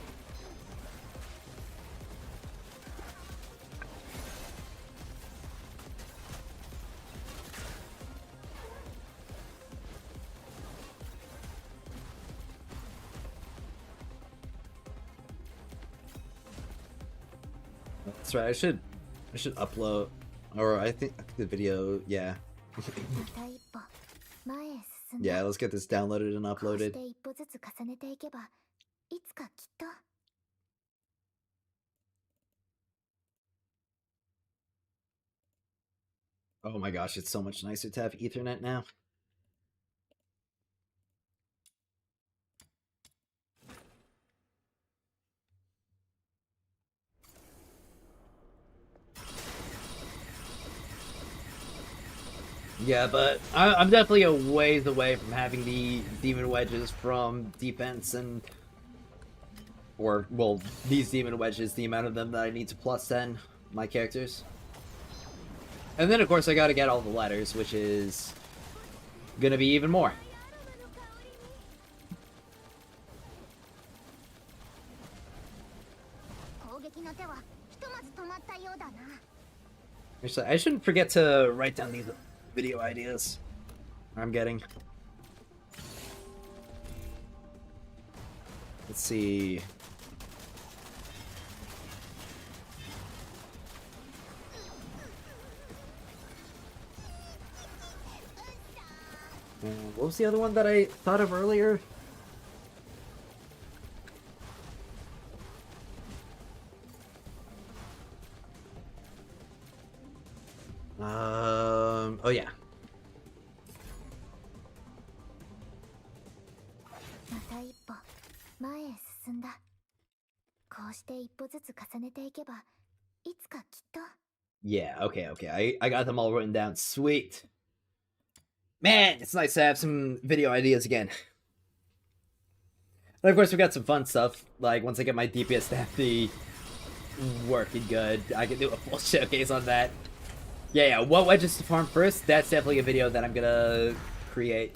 That's right, I should upload... Or I think the video, yeah. Yeah, let's get this downloaded and uploaded. Oh my gosh, it's so much nicer to have Ethernet now. Yeah, but I'm definitely a ways away from having the demon wedges from defense and... Or, well, these demon wedges, the amount of them that I need to plus 10 my characters. And then, of course, I gotta get all the letters, which is gonna be even more. Actually, I shouldn't forget to write down these video ideas I'm getting. Let's see. What was the other one that I thought of earlier? Oh yeah. Yeah, okay. I got them all written down. Sweet. Man, it's nice to have some video ideas again. And of course, we got some fun stuff. Like, once I get my DPS staffy working good, I can do a full showcase on that. Yeah, what wedges to farm first? That's definitely a video that I'm gonna create.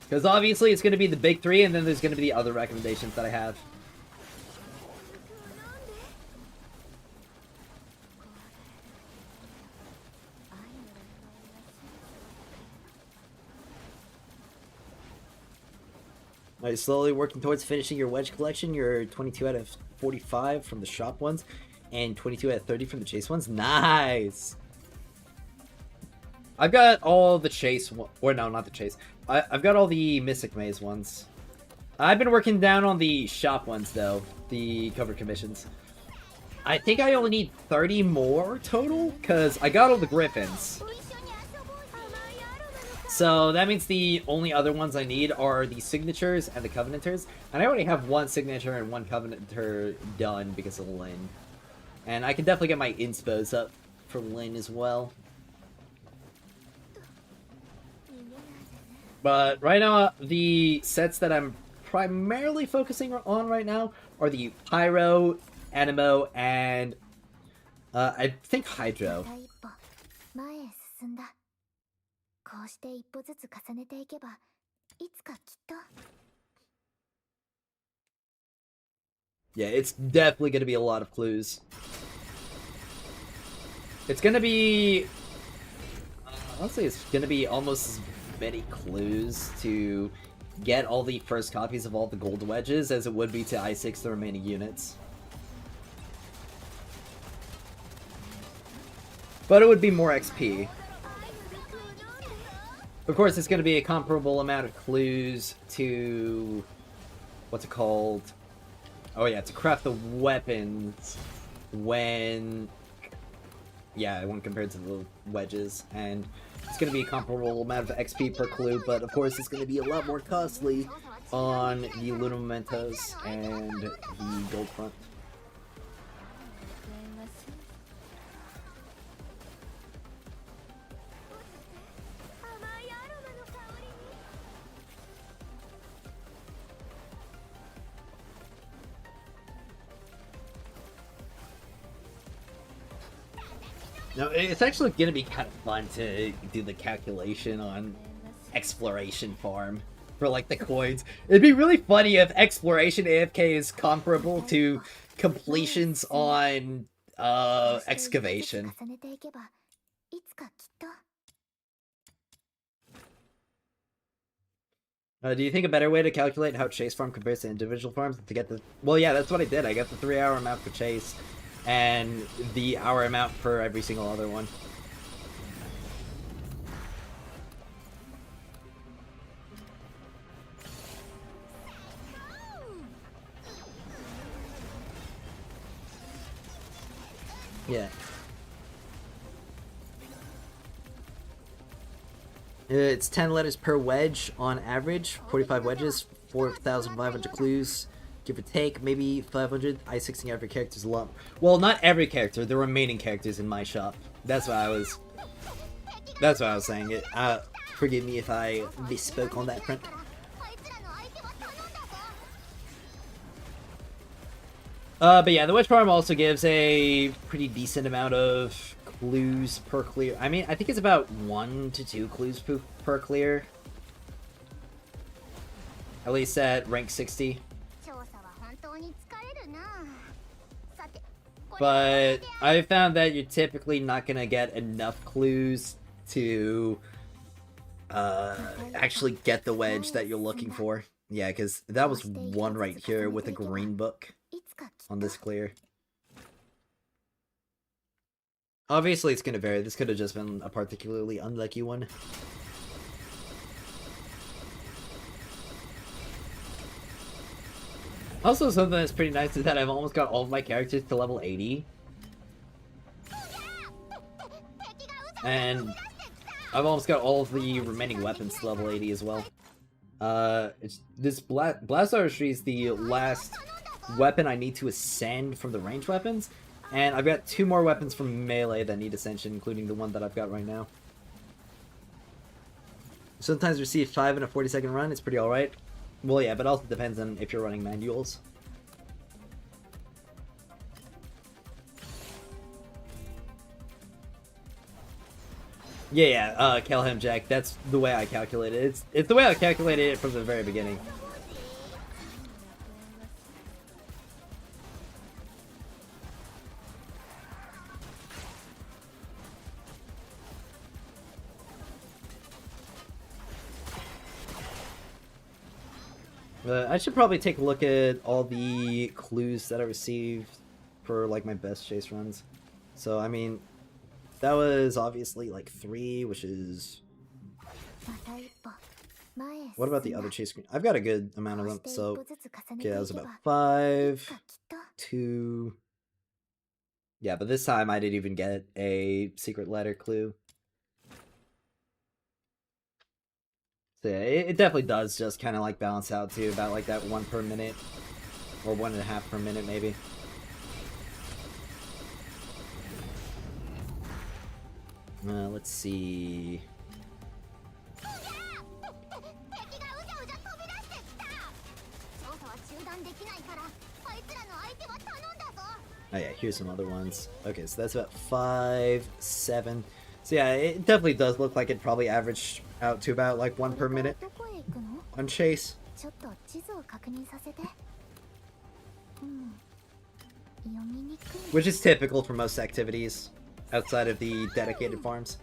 Because obviously it's gonna be the big 3, and then there's gonna be the other recommendations that I have. Alright, slowly working towards finishing your wedge collection. You're 22 out of 45 from the shop ones. and 22 out of 30 from the chase ones. Nice! I've got all the chase, or no, not the chase. I've got all the Mystic Maze ones. I've been working down on the shop ones, though. The cover commissions. I think I only need 30 more total, because I got all the Griffins. So that means the only other ones I need are the Signatures and the Covenanters. And I already have one Signature and one Covenanter done because of Lyn. And I can definitely get my inspos up for Lyn as well. But right now, the sets that I'm primarily focusing on right now are the Pyro, Animo, and I think Hydro. Yeah, it's definitely going to be a lot of clues. It's going to be... honestly, it's going to be almost as many clues to get all the first copies of all the gold wedges as it would be to I6 the remaining units. But it would be more XP. Of course, it's going to be a comparable amount of clues to... what's it called? Oh yeah, to craft the weapons when... yeah, when compared to the wedges. And it's going to be a comparable amount of XP per clue, but of course it's going to be a lot more costly on the Luna Mementos and the Gold Front. No, it's actually going to be kind of fun to do the calculation on Exploration Farm for, like, the coins. It'd be really funny if Exploration AFK is comparable to completions on, Excavation. Do you think a better way to calculate how Chase Farm compares to individual farms to get the... well, yeah, that's what I did. I got the 3-hour amount for Chase. And the hour amount for every single other one. Yeah. It's 10 letters per wedge on average. 45 wedges, 4,500 clues. Give or take, maybe 500. I6ing every character is a lot. Well, not every character. The remaining characters in my shop. That's what I was saying. It. Forgive me if I misspoke on that front. But yeah, the Wedge Farm also gives a pretty decent amount of clues per clear. I mean, I think it's about 1 to 2 clues per clear. At least at rank 60. But I found that you're typically not gonna get enough clues to actually get the wedge that you're looking for. Yeah, because that was one right here with a green book on this clear. Obviously, it's gonna vary. This could have just been a particularly unlucky one. Also, something that's pretty nice is that I've almost got all of my characters to level 80. And I've almost got all of the remaining weapons to level 80 as well. This Blast Artistry is the last weapon I need to ascend from the ranged weapons. And I've got 2 more weapons from melee that need ascension, including the one that I've got right now. Sometimes receive 5 in a 40-second run, it's pretty alright. Well, yeah, but also depends on if you're running manuals. Yeah, Kelheim Jack, that's the way I calculated it. It's the way I calculated it from the very beginning. I should probably take a look at all the clues that I received for like my best chase runs. So I mean, that was obviously like 3, which is. What about the other chase screen? I've got a good amount of them. So okay, that was about 5, 2. Yeah, but this time I didn't even get a secret letter clue. So yeah, it definitely does just kind of like balance out to about like that 1 per minute, or 1.5 per minute maybe. Let's see. Oh yeah, here's some other ones. Okay, so that's about 5, 7. So yeah, it definitely does look like it probably averaged out to about like 1 per minute on chase. Which is typical for most activities outside of the dedicated farms.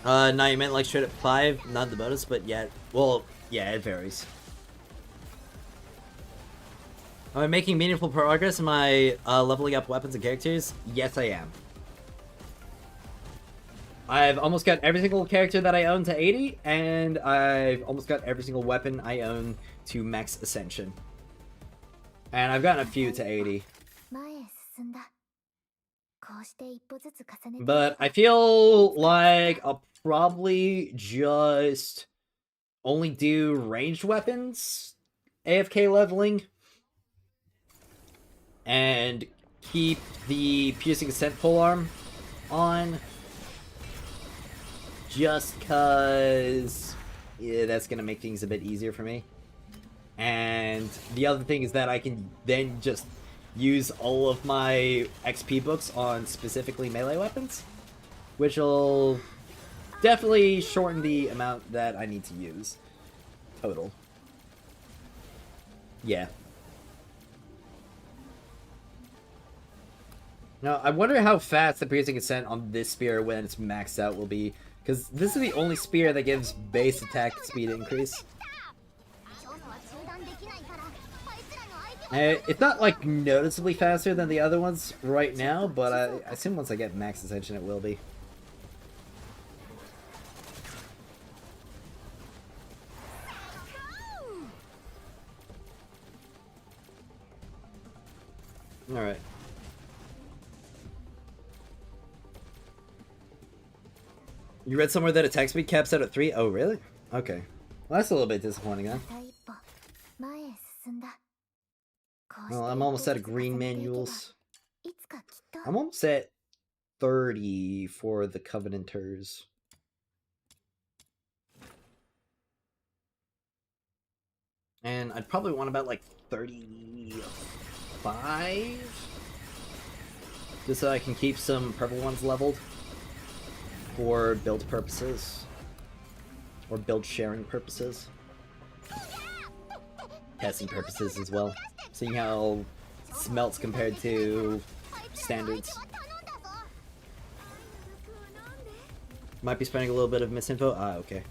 No, you meant like straight up 5, not the bonus, but yeah, well, yeah, it varies. Am I making meaningful progress in my leveling up weapons and characters? Yes, I am. I've almost got every single character that I own to 80, and I've almost got every single weapon I own to max ascension. And I've gotten a few to 80. But I feel like I'll probably just only do ranged weapons AFK leveling and keep the piercing ascent polearm on, just cause yeah, that's gonna make things a bit easier for me. And the other thing is that I can then just use all of my XP books on specifically melee weapons, which will definitely shorten the amount that I need to use total. Yeah. Now, I wonder how fast the piercing ascent on this spear when it's maxed out will be, because this is the only spear that gives base attack speed increase. It's not like noticeably faster than the other ones right now, but I assume once I get max ascension it will be. Alright. You read somewhere that attack speed caps out at 3? Oh, really? Okay. Well, that's a little bit disappointing, then. Well, I'm almost out of green manuals. I'm almost at 30 for the Covenanters. And I'd probably want about like 35? Just so I can keep some purple ones leveled for build purposes. Or build sharing purposes. Testing purposes as well. Seeing how smelts compared to standards. Might be spending a little bit of misinfo. Ah, okay.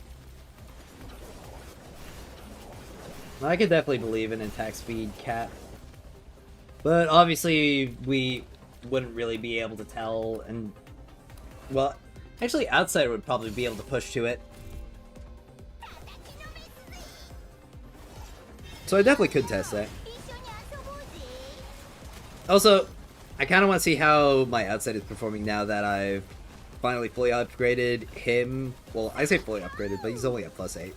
I could definitely believe in an attack speed cap. But obviously we wouldn't really be able to tell, and well, actually Outsider would probably be able to push to it. So I definitely could test that. Also, I kind of want to see how my Outside is performing now that I've finally fully upgraded him. Well, I say fully upgraded, but he's only at +8.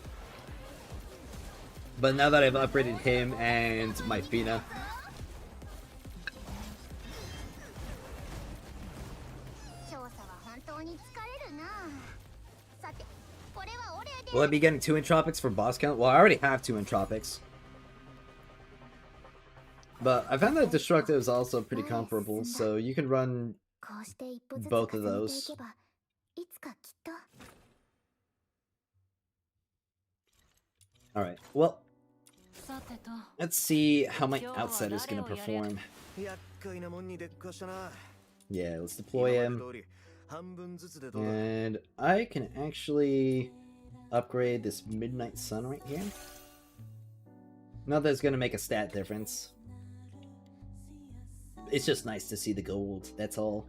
But now that I've upgraded him and my Fina. Will I be getting 2 Entropics for boss count? Well, I already have 2 Entropics. But I found that Destructive is also pretty comparable, so you can run both of those. Alright, well, let's see how my Outsider is going to perform. Yeah, let's deploy him. And I can actually upgrade this Midnight Sun right here. Not that it's gonna make a stat difference. It's just nice to see the gold, that's all.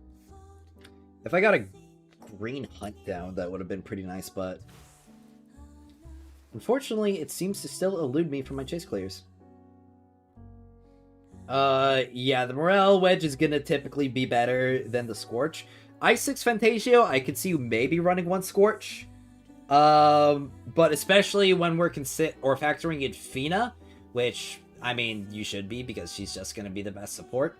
If I got a green hunt down, that would have been pretty nice, but... Unfortunately, it seems to still elude me from my chase clears. Yeah, the Morale Wedge is gonna typically be better than the Scorch. Ice 6 Fantasio, I could see you maybe running one Scorch. But especially when we're factoring in Fina, which, I mean, you should be, because she's just gonna be the best support.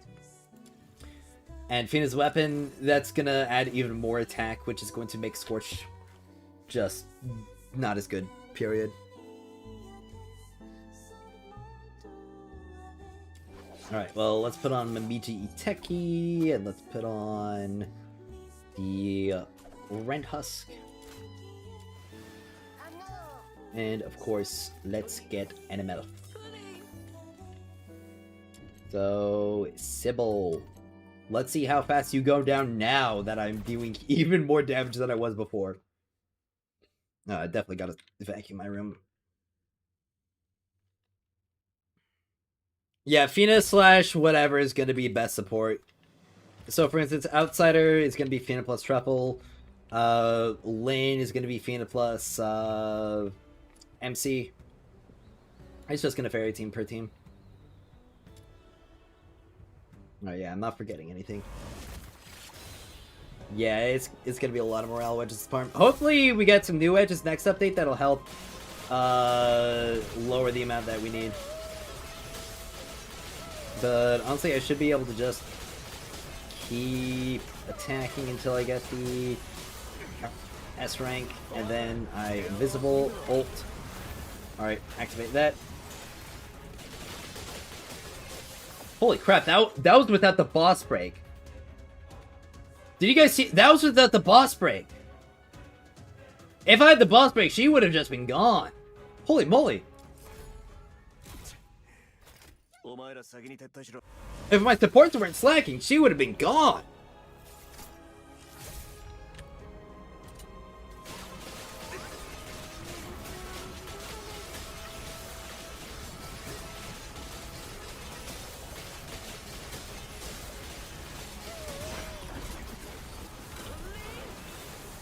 And Fina's weapon, that's gonna add even more attack, which is going to make Scorch just not as good, period. Alright, well, let's put on Mamiji Iteki, and let's put on the Rent Husk. And, of course, let's get Animal. So, Sybil. Let's see how fast you go down now that I'm doing even more damage than I was before. No, I definitely gotta vacuum my room. Yeah, Fina / whatever is gonna be best support. So, for instance, Outsider is gonna be Fina plus Truffle. Lane is gonna be Fina plus MC. It's just gonna vary team per team. Oh yeah, I'm not forgetting anything. Yeah, it's gonna be a lot of morale wedges this farm. Hopefully we get some new wedges next update that'll help lower the amount that we need. But honestly, I should be able to just keep attacking until I get the S rank, and then I invisible, ult. Alright, activate that. Holy crap, that was without the boss break. Did you guys see? That was without the boss break. If I had the boss break, she would have just been gone. Holy moly. If my supports weren't slacking, she would have been gone.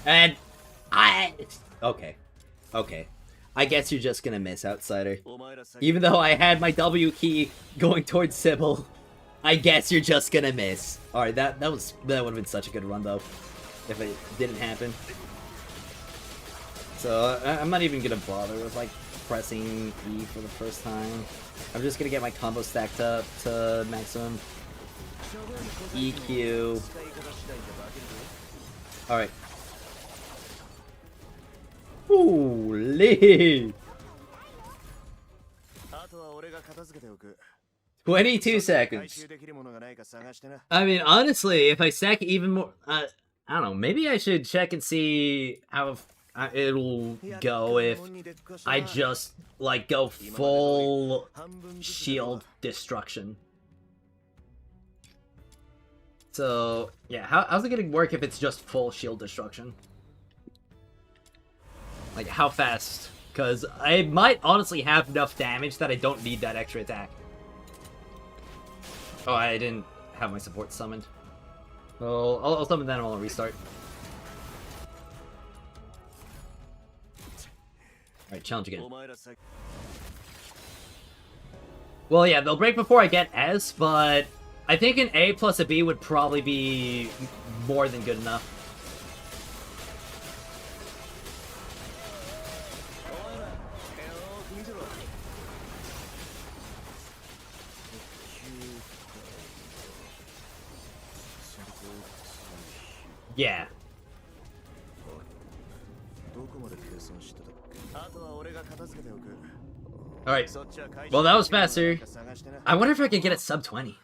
And okay. I guess you're just gonna miss, Outsider. Even though I had my W key going towards Sybil, I guess you're just gonna miss. Alright, that would have been such a good run though, if it didn't happen. So I'm not even gonna bother with like pressing E for the first time. I'm just gonna get my combo stacked up to maximum. EQ. Alright. Holy! 22 seconds. I mean, honestly, if I stack even more, I don't know, maybe I should check and see how it'll go if I just, like, go full shield destruction. So, yeah, how's it gonna work if it's just full shield destruction? Like, how fast? Because I might honestly have enough damage that I don't need that extra attack. Oh, I didn't have my support summoned. Well, I'll summon that and I'll restart. Alright, challenge again. Well, yeah, they'll break before I get S, but I think an A plus a B would probably be more than good enough. Yeah. Alright. Well, that was faster. I wonder if I can get it sub 20.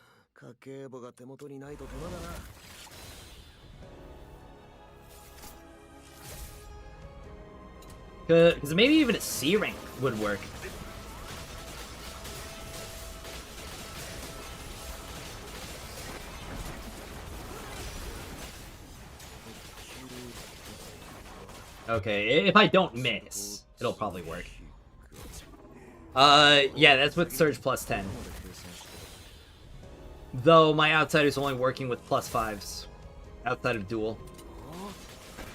Because maybe even a C rank would work. Okay, if I don't miss, it'll probably work. Yeah, that's with Surge plus 10. Though my outsider's only working with plus 5s outside of duel.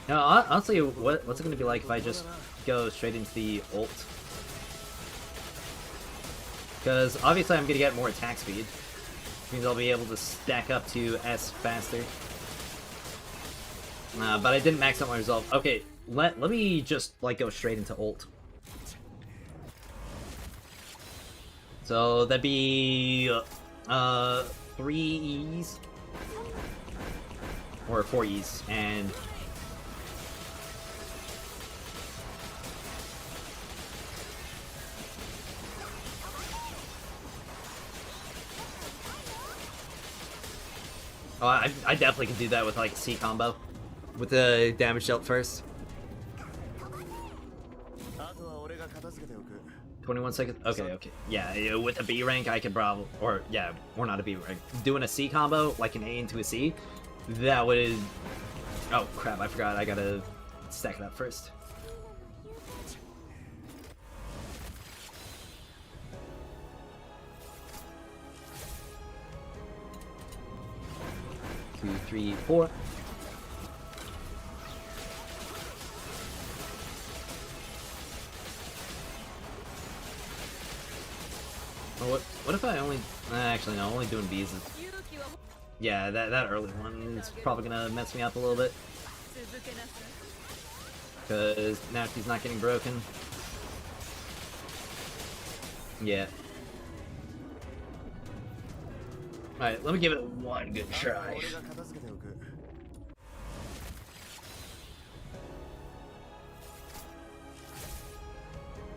Now, honestly, what's it gonna be like if I just go straight into the ult? Because obviously I'm gonna get more attack speed. Which means I'll be able to stack up to S faster. But I didn't max out my resolve. Okay, let me just like go straight into ult. So that'd be 3 E's or 4 E's and oh, I definitely can do that with like a C combo with the damage dealt first. 21 seconds. Okay. Yeah, with a B rank, I could probably, or not a B rank. Doing a C combo, like an A into a C, that would. Oh crap! I forgot. I gotta stack it up first. Two, three, four. Oh, what if I only... actually, no, only doing B's is... Yeah, that early one is probably gonna mess me up a little bit. Because now she's not getting broken. Yeah. Alright, let me give it one good try.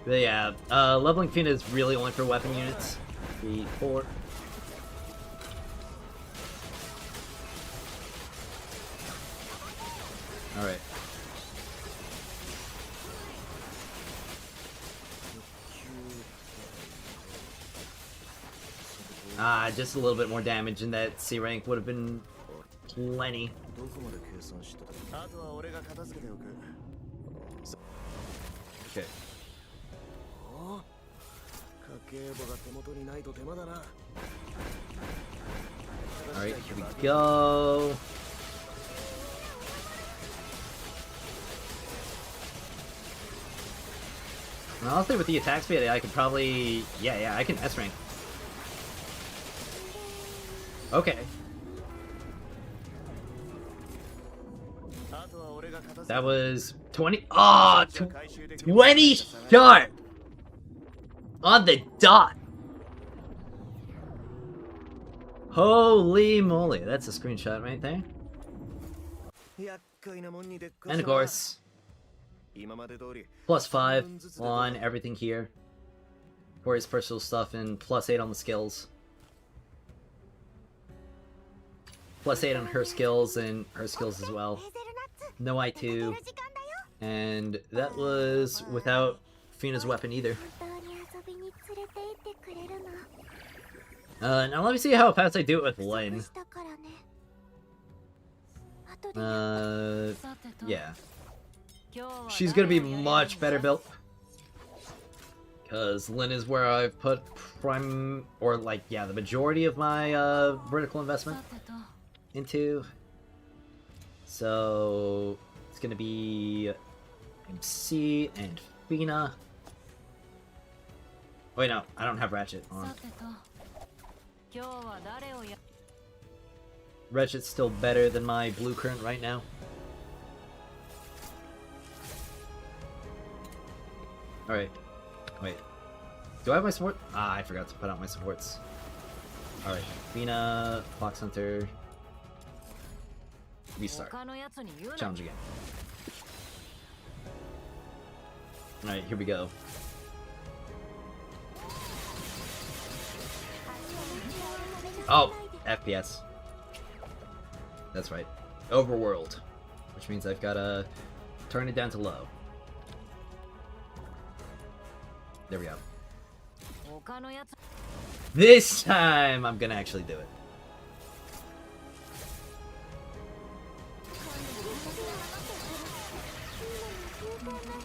But yeah, leveling Fina is really only for weapon units. 3, 4. Alright. Just a little bit more damage and that C rank would have been plenty. Okay. Alright, here we go. And honestly, with the attack speed, I could probably... Yeah, I can S rank. Okay. That was 20... Oh! 20 sharp! On the dot! Holy moly, that's a screenshot right there. And of course, +5 on everything here for his personal stuff and +8 on the skills. +8 on her skills and her skills as well. No I2. And that was without Fina's weapon either. Now let me see how fast I do it with Lyn. Yeah. She's gonna be much better built. Because Lyn is where I've put the majority of my vertical investment into. So it's gonna be MC and Fina. Wait, no, I don't have Ratchet on. Ratchet's still better than my Blue Current right now. Alright. Wait. Do I have my support? I forgot to put out my supports. Alright. Fina, Fox Hunter. Restart. Challenge again. Alright, here we go. Oh, FPS. That's right. Overworld. Which means I've gotta turn it down to low. There we go. This time I'm gonna actually do it.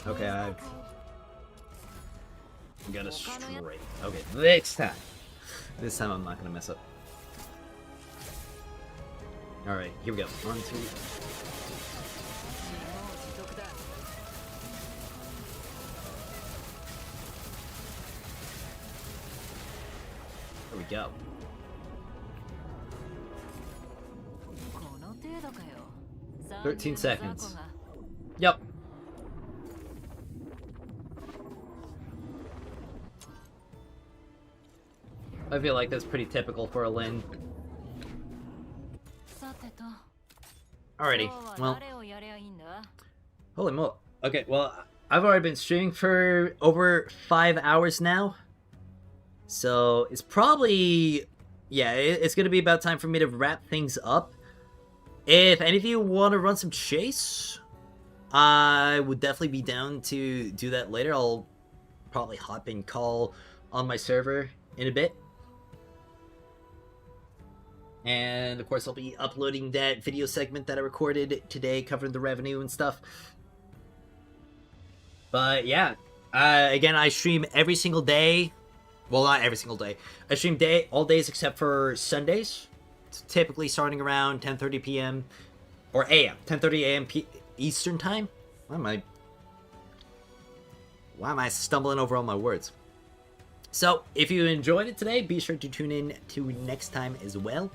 Okay, Got a straight. Okay, next time. This time I'm not gonna mess up. Alright, here we go. 1, 2. There we go. "13 seconds. Yep. I feel like that's pretty typical for a Lin. Alrighty, well. Holy mo. Okay, well, I've already been streaming for over 5 hours now. So, it's probably... Yeah, it's gonna be about time for me to wrap things up. If any of you want to run some chase, I would definitely be down to do that later. I'll probably hop in call on my server in a bit. And of course I'll be uploading that video segment that I recorded today covering the revenue and stuff. But yeah, again, I stream every single day. Well, not every single day. I stream all days except for Sundays. It's typically starting around 10:30 p.m. or a.m. 10:30 a.m. Eastern time. Why am I stumbling over all my words? So, if you enjoyed it today, be sure to tune in to next time as well.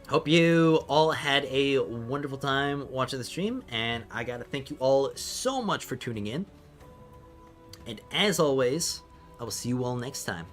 Hope you all had a wonderful time watching the stream, and I gotta thank you all so much for tuning in. And as always, I will see you all next time.